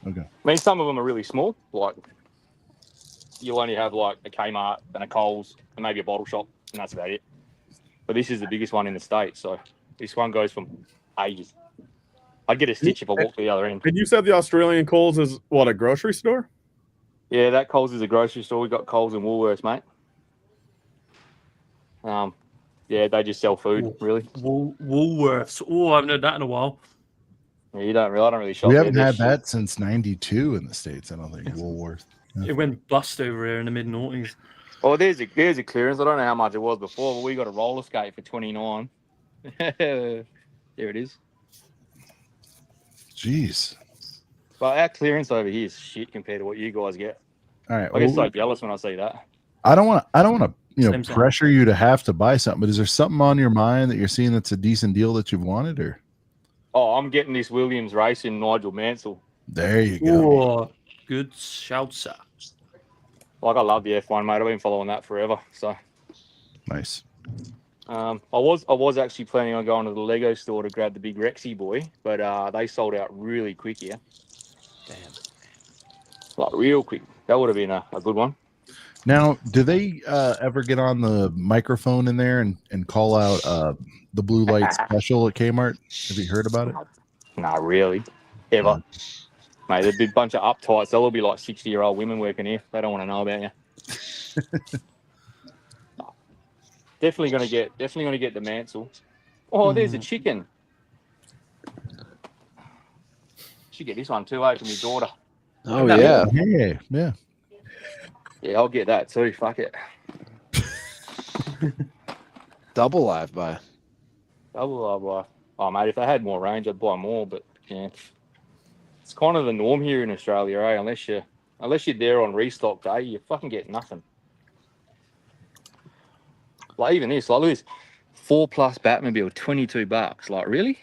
Okay. I mean, some of them are really small. Like you'll only have like a Kmart and a Coles and maybe a bottle shop, and that's about it. But this is the biggest one in the state, so this one goes from ages. I'd get a stitch if I walked to the other end. And you said the Australian Coles is what, a grocery store? Yeah, that Coles is a grocery store. We got Coles and Woolworths, mate. Yeah, they just sell food, really. Woolworths. Oh, I haven't heard that in a while. Yeah, I don't really shop We there. haven't They're had shit. that since '92 in the States. I don't think Woolworth. It went bust over here in the mid-noughties. Oh, there's a clearance. I don't know how much it was before, but we got a roller skate for $29. There it is. Jeez. But our clearance over here is shit compared to what you guys get. All right. I get so jealous when I see that. I don't want to Same. pressure you to have to buy something, but is there something on your mind that you're seeing that's a decent deal that you've wanted, or? Oh, I'm getting this Williams racing Nigel Mansell. There you go. Oh, good shout, sir. Like, I love the F1, mate. I've been following that forever. So Nice. I was actually planning on going to the Lego store to grab the big Rexy boy, but they sold out really quick here. Damn. Like real quick. That would have been a good one. Now, do they ever get on the microphone in there and call out the blue light special at Kmart? Have you heard about it? Nah, really. Ever. Mate, there'd be a bunch of uptights. They'll all be like 60-year-old women working here. They don't want to know about you. Definitely gonna get the Mansell. Oh, there's a chicken. Should get this one too, for my daughter. Oh yeah. Yeah, yeah. Yeah, I'll get that too. Fuck it. Double live buy. Double live buy. Oh, mate, if they had more range, I'd buy more. But yeah, it's kind of the norm here in Australia, eh? Unless you're there on restock day, you fucking get nothing. Like even this, like look at this, 4+ Batmobile, $22. Like really?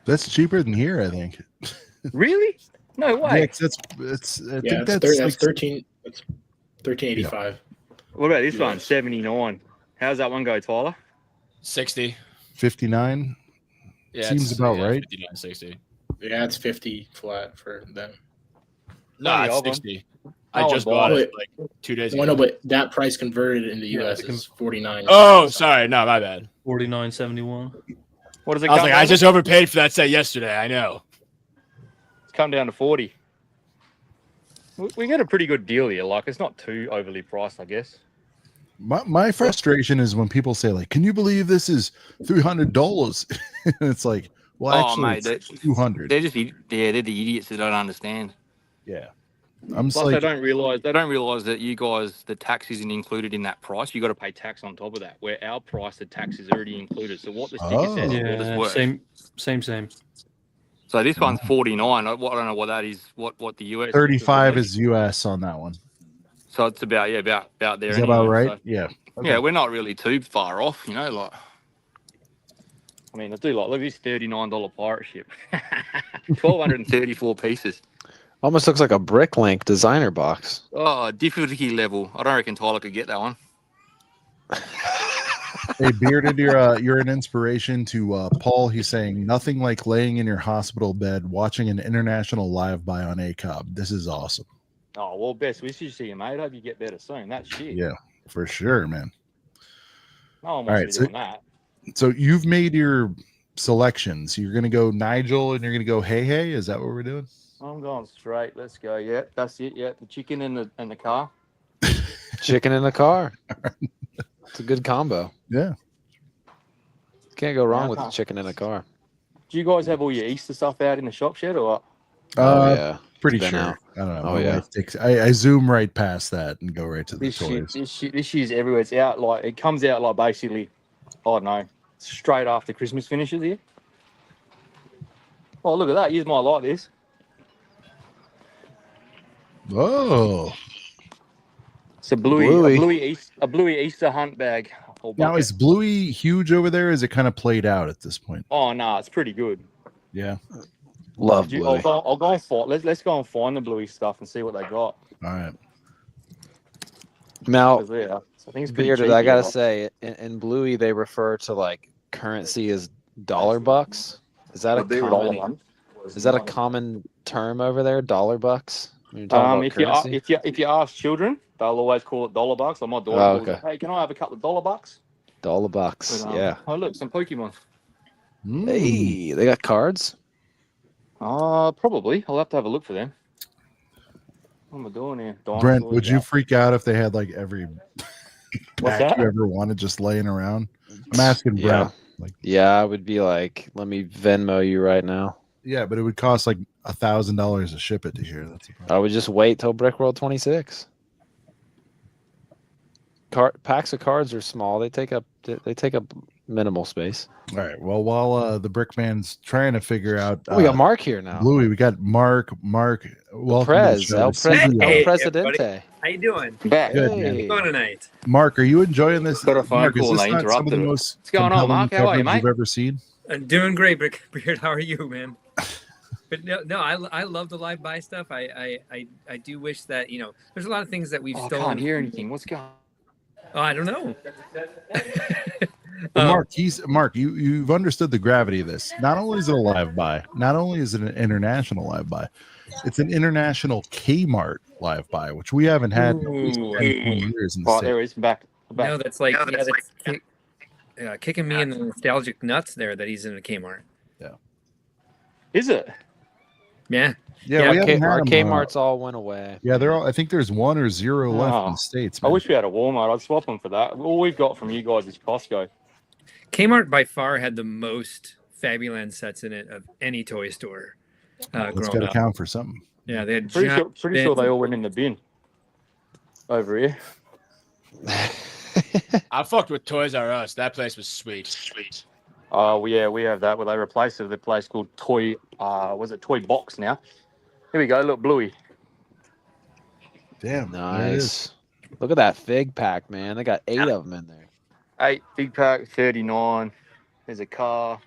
That's cheaper than here, I think. Really? No way. Yeah, it's I Yeah, think that's like 13. That's 1385. What about this one? 79. How's that one go, Tyler? 60. 59. Yeah, Seems about right. 59, 60. Yeah, it's 50 flat for them. No, it's 60. I just bought it like 2 days ago. Well, no, but that price converted in the US is 49. Oh, sorry. No, my bad. 49.71. What does it I was come like, down I to? just overpaid for that set yesterday. I know. It's come down to 40. We get a pretty good deal here. Like, it's not too overly priced, I guess. My frustration is when people say, like, can you believe this is $300? It's like, well, actually, mate, it's 200. They're just they're the idiots that don't understand. Yeah. I'm Plus, like, they don't realize that you guys, the tax isn't included in that price. You got to pay tax on top of that. Where our price, the tax is already included. So what the sticker says is what it's worth. Same. So this one's 49. I don't know what that is. What the US 35 is US on that one. So it's about about there. Is that anyway, about right? so- Yeah. Yeah, we're not really too far off, you know. Like, I mean, I do like look at this $39 pirate ship, 1,234 pieces. Almost looks like a Bricklink designer box. Oh, difficulty level. I don't reckon Tyler could get that one. Hey, Bearded, you're an inspiration to Paul. He's saying nothing like laying in your hospital bed watching an international live buy on ACOB. This is awesome. Oh well, best wishes to you, mate. Hope you get better soon. That's shit. Yeah, for sure, man. No one All wants right, to so, be doing that. so you've made your selections. You're gonna go Nigel and you're gonna go Hey Hey. Is that what we're doing? I'm going straight. Let's go. Yeah, that's it. Yeah, the chicken in the car. Chicken in the car. It's a good combo. Yeah. Can't go wrong with the chicken in a car. Do you guys have all your Easter stuff out in the shop shed or what? Oh, yeah. Pretty It's been sure. out. I don't know. Oh, My yeah. wife takes. I zoom right past that and go right to the This toys. this year's everywhere. It's out like it comes out like basically, I don't know, straight after Christmas finishes here. Oh, look at that! You might like this. Oh. It's a bluey Easter hunt bag. or Now bucket. is Bluey huge over there? Is it kind of played out at this point? Oh no, it's pretty good. Yeah. Love I'll go and find. Let's go and find the bluey stuff and see what they got. All right. Now, 'Cause, yeah, I think it's pretty Bearded, cheap I gotta here. say, in Bluey they refer to like currency as dollar bucks. Is that a common term over there? Dollar bucks? When you're talking about If you ask children, they'll always call it $1 bucks. Like my daughter Oh, calls okay. it, hey, can I have a couple of $1 bucks? dollar bucks. But, Yeah. Oh look, some Pokemon. Hey, they got cards. Probably. I'll have to have a look for them. What am I doing here? Brent, Dinosaurs, would you yeah. freak out if they had like every What's pack that? you ever wanted just laying around? I'm asking Yeah. Brent. Like, Yeah, I would be like, let me Venmo you right now. yeah, but it would cost like $1,000 to ship it to here. That's I would just wait till Brick World 26. Packs of cards are small. They take up minimal space. all right. Well, while the Brickman's trying to figure out, We got Mark here now. Bluey, we got Mark. Welcome. Prez, to the El show. Prez- CEO. El Presidente. How you doing? Back. Good, How's man. it going tonight? Mark, are you enjoying this? Got a phone Mark, is call this and I not some of the interrupted it. most What's going on, compelling Mark? How are you, coverage you've mate? ever seen? I'm doing great, Beard. How are you, man? But no, I love the live buy stuff. I do wish that there's a lot of things that we've Oh, I stolen. can't hear anything. What's going on? Oh, I don't know. Well, Mark, you've understood the gravity of this. Not only is it a live buy, not only is it an international live buy, it's an international Kmart live buy, which we haven't had in at least 10, 20 years in the Oh, States. there it is. Back. No, that's like kicking me in the nostalgic nuts there that he's in a Kmart. Yeah. Is it? Yeah. Yeah, we haven't Our had them, Kmart's all went away. Yeah, they're all. I think there's 1 or 0 left in the States. I wish we had a Walmart. I'd swap them for that. All we've got from you guys is Costco. Kmart by far had the most Fabuland sets in it of any toy store. That's growing got to up. count for something. Yeah, they had Pretty giant sure they bins. all went in the bin over here. I fucked with Toys R Us. That place was sweet. Sweet. Oh, yeah, we have that. Where they replaced it with a place called Toy. Was it Toy Box now? Here we go. Look, Bluey. Damn. Nice. Look at that fig pack, man. They got 8 of them in there. 8 big pack, 39. There's a car.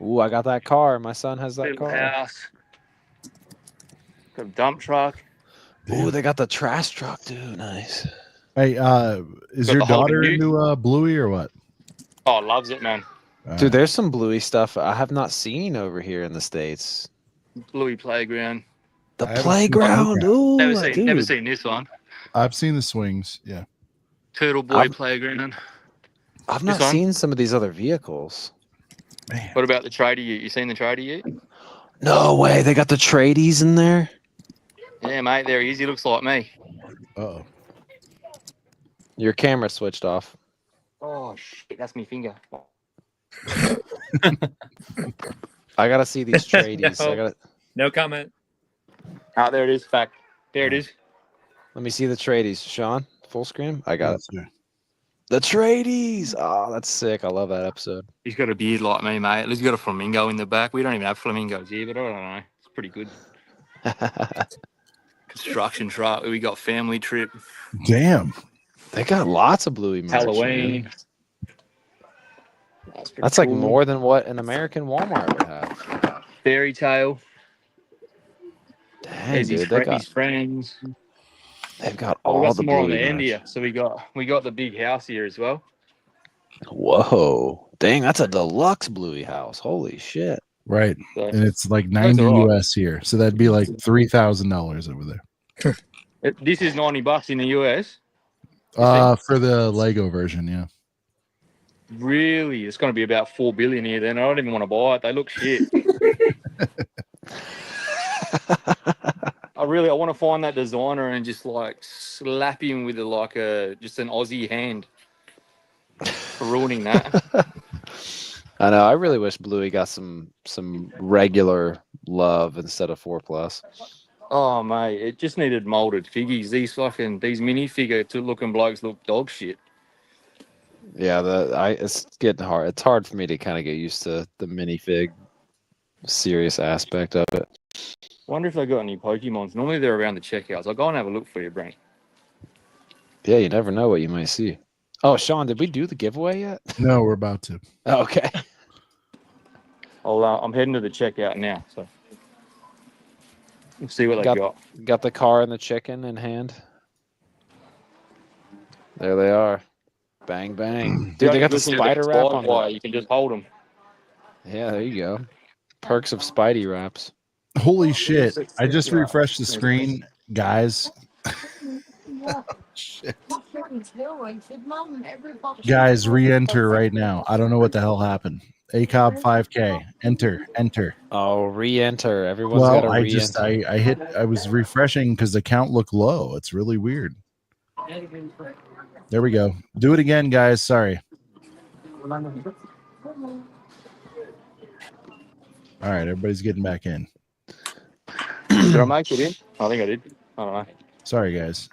Ooh, I got that car. My son has that Little car. house. Got a dump truck. Ooh, they got the trash truck, dude. Nice. Hey, is Got your the Hulk daughter and into Bluey or what? Oh, loves it, man. Dude, there's some Bluey stuff I have not seen over here in the States. Bluey Playground. The I haven't seen playground. Ooh, Never dude. seen this one. I've seen the swings. Yeah. Turtle Boy Playground. I've This not one? seen some of these other vehicles. What about the tradie ute? You seen the tradie ute? No way. They got the tradies in there. Yeah, mate, there he is. He looks like me. Oh. Your camera switched off. Oh, shit, that's my finger. I gotta see these tradies. No. I gotta. No comment. Ah, there it is. Fact. There it is. Let me see the tradies. Sean, full screen. I got That's it. good. The tradies. Oh, that's sick. I love that episode. He's got a beard like me, mate. He's got a flamingo in the back. We don't even have flamingos here, but I don't know. It's pretty good. construction truck. We got family trip. Damn. They got lots of Bluey merch. Halloween. Man. That's, That's like more than what an American Walmart would have. Fairy tale. Dang, There's dude, they got. his friends. They've got Oh, we all got the some more on Bluey the end merch. here. So we got the big house here as well. Whoa, dang, that's a deluxe Bluey house. Holy shit! Right, So, and it's like those 90 are all- US here, so that'd be like $3,000 over there. This is $90 in the US. For the Lego version, yeah. Really, it's going to be about 4 billion here. Then I don't even want to buy it. They look shit. I want to find that designer and just like slap him with just an Aussie hand for ruining that. I know. I really wish Bluey got some regular love instead of 4+. Oh mate, it just needed molded figgies. These minifigure looking blokes look dog shit. Yeah, it's getting hard. It's hard for me to kind of get used to the minifig serious aspect of it. Wonder if they got any Pokemons. Normally they're around the checkouts. I'll go and have a look for you, Brent. Yeah, you never know what you might see. Oh, Sean, did we do the giveaway yet? No, we're about to. Oh, okay. I'm heading to the checkout now, so we'll see what they got. Got the car and the chicken in hand. There they are. Bang, bang. Dude, they got the spider wrap on wire. You can just hold them. Yeah, there you go. Perks of Spidey wraps. Holy shit. I just refreshed the screen, guys. Shit. Guys, re-enter right now. I don't know what the hell happened. ACOB 5K. Enter. Oh, re-enter. Everyone's got to re-enter. I was refreshing because the count looked low. It's really weird. There we go. Do it again, guys. Sorry. All right, everybody's getting back in. Did I make it in? I think I did. I don't know. Sorry, guys.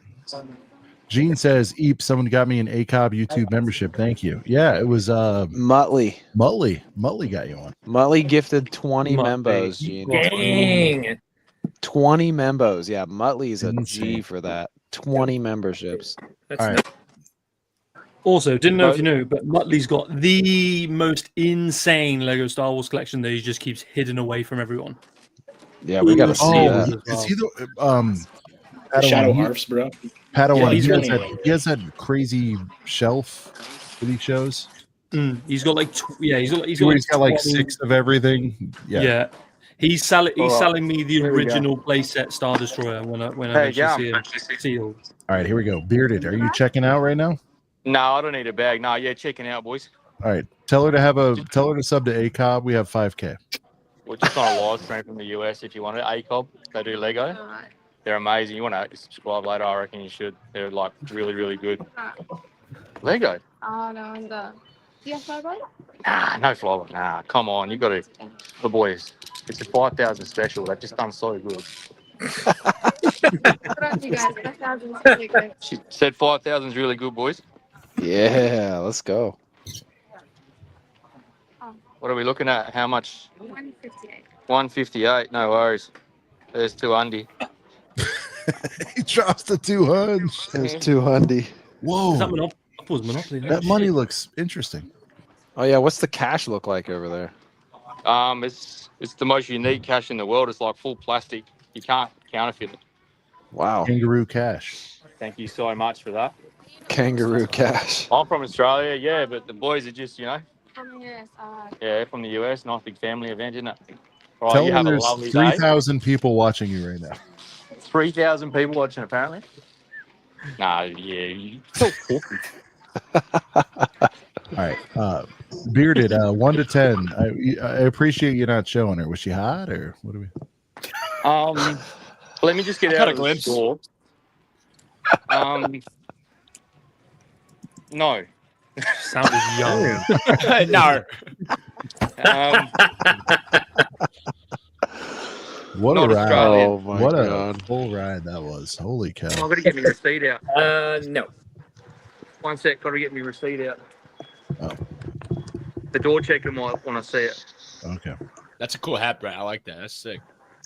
Gene says, Eep, someone got me an ACOB YouTube membership. Thank you. Yeah, it was Muttley. Muttley got you one. Muttley gifted 20 membos, Gene. Dang. 20 membos. Yeah, Muttley is a G for that. 20 memberships. All right. Also, didn't know if you knew, but Muttley's got the most insane Lego Star Wars collection that he just keeps hidden away from everyone. Yeah, we got to see that. Is he the The Shadow Harfs, bro? Padawan? Yeah, he has that crazy shelf that he shows. He's got like he's got like 20 6 of everything. Yeah. He's selling me the original playset Star Destroyer when I see him. All right, here we go. Bearded, are you checking out right now? No, I don't need a bag. No, yeah, checking out, boys. All right, tell her to sub to ACOB. We have 5K. We're just on a live stream from the US if you want it. ACOB, they do Lego. They're amazing. You want to subscribe later? I reckon you should. They're like really, really good. Lego? Do you have flyby? Nah, no flyby. Nah, come on. You got to. The boys. It's a 5,000 special. They've just done so good. What about you guys? 5,000 is really good. She said 5,000 is really good, boys. Yeah, let's go. What are we looking at? How much? 158. 158. No worries. There's 200. He drops the 200. There's 200. Whoa. Is that Monopoly? That money looks interesting. Oh yeah, what's the cash look like over there? It's the most unique cash in the world. It's like full plastic. You can't counterfeit it. Wow. Kangaroo cash. Thank you so much for that. Kangaroo cash. I'm from Australia, yeah, but the boys are just, From the US. yeah, from the US. Nice big family event, isn't it? All right, Tell you them have a there's lovely day. 3,000 people watching you right now. 3,000 people watching, apparently. Nah, yeah. You All right. Bearded, 1 to 10. I appreciate you not showing her. Was she hot or what do we? Let me just get out of the store. No. Sounded young. No. What Not a ride. Australian. Oh my What God. a full ride that was. Holy cow. I've got to get my receipt out. No. 1 sec, got to get my receipt out. Oh. The door checker might want to see it. Okay. That's a cool hat, Brett. I like that. That's sick.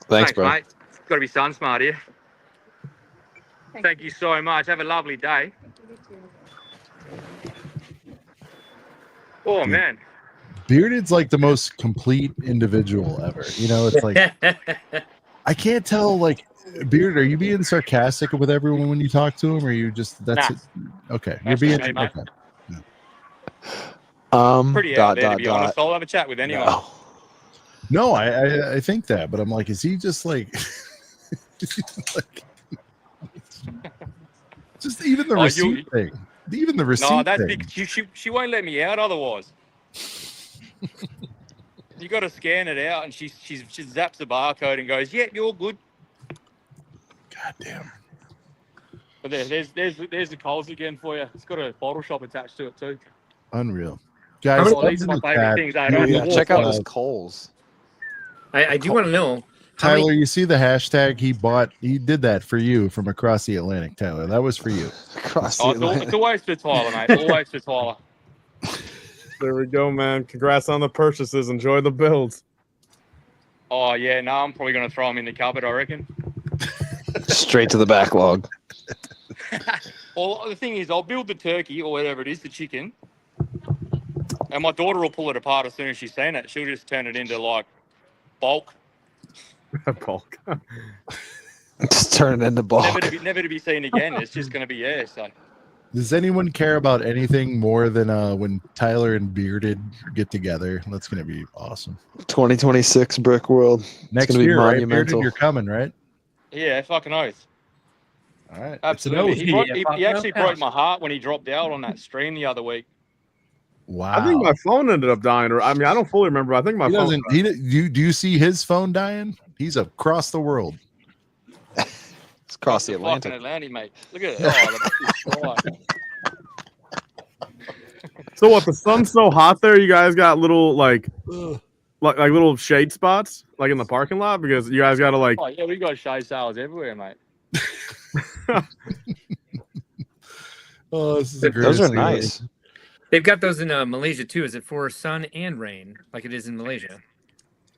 Thanks, bro. mate. Got to be sun smart here. Thank you so much. Have a lovely day. Oh, man. Bearded's like the most complete individual ever. You know, it's like I can't tell. Like, Bearded, are you being sarcastic with everyone when you talk to him, or are you just that's Nah. it? Okay, That's you're being okay, mate. okay. Pretty out there, to be honest. I'll have a chat with anyone. No, I think that, but I'm like, is he just like, just even the receipt thing, even the receipt No, that's thing. because she won't let me out otherwise. You got to scan it out, and she zaps the barcode and goes, "Yep, you're good." God damn. But there's the Coles again for you. It's got a bottle shop attached to it too. Unreal, guys. Oh, these are my favorite things. Check out this Coles. I do want to know, Tyler, you see the hashtag he did that for you from across the Atlantic, Tyler. That was for you. Across It's always for Tyler, mate. Always for Tyler. There we go, man. Congrats on the purchases. Enjoy the builds. Oh yeah, no, I'm probably gonna throw them in the cupboard, I reckon. Straight to the backlog. Well, the thing is, I'll build the turkey or whatever it is, the chicken, and my daughter will pull it apart as soon as she's seen it. She'll just turn it into like bulk. Bulk. Just turn it into bulk. Never to be seen again. It's just going to be so. Does anyone care about anything more than when Tyler and Bearded get together? That's going to be awesome. 2026 Brick World. Next it's gonna year, be right? monumental. Bearded, you're coming, right? Yeah, fucking oath. All right, Absolutely. It's He actually broke my heart when he dropped out on that stream the other week. Wow. I think my phone ended up dying. Or I mean, I don't fully remember. I think my He phone. doesn't. Do you see his phone dying? He's across the world. It's across the Atlantic. Fucking Atlantic, mate. Look at it. Oh, So what? The sun's so hot there. You guys got little like little shade spots like in the parking lot because you guys got to like. Oh yeah, we got shade sails everywhere, mate. Oh, this is the Those are greatest thing. nice. They've got those in Malaysia too. Is it for sun and rain, like it is in Malaysia?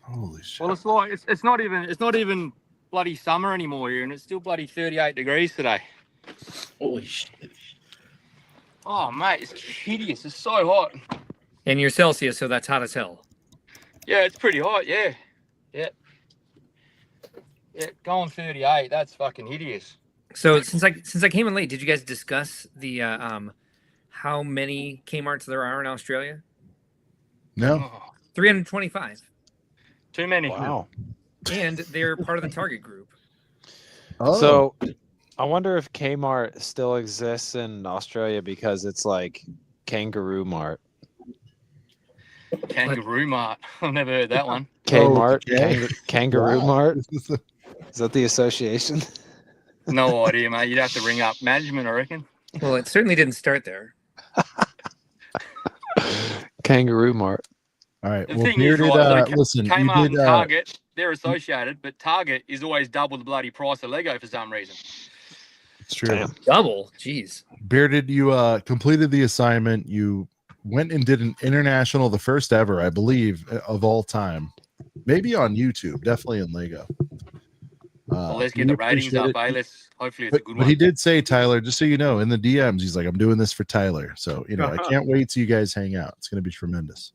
Holy shit! Well, it's like it's not even bloody summer anymore here, and it's still bloody 38 degrees today. Holy shit! Oh mate, it's hideous. It's so hot. And you're Celsius, so that's hot as hell. Yeah, it's pretty hot. Yeah. Going 38. That's fucking hideous. So since I came in late, did you guys discuss the how many Kmarts there are in Australia? No. 325. Too many. Wow. And they're part of the target group. Oh. So I wonder if Kmart still exists in Australia because it's like Kangaroo Mart. Kangaroo Mart. I've never heard that one. Kmart. Okay. Kangaroo Wow. Mart. Is that the association? No idea, mate. You'd have to ring up management, I reckon. Well, it certainly didn't start there. Kangaroo Mart. All right. The Well, thing is, Bearded, right, so listen, you Kmart did. and Target, they're associated, but Target is always double the bloody price of Lego for some reason. It's true. Double. Jeez. Bearded, you completed the assignment. You went and did an international, the first ever, I believe, of all time. Maybe on YouTube, definitely in Lego. Well, let's get the ratings up, eh? Hopefully it's a good But one. he did say, Tyler, just so you know, in the DMs, he's like, I'm doing this for Tyler. So, I can't wait till you guys hang out. It's going to be tremendous.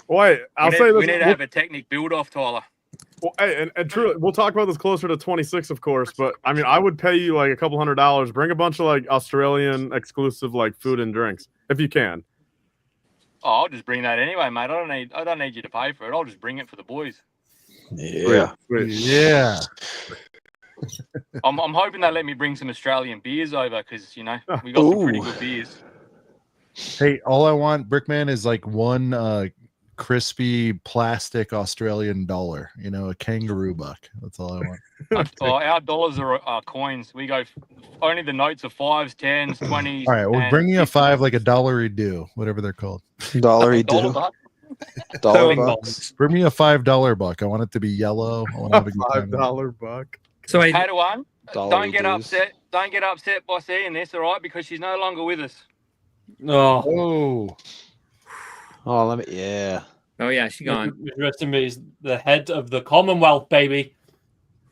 Wait, I'll say this. We need to have a Technic build off, Tyler. Well, hey, and truly, we'll talk about this closer to 26, of course. But I mean, I would pay you like a couple $100. Bring a bunch of like Australian exclusive like food and drinks if you can. Oh, I'll just bring that anyway, mate. I don't need you to pay for it. I'll just bring it for the boys. Yeah. Yeah. I'm hoping they let me bring some Australian beers over because we got some pretty good beers. Hey, all I want, Brickman, is like one crispy plastic Australian dollar, a kangaroo buck. That's all I want. Our dollars are coins. We go only the notes are 5s, 10s, 20s. All right, well, bring me a 5, like a dollary do, whatever they're called. Dollary do. Dollar bucks. Bring me a $5 buck. I want it to be yellow. I want to have a good time. $5 buck. So Padawan, don't get dues. upset. Don't get upset by seeing this, all right? Because she's no longer with us. Oh, Oh, let me. Yeah. Oh yeah, she gone. Rest in peace, the head of the Commonwealth, baby.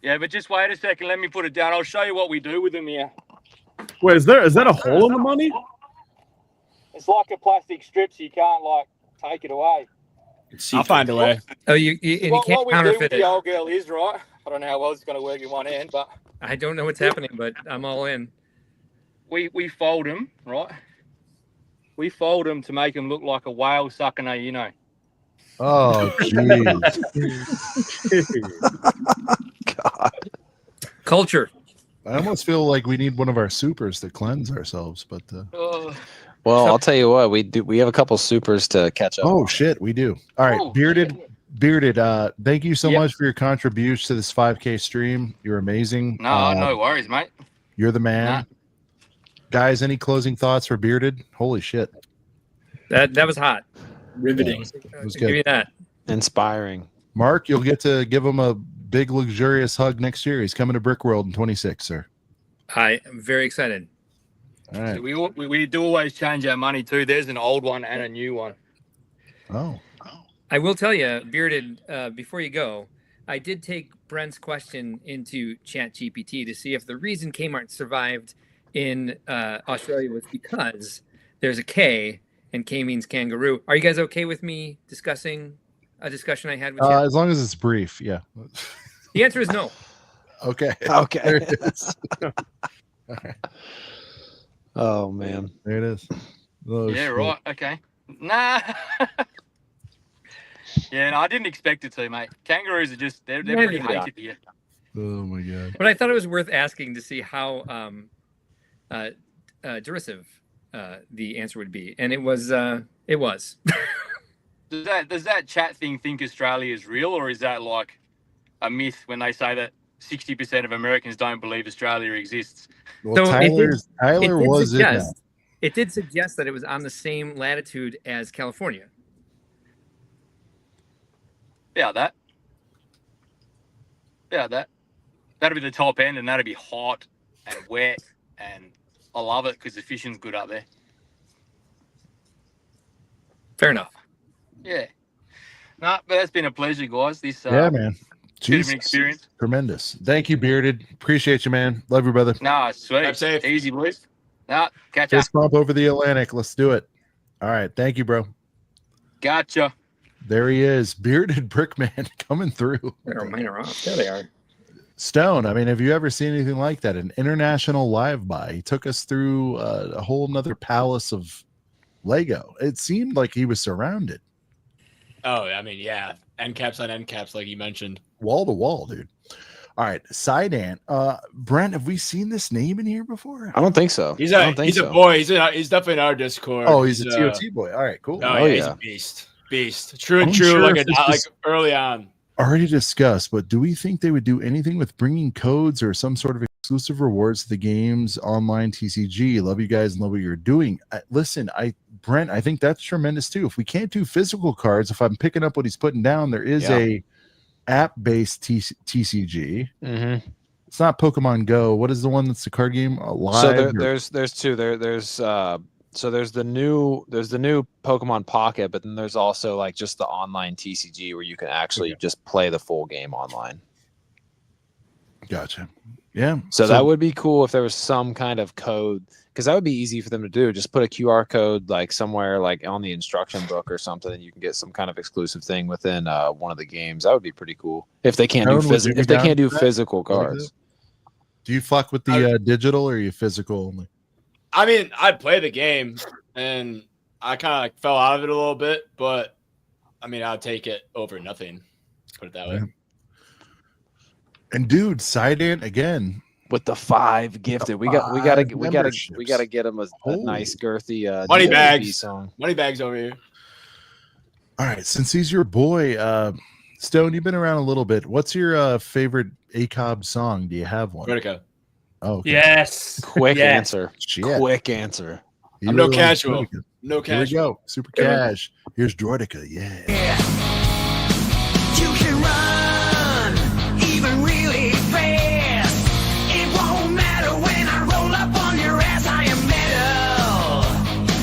Yeah, but just wait a second. Let me put it down. I'll show you what we do with them here. Wait, is that a hole in the money? It's like a plastic strip, so you can't like take it away. I'll find a way. Oh, and you What can't we do counterfeit with it. the old girl is right. I don't know how well it's going to work in one hand, but I don't know what's happening, but I'm all in. we fold them, right? We fold them to make them look like a whale sucking a, you know. Oh, jeez. God. Culture. I almost feel like we need one of our supers to cleanse ourselves, but Well, I'll tell you what, we have a couple supers to catch up. oh shit, we do. All right, Oh, bearded, thank you so much for your contribution to this 5K stream. You're amazing. No, no worries, mate. You're the man. Nah. Guys, any closing thoughts for bearded? Holy shit. That was hot. Riveting. It was Give me good. that. Inspiring. Mark, you'll get to give him a big luxurious hug next year. He's coming to Brick World in 26, sir. I'm very excited. All right. We do always change our money too. There's an old one and a new one. Oh. I will tell you, Bearded, before you go, I did take Brent's question into ChatGPT to see if the reason Kmart survived in Australia was because there's a K and K means kangaroo. Are you guys okay with me discussing a discussion I had with you? As long as it's brief, yeah. The answer is no. Okay. Okay. There it is. Oh man. There it is. Oh, Yeah, shit. right. Okay. Nah. Yeah, no, I didn't expect it to, mate. Kangaroos are just, they're pretty Neither did I. hated here. Oh my god. But I thought it was worth asking to see how derisive the answer would be, and it was. Does that chat thing think Australia is real, or is that like a myth when they say that 60% of Americans don't believe Australia exists? Well, Tyler was in that. It did suggest that it was on the same latitude as California. Yeah, that'd be the top end, and that'd be hot and wet, and I love it because the fishing's good up there. Fair enough. Yeah. No, but that's been a pleasure, guys. This Yeah, man. bit of Jesus. an experience. Tremendous. Thank you, Bearded. Appreciate you, man. Love you, brother. Nah, sweet. Easy, boys. Nah, catch up. Fist bump over the Atlantic. Let's do it. All right. Thank you, bro. Gotcha. There he is. Bearded Brickman coming through. Mine are off. There they are. Stone, I mean, have you ever seen anything like that? An international live buy. He took us through a whole nother palace of Lego. It seemed like he was surrounded. Oh, I mean, yeah. End caps on end caps, like you mentioned. Wall to wall, dude. All right. Side ant. Brent, have we seen this name in here before? I don't think so. He's I a don't think he's so. a boy. He's definitely in our Discord. Oh, he's a TOT boy. All right, cool. Oh, yeah, he's a beast. True and I'm true. sure Like if this like is early on. already discussed, but do we think they would do anything with bringing codes or some sort of exclusive rewards to the game's online TCG? Love you guys and love what you're doing. Listen, Brent, I think that's tremendous too. If we can't do physical cards, if I'm picking up what he's putting down, there is a app-based TCG. Mm-hmm. It's not Pokemon Go. What is the one that's the card game? Live? So there's two. There's the new Pokemon Pocket, but then there's also like just the online TCG where you can actually just play the full game online. Gotcha. Yeah. So that would be cool if there was some kind of code, because that would be easy for them to do. Just put a QR code like somewhere like on the instruction book or something, and you can get some kind of exclusive thing within one of the games. That would be pretty cool if they can't do physical cards. Do you fuck with the digital or are you physical only? I mean, I play the game, and I kind of like fell out of it a little bit, but I mean, I'll take it over nothing. Put it that way. And dude, Sidant again with the 5 gifted. We gotta get him a nice girthy money DLP bags song. Money bags over here. All right, since he's your boy, Stone, you've been around a little bit. What's your favorite ACOB song? Do you have one? Vertigo. Oh, okay. Yes. Quick Yes. answer. Shit. Quick answer. You I'm no really like casual. Droidica. No Here we casual. go. Super cash. Here's Droidica. Yeah. You can run, even really fast. It won't matter when I roll up on your ass. I am metal.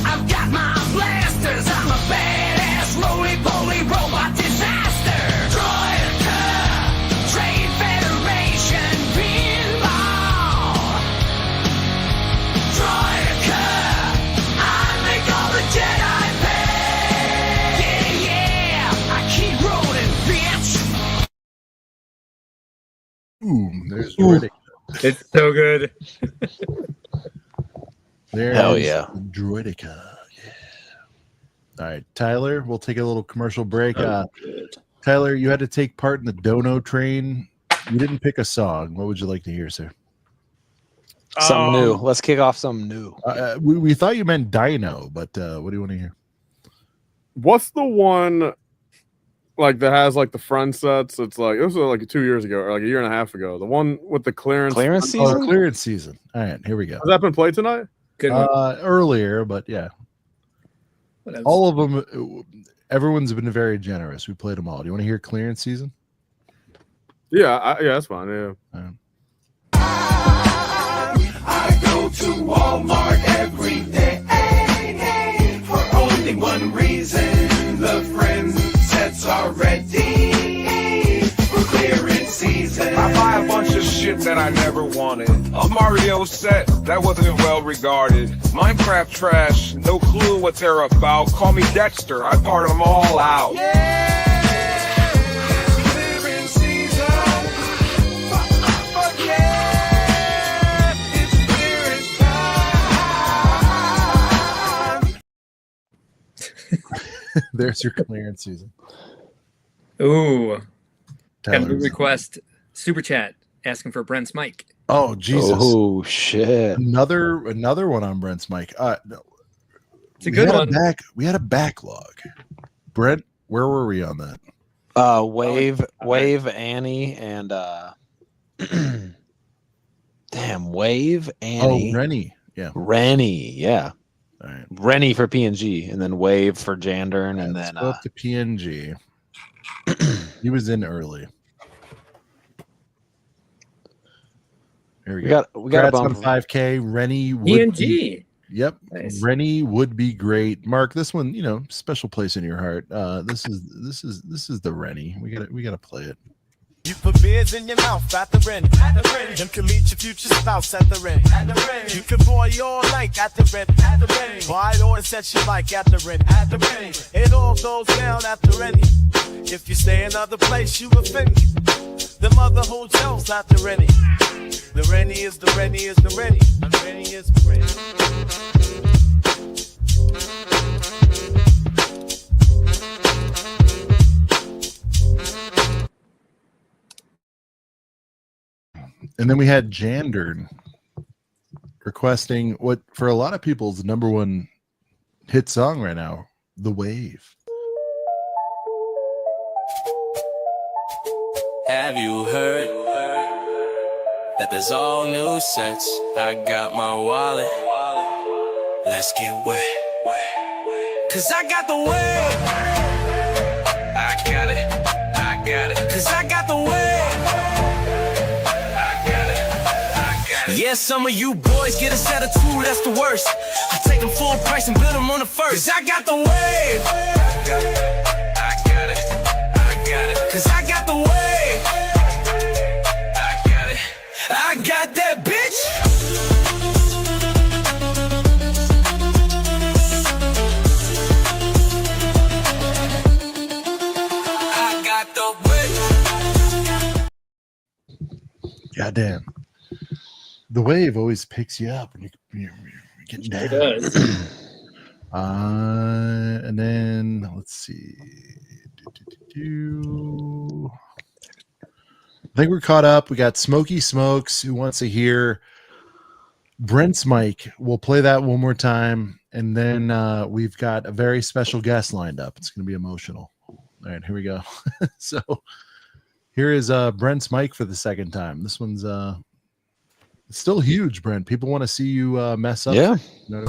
I've got my blasters. I'm a badass roly-poly robot disaster. Droidica, Trade Federation. Boom. There's Droidica. It's so good. There's Hell yeah. Droidica. Yeah. All right, Tyler, we'll take a little commercial break. Tyler, you had to take part in the Dono train. You didn't pick a song. What would you like to hear, sir? Something new. Let's kick off something new. We thought you meant Dino, but what do you want to hear? What's the one like that has like the front sets? It's like, it was like 2 years ago or like a year and a half ago. The one with the clearance season. Oh, clearance season. All right, here we go. Has that been played tonight? Good one. Earlier, but yeah. All of them. Everyone's been very generous. We played them all. Do you want to hear clearance season? Yeah, yeah, that's fine. Yeah. I go to Walmart every day for only one reason. The friend sets are ready for clearance season. I buy a bunch of shit that I never wanted. A Mario set that wasn't well regarded. Minecraft trash, no clue what they're about. Call me Dexter, I part them all out. Clearance season. Fuck yeah, it's clearance time. There's your clearance season. Ooh. Tyler's- Got a request super chat asking for Brent's mic. Oh Jesus! Oh shit! Another one on Brent's mic. No. It's a good one. We had a backlog. Brent, where were we on that? Wave, Annie, and damn, Wave, Annie. Oh, Rennie. Yeah. Rennie, yeah. All right. Rennie for PNG, and then Wave for Jandern, and then Let's go up to PNG. He was in early. Here we go. We got a Congrats on bump. 5K. Rennie would PNG. be- Yep. Nice. Rennie would be great. Mark, this one, special place in your heart. This is the Rennie. We gotta play it. You put beers in your mouth at the Rennie. Them can meet your future spouse at the Rennie. You can boil all night at the Rennie. Buy or set you like at the Rennie. It all goes down at the Rennie. If you stay another place, you offend me. The mother hotels at the Rennie. The Rennie is the Rennie is the Rennie. The Rennie is the Rennie. And then we had Jandern requesting what for a lot of people's number one hit song right now, The Wave. Have you heard that there's all new sets? I got my wallet. Let's get wet. Cause I got the wave. I got it. I got it. Cause I got the wave. Yeah, some of you boys get a set of two, that's the worst. I take them full price and build them on the first. Cause I got the wave. I got it. I got it. I got it. Cause I got the wave. I got it. I got that bitch. I got the wave. Goddamn. The Wave always picks you up and you're getting down. It does. And then let's see. I think we're caught up. We got Smoky Smokes who wants to hear Brent's mic. We'll play that one more time. And then we've got a very special guest lined up. It's going to be emotional. All right, here we go. So here is Brent's mic for the second time. This one's it's still huge, Brent. People want to see you mess up. Yeah. Remember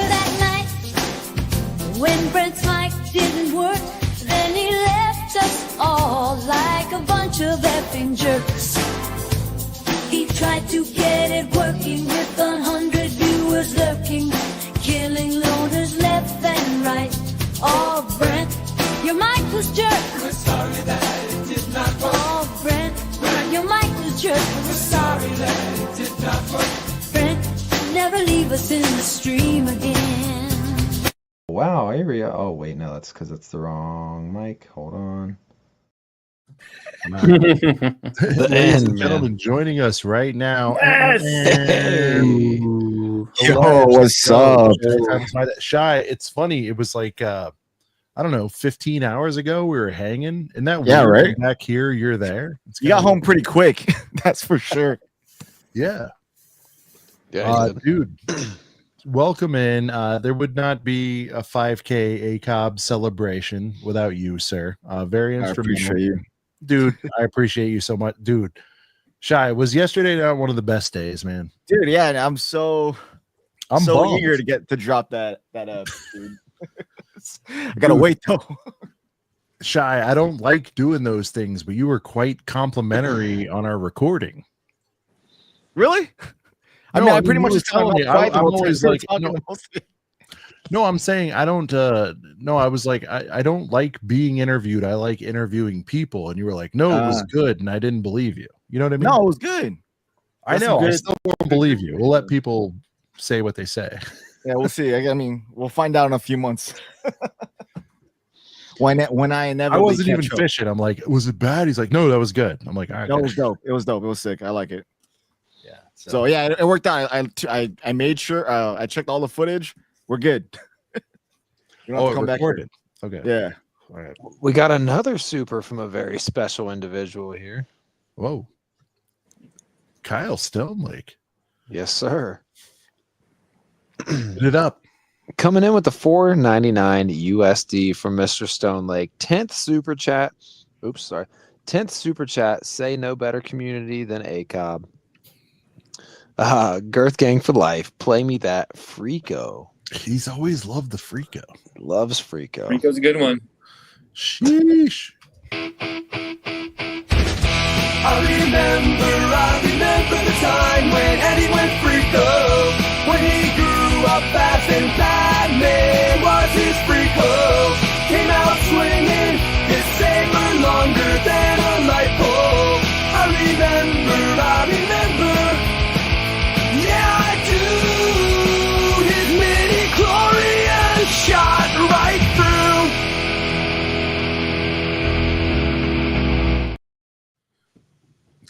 that night when Brent's mic didn't work? Then he left us all like a bunch of effing jerks. He tried to get it working with 100 viewers lurking, killing loners left and right. Oh, Brent, your mic was jerked. We're sorry that it did not work. Oh, Brent, your mic was jerked. We're sorry that it did not work. Brent, never leave us in the stream again. Wow, area. Oh wait, no, that's because it's the wrong mic. Hold on. Ladies end, and gentlemen, joining us right now. Yo, what's up? Shy, it's funny. It was like I don't know, 15 hours ago we were hanging. And that Yeah, weird? right? Back here, you're there. It's You got kinda home pretty quick. That's for sure. Yeah. Yeah, dude, welcome in. There would not be a 5K ACOB celebration without you, sir. Very I instrumental. appreciate you. Dude, I appreciate you so much. Dude, Shy, was yesterday not one of the best days, man? Dude, yeah, and I'm so bummed. eager to get to drop that dude. I gotta wait though. Shy, I don't like doing those things, but you were quite complimentary on our recording. Really? No, I pretty much was just telling telling you. you. I'm always like, talking no, I'm saying I don't. No, I was like, I don't like being interviewed. I like interviewing people. And you were like, no, it was good, and I didn't believe you. You know what I mean? No, it was good. I know. I still won't believe you. We'll let people say what they say. Yeah, we'll see. I mean, we'll find out in a few months. when I I wasn't even fishing. I'm like, was it bad? He's like, no, that was good. I'm like, all right. No, it was dope. It was dope. It was sick. I like it. Yeah. So yeah, it worked out. I made sure I checked all the footage. We're good. You don't have to come back here. Okay. Yeah. All right. We got another super from a very special individual here. Whoa. Kyle Stonelake. Yes, sir. Hit it up. Coming in with the $4.99 USD from Mr. Stonelake. 10th super chat. Oops, sorry. 10th super chat. Say no better community than ACOB. Girth Gang for life. Play me that Freako. He's always loved the Freako. Loves Freako. Freako's a good one. Sheesh. I remember the time when Eddie went Freako. When he grew up fast and Batman was his Freako. Came out swinging, his saber longer than a light pole. I remember, yeah I do. His midi-chlorian shot right through.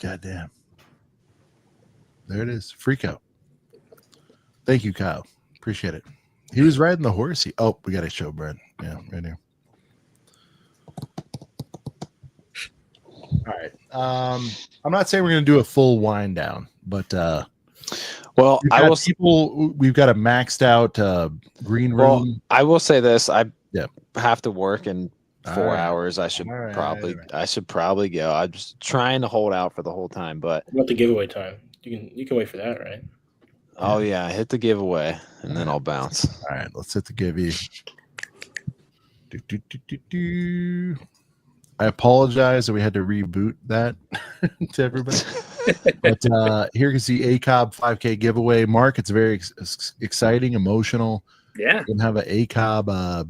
Goddamn. There it is. Freako. Thank you, Kyle. Appreciate it. He was riding the horse. Oh, we got to show Brent. Yeah, right here. All right. I'm not saying we're going to do a full wind down, but well, we've got a maxed out green room. Well, I will say this. I have to work in 4 hours. I should probably go. I'm just trying to hold out for the whole time, but What about the giveaway time? You can wait for that, right? oh yeah, hit the giveaway and then I'll bounce. All right, let's hit the givey. I apologize that we had to reboot that to everybody. But here is the ACOB 5K giveaway. Mark, it's very exciting, emotional. Yeah. We're gonna have an ACOB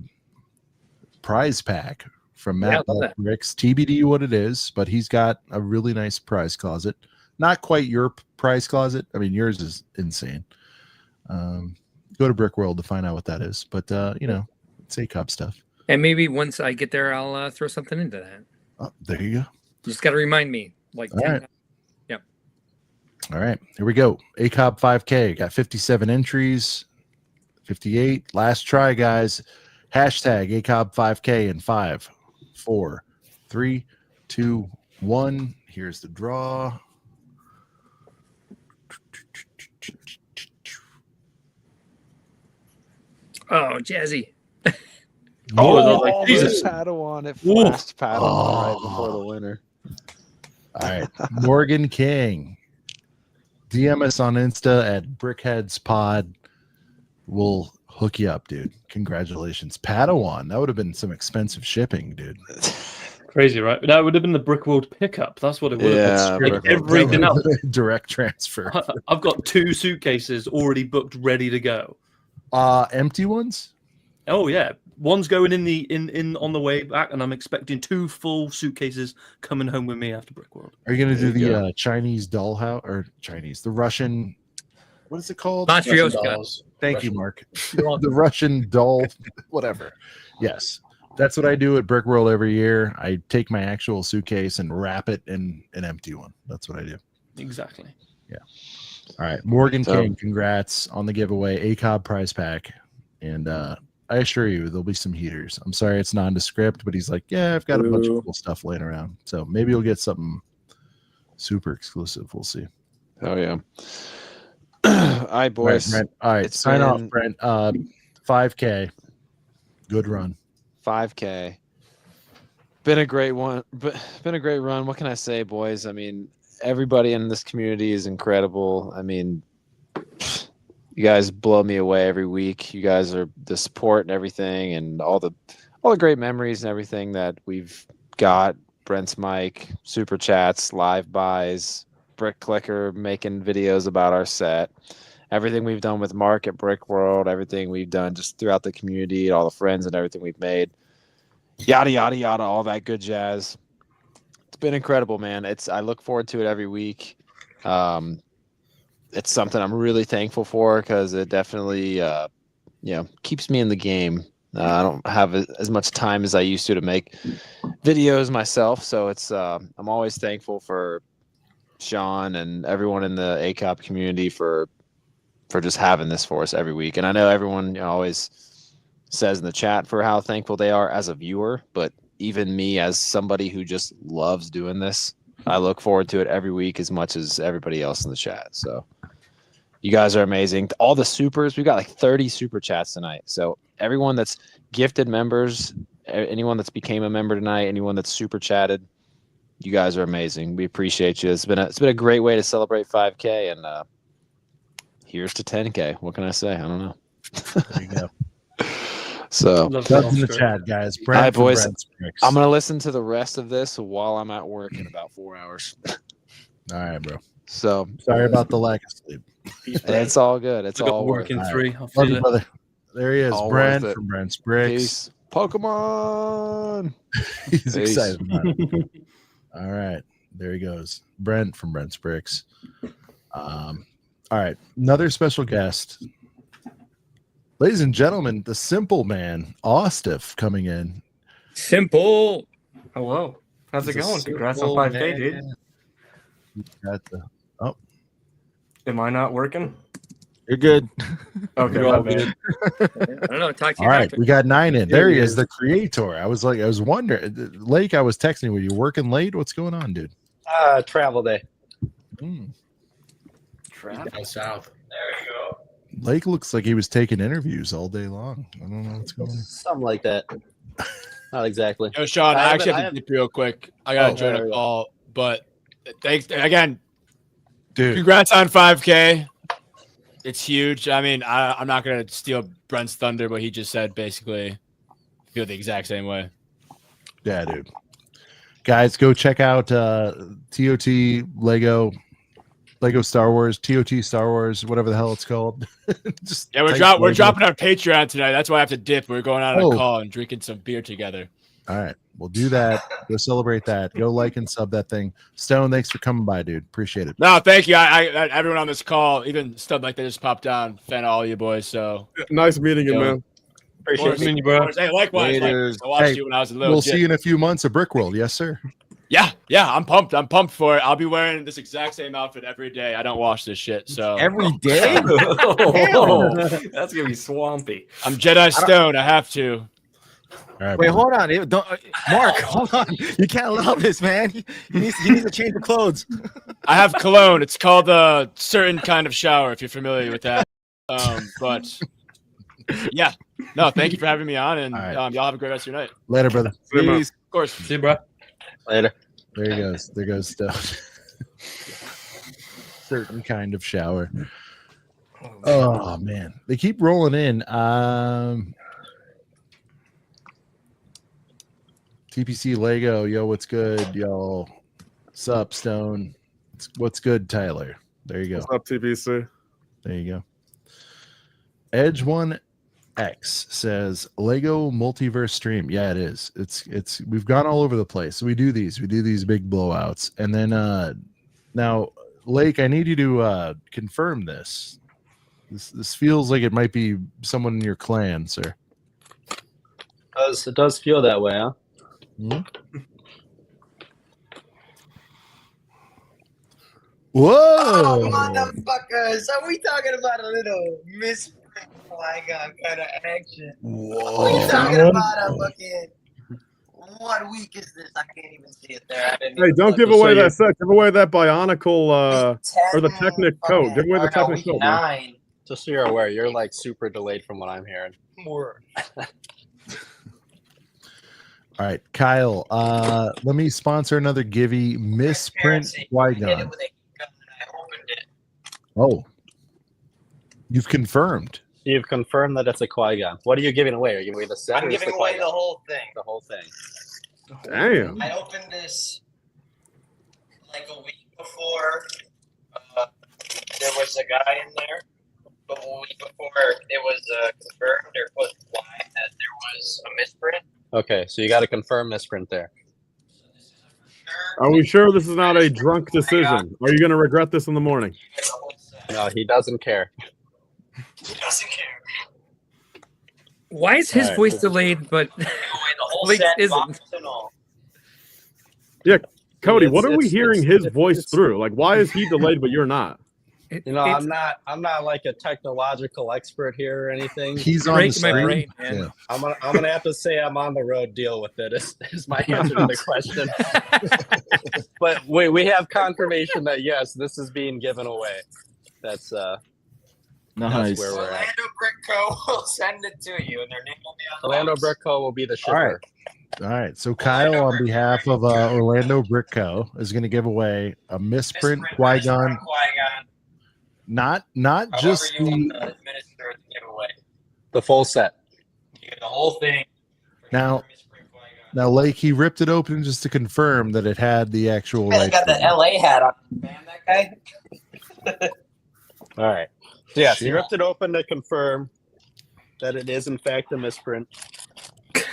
prize pack from Matt Bricks. TBD what it is, but he's got a really nice prize closet. Not quite your prize closet. I mean, yours is insane. Go to Brick World to find out what that is. But it's ACOB stuff. And maybe once I get there, I'll throw something into that. Oh, there you go. You just got to remind me. Like, All right. Yep. All right, here we go. ACOB 5K got 57 entries, 58. Last try, guys. Hashtag ACOB 5K in 5, 4, 3, 2, 1. Here's the draw. Oh, Jazzy. Oh, Jesus. Padawan. It flashed Padawan right before the winner. All right. Morgan King. DM us on Insta at Brickheads Pod. We'll hook you up, dude. Congratulations. Padawan. That would have been some expensive shipping, dude. Crazy, right? That would have been the Brick World pickup. That's what it would have been. Like everything else. Direct transfer. I've got 2 suitcases already booked, ready to go. Empty ones? Oh yeah, one's going in on the way back, and I'm expecting 2 full suitcases coming home with me after Brick World. Are you going to do the Chinese dollhouse or the Russian? What is it called? Matryoshka. Thank you, Mark. The Russian doll, whatever. Yes, That's what I do at Brick World every year. I take my actual suitcase and wrap it in an empty one. That's what I do. Exactly. Yeah. All right. Morgan So- King, congrats on the giveaway. ACOB prize pack. And I assure you, there'll be some heaters. I'm sorry it's nondescript, but he's like, yeah, I've got a bunch of cool stuff laying around. So maybe you'll get something super exclusive. We'll see. Oh, yeah. All right, boys. Brent. All right. It's Sign off, been- Brent. 5K. Good run. 5K. Been a great one. But been a great run. What can I say, boys? I mean, everybody in this community is incredible. I mean, you guys blow me away every week. You guys are the support and everything, and all the great memories and everything that we've got. Brent's mic, super chats, live buys, Brick Clicker making videos about our set, everything we've done with Mark at Brick World, everything we've done just throughout the community, all the friends and everything we've made, yada yada yada, all that good jazz. It's been incredible, man. I look forward to it every week. It's something I'm really thankful for because it definitely keeps me in the game. I don't have as much time as I used to make videos myself, so it's I'm always thankful for Sean and everyone in the ACOP community for just having this for us every week. And I know everyone always says in the chat for how thankful they are as a viewer, but even me as somebody who just loves doing this, I look forward to it every week as much as everybody else in the chat. So you guys are amazing. All the supers, we've got like 30 super chats tonight. So everyone that's gifted members, anyone that's became a member tonight, anyone that's super chatted, you guys are amazing. We appreciate you. It's been a great way to celebrate 5K, and here's to 10K. What can I say? I don't know. There you go. So Love in the chat, guys. all right, Brent from boys. Brent's Bricks. I'm gonna listen to the rest of this while I'm at work in about 4 hours. All right, bro. So sorry about the lack of sleep. It's all good. It's I got all work worth in it. 3. I Love feel you, it. brother. There he is, All Brent worth it. from Brent's Bricks. Peace. Pokemon. He's Peace. excited about it. All right, there he goes, Brent from Brent's Bricks. All right, another special guest, ladies and gentlemen, the Simple Man, Austiff, coming in. Simple. Hello. How's it He's a going? Congrats on simple 5K, dude. man. Got the, oh, Am I not working? You're good. Okay, You're all my bad. I don't know. Talk to all you right, after. we got 9 in. There he is, There the creator. I was wondering, Lake. I was texting. Were you working late? What's going on, dude? Travel day. Down south. Lake looks like he was taking interviews all day long. I don't know what's going on. Something like that. Not exactly. Yo, Sean, I actually have to haven't- dip real quick. I gotta join there a we go. call, but thanks again. Dude, congrats on 5K. It's huge. I mean, I'm not gonna steal Brent's thunder, but he just said basically feel the exact same way. Yeah, dude. Guys, go check out TOT Lego Star Wars, TOT Star Wars, whatever the hell it's called. Just Yeah, we're type we're Lego. dropping on Patreon tonight. That's why I have to dip. We're going out on Oh. a call and drinking some beer together. All right, we'll do that. Go celebrate that. Go like and sub that thing. Stone, thanks for coming by, dude. Appreciate it. No, thank you. I everyone on this call, even stuff like that, just popped down. Fan of all you boys. So Nice meeting you, Yo. man. Appreciate Meeting you, bro. Hey, likewise. Laters. I watched Hey, you when I was a little. we'll see you in a few months at Brick World. Yes, sir. Yeah, I'm pumped. I'm pumped for it. I'll be wearing this exact same outfit every day. I don't wash this shit. So Every day. Oh, that's gonna be swampy. I'm Jedi Stone. I have to. All right, Wait, brother. hold on. Don't, Mark, hold on. You can't allow this, man. He needs to change the clothes. I have cologne. It's called a certain kind of shower, if you're familiar with that. But yeah, no, thank you for having me on, and All right. y'all have a great rest of your night. Later, brother. Please. Of course. See you, bro. Later. There he goes. There goes Stone. Certain kind of shower. Oh man, they keep rolling in. TPC Lego, yo, what's good, yo? Sup, Stone? What's good, Tyler? There you go. What's up, TBC? There you go. Edge One X says Lego multiverse stream. Yeah, it is. It's we've gone all over the place. We do these big blowouts, and then now Lake, I need you to confirm this. This feels like it might be someone in your clan, sir. It does feel that way, huh? Whoa! Oh, motherfuckers! Are we talking about a little misprint Qui-Gon kind of action? Whoa! Are we talking about a fucking? What week is this? I can't even see it there. Hey, don't give away that set. Give away that Bionicle or the Technic coat. Give away the Technic coat, man. 9. Just so you're aware, you're like super delayed from what I'm hearing. More. All right, Kyle. Let me sponsor another Givey misprint Qui-Gon. Oh, you've confirmed. You've confirmed that it's a Qui-Gon. What are you giving away? Are you giving away the set? I'm giving away the whole thing. The whole thing. Damn. I opened this like a week before there was a guy in there. But a week before it was confirmed or put why that there was a misprint. Okay, so you got to confirm misprint there. Are we sure this is not a drunk decision? Are you going to regret this in the morning? No, he doesn't care. He doesn't care. Why is his All right. voice delayed, but Link's isn't? Yeah, Cody, what are we It's- hearing his voice through? Like, why is he delayed but you're not? You know, I'm not like a technological expert here or anything. He's on the screen. Yeah. I'm gonna have to say I'm on the road. Deal with it. Is my answer to the question. But we have confirmation that yes, this is being given away. That's Nice. where we're at. Orlando Brick Co. will send it to you, and their name will be on the Orlando box. Brick Co. will be the All right. shipper. All right. So Kyle, on behalf of Orlando Brick Co., is going to give away a misprint Qui-Gon. Qui-Gon. Not However just you want the to administer the giveaway. The full set. You get the whole thing. now. Now, Lake, he ripped it open just to confirm that it had the actual. Man, got the LA hat on. Man, that guy. All right. So yes, he ripped it open to confirm that it is in fact a misprint.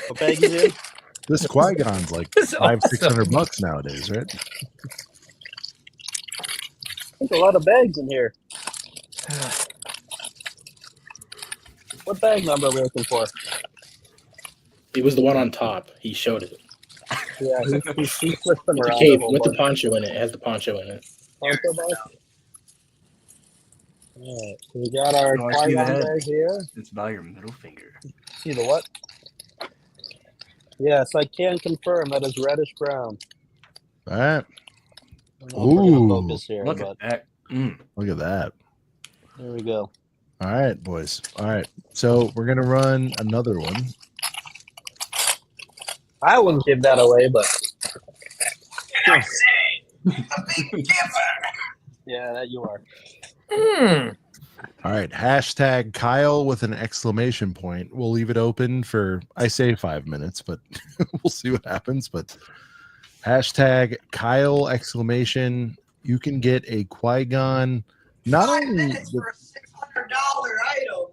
What bag is it? This Qui-Gon's like That's $500-600 bucks nowadays, right? There's a lot of bags in here. What bag number are we looking for? It was the one on top. He showed it. Yeah, he flipped them With the around. cape, a whole with the bunch. poncho in it. It has the poncho in it. Poncho bag? Alright, so we got our Oh, I see the Qui-Gon head. bag here. It's by your middle finger. See the what? Yes, I can confirm that is reddish brown. All right. I don't know if we're gonna Ooh. focus here, Look but at that. Mm. Look at that. there we go. All right, boys. All right. So we're going to run another one. I wouldn't give that away, but I say, a big giver. yeah, that you are. All right. Hashtag Kyle with an exclamation point. We'll leave it open for, I say 5 minutes, but we'll see what happens. But hashtag Kyle exclamation. You can get a Qui-Gon. Not 5 only minutes for a $600 item.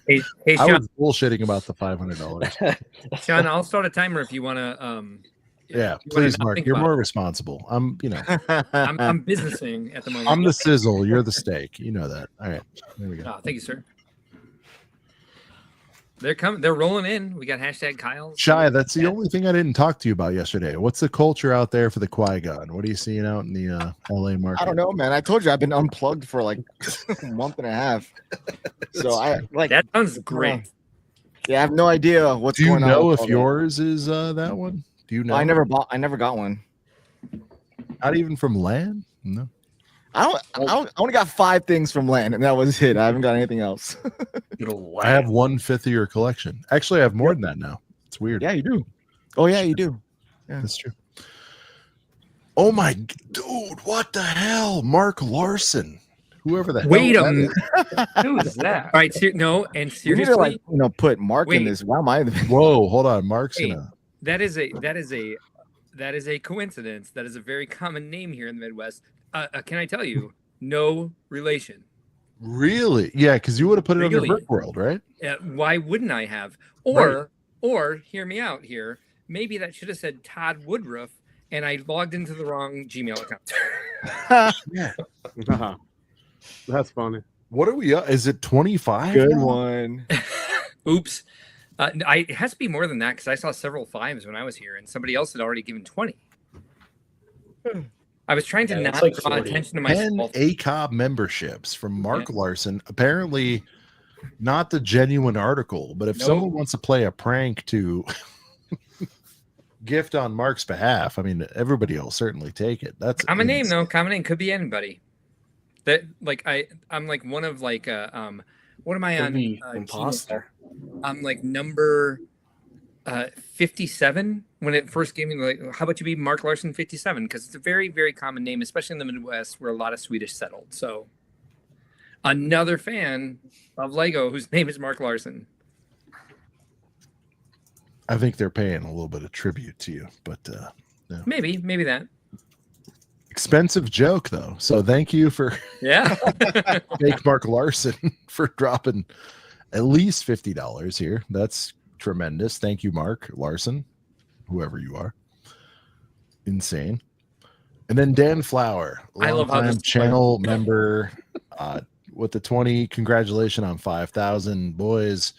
Hey, I Sean, was bullshitting about the $500. Sean, I'll start a timer if you want to. Yeah, you wanna please, not Mark. think You're about more it. responsible. I'm I'm businessing at the moment. I'm the sizzle. You're the steak. You know that. All right. There we go. Oh, thank you, sir. They're coming. They're rolling in. We got hashtag Kyle. Shy, that's the only thing I didn't talk to you about yesterday. What's the culture out there for the Qui-Gon? What are you seeing out in the LA market? I don't know, man. I told you I've been unplugged for like a month and a half. So I like that sounds great. Yeah, I have no idea what's Do you going on. know with if all that. yours is that one? Do you know? I never got one. Not even from land? No. I only got 5 things from land, and that was it. I haven't got anything else. I have 1/5 of your collection. Actually, I have more than that now. It's weird. Yeah, you do. Oh yeah, you do. Yeah, that's true. Oh my dude, what the hell? Mark Larson. Whoever the Wait hell a that minute. is. Who is that? All right, no, and You need seriously, to like put Mark in Wait. this. Why am I? Whoa, hold on. Mark's Wait, gonna. that is a coincidence. That is a very common name here in the Midwest. Can I tell you? No relation. Really? Yeah, because you would have put it under Really? Brick World, right? Why wouldn't I have? Right. Or hear me out here. Maybe that should have said Todd Woodruff, and I logged into the wrong Gmail account. Yeah. That's funny. What are we? Is it 25? Good one. Oops. It has to be more than that because I saw several 5s when I was here, and somebody else had already given 20. I was trying to Yeah, not that's like draw 40. attention to 10 myself. ACOB memberships from Mark Larson. Apparently, not the genuine article, but if someone wants to play a prank to gift on Mark's behalf, I mean, everybody will certainly take it. That's Common name though. Common name could be anybody. That like I'm like one of like what am I Could on? be Gmail? imposter. I'm like number 57 when it first gave me like, how about you be Mark Larson 57? Because it's a very, very common name, especially in the Midwest where a lot of Swedish settled. So another fan of Lego whose name is Mark Larson. I think they're paying a little bit of tribute to you, but no. Maybe that. Expensive joke though. So thank you for fake Mark Larson for dropping at least $50 here. That's tremendous. Thank you, Mark Larson, whoever you are. Insane. And then Dan Flower, I love how this channel member with the 20. Congratulations on 5,000, boys.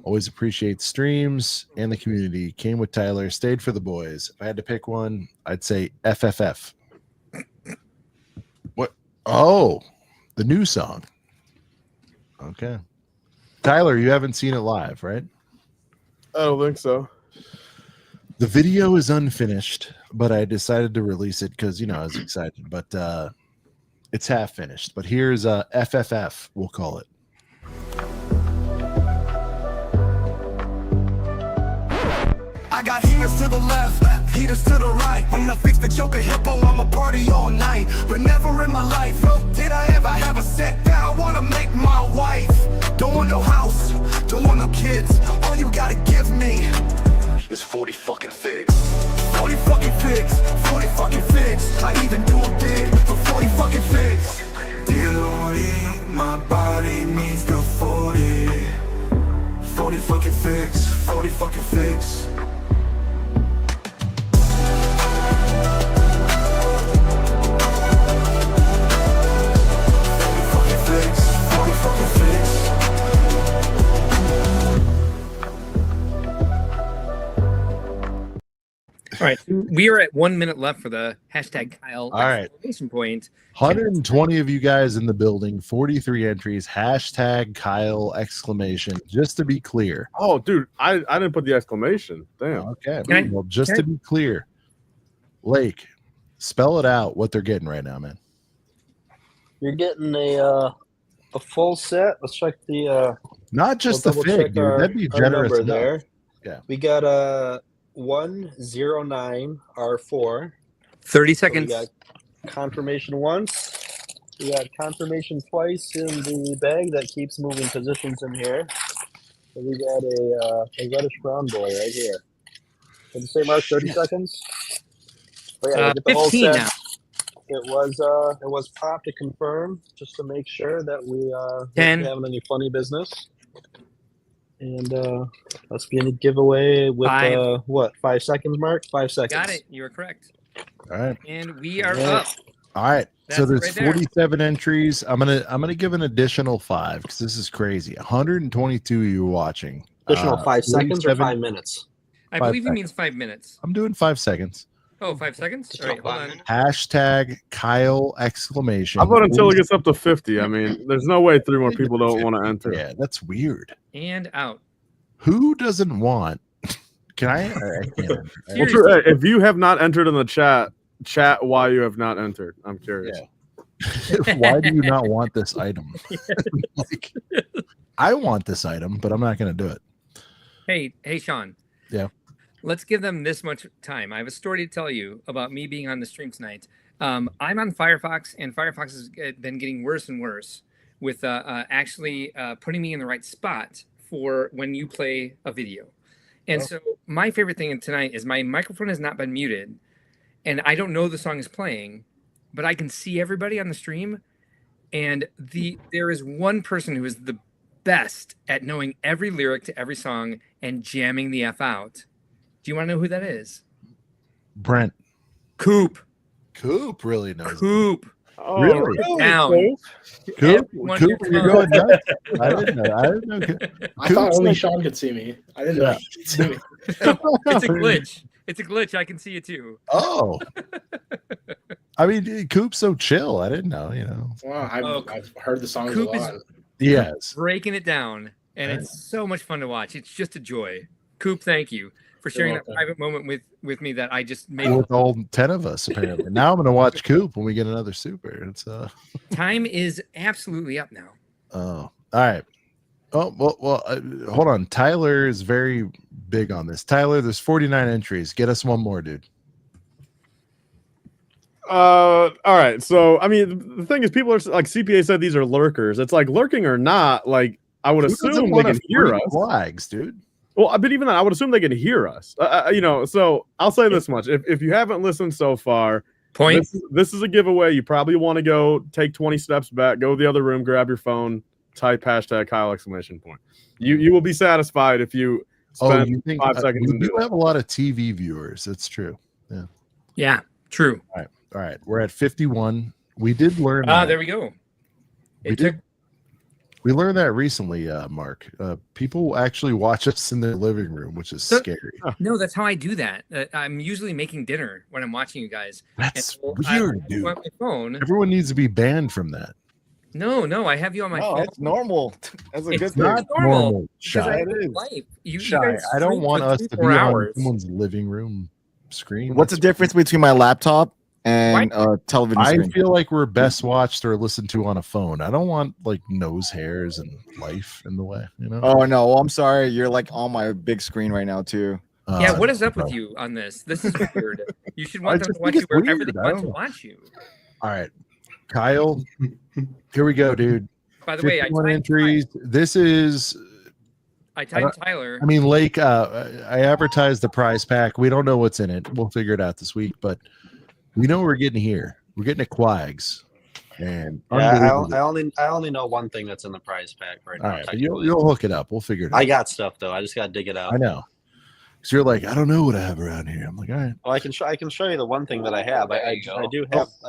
Always appreciate the streams and the community. Came with Tyler, stayed for the boys. If I had to pick one, I'd say FFF. What? Oh, the new song. Okay. Tyler, you haven't seen it live, right? I don't think so. The video is unfinished, but I decided to release it because, I was excited. But it's half finished. But here's FFF, we'll call it. I got heaters to the left, heaters to the right. When I fix the Joker hippo, I'ma party all night. But never in my life did I ever have a set that I wanna make my wife. Don't want no house, don't want no kids. All you gotta give me is 40 fucking figs. 40 fucking figs, 40 fucking figs. I even do a bid for 40 fucking figs. Dear Lordy, my body needs the 40. 40 fucking figs, 40 fucking figs. All right, we are at 1 minute left for the hashtag Kyle. All right. Exclamation point. 120 of you guys in the building, 43 entries, hashtag Kyle exclamation, just to be clear. Oh, dude, I didn't put the exclamation. Damn. Okay. Well, just to be clear, Lake, spell it out what they're getting right now, man. You're getting a full set. Let's check the not just the fig, dude. That'd be generous enough. There. Yeah. We got 109 R4. 30 seconds. So we got confirmation once. We got confirmation twice in the bag that keeps moving positions in here. So we got a reddish brown boy right here. Did you say, Mark, 30 seconds? Oh, yeah, we get the whole 15 set. now. It was popped to confirm just to make sure that we weren't 10. having any funny business. And let's begin the giveaway with 5 seconds, Mark? 5 seconds. Got it. You were correct. All right. And we are up. All right. So That's there's right there. 47 entries. I'm gonna give an additional 5 because this is crazy. 122 of you watching. Additional 5 seconds or 47 5 minutes? I 5 believe he seconds. means 5 minutes. I'm doing 5 seconds. Oh, 5 seconds? All right, hold on. Hashtag Kyle exclamation. How about until it gets up to 50? I mean, there's no way 31 people don't want to enter. Yeah, that's weird. And out. Who doesn't want? Can I? I can't. Well, true. If you have not entered in the chat why you have not entered. I'm curious. Why do you not want this item? Like, I want this item, but I'm not going to do it. Hey, Sean. Yeah. Let's give them this much time. I have a story to tell you about me being on the stream tonight. I'm on Firefox, and Firefox has been getting worse and worse with actually putting me in the right spot for when you play a video. And so my favorite thing tonight is my microphone has not been muted, and I don't know the song is playing, but I can see everybody on the stream, and there is one person who is the best at knowing every lyric to every song and jamming the F out. Do you want to know who that is? Brent. Coop. Coop really knows. Coop. Oh, Really? Down. Coop, Everyone Coop, gets you're hung. going nuts. I didn't know. I didn't know. I thought Coop's only like- Sean could see me. I didn't know Yeah. he could see me. It's a glitch. It's a glitch. I can see it too. Oh. I mean, Coop's so chill. I didn't know, you know. Well, I've heard the songs Coop a is lot. Yes. breaking it down, and it's so much fun to watch. It's just a joy. Coop, thank you for sharing that welcome. private moment with me that I just made. With all 10 of us, apparently. Now I'm going to watch Coop when we get another super. It's Time is absolutely up now. Oh, all right. Oh, well, hold on. Tyler is very big on this. Tyler, there's 49 entries. Get us one more, dude. All right. So, I mean, the thing is, people are like, CPA said these are lurkers. It's like, lurking or not, like, I would Who doesn't assume they want can to hear freak us. flags, dude. Well, but even then, I would assume they can hear us. You know, so I'll say this much: if you haven't listened so far, point. This is a giveaway. You probably want to go take 20 steps back, go to the other room, grab your phone, type hashtag Kyle exclamation point. You will be satisfied if you spend you think 5 seconds we and do do have a lot of TV viewers. That's true. Yeah. Yeah, true. All right. We're at 51. We did learn. There we go. We learned that recently, Mark. People actually watch us in their living room, which is scary. No, that's how I do that. I'm usually making dinner when I'm watching you guys. That's And weird, I dude. on my phone. Everyone needs to be banned from that. No, I have you on my phone. It's normal. That's a It's good not thing. normal. Shy. Because I It live is. life. You Shy. guys I don't stream want for us to be 3-4 on hours. someone's living room screen. What's the difference between my laptop and television I screen? feel like we're best watched or listened to on a phone. I don't want like nose hairs and life in the way, you know? Oh no, well, I'm sorry. You're like on my big screen right now too. Yeah, what is up with you on this? This is weird. You should want I them just to watch think you it's wherever weird. they I want don't to know. watch you. All right. Kyle, here we go, dude. By the way, I 51 timed entries. This is I timed Tyler. I mean, Lake, I advertised the prize pack. We don't know what's in it. We'll figure it out this week, but we know what we're getting here. We're getting a Quags. And Yeah, I only know one thing that's in the prize pack right now. all right, but you'll hook it up. We'll figure it out. I got stuff though. I just got to dig it out. I know. So you're like, I don't know what I have around here. I'm like, all right. Well, I can show you the one thing that I have. I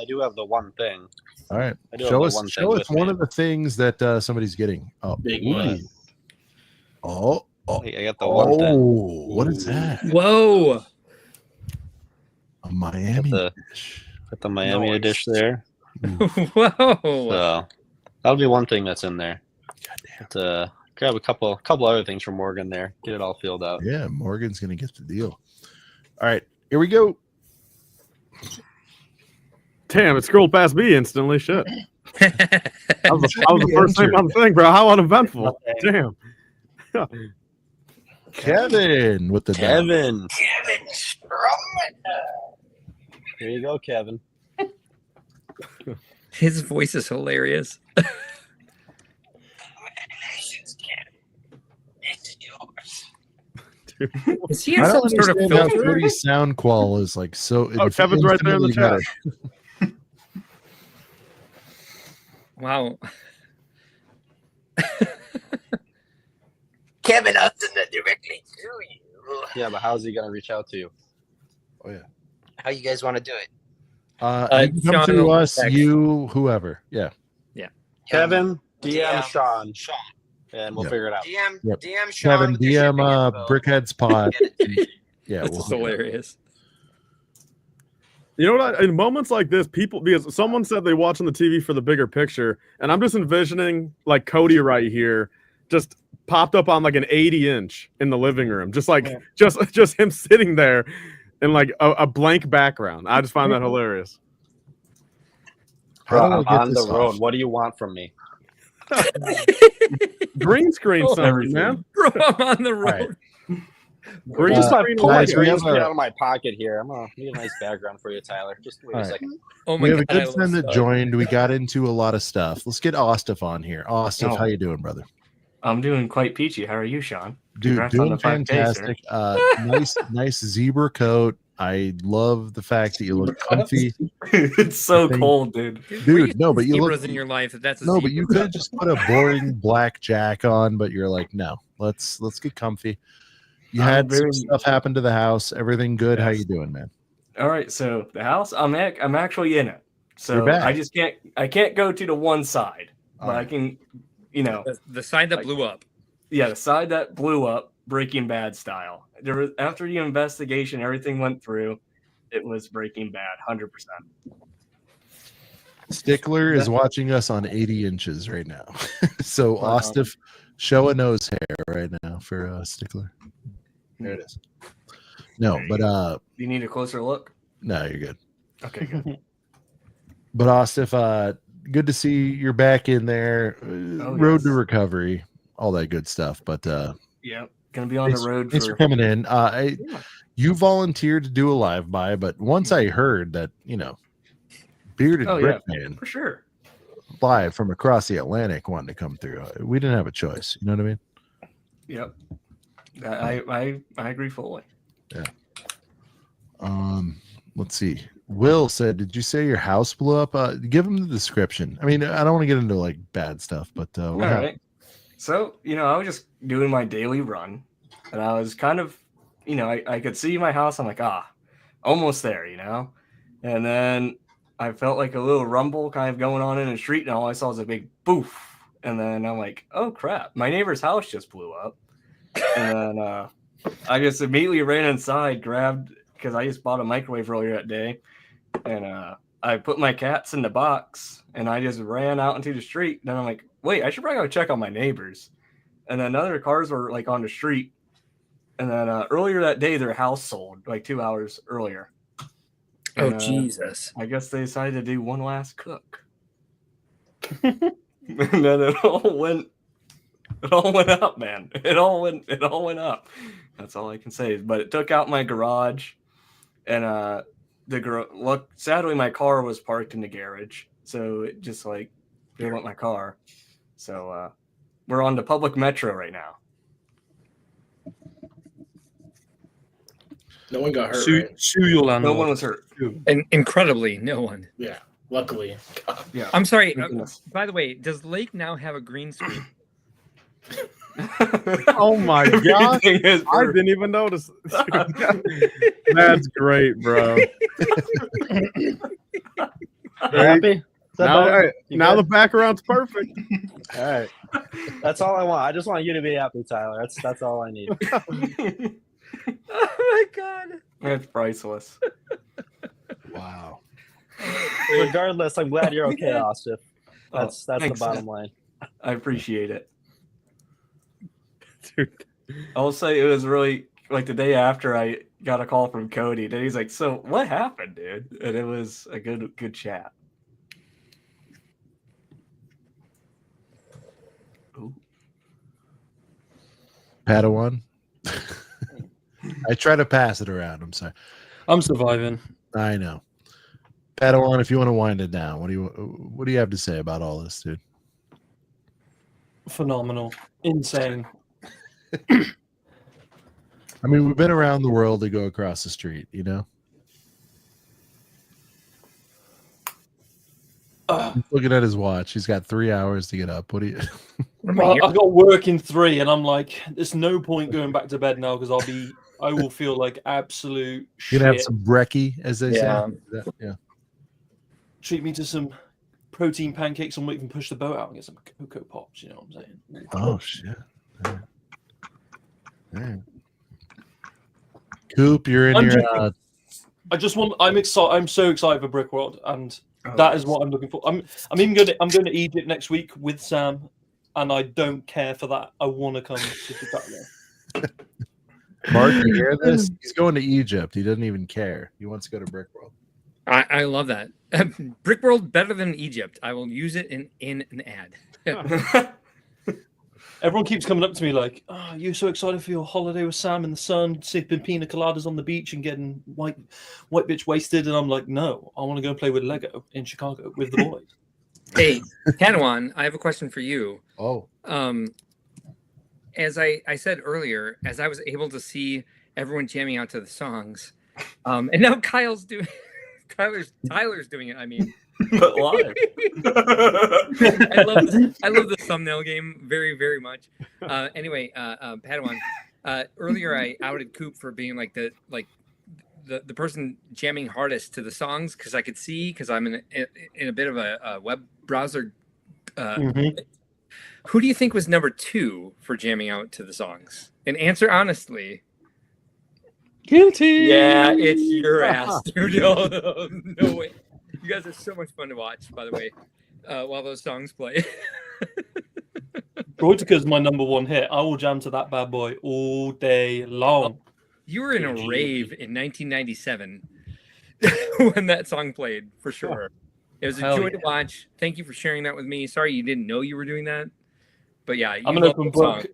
do have the one thing. All right. I do have Show the us one show thing us with one me. of the things that somebody's getting. Oh, Big ooh. one. Oh, I got the one thing. What is that? Whoa. A Miami dish. Got the Miami dish there. Whoa. So that'll be one thing that's in there. But, grab a couple other things from Morgan there. Get it all filled out. Yeah, Morgan's gonna get the deal. All right, here we go. Damn, it scrolled past me instantly. Shit. That was the first thing on the thing, bro. How uneventful. Damn. Kevin with the dot. Kevin. Here you go, Kevin. His voice is hilarious. Is he in I some don't sort of understand how filter? Cody's sound qual is like so. Oh, Kevin's right there in the infinitely chat. Wow. Kevin, I'll send that directly to you. Yeah, but how's he gonna reach out to you? Oh yeah. How you guys want to do it? You can come Sean to will us, text. you, whoever. Yeah. Yeah. Kevin, DM DM Sean, Sean. and we'll Yep. figure it out. DM Yep. DM Sean. Kevin, with your DM shipping info. Brickheads Pod. Yeah, This we'll is hook it up. hilarious. You know what? In moments like this, people, because someone said they watch on the TV for the bigger picture, and I'm just envisioning like Cody right here, just popped up on like an 80-inch in the living room, just like just him sitting there in like a blank background. I just find that hilarious. How do I I'm get on the this road. off? What do you want from me? Green screen Oh, something, man. Bro, I'm on the road. All right. Green Just screen. pull my guys, we green have screen a- out of my pocket here. I'm gonna need a nice background for you, Tyler. Just wait All a right. second. Oh my We have a god. I good love friend that stuff. joined. We got into a lot of stuff. Let's get Ostef on here. Ostef, Oh. how you doing, brother? I'm doing quite peachy. How are you, Sean? Dude, Congrats on doing the 5K, sir. fantastic. Nice zebra coat. I love the fact that you look comfy. It's so Thing. cold, dude. Dude, no, but you look Zebras in your life. That's a no, but zebra. you could have just put a boring black jack on, but you're like, no, let's get comfy. You I'm had some very- stuff happen to the house. Everything good? How you doing, man? All right, so the house, I'm actually in it. So back. I can't go to the one side, but I Alright. can, the side that blew up. Yeah, the side that blew up, Breaking Bad style. There was, after the investigation, everything went through. It was Breaking Bad, 100%. Stickler is watching us on 80 inches right now. So Wow. Ostif, show a nose hair right now for Stickler. There it is. No, but You need a closer look? no, you're good. Okay, good. But Ostif, good to see you're back in there. Road to recovery, all that good stuff. But Yeah, gonna be on the road thanks for coming in. You volunteered to do a live by, but once I heard that, Bearded Brickman for sure, live from across the Atlantic wanted to come through, we didn't have a choice. You know what I mean? Yep. I agree fully. Yeah. Let's see. Will said, "Did you say your house blew up?" Give him the description. I mean, I don't want to get into like bad stuff, but what All happened? right. So, I was just doing my daily run, and I was kind of, I could see my house. I'm like, almost there, and then I felt like a little rumble kind of going on in the street, and all I saw was a big boof. And then I'm like, oh crap, my neighbor's house just blew up. And then I just immediately ran inside, grabbed, because I just bought a microwave earlier that day, and I put my cats in the box, and I just ran out into the street. Then I'm like, wait, I should probably go check on my neighbors. And then other cars were like on the street. And then earlier that day, their house sold like 2 hours earlier. Oh, Jesus. I guess they decided to do one last cook. And then it all went up, man. It all went up. That's all I can say. But it took out my garage, and sadly my car was parked in the garage, so it just like blew up my car. So we're on the public metro right now. No one got hurt. Sue your landlord. No one was hurt. And incredibly, no one. Yeah, luckily. Yeah. I'm sorry. By the way, does Lake now have a green screen? Oh my god! I didn't even notice. That's great, bro. Happy? Now the background's perfect. All right. That's all I want. I just want you to be happy, Tyler. That's all I need. Oh my god. That's priceless. Wow. Regardless, I'm glad you're okay, Ostif. That's the thanks, bottom man. line. I appreciate it. Dude. I'll say it was really like the day after I got a call from Cody. And he's like, "So what happened, dude?" And it was a good chat. Ooh. Padawan. I try to pass it around. I'm sorry. I'm surviving. I know. Padawan, if you want to wind it down, what do you have to say about all this, dude? Phenomenal. Insane. I mean, we've been around the world to go across the street, He's looking at his watch. He's got 3 hours to get up. What do you? Well, I got work in 3, and I'm like, there's no point going back to bed now because I will feel like absolute shit. You gonna have some brekkie, as they say. Yeah. Treat me to some protein pancakes and we can push the boat out and get some Cocoa Pops. You know what I'm saying? Oh shit! Yeah. Coop, you're in your. I'm excited. I'm so excited for Brick World, and that is what I'm looking for. I'm going to Egypt next week with Sam, and I don't care for that. I want to come to Chicago. Mark, you hear this? He's going to Egypt. He doesn't even care. He wants to go to Brick World. I love that. Brick World better than Egypt. I will use it in an ad. Everyone keeps coming up to me like, "Oh, you're so excited for your holiday with Sam in the sun, sipping pina coladas on the beach and getting white bitch wasted." And I'm like, "No, I want to go play with Lego in Chicago with the boys." Hey, Padawan, I have a question for you. Oh. As I said earlier, as I was able to see everyone jamming out to the songs, and now Tyler's doing it. I mean, but live. I love the thumbnail game very, very much. Anyway, Padawan, earlier I outed Coop for being like the person jamming hardest to the songs, because I could see, because I'm in a bit of a web browser. Who do you think was number 2 for jamming out to the songs? And answer honestly. Guilty. Yeah, it's your ass, dude. No way. You guys are so much fun to watch, by the way, while those songs play. Broideka's my number 1 hit. I will jam to that bad boy all day long. You were in a rave in 1997 when that song played, for sure. It was a Hell joy yeah. to watch. Thank you for sharing that with me. Sorry you didn't know you were doing that. But yeah, you I'm an love open those book. songs.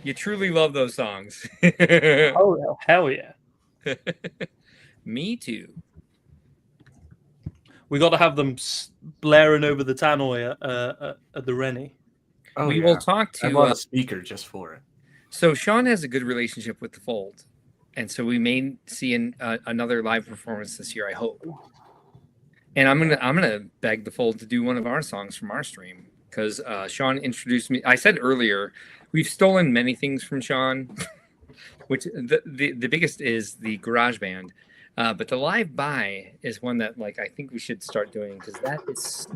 You truly love those songs. Oh, hell yeah. Me too. We got to have them blaring over the tannoy at the Rennie. Oh, We yeah. will talk I to bought a speaker just for it. So Sean has a good relationship with the Fold, and so we may see another live performance this year, I hope. And I'm gonna beg the Fold to do one of our songs from our stream, because Sean introduced me. I said earlier, we've stolen many things from Sean, which the biggest is the garage band. But the live buy is one that I think we should start doing, because that is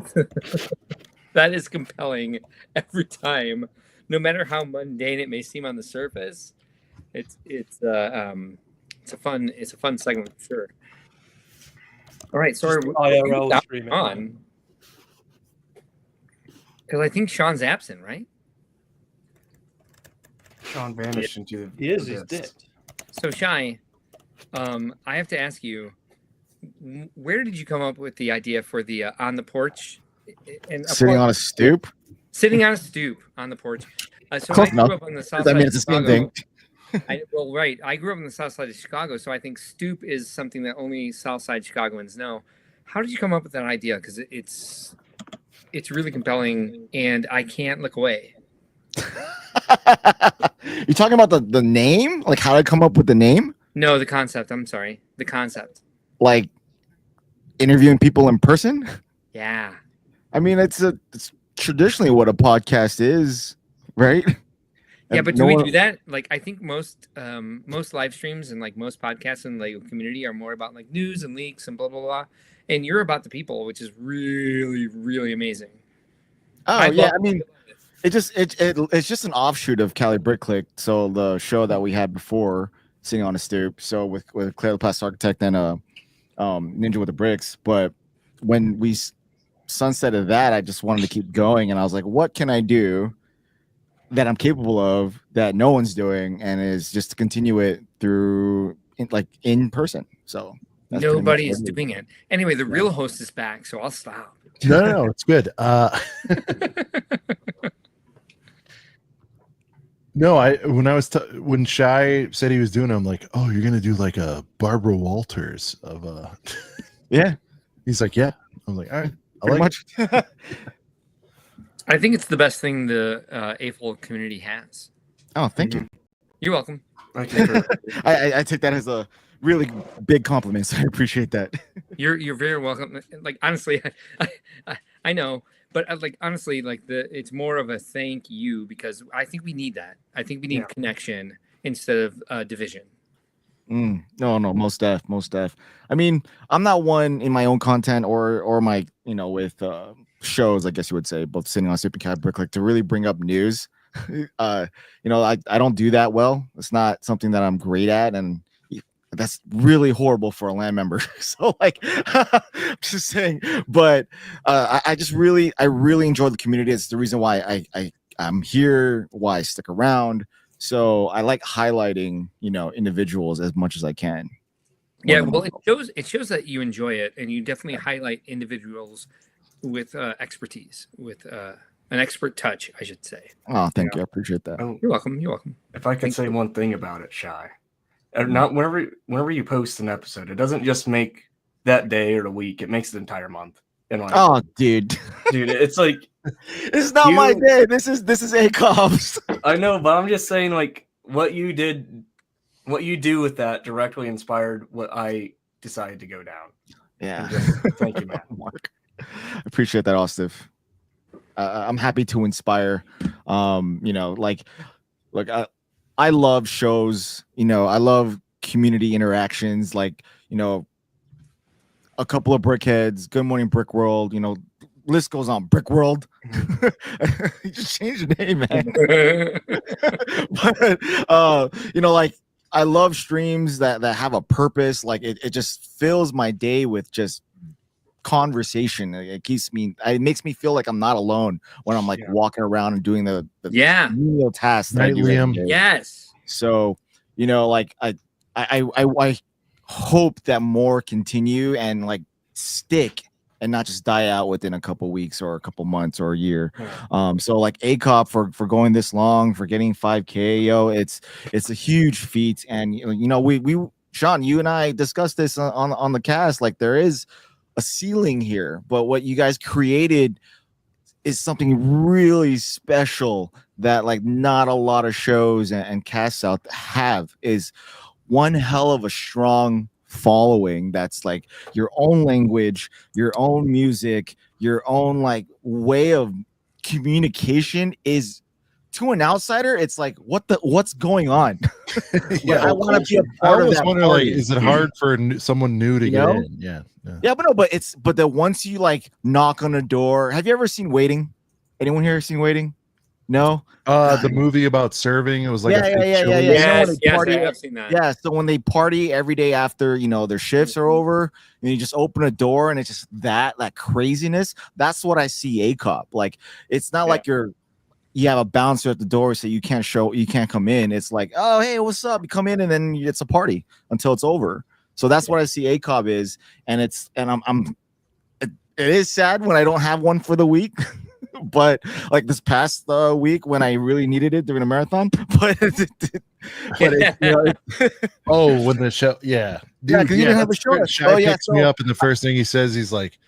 that is compelling every time, no matter how mundane it may seem on the surface. It's a fun segment for sure. All right, sorry, IRL streaming on, because I think Sean's absent, right? Sean vanished into the. He is. abyss. He's dead. So Shy, I have to ask you, where did you come up with the idea for the on the porch? And Sitting on a stoop. Sitting on a stoop on the porch. So Close I grew enough. up on the south I side mean, of it's the same Chicago. thing. Right. I grew up on the south side of Chicago, so I think stoop is something that only south side Chicagoans know. How did you come up with that idea? Because it's really compelling, and I can't look away. You're talking about the name? Like how to come up with the name? No, the concept. I'm sorry. The concept. Like interviewing people in person? Yeah. I mean, it's traditionally what a podcast is, right? Yeah, And but no do we one- do that? I think most live streams and most podcasts in the community are more about news and leaks and blah blah blah. And you're about the people, which is really, really amazing. Oh I yeah, love I mean, it's just an offshoot of Cali Brick Click. So the show that we had before, Sitting on a Stoop. So with Claire the Plastic Architect and Ninja with the Bricks. But when we sunsetted that, I just wanted to keep going, and I was like, what can I do that I'm capable of that no one's doing, and is just to continue it through in person. So that's pretty much Nobody is what it doing it. Anyway, the real host is back, so I'll stop. No, it's good. No, when Shy said he was doing it, I'm like, oh, you're gonna do like a Barbara Walters of Yeah. He's like, yeah. I'm like, all right, I Pretty like much. I think it's the best thing the AFOL community has. Oh, thank you. You're welcome. I take that as a really big compliment, so I appreciate that. You're very welcome. Honestly, I know, but honestly, it's more of a thank you, because I think we need that. I think we need connection instead of division. No, most def. I mean, I'm not one in my own content or my with shows, I guess you would say, both Sitting on Super Cat Brick, to really bring up news. I don't do that well. It's not something that I'm great at, and that's really horrible for a land member. So just saying, but I really enjoy the community. It's the reason why I'm here, why I stick around. So I like highlighting, individuals as much as I can. Yeah, well, it shows that you enjoy it, and you definitely highlight individuals with expertise, with an expert touch, I should say. Oh, thank you. I appreciate that. You're welcome. You're welcome. If I could say one thing about it, Shy, not whenever you post an episode, it doesn't just make that day or the week; it makes the entire month. And oh, dude, it's like it's not my day. This is ACOB's. I know, but I'm just saying, what you do with that directly inspired what I decided to go down. Yeah, thank you, man. Mark. I appreciate that, Austin. I'm happy to inspire. I love shows. I love community interactions, like, you know, a couple of Brickheads, Good Morning Brick World, you know, list goes on. Brick World. You just changed the name, man. But you know, like, I love streams that have a purpose. Like, it just fills my day with just conversation. It makes me feel like I'm not alone when I'm like walking around and doing the menial tasks that I do every day. Yes. So, you know, like, I hope that more continue and like stick and not just die out within a couple weeks or a couple months or a year. So like ACOB for going this long, for getting 5K, yo, it's a huge feat. And you know, we Sean, you and I discussed this on the cast. Like, there is a ceiling here, but what you guys created is something really special that like not a lot of shows and casts out have. Is one hell of a strong following that's like your own language, your own music, your own like way of communication. Is, to an outsider, it's like, what's going on? Yeah, I want to be a I part of always that wonder, party. like, is it hard for someone new to You get know? in? Yeah. But then once you like knock on a door, have you ever seen Waiting? Anyone here seen Waiting? No. The movie about serving, it was like Yeah. You know, when they party, I have seen that. Yeah, so when they party every day after, you know, their shifts are over, and you just open a door and it's just that craziness. That's what I see ACOB. Like, it's not like you have a bouncer at the door, so you can't come in. It's like, oh, hey, what's up? You come in and then it's a party until it's over. So that's what I see ACOB is, and it is sad when I don't have one for the week. But like this past week when I really needed it during a marathon, when the show, yeah, because you didn't have a show. Shai picks me up, and the first thing he says, he's like,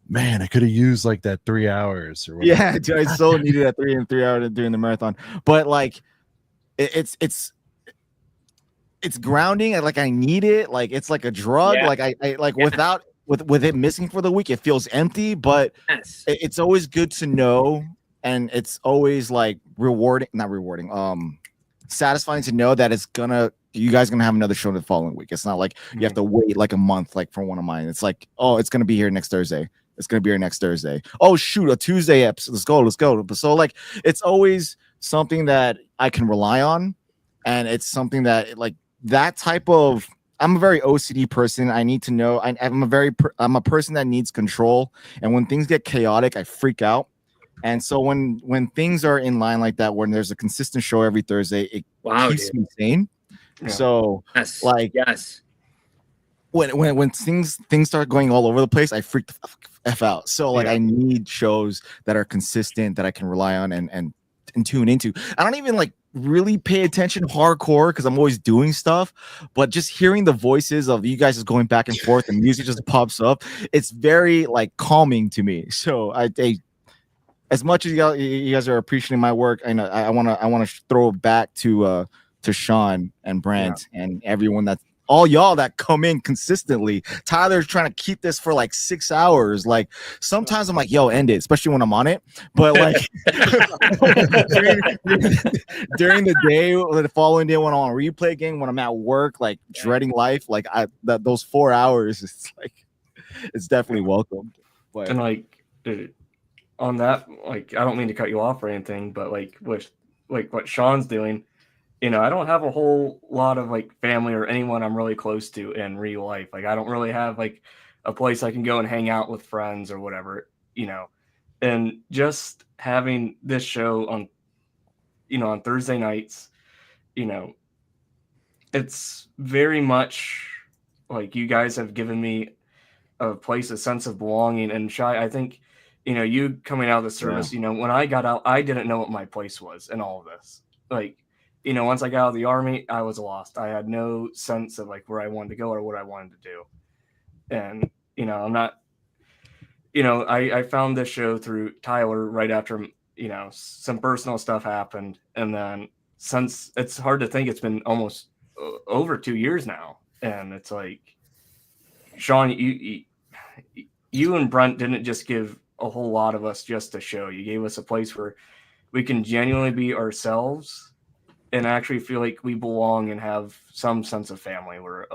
"Man, I could have used like that 3 hours or whatever." Yeah, dude, I so needed that 3 hours during the marathon. But like, it's grounding. Like, I need it. Like, it's like a drug. Yeah. Like, I like without. With it missing for the week, it feels empty, but it's always good to know, and it's always like satisfying to know that you guys gonna have another show the following week. It's not like you have to wait like a month, like for one of mine. It's like, oh, it's gonna be here next Thursday. It's gonna be here next Thursday. Oh shoot, a Tuesday episode. Let's go. So like, it's always something that I can rely on, and it's something that like that type of. I'm a very OCD person. I need to know. I'm a person that needs control. And when things get chaotic, I freak out. And so when things are in line like that, when there's a consistent show every Thursday, it keeps me sane. Yeah. So when things start going all over the place, I freak the f out. So like, I need shows that are consistent, that I can rely on and tune into. I don't even like really pay attention hardcore because I'm always doing stuff, but just hearing the voices of you guys just going back and forth and music just pops up, it's very like calming to me. So I as much as you guys are appreciating my work, I know I want to throw it back to Sean and Brent and everyone that's all y'all that come in consistently. Tyler's trying to keep this for like 6 hours. Like, sometimes I'm like, yo, end it, especially when I'm on it. But like during the day, or the following day when I'm on a replay game, when I'm at work, like dreading life, like those 4 hours, it's like, it's definitely welcome. But and like, on that, like, I don't mean to cut you off or anything, but like with like what Sean's doing, you know, I don't have a whole lot of like family or anyone I'm really close to in real life. Like, I don't really have like a place I can go and hang out with friends or whatever, you know. And just having this show on, you know, on Thursday nights, you know, it's very much like you guys have given me a place, a sense of belonging. And Shai, I think, you know, you coming out of the service, you know, when I got out, I didn't know what my place was in all of this. Like, you know, once I got out of the Army, I was lost. I had no sense of like where I wanted to go or what I wanted to do. And, you know, I'm not, you know, I found this show through Tyler right after, you know, some personal stuff happened. And then since, it's hard to think, it's been almost over 2 years now. And it's like, Sean, you and Brent didn't just give a whole lot of us just a show. You gave us a place where we can genuinely be ourselves and actually feel like we belong and have some sense of family where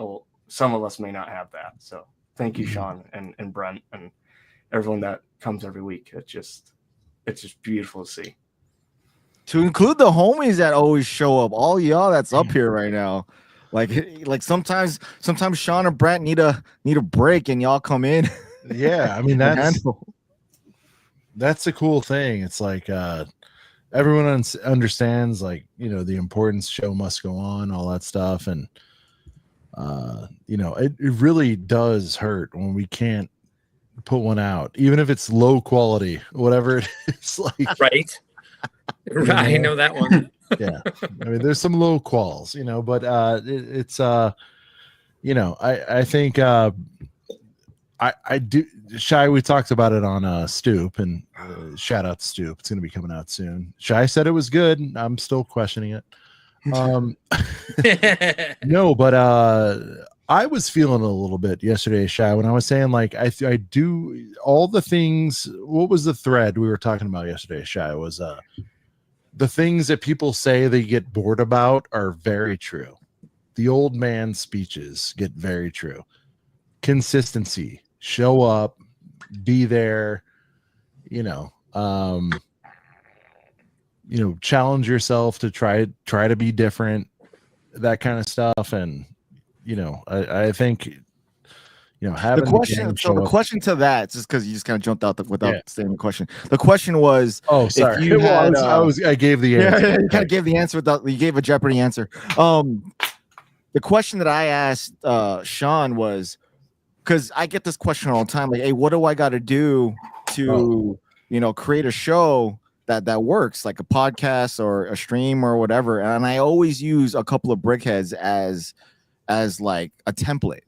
some of us may not have that. So thank you, Sean and Brent and everyone that comes every week. It's just beautiful to see. To include the homies that always show up, all y'all that's up here right now. Like sometimes Sean and Brent need a break and y'all come in. Yeah, I mean that's a cool thing. It's like everyone understands, like, you know, the importance, show must go on, all that stuff, and you know, it really does hurt when we can't put one out, even if it's low quality, whatever it is. Like, right. I know that one. Yeah, I mean, there's some low quals, you know, but it's you know, I think I do. Shy, we talked about it on Stoop, and shout out to Stoop. It's going to be coming out soon. Shy said it was good. I'm still questioning it. No, but I was feeling a little bit yesterday, Shy, when I was saying, like, I do all the things. What was the thread we were talking about yesterday, Shy? Was the things that people say they get bored about are very true. The old man speeches get very true. Consistency, show up, be there, you know, challenge yourself to try to be different, that kind of stuff. And, you know, I think, you know, having the question to that, just because you just kind of jumped out without saying the question. The question was, oh, sorry, if you had, I gave the answer. You kind of gave the answer without, you gave a Jeopardy answer. The question that I asked Sean was, because I get this question all the time, like, hey, what do I got to do to, you know, create a show that works, like a podcast or a stream or whatever? And I always use a couple of brickheads as like a template.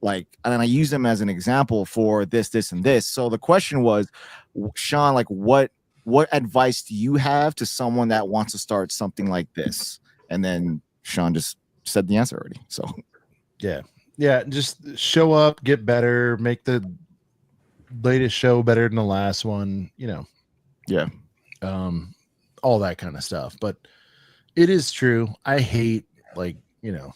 Like, and I use them as an example for this, and this. So the question was, Sean, like, what advice do you have to someone that wants to start something like this? And then Sean just said the answer already. So yeah, just show up, get better, make the latest show better than the last one, you know. Yeah. All that kind of stuff. But it is true. I hate, like, you know,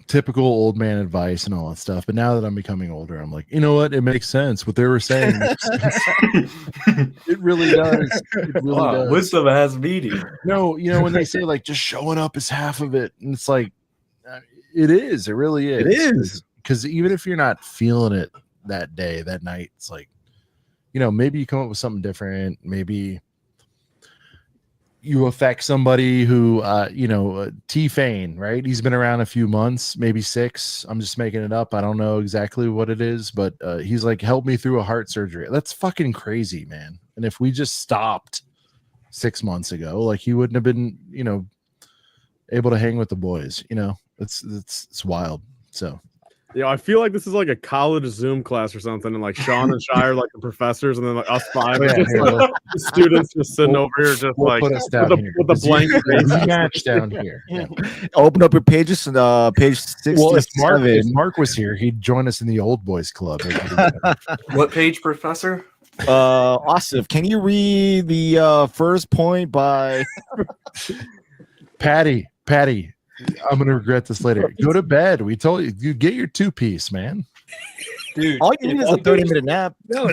typical old man advice and all that stuff. But now that I'm becoming older, I'm like, you know what? It makes sense. What they were saying. It really does. It really does. Wisdom has meaning. No, you know, when they say, like, just showing up is half of it. And it's like, it is. It really is. It is. Because even if you're not feeling it that day, that night, it's like, you know, maybe you come up with something different. Maybe you affect somebody who, you know, T-Fane, right? He's been around a few months, maybe 6. I'm just making it up. I don't know exactly what it is, but he's like, help me through a heart surgery. That's fucking crazy, man. And if we just stopped 6 months ago, like, he wouldn't have been, you know, able to hang with the boys. You know, it's wild. So. Yeah, I feel like this is like a college Zoom class or something, and like Sean and Shy are like the professors, and then like us 5 are just like the students just sitting over here, just like put us down with a blank match down here. Yeah. Open up your pages and page 67. Well, if Mark was here, he'd join us in the old boys club. What page, Professor? Asif, can you read the first point by Patty? I'm gonna regret this later. Go to bed. We told you get your 2-piece, man. Dude, all you need is a 30-minute nap. No.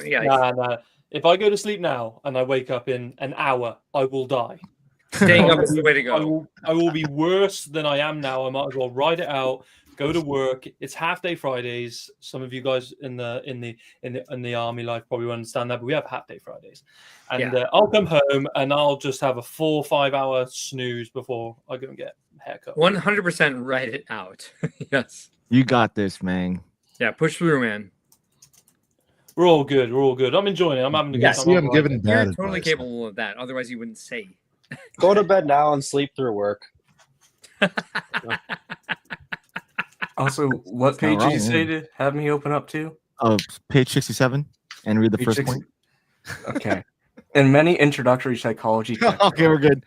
Yeah. Nah. If I go to sleep now and I wake up in an hour, I will die. Staying up is the way to go. I will be worse than I am now. I might as well ride it out. Go to work. It's half day Fridays. Some of you guys in the army life probably won't understand that, but we have half day Fridays. And I'll come home and I'll just have a 4 or 5 hour snooze before I go and get a haircut. 100% write it out. Yes. You got this, man. Yeah, push through, man. We're all good. I'm enjoying it. I'm having a good time. I'm giving bad You're totally advice. capable of that. Otherwise, you wouldn't say. Go to bed now and sleep through work. Also, what page did you say to have me open up to? Page 67, and read the first point. Okay. And many introductory psychology. Okay, we're good.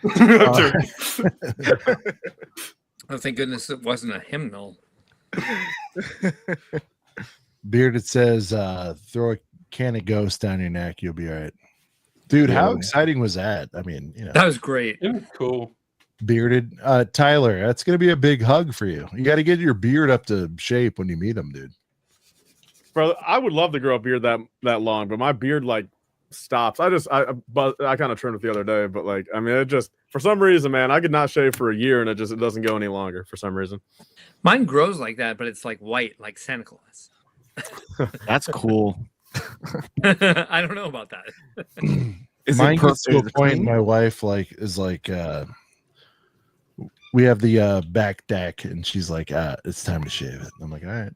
Oh, thank goodness it wasn't a hymnal. Bearded says, throw a can of Ghost down your neck. You'll be all right. Dude, how Yeah. exciting was that? I mean, you know, That was great. It was cool. bearded Tyler, that's gonna be a big hug for you. You got to get your beard up to shape when you meet him, dude. Bro, I would love to grow a beard that long, but my beard like stops. I kind of trimmed it the other day, but like, I mean, it just for some reason, man, I could not shave for a year and it doesn't go any longer for some reason. Mine grows like that, but it's like white, like Santa Claus. That's cool. I don't know about that. Mine gets to a point. My wife is like, we have the back deck, and she's like, it's time to shave it. I'm like, all right.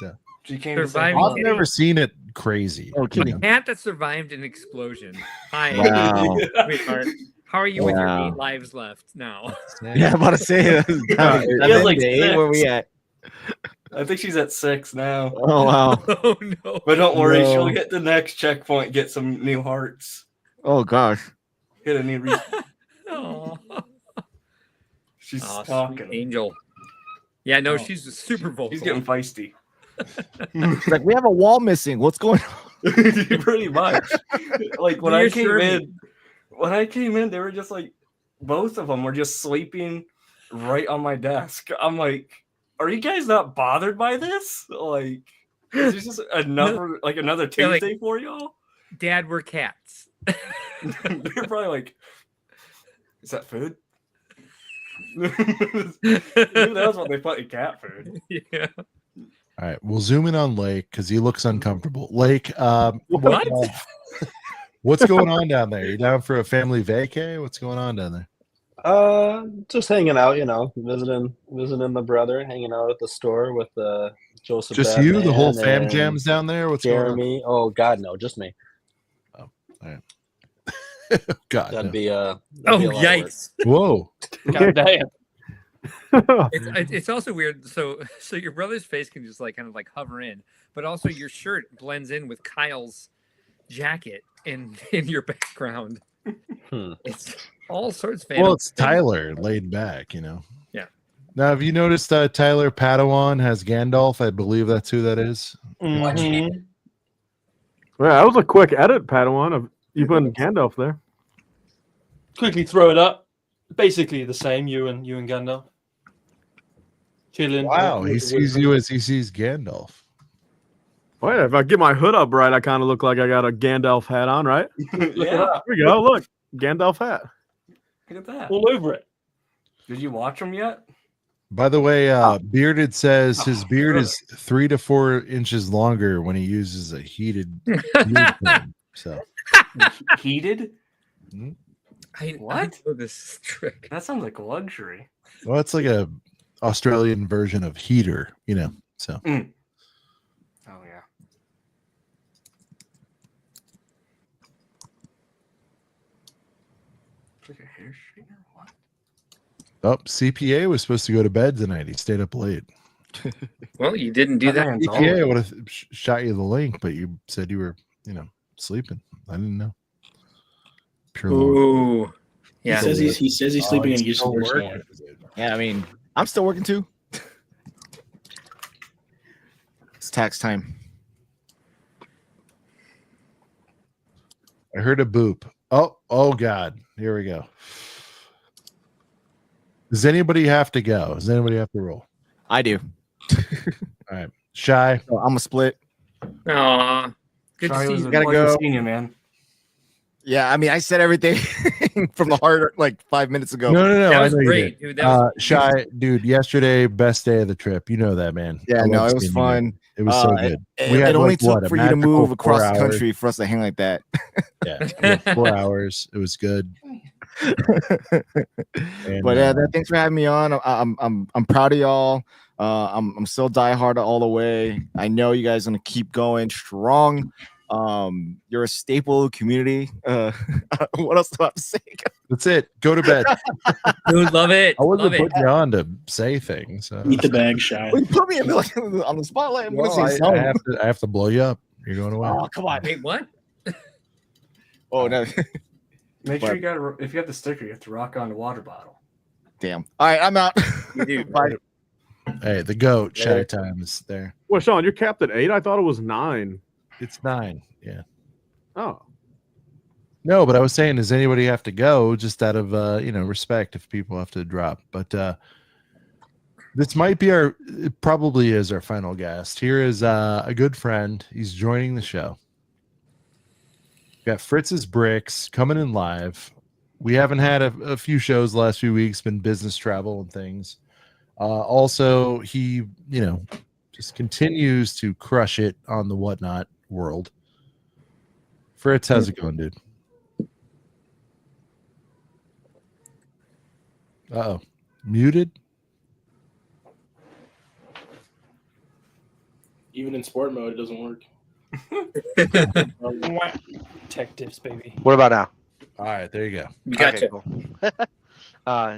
So She came Surviving I've kitty. never seen it crazy. Oh, A cat that survived an explosion. Hi, Wow. sweetheart. How are you with your Wow. 8 lives left now? Yeah, I'm about to say that. He has like Where we at? I think she's at 6 now. Oh wow. Oh no. But don't worry, No. she'll hit the next checkpoint, get some new hearts, Oh gosh. get a new. Aw. She's Aw, sweet talking. angel. Yeah, no, Oh. she's super vocal. She's getting feisty. It's like we have a wall missing. What's going on? Pretty much. Like when I came in, they were just like, both of them were just sleeping right on my desk. I'm like, are you guys not bothered by this? Like, is this just another They're Tuesday like, for y'all? Dad, we're cats. They're probably like, is that food? Who knows what they put in cat food? Yeah. All right, we'll zoom in on Lake because he looks uncomfortable. Lake, What? what's going on down there? You down for a family vacay? What's going on down there? Just hanging out, you know, visiting my brother, hanging out at the store with Joseph. Just you, the whole Batman fam and jam's down there. What's Jeremy? Oh God, no, just me. going on? All right. God, That'd no. be Oh, that'd be a lot of work. yikes. Whoa. God damn. It's also weird. So your brother's face can just like kind of like hover in, but also your shirt blends in with Kyle's jacket in your background. It's all sorts of Well, it's Tyler laid back, you know. Yeah. Now, have you noticed Tyler Padawan has Gandalf? I believe that's who that is. Yeah, that was a quick edit, Padawan, of you putting Gandalf there. Quickly throw it up. Basically the same, you and Gandalf. Chilling. Wow, he sees you as he sees Gandalf. Wait, if I get my hood up right, I kind of look like I got a Gandalf hat on, right? Yeah. Here we go. Look, Gandalf hat. Look at that. All over it. Did you watch them yet? By the way, Bearded says his beard is 3 to 4 inches longer when he uses a heated beard cream. So Heated? I know this trick. That sounds like a luxury. well, it's like a Australian version of heater, you know. So Oh yeah. It's like a hair straightener. What? oh, CPA was supposed to go to bed tonight. He stayed up late. Well, you didn't do that. CPA would have shot you the link, but you said you were, you know, sleeping. I didn't know. Pure lord. Ooh. Yeah. He says he's sleeping and he's still just working. Yeah, I mean, I'm still working too. It's tax time. I heard a boop. Oh God. Here we go. Does anybody have to go? Does anybody have to roll? I do. All right. Shy. So I'm a split. Aw. Good to Sorry, it see was you. a Gotta pleasure go. seeing you, man. Yeah, I mean, I said everything from the heart like 5 minutes ago. No. That I was know you great, did. dude. That was Shy, dude. Yesterday, best day of the trip. You know that, man. Yeah, I no, love it was seeing you, fun. man. It was so good. It only like, took what, a for you to magical move 4 across the hours? country for us to hang like that. Yeah, we had 4 hours. It was good. And, But thanks for having me on. I'm proud of y'all. I'm still diehard all the way. I know you guys are gonna keep going strong. You're a staple of the community. What else do I have to say? that's it. Go to bed. Dude, love it. I wasn't Love it. putting you on to say things. Eat the bag, Shy. Well, you put me in like, on the spotlight. I'm Well, gonna say something. I have to blow you up. You're going away. Oh, come on. Wait, what? Oh no. Make sure But- you got if you have the sticker, you have to rock on the water bottle. Damn. All right, I'm out. You do. Bye. Hey, the goat. Shy time is there. Well, Sean, you're capped at 8. I thought it was 9. It's 9. Yeah. Oh. No, but I was saying, does anybody have to go just out of respect if people have to drop? But this might be it probably is our final guest. Here is a good friend. He's joining the show. Got Fritz's Bricks coming in live. We haven't had a few shows the last few weeks, been business travel and things. Also, he, just continues to crush it on the whatnot world. Fritz, how's it going, dude? Uh-oh. Muted? Even in sport mode, it doesn't work. Tech dips, baby. What about now? All right, there you go. Okay, cool.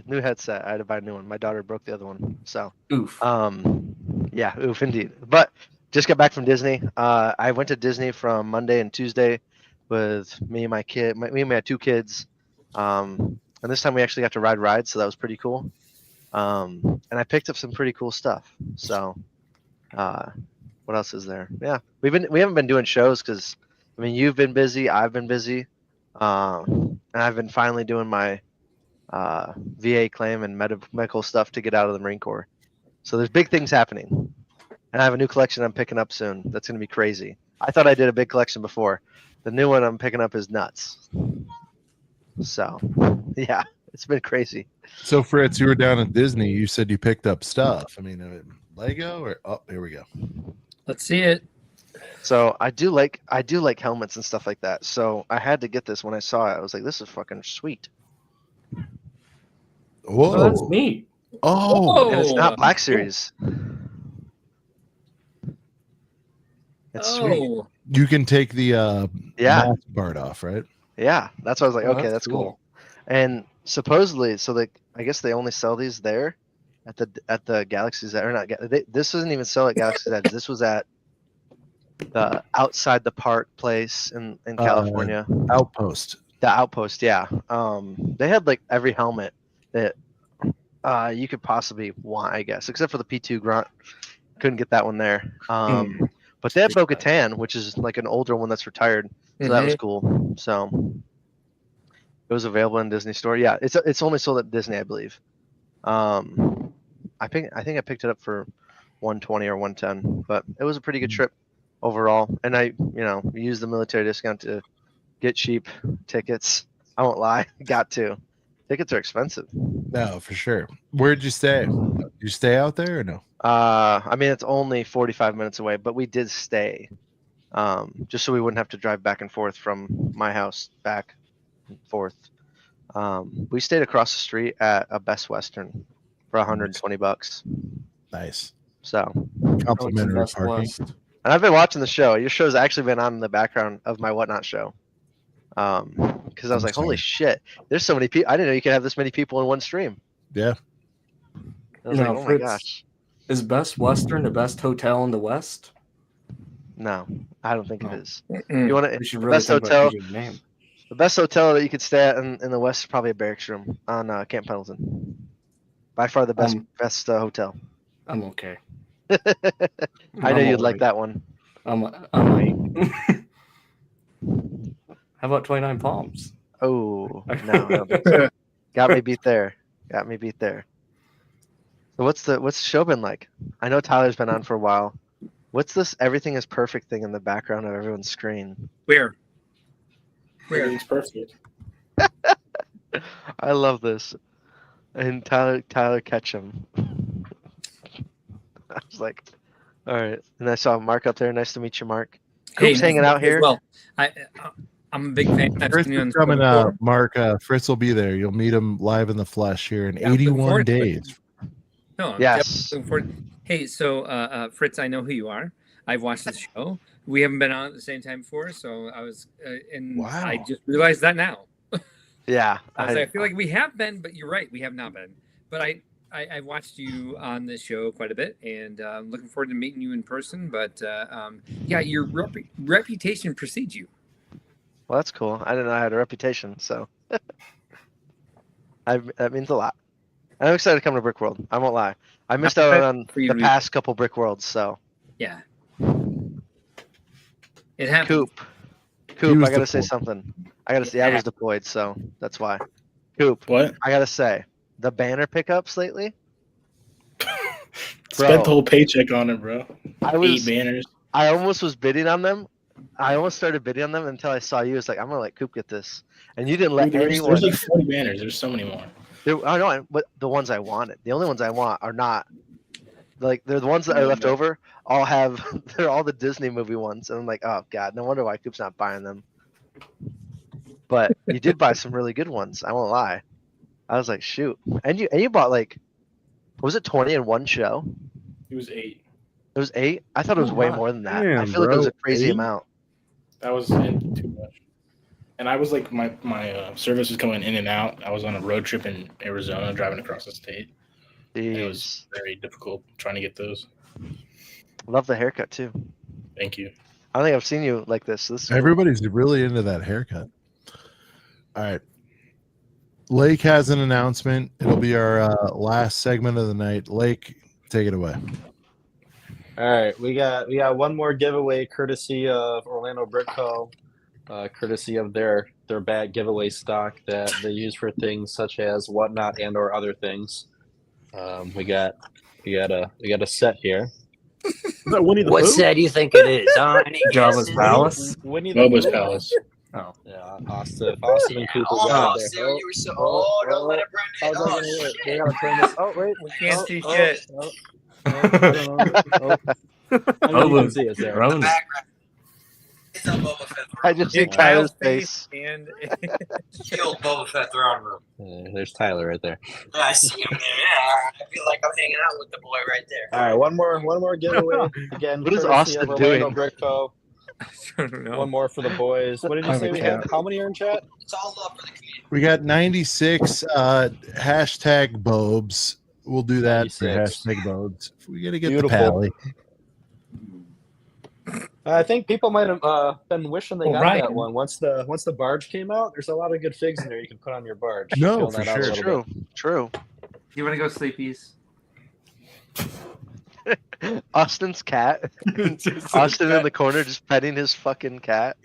New headset. I had to buy a new one. My daughter broke the other one. So oof. Yeah, oof indeed. But just got back from Disney. I went to Disney from Monday and Tuesday with me and my kid. Me and my 2 kids. And this time we actually got to ride rides, so that was pretty cool. And I picked up some pretty cool stuff. So, what else is there? Yeah, we haven't been doing shows because, I mean, you've been busy, I've been busy, and I've been finally doing my VA claim and medical stuff to get out of the Marine Corps. So there's big things happening, and I have a new collection I'm picking up soon. That's gonna be crazy. I thought I did a big collection before. The new one I'm picking up is nuts. So, yeah, it's been crazy. So, Fritz, you were down at Disney. You said you picked up stuff. I mean, Lego or here we go. Let's see it. So I do like helmets and stuff like that. So I had to get this when I saw it. I was like, this is fucking sweet. Whoa, oh, that's neat. Oh, and it's not Black Series. It's sweet. You can take the mask part off, right? Yeah, that's why I was like, Oh, okay, that's that's cool. And supposedly, so I guess they only sell these there at the Galaxy's Edge, or not. This doesn't even sell at Galaxy's Edge. This was at the outside the park place in California. Outpost. The Outpost, yeah. They had like every helmet that you could possibly want, I guess, except for the P2 Grunt. Couldn't get that one there. But they had Bo-Katan, which is like an older one that's retired. So that was cool. So it was available in Disney Store. Yeah, it's only sold at Disney, I believe. I think I picked it up for 120 or 110, but it was a pretty good trip overall. And I, used the military discount to get cheap tickets. I won't lie, got to. Tickets are expensive. No, for sure. Where'd you stay? Did you stay out there or no? I mean, it's only 45 minutes away, but we did stay, just so we wouldn't have to drive back and forth from my house back and forth. We stayed across the street at a Best Western for $120. Nice. So complimentary parking. And I've been watching the show. Your show's actually been on in the background of my Whatnot show. Because I was like, holy shit, there's so many people. I didn't know you could have this many people in one stream. Yeah. I was like, oh my gosh. Is Best Western the best hotel in the West? No, I don't think it is. Mm-mm. You want We to should the really best think about hotel? changing the name. The best hotel that you could stay at in the West is probably a barracks room on Camp Pendleton. By far the best hotel. I'm okay. I know you'd like that one. I might. How about 29 Palms? Oh, no. Got me beat there. So what's the show been like? I know Tyler's been on for a while. What's this everything is perfect thing in the background of everyone's screen? Where? Everything's perfect. I love this. And Tyler Ketchum. I was like, all right. And I saw Mark up there. Nice to meet you, Mark. Coop's hanging out here. Well, I'm a big fan. I've Fritz seen you on is coming before. up. Mark, Fritz will be there. You'll meet him live in the flesh here in Yeah, looking 81 forward to it. days. No, I'm Yes. definitely looking forward. Hey, so Fritz, I know who you are. I've watched the show. We haven't been on at the same time before, so I was, and I just realized that now. Yeah. I feel like we have been, but you're right, we have not been. But I watched you on this show quite a bit, and I'm looking forward to meeting you in person. But yeah, your reputation precedes you. Well, that's cool. I didn't know I had a reputation, so that means a lot. I'm excited to come to Brick World. I won't lie. I missed out on the past couple Brick Worlds, so. Yeah. It happened. Coop, I gotta say something. I gotta say, I was deployed, so that's why. Coop. What? I gotta say, the banner pickups lately. Spent the whole paycheck on it, bro. I was 8 banners. I almost was bidding on them. I almost started bidding on them until I saw you. It's like I'm gonna let Coop get this, and you didn't let Dude, anyone. there's like 40 banners. There's so many more. I know, but the ones I wanted, the only ones I want are not. Like they're the ones that are left over. All have they're all the Disney movie ones, and I'm like, oh god, no wonder why Coop's not buying them. But you did buy some really good ones. I won't lie. I was like, shoot, and you bought like, was it 20 in one show? It was 8. It was 8. I thought it was way more than that. I Damn, feel like it was a bro, crazy 8? amount. That was too much. And I was like, my service was coming in and out. I was on a road trip in Arizona, driving across the state. And it was very difficult trying to get those. Love the haircut too. Thank you. I don't think I've seen you like this. This is Everybody's really into that haircut. All right. Lake has an announcement. It'll be our last segment of the night. Lake, take it away. All right, we got one more giveaway courtesy of Orlando Brick Co. Courtesy of their bag giveaway stock that they use for things such as whatnot and or other things. We got a set here. What set do you think it is? Any Java's guesses? Palace. Winnie the Boba's Pooh. Palace. Oh. Yeah, Austin and Cooper Oh, got it so there. you were so. Oh, don't let it burn it. How's that Oh, gonna work? We shit. gotta turn this. Oh wait, We can't see oh, shit. oh, I know you can see us there. Grown. It's on Boba Fett. I just see Yeah, Kyle's Kyle's face. and Killed Boba Fett throne room. There's Tyler right there. Yeah, I see him there. Yeah, I feel like I'm hanging out with the boy right there. All right, one more giveaway. Again, What is courtesy Austin of Orlando doing? Brick Co. I don't know. One more for the boys. What did you say we had? How many are in chat? It's all love for the community. We got 96 hashtag Bobes. We'll do that for 96. hashtag Bobes. We got to get Beautiful. the pally. I think people might have been wishing they Well, got Ryan. that one. Once the barge came out, there's a lot of good figs in there you can put on your barge. No, Fill for that out a sure. little True. bit. You want to go sleepies? Austin's cat. Austin in the corner just petting his fucking cat.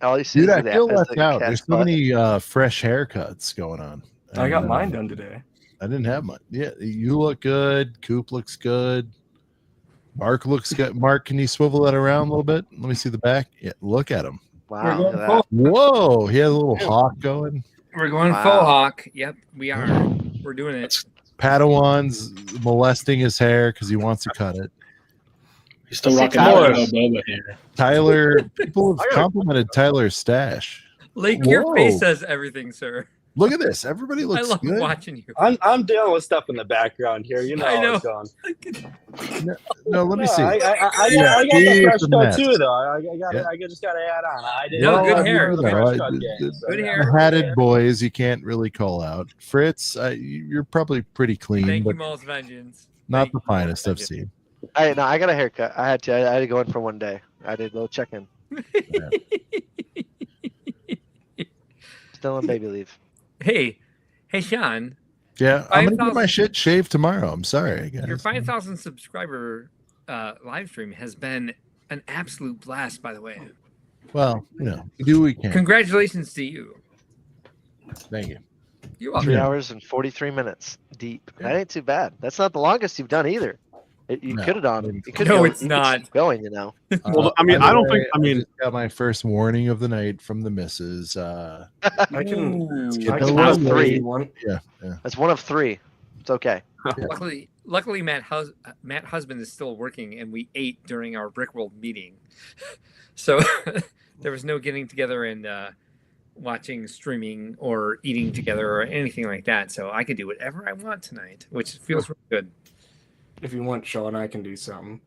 All he sees Dude, I is feel is left the out. cat's There's so butt. many fresh haircuts going on. I got And, mine done today. I didn't have mine. Yeah, you look good. Coop looks good. Mark looks good. Mark, can you swivel that around a little bit? Let me see the back. Yeah, look at him. Wow. Look at that. Whoa, he has a little hawk going. We're going Wow. full hawk. Yep, we are. We're doing it. Padawan's molesting his hair because he wants to cut it. He's still See, rocking Tyler's- the Boba here. Tyler, people have complimented Tyler's stash. Lake, your Whoa. face says everything, sir. Look at this. Everybody I looks love good. watching you. I'm dealing with stuff in the background here. You know I how know. it's going. No, let me see. I got Yeah, the here's fresh the cut mess. too, though. I Yeah. just got to add on. I didn't. No, good Well, hair. you The know, fresh I- cut the- game, so, Good yeah. hair. The hatted boys, you can't really call out. Fritz, you're probably pretty clean, Thank you, but Maul's Vengeance. not Thank the you, Maul's finest I've Vengeance. seen. I got a haircut. I had to go in for one day. I did a little check in. Still on baby leave. Hey, Sean, Yeah, I'm gonna get 5,000 my shit shaved tomorrow. I'm sorry, your guys. 5,000 subscriber live stream has been an absolute blast, by the way. Well, you know, we do what we can. Congratulations to you. Thank you. You're 3 welcome. hours and 43 minutes deep. That ain't too bad. That's not the longest you've done either. You No. could have done. You could No, go, it's you could not. keep going. You know. Well, I mean, By the I don't way, think. I mean, just got my first warning of the night from the missus. I can. get I the can little ask three. one. Yeah. That's one of 3. It's okay. Luckily, Matt husband is still working, and we ate during our Brickworld meeting, so there was no getting together and watching streaming or eating together or anything like that. So I could do whatever I want tonight, which feels really good. If you want, Sean, I can do something.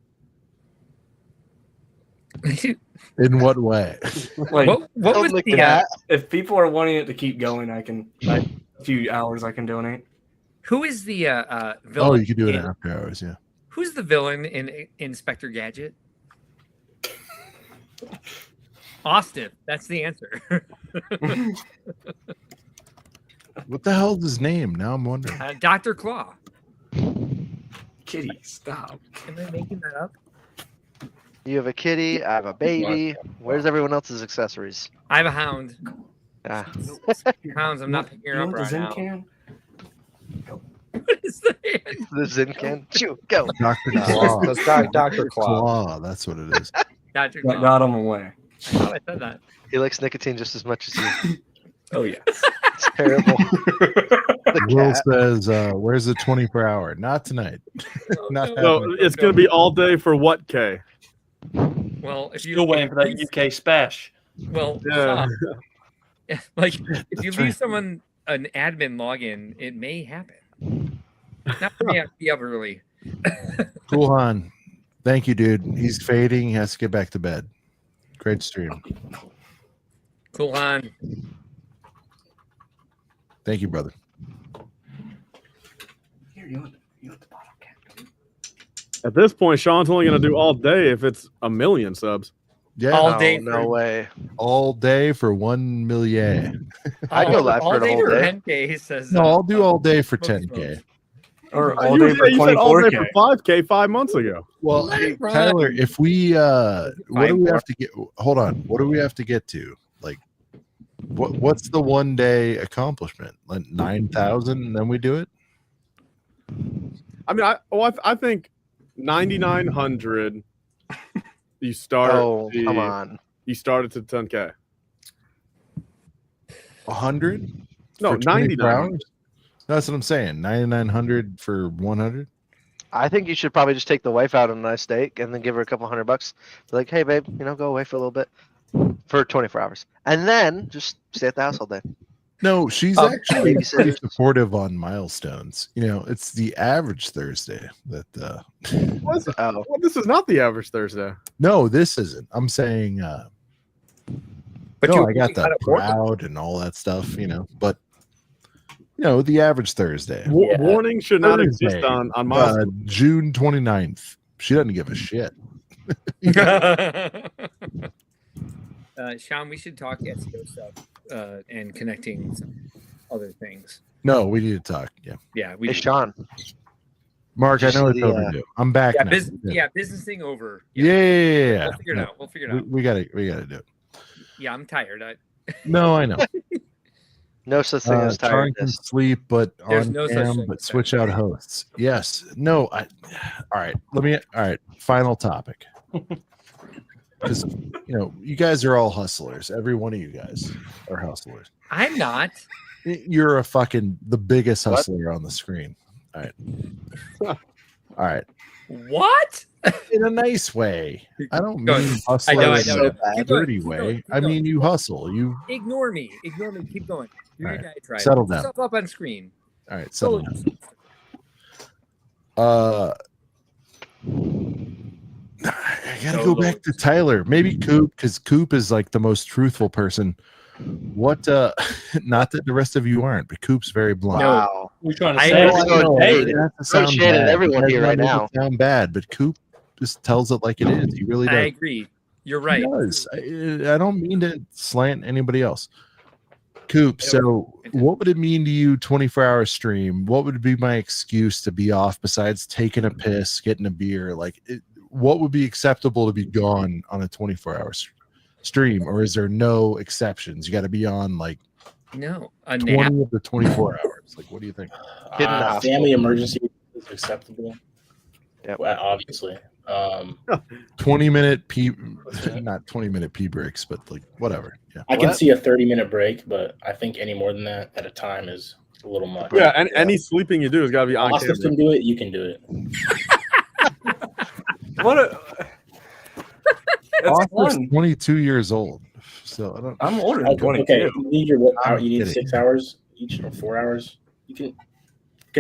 In what way? Like, what was Look the at if people are wanting it to keep going, I can. A few hours I can donate. who is the villain? Oh, you could do it in- after hours. Yeah. Who's the villain in Inspector Gadget? Austin. That's the answer. What the hell's his name? Now I'm wondering. Dr. Claw. Kitty, stop. Am I making that up? You have a kitty. I have a baby. Where's everyone else's accessories? I have a hound. Ah. Hounds. I'm not picking her up right now. Can? What is that? The Zin can. Chew, go. Dr. That's Claw. Dr. Claw. Claw. That's what it is. Dr. That got him away. I thought I said that. He likes nicotine just as much as you. Oh yeah. It's terrible. Will says, "Where's the 24-hour? Not tonight. Not So happening." it's going to be all day for what, K? Well, if you Still waiting for that UK special. Well, Yeah. like if you leave someone an admin login, it may happen. Not for me. I have to be up early. Cool Han. Thank you, dude. He's fading. He has to get back to bed. Great stream. Cool on. Thank you, brother. At this point, Sean's only going to do all day if it's 1 million subs. Yeah. All day. No way. All day for 1 million. I'd go live for all the day whole for day. 10K says. No, I'll do all day for 10K. Or all day for You said all day 24K. for 5K 5 months ago. Well, Let it run. Tyler, if we what do we more. have to get? Hold on. What do we have to get to? Like, what's the 1 day accomplishment? Like 9,000, and then we do it. I mean, I think 9,900. You start. Oh, come on. You started to 10K. 100? No, For 24 99. hours? That's what I'm saying. 9,900 for 100. I think you should probably just take the wife out on a nice date and then give her a couple $100. Be like, hey, babe, go away for a little bit for 24 hours. And then just stay at the house all day. No, she's actually pretty babysitters. supportive on milestones. It's the average Thursday that. Oh. Well, this is not the average Thursday. No, this isn't. I'm saying. But no, you I got gotta the crowd and all that stuff. But the average Thursday. Warning should not exist Thursday, on my. June 29th. She doesn't give a shit. Sean, we should talk SEO stuff and connecting some other things. No, we need to talk. Yeah. Yeah, we Hey, do. Sean. Mark, I Did you know see it's the, overdue. I'm back Yeah, now. business thing over. Yeah. We'll figure it No, out. We'll figure it out. We gotta do it. Yeah, I'm tired. No, I know. No such thing as Trying to tiredness. sleep, but There's on no such cam, thing but as switch out hosts. Yes. No. All right. All right. Final topic. Because you guys are all hustlers. Every one of you guys are hustlers. I'm not. You're the biggest hustler on the screen. All right. All right. What? In a nice way. I don't Go mean ahead. hustler I know. in a Keep going, dirty keep way. going, keep I going. mean, you hustle. You Ignore me. Keep going. Do All your right. diatribe. Settle Put down. yourself up on screen. all right? Settle down. I gotta go back to Tyler. Maybe Coop, because Coop is like the most truthful person. What? Not that the rest of you aren't, but Coop's very blunt. Wow. We're trying to I say. know. Hey, Hey, not to sound shade at bad. everyone It does here not right make it now. Sound bad, but Coop just tells it like it is. He really does. I agree. You're right. He does. I don't mean to slant anybody else. Coop, so what would it mean to you 24-hour stream? What would be my excuse to be off besides taking a piss, getting a beer? What would be acceptable to be gone on a 24-hour stream? Or is there no exceptions? You got to be on No, a 20 nap. of the 24 hours. What do you think? Family emergency is acceptable. Yeah, well, obviously. 20-minute pee, not 20-minute pee breaks, but whatever. Yeah. I can see a 30-minute break, but I think any more than that at a time is a little much. Yeah, and any sleeping you do has got to be on Austin camera. can do it. You can do it. What a. That's Austin's fun. 22 years old, so I don't. I'm older than 22. Okay, you need your I'm you need kidding. 6 hours each or 4 hours. You can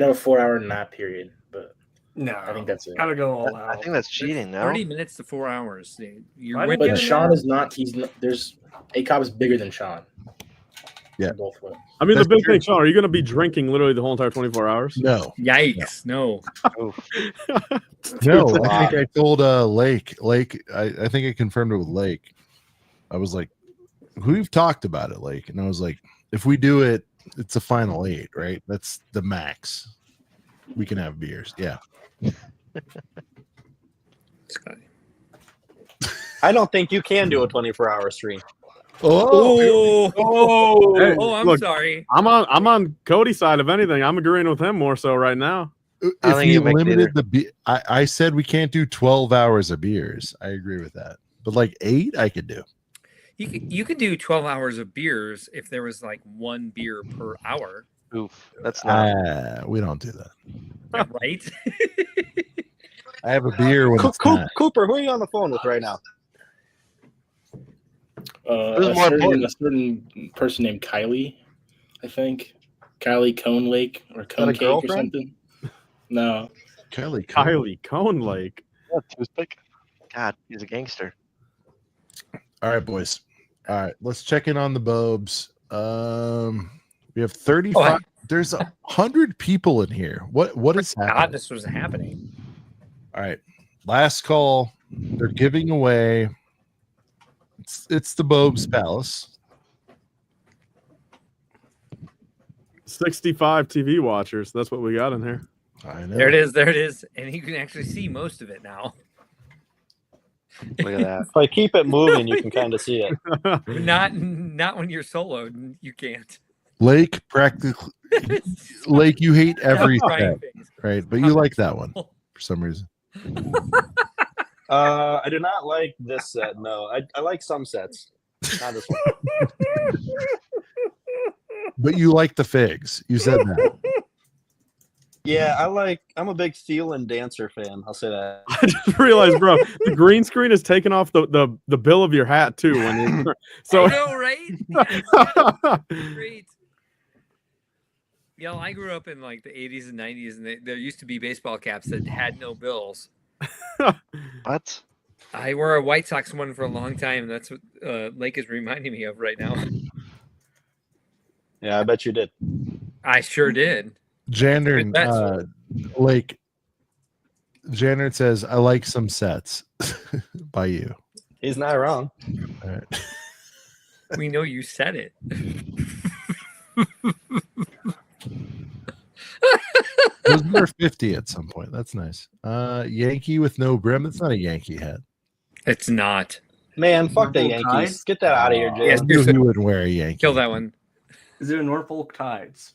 have a 4-hour nap period, but No, I think that's it. Gotta go all I out. think that's cheating now. 30 minutes to 4 hours. You're Why did winning. But Yeah. Sean is not. He's not. There's ACOB is bigger than Sean. Yeah. Both ways. I mean, That's the big true. thing, Sean, are you going to be drinking literally the whole entire 24 hours? No, Yikes! No. no. I think I told Lake. I think I confirmed it with Lake. I was like, we've talked about it, Lake, and I was like, if we do it, it's a final 8, right? That's the max. We can have beers. Yeah. I don't think you can do a 24-hour stream. Oh, Hey, I'm look, sorry. I'm on Cody's side. If anything, I'm agreeing with him more so right now. If we limited the I said we can't do 12 hours of beers. I agree with that. But like 8, I could do. You could do 12 hours of beers if there was like 1 beer per hour. Oof, that's not. We don't do that. Right? I have a beer when it's time. Cooper, who are you on the phone with right now? A certain person named Kylie, I think. Kylie Cone Lake or Cone Cake or something. No. Kylie Cone Lake. God, he's a gangster. All right, boys. All right, let's check in on the Bobes. We have 35. There's 100 people in here. What is happening? God, this was happening. All right, last call. They're giving away. It's the Bobes Palace. 65 TV watchers. That's what we got in here. I know. There it is. And you can actually see most of it now. Look at that. If I keep it moving, you can kind of see it. Not when you're soloed. You can't. Lake, practically. Lake, you hate every Right. set, right? But you like that one for some reason. I do not like this set. No, I like some sets. Not this one. But you like the figs. You said that. Yeah, I'm a big Thielen dancer fan. I'll say that. I just realized, bro, the green screen is taking off the bill of your hat too. When you so I know, right? Yes, great. Yeah, I grew up in like the 80s and 90s, and there used to be baseball caps that had no bills. What? I wore a White Sox one for a long time, and that's what Lake is reminding me of right now. Yeah, I bet you did. I sure did. Jandern, Lake. Jandern says, "I like some sets." By you. He's not wrong. All right. We know you said it. Those were 50 at some point. That's nice. Yankee with no brim. It's not a Yankee hat. It's not. Man, fuck the Yankees. Tides? Get that out of here, Jay. I knew he would wear a Yankee. Kill that one. Is it a Norfolk Tides?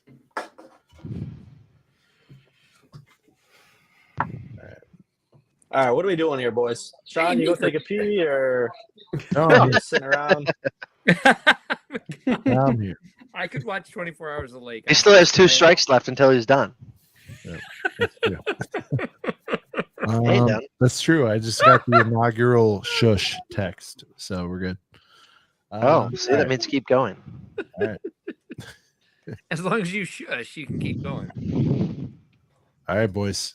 All right, what are we doing here, boys? Sean, you go take a pee, or No, you're just sitting around? I'm here. I could watch 24 Hours of Lake. He still has 2 strikes left until he's done. That's true. I just got the inaugural shush text, so we're good. See, that means keep going. All right. As long as you shush, you can keep going. All right, boys.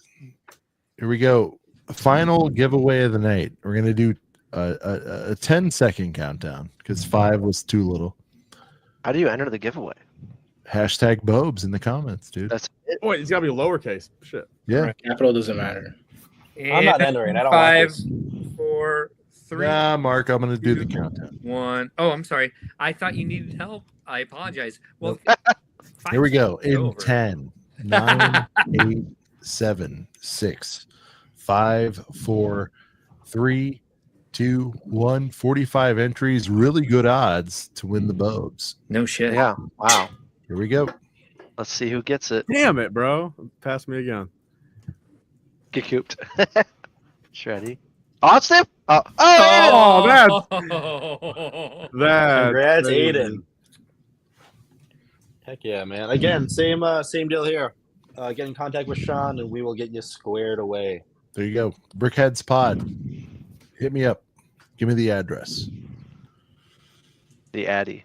Here we go. Final giveaway of the night. We're gonna do a 10-second countdown because 5 was too little. How do you enter the giveaway? Hashtag Bobes in the comments, dude. That's it. Wait, it's gotta be lowercase. Shit. Yeah. Capital doesn't matter. I'm not entering. I don't want 5, this. 4, 3. Yeah, Mark, I'm gonna do the countdown. 1. Oh, I'm sorry. I thought you needed help. I apologize. Well, Here we go. In over. 10, 9, 8, 7, 6, 5, 4, 3, 2, 1. 45 entries. Really good odds to win the Bobes. No shit. Yeah. Wow. Here we go. Let's see who gets it. Damn it, bro. Pass me again. Get cooped. Shreddy. Austin? Oh, Oh, that's Congrats, crazy. Aiden. Heck yeah, man. Again, same deal here. Get in contact with Sean, and we will get you squared away. There you go. Brickheads Pod. Hit me up. Give me the address. The Addy.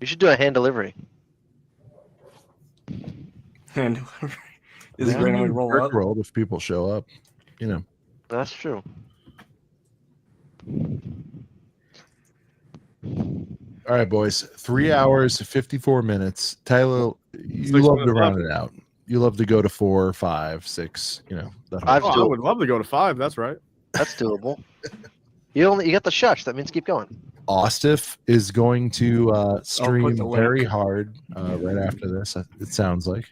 You should do a hand delivery. And is it randomly roll up? Rolled if people show up. You know. That's true. All right, boys. 3 hours, 54 minutes. Tyler, you 6 love to minutes round left. it out. You love to go to 4, 5, 6. You know. That Five's Oh, I doable. would love to go to 5. That's right. That's doable. You got the shush. That means keep going. Ostif is going to stream the link. very hard right after this. It sounds like.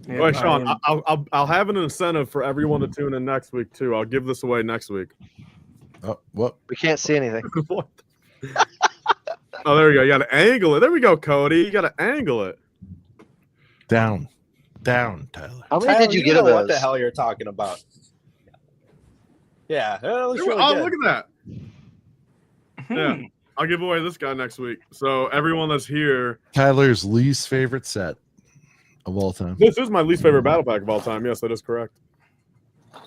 Yeah, Wait, Sean, I mean, I'll have an incentive for everyone to tune in next week too. I'll give this away next week. Oh, what? We can't see anything. Oh, there we go. You got to angle it. There we go, Cody. You got to angle it. Down, Tyler. How many Tyler, did you get know of what the those? hell you're talking about? Yeah, it looks really Oh, good. look at that. Yeah, I'll give away this guy next week. So everyone that's here, Tyler's least favorite set of all time. this is my least favorite battle pack of all time. Yes, that is correct.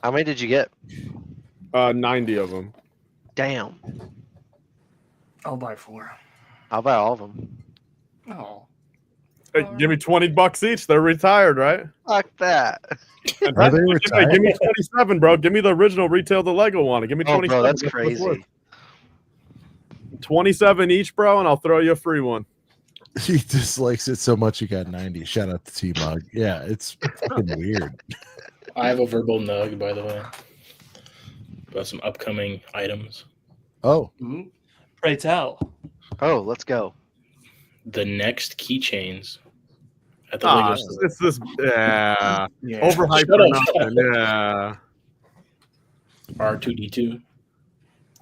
How many did you get? 90 of them. Damn. I'll buy 4. I'll buy all of them. Oh. Hey, give me $20 each. They're retired, right? Fuck that. And Are they hey, retired? give me 27, bro. Give me the original retail, the Lego one. Give me Oh, 27. bro, that's what it's worth. crazy. 27 each, bro, and I'll throw you a free one. He dislikes it so much he got 90. Shout out to T-Mog. Yeah, it's fucking weird. I have a verbal nug, by the way, about some upcoming items. Oh. Pray tell. Oh, let's go. The next keychains at the Ah, Lego store. it's this, yeah. Yeah. Overhyped Shut for up. nothing. Yeah. R2D2,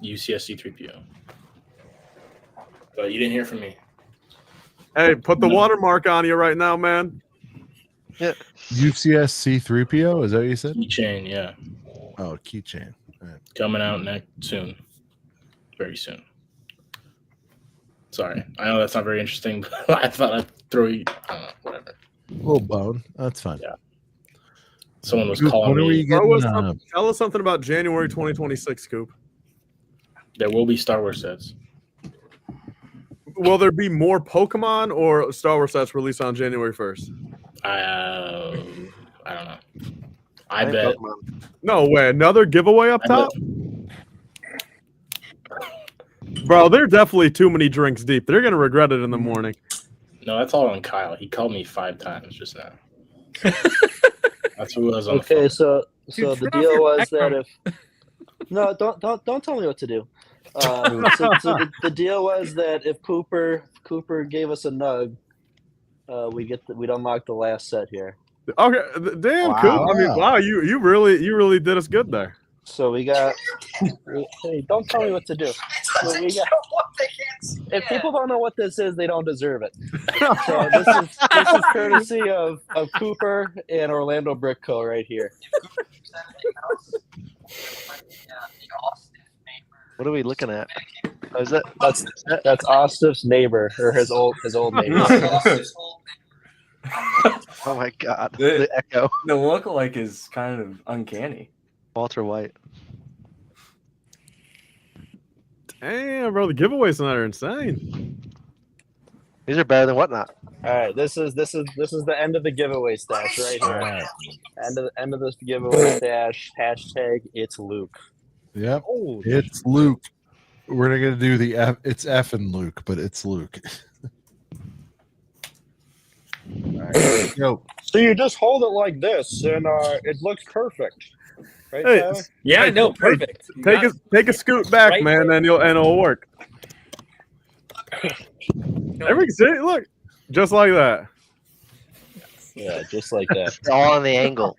UCS C3PO. But you didn't hear from me. Hey, put the watermark on you right now, man. Yeah. UCS C3PO, is that what you said? Keychain, yeah. Oh, keychain. Right. Coming out next soon. Very soon. Sorry. I know that's not very interesting, but I thought I'd throw you. I don't know, whatever. Little bone. That's fine. Yeah. Someone was Scoop, calling when are we me. getting, Tell us something about January 2026, Scoop. There will be Star Wars sets. Will there be more Pokemon or Star Wars sets released on January 1st? I don't know. I think bet. Pokemon. No way. Another giveaway up I top? Bro, they're definitely too many drinks deep. They're going to regret it in the morning. No, that's all on Kyle. He called me 5 times just now. That's who was on the Okay, phone. so Dude, the turn off deal your was that background. if no, don't tell me what to do. So the deal was that if Cooper gave us a nug, we'd unlock the last set here. Okay, damn, Coop. I mean, wow, you really did us good there. So we got. Hey, don't tell me what to do. So we got. If people don't know what this is, they don't deserve it. So this is courtesy of Cooper and Orlando Brick Co. right here. What are we looking at? Oh, is that That's Ostif's neighbor or his old neighbor. Oh my god. The- The echo. The lookalike is kind of uncanny. Walter White. Damn, bro, the giveaways tonight are insane. These are better than whatnot. All right, this is the end of the giveaway stash right here. Right. End of this giveaway stash. Hashtag it's Luke. Yep. Oh, It's Luke. We're not going to do the F. It's F and Luke, but it's Luke. All right, go. So you just hold it like this, and it looks perfect, right, Hey, Tyler? Yeah, Hey, no, hey, perfect. You Take got- a scoot back, Right man, there. and it'll work. See, look, just like that. Yeah, just like that. It's all on the angle.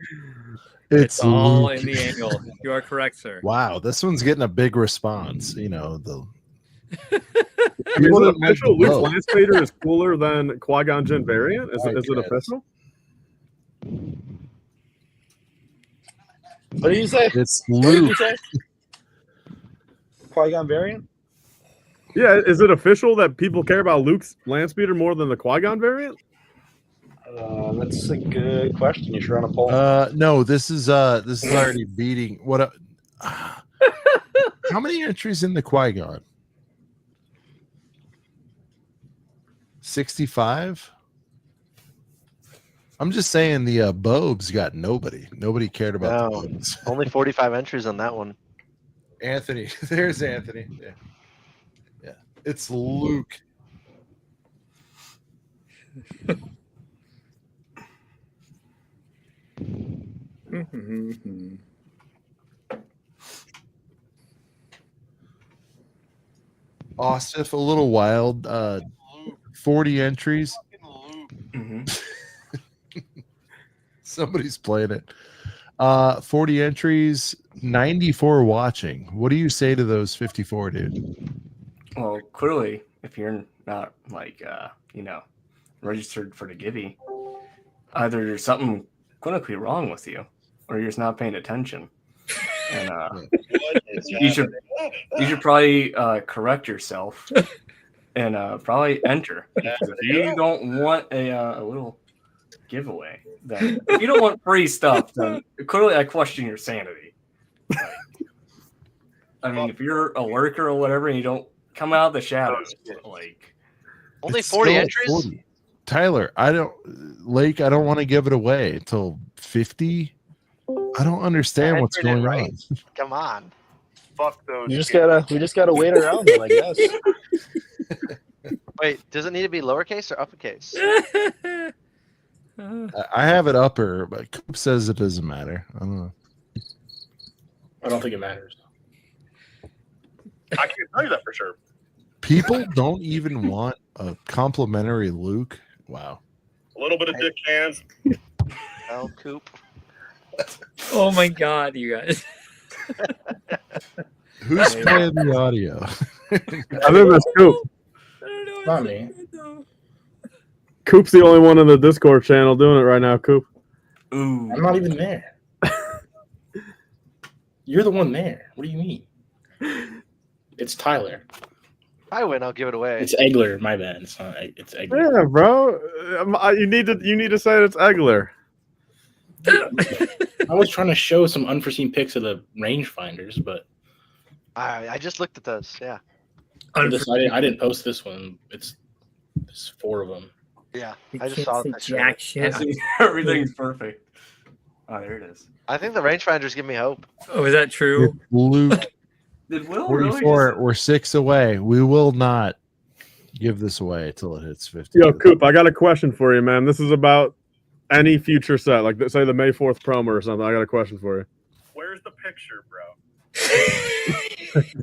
It's all Luke. in the angle. You are correct, sir. Wow, this one's getting a big response. You know, the Is People it that make official? the Luke's vote. Lance Vader is cooler than Qui-Gon Jinn variant? Is it Yes. official? What did you say? It's What did you Luke. say? Qui-Gon variant? Yeah, is it official that people care about Luke's land speeder more than the Qui-Gon variant? That's a good question. You sure on a poll? No, this is already beating what? How many entries in the Qui-Gon? 65. I'm just saying the Bobes got nobody. Nobody cared about the No, Bobes. only 45 entries on that one. Anthony, there's Anthony. Yeah, yeah. It's Luke. Ostif, a little wild. 40 entries. Somebody's playing it. 40 entries, 94 watching. What do you say to those 54, dude? Well, clearly, if you're not like registered for the Gibby, either there's something clinically wrong with you, or you're just not paying attention. And you should probably correct yourself and probably enter. Because if you don't want a little giveaway, then if you don't want free stuff, then clearly I question your sanity. Like, I mean, if you're a lurker or whatever, and you don't come out of the shadows, like only It's 40 still at entries. 40. Tyler, I don't want to give it away until 50. I don't understand what's Entered it going right. on. Come on. Fuck those. We just gotta wait around them, I guess. Wait, does it need to be lowercase or uppercase? I have it upper, but Coop says it doesn't matter. I don't know. I don't think it matters. I can't tell you that for sure. People don't even want a complimentary Luke. Wow. A little bit of dick cans. Oh, Coop. Oh my God, you guys. Who's playing the audio? I think that's Coop. Not me. Coop's the only one in the Discord channel doing it right now, Coop. Ooh. I'm not even there. You're the one there. What do you mean? It's Tyler. If I win, I'll give it away. It's Egler. My bad. It's not. It's Egler. Yeah, bro. You need to say it's Egler. I was trying to show some unforeseen pics of the rangefinders, but I just looked at those. Yeah. I didn't post this one. There's 4 of them. Yeah, I just saw the picture. Jack shit. Everything's perfect. Oh, there it is. I think the rangefinders give me hope. Oh, is that true? Luke, Did Will 44. really? We're 6 away. We will not give this away until it hits 50. Yo, Coop, I got a question for you, man. This is about any future set, like say the May 4th promo or something. I got a question for you. Where's the picture, bro?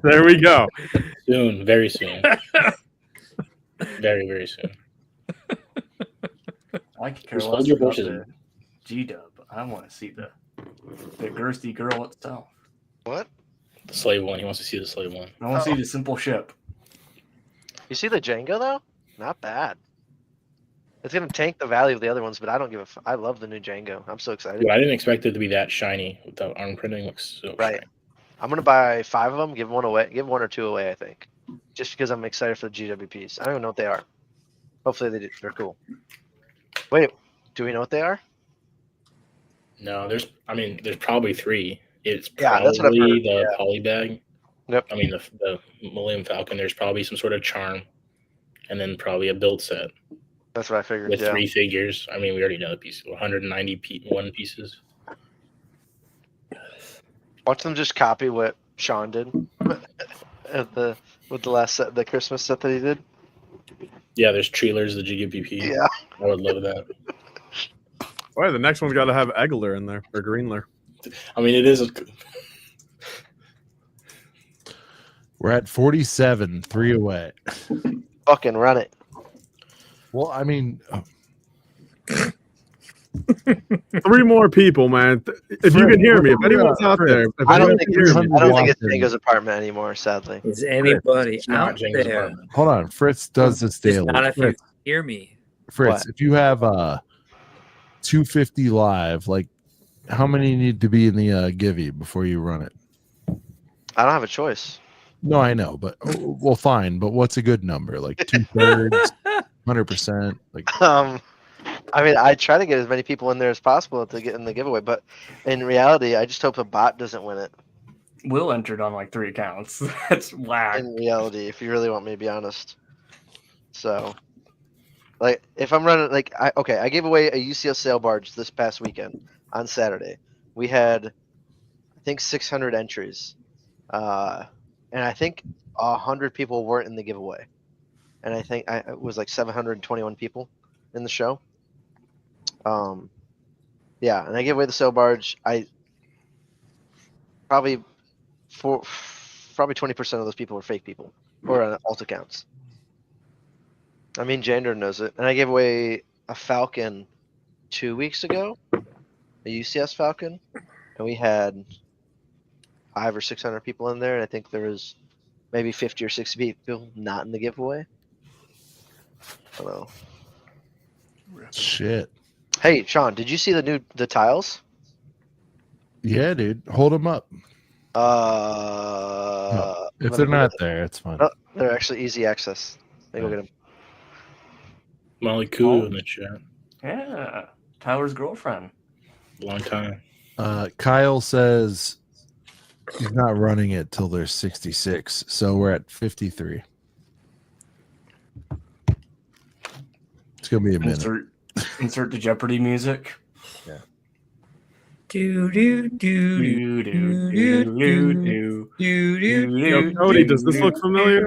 There we go. Soon, very soon. Very, very soon. I could care Just less hold your about horses. the G-dub. I want to see the Girsty girl itself. What? The slave one. He wants to see the slave one. I want to see the simple ship. You see the Django though? Not bad. It's gonna tank the value of the other ones, but I don't give a. I love the new Django. I'm so excited. Dude, I didn't expect it to be that shiny. Without arm printing, looks so Right. shiny. I'm gonna buy 5 of them. Give one away. Give 1 or 2 away. I think, just because I'm excited for the GWPs. I don't even know what they are. Hopefully they're cool. Wait, do we know what they are? No, there's probably 3. It's Yeah, probably that's what I've heard, the yeah. polybag. Yep. I mean the Millennium Falcon. There's probably some sort of charm, and then probably a build set That's what I figured. with Yeah. 3 figures. I mean, we already know the pieces. 191 pieces. Watch them just copy what Sean did with the last set, the Christmas set that he did. Yeah, there's Treelers, the GWP. Yeah. I would love that. Wait, the next one's got to have Egler in there or Greenler. I mean, it is. We're at 47, 3 away. Fucking run it. Well, I mean, 3 more people, man. If you can hear me, if anyone's out there, if I don't anyone think can hear me, it's Django's apartment anymore. Sadly. Is anybody It's not out Django's there? apartment. hold on. Fritz does this Just daily. not if you Fritz, hear me. Fritz, if you have 250 live, like how many need to be in the Givey before you run it? I don't have a choice. No, I know, but well, fine. But what's a good number? Like 2/3, 100%. Like, I mean, I try to get as many people in there as possible to get in the giveaway, but in reality, I just hope a bot doesn't win it. Will entered on like 3 accounts. That's whack. In reality, if you really want me to be honest. So, like, if I'm running, like, I gave away a UCL sail barge this past weekend on Saturday. We had, I think, 600 entries, and I think 100 people weren't in the giveaway, and I think it was like 721 people in the show. Yeah, and I gave away the sail barge. Probably 20% of those people were fake people or alt accounts. I mean, Jander knows it. And I gave away a Falcon 2 weeks ago, a UCS Falcon, and we had 500 or 600 people in there, and I think there was maybe 50 or 60 people not in the giveaway. I don't know. Shit. Hey, Sean, did you see the tiles? Yeah, dude. Hold them up. If they're not there, it's fine. No, they're actually easy access. Let me go get them. Molly Kulu in the chat. Yeah, Tyler's girlfriend. Long time. Kyle says he's not running it till there's 66, so we're at 53. It's gonna be a minute. Insert the Jeopardy music. Yeah. Do do do do do do Yo, Cody, does this look familiar?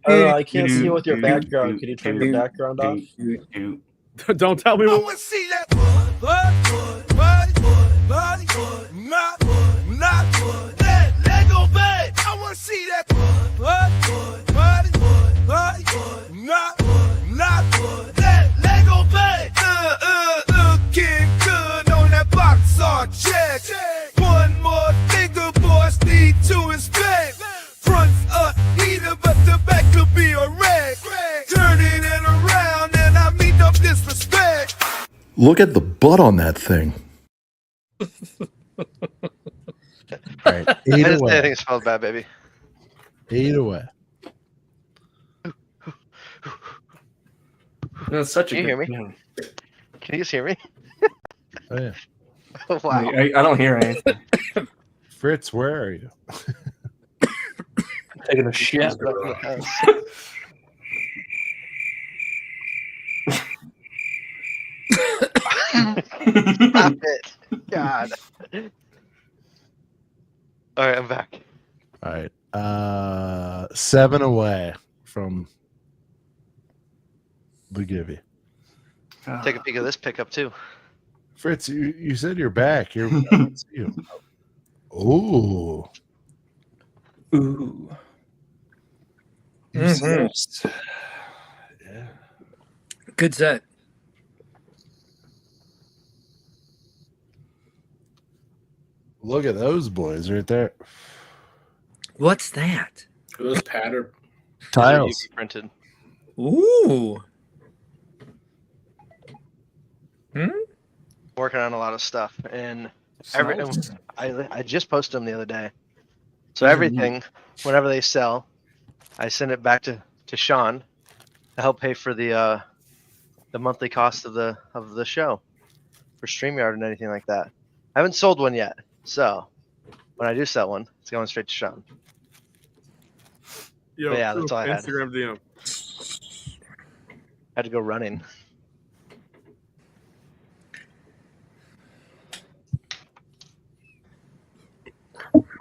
I can't see it with your background. Can you turn your background off? Don't tell me. I want to see that let go back. I want to see that let go back. Looking good on that box art check. One more finger, boys need to inspect. Front's a heater, but the back could be a wreck. Turning it around and I mean no disrespect. Look at the butt on that thing. All right, I 8 didn't say away. anything spelled bad, baby. 8 away. That's such Can a you hear good me? game. Can you guys hear me? Oh yeah. Wow. I don't hear anything. Fritz, where are you? Taking a shit. Stop it. God. All right, I'm back. All right. 7 away from the Givey. Take a peek at this pickup too. Fritz, you said you're back. You're I don't see you. Ooh. Ooh. Mm-hmm. Yeah. Good set. Look at those boys right there. What's that? Those pattern tiles printed. Ooh. Working on a lot of stuff, and I just posted them the other day. So everything, whenever they sell, I send it back to Sean to help pay for the monthly cost of the show for StreamYard and anything like that. I haven't sold one yet, so when I do sell one, it's going straight to Sean. Yo, But yeah, that's all I had. Instagram DM. Had to go running.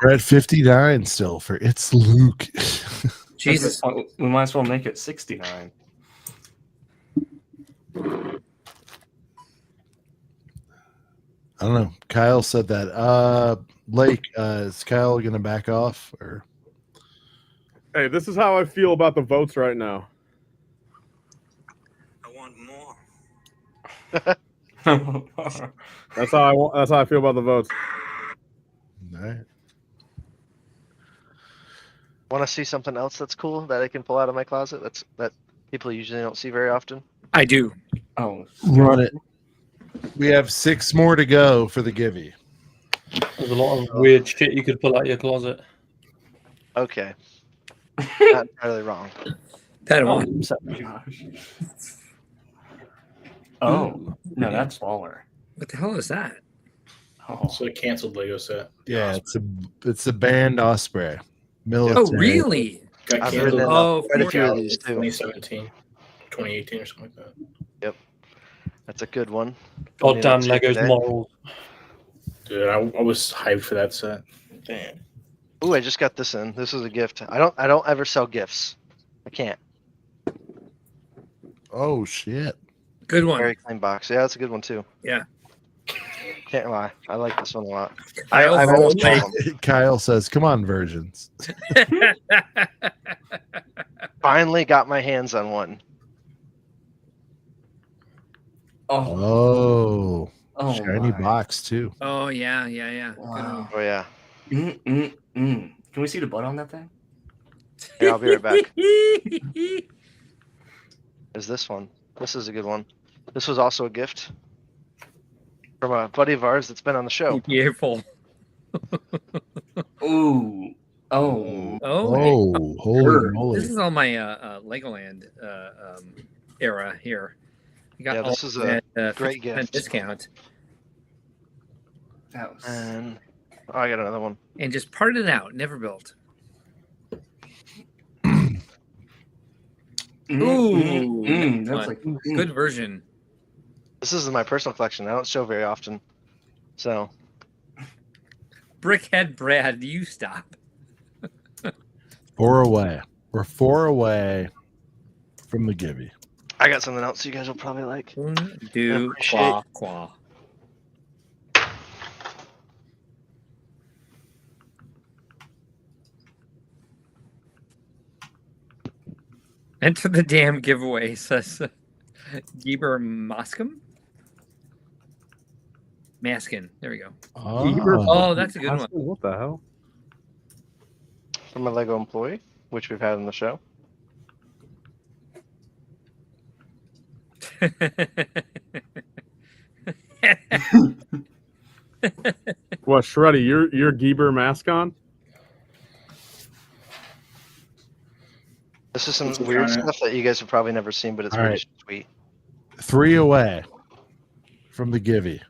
We're at 59 still for It's Luke. Jesus. We might as well make it 69. I don't know. Kyle said that. Blake, is Kyle gonna back off or? Hey, this is how I feel about the votes right now. That's how I feel about the votes. All right. Want to see something else that's cool that I can pull out of my closet? That people usually don't see very often. I do. Oh, Run it. We have 6 more to go for the Givey. There's a lot of weird shit you could pull out of your closet. Okay. Not entirely wrong. That one. Oh, no, that's smaller. What the hell is that? Oh, it's a canceled Lego set. Yeah, it's a band Osprey. Military. Oh, really? Got I've canceled written quite a few of these too. 2017, 2018 or something like that. Yep. That's a good one. Goddamn Only Legos today. morals. Dude, I was hyped for that set. Damn. Ooh, I just got this in. This is a gift. I don't ever sell gifts. I can't. Oh shit. Good one. Very clean box. Yeah, that's a good one too. Yeah. Can't lie. I like this one a lot. I've almost bought them. Kyle says, "Come on, virgins." Finally got my hands on one. Oh, Oh, shiny my. box too. Oh yeah. Good one. Oh yeah. Can we see the butt on that thing? Here, I'll be right back. Is this one? This is a good one. This was also a gift from a buddy of ours that's been on the show. Careful. Ooh. Oh. Oh, holy moly. This is all my Legoland era here. You got Yeah, all this is a that, great 50% gift. discount. And I got another one. And just parted out, never built. That's like good version. This is my personal collection. I don't show very often. So Brickhead Brad, you stop. 4 away. We're 4 away from the Gibby. I got something else you guys will probably like. Do qua qua. Enter the damn giveaway, says Geber Moscom. Maskin. There we go. Oh, that's a good one. What the hell? From a Lego employee, which we've had on the show. What, Shreddy? You're Geber Mascon? This is some weird stuff that you guys have probably never seen, but it's All really right. sweet. 3 away from the Gibby.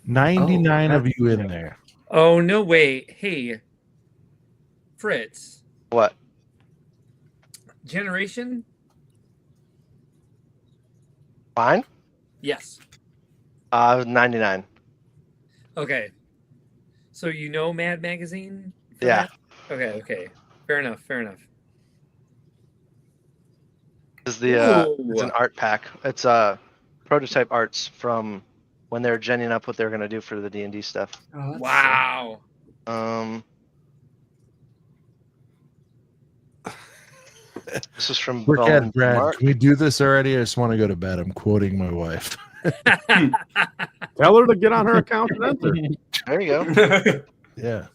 99 of you in there. Oh no! Wait, hey, Fritz. What? Generation? Fine. Yes. 99. Okay. So you know Mad Magazine? for Yeah. that? Okay. Fair enough. This is the Ooh. it's an art pack. It's prototype arts from when they were genning up what they were gonna do for the D&D stuff. Wow. This is from Brickhead Bone Brad, Mark. can we do this already? I just want to go to bed. I'm quoting my wife. Tell her to get on her account and enter. There you go. Yeah.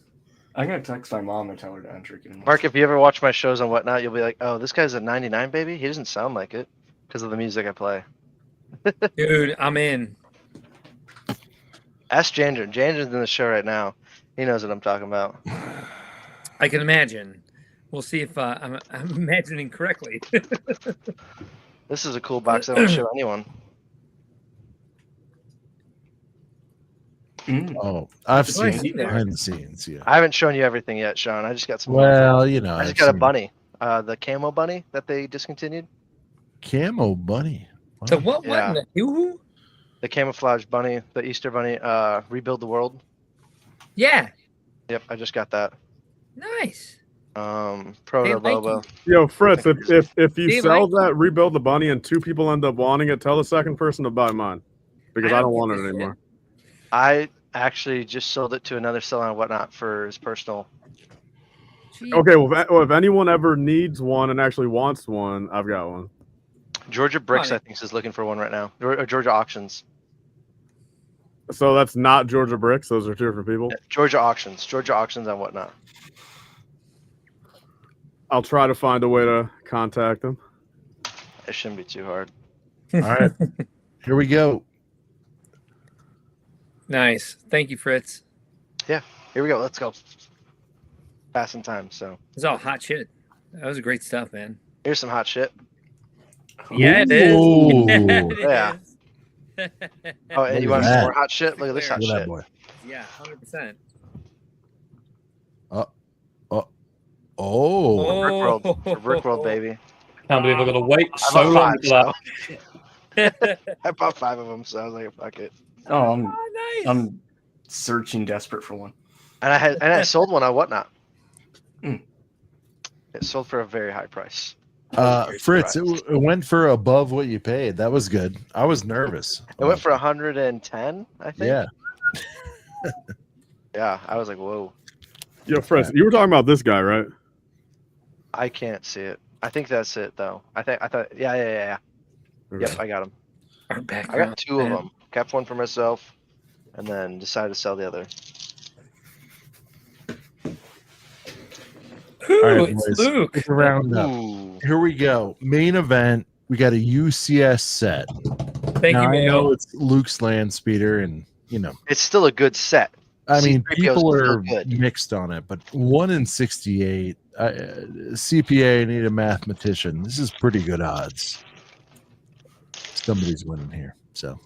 I'm gonna text my mom and tell her to enter it. Mark, if you ever watch my shows and whatnot, you'll be like, "Oh, this guy's a 99 baby. He doesn't sound like it because of the music I play." Dude, I'm in. Ask Jandrin. Jandrin's in the show right now. He knows what I'm talking about. I can imagine. We'll see if I'm imagining correctly. This is a cool box. I don't show anyone. Oh, I've Oh, I seen see it that. behind the scenes. Yeah. I haven't shown you everything yet, Sean. I just got some. Well, you know, I just I've got a seen- bunny. The camo bunny that they discontinued. Camo bunny. The what? What? Yeah. In the hoo-hoo? The camouflage bunny, the Easter bunny. Rebuild the world. Yeah. Yep, I just got that. Nice. Proto Hey, Mikey. Bobo. Yo, Fritz, if you Hey, sell Mikey. that, rebuild the bunny, and 2 people end up wanting it, tell the second person to buy mine because I I don't don't want give it a shit. anymore. I actually just sold it to another seller and whatnot for his personal. Okay, well, if anyone ever needs one and actually wants one, I've got one. Georgia Bricks, Right. I think, is looking for one right now. Or Georgia Auctions. So that's not Georgia Bricks. Those are 2 different people. Georgia Auctions. Georgia Auctions and whatnot. I'll try to find a way to contact them. It shouldn't be too hard. All right. Here we go. Nice. Thank you, Fritz. Yeah, here we go. Let's go. Passing time. So It's all hot shit. That was great stuff, man. here's some hot shit. Yeah, it is. Ooh. Yeah. Oh, and Look you at want some that. more hot shit? Look at this hot Look at that shit. boy. Yeah, 100%. Oh. For Brickworld, baby. Can't believe I got to wait I so bought long 5, for that. so- I bought 5 of them, so I was like, fuck it. Oh, nice. I'm searching desperate for one. And I sold one on whatnot. Mm. It sold for a very high price. I was very Fritz, surprised. it went for above what you paid. That was good. I was nervous. It went for 110, I think. Yeah. Yeah, I was like, whoa. Yo, Fritz, you were talking about this guy, right? I can't see it. I think that's it though. I thought yeah. Yep, I got them. Our I background. got 2 of them. Kept one for myself, and then decided to sell the other. All right, it's boys. Luke. It's a roundup. Here we go. Main event. We got a UCS set. Thank now, you, I Mayo. know it's Luke's land speeder, and It's still a good set. I mean, C-3PO 's people still are good. mixed on it, but 1 in 68. CPA need a mathematician. This is pretty good odds. Somebody's winning here. So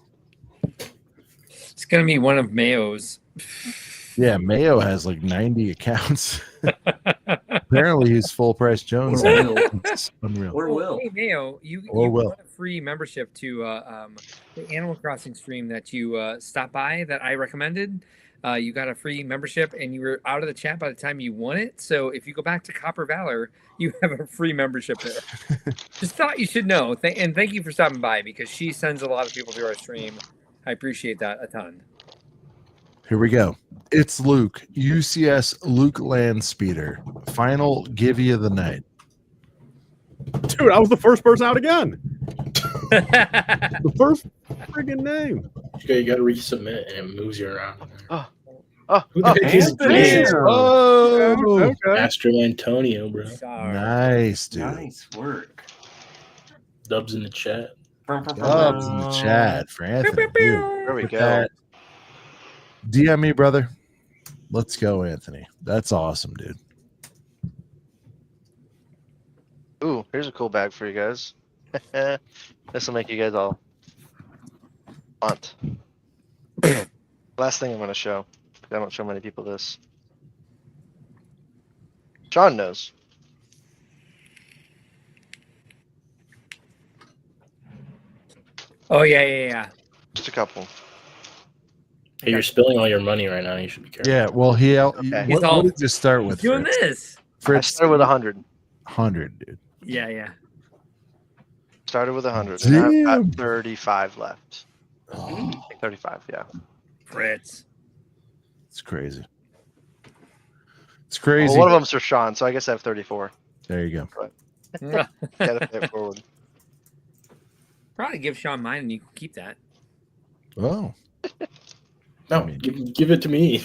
It's gonna be one of Mayo's. yeah, Mayo has like 90 accounts. Apparently, he's full price Jones. Or Will. It's unreal. Or Will. Hey Mayo, you Or Will. got a free membership to the Animal Crossing stream that you stopped by that I recommended. You got a free membership and you were out of the chat by the time you won it. So if you go back to Copper Valor, you have a free membership there. Just thought you should know. And thank you for stopping by because she sends a lot of people to our stream. I appreciate that a ton. Here we go. It's Luke, UCS Luke Land Speeder. Final give you the night. Dude, I was the first person out again. The first friggin' name. You got to resubmit and it moves you around. Who the heck is this? Oh, okay. Astro Antonio, bro. Nice, dude. Nice work. Dubs in the chat. Dubs in the chat for Anthony. Dude, There we look go. at that. DM me, brother. Let's go, Anthony. That's awesome, dude. Ooh, here's a cool bag for you guys. This will make you guys all want. Last thing I'm going to show. I don't show many people this. Sean knows. Oh yeah. Just a couple. Hey, you're spilling all your money right now. You should be careful. Yeah, well, what did you start with? Doing Fritz? this. Fritz, I started with 100. 100, dude. Yeah. Started with 100. And I've Damn. got 35 left. 35, yeah. Fritz. It's crazy. It's crazy. Well, one of them's for Sean, so I guess I have 34. There you go. But gotta pay it forward. Probably give Sean mine and you can keep that. Oh. No, give it to me.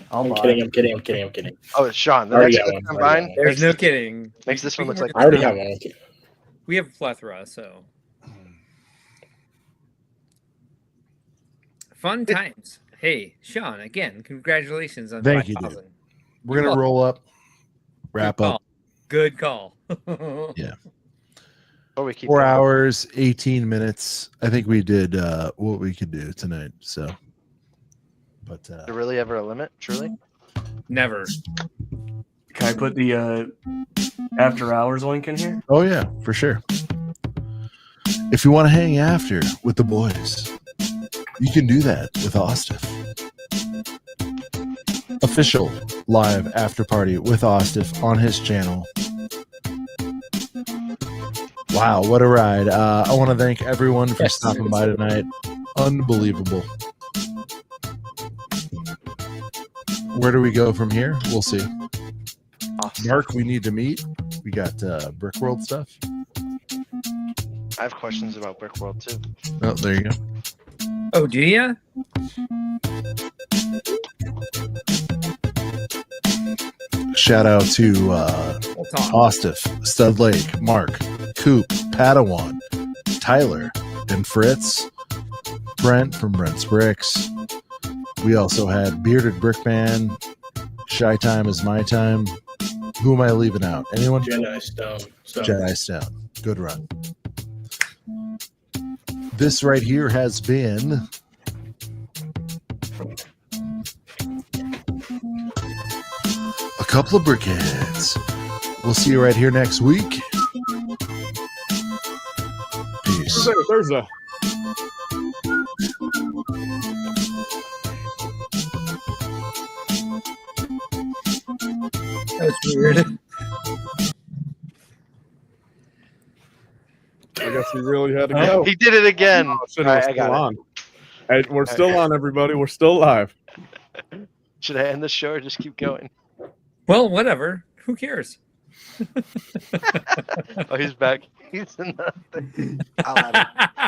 I'm kidding. Oh, it's Sean. The Already next got one one. combined There's no kidding. makes this one look like I already have one. We have a plethora, so fun times. Hey, Sean, again, congratulations on Thank you, 5,000. dude. We're gonna roll up, wrap up. Good call. Yeah. Oh, we keep 4 going. hours, 18 minutes. I think we did what we could do tonight. So, but Is there really ever a limit? Truly? Never. Can I put the after hours link in here? oh yeah, for sure. If you want to hang after with the boys, you can do that with Ostif. Official live after party with Ostif on his channel. Wow, what a ride. I want to thank everyone for stopping by tonight. Unbelievable. Where do we go from here? We'll see. Awesome. Mark, we need to meet. We got Brick World stuff. I have questions about Brick World too. Oh, there you go. Oh, do ya? Shout out to talk. Ostif, Stud Lake, Mark, Coop, Padawan, Tyler, and Fritz, Brent from Brent's Bricks. We also had Bearded Brickman, Shy Time is My Time. Who am I leaving out? Anyone? Jedi Stone. Jedi Stone. Good run. This right here has been a couple of brickheads. We'll see you right here next week. Peace. Thursday. That's weird. I guess he really had to go. He did it again. Oh, shit, All right, we're I got still it. on. Hey, we're still on, everybody. We're still live. Should I end the show or just keep going? Well, whatever. Who cares? Oh, he's back. He's in the thing. I'll have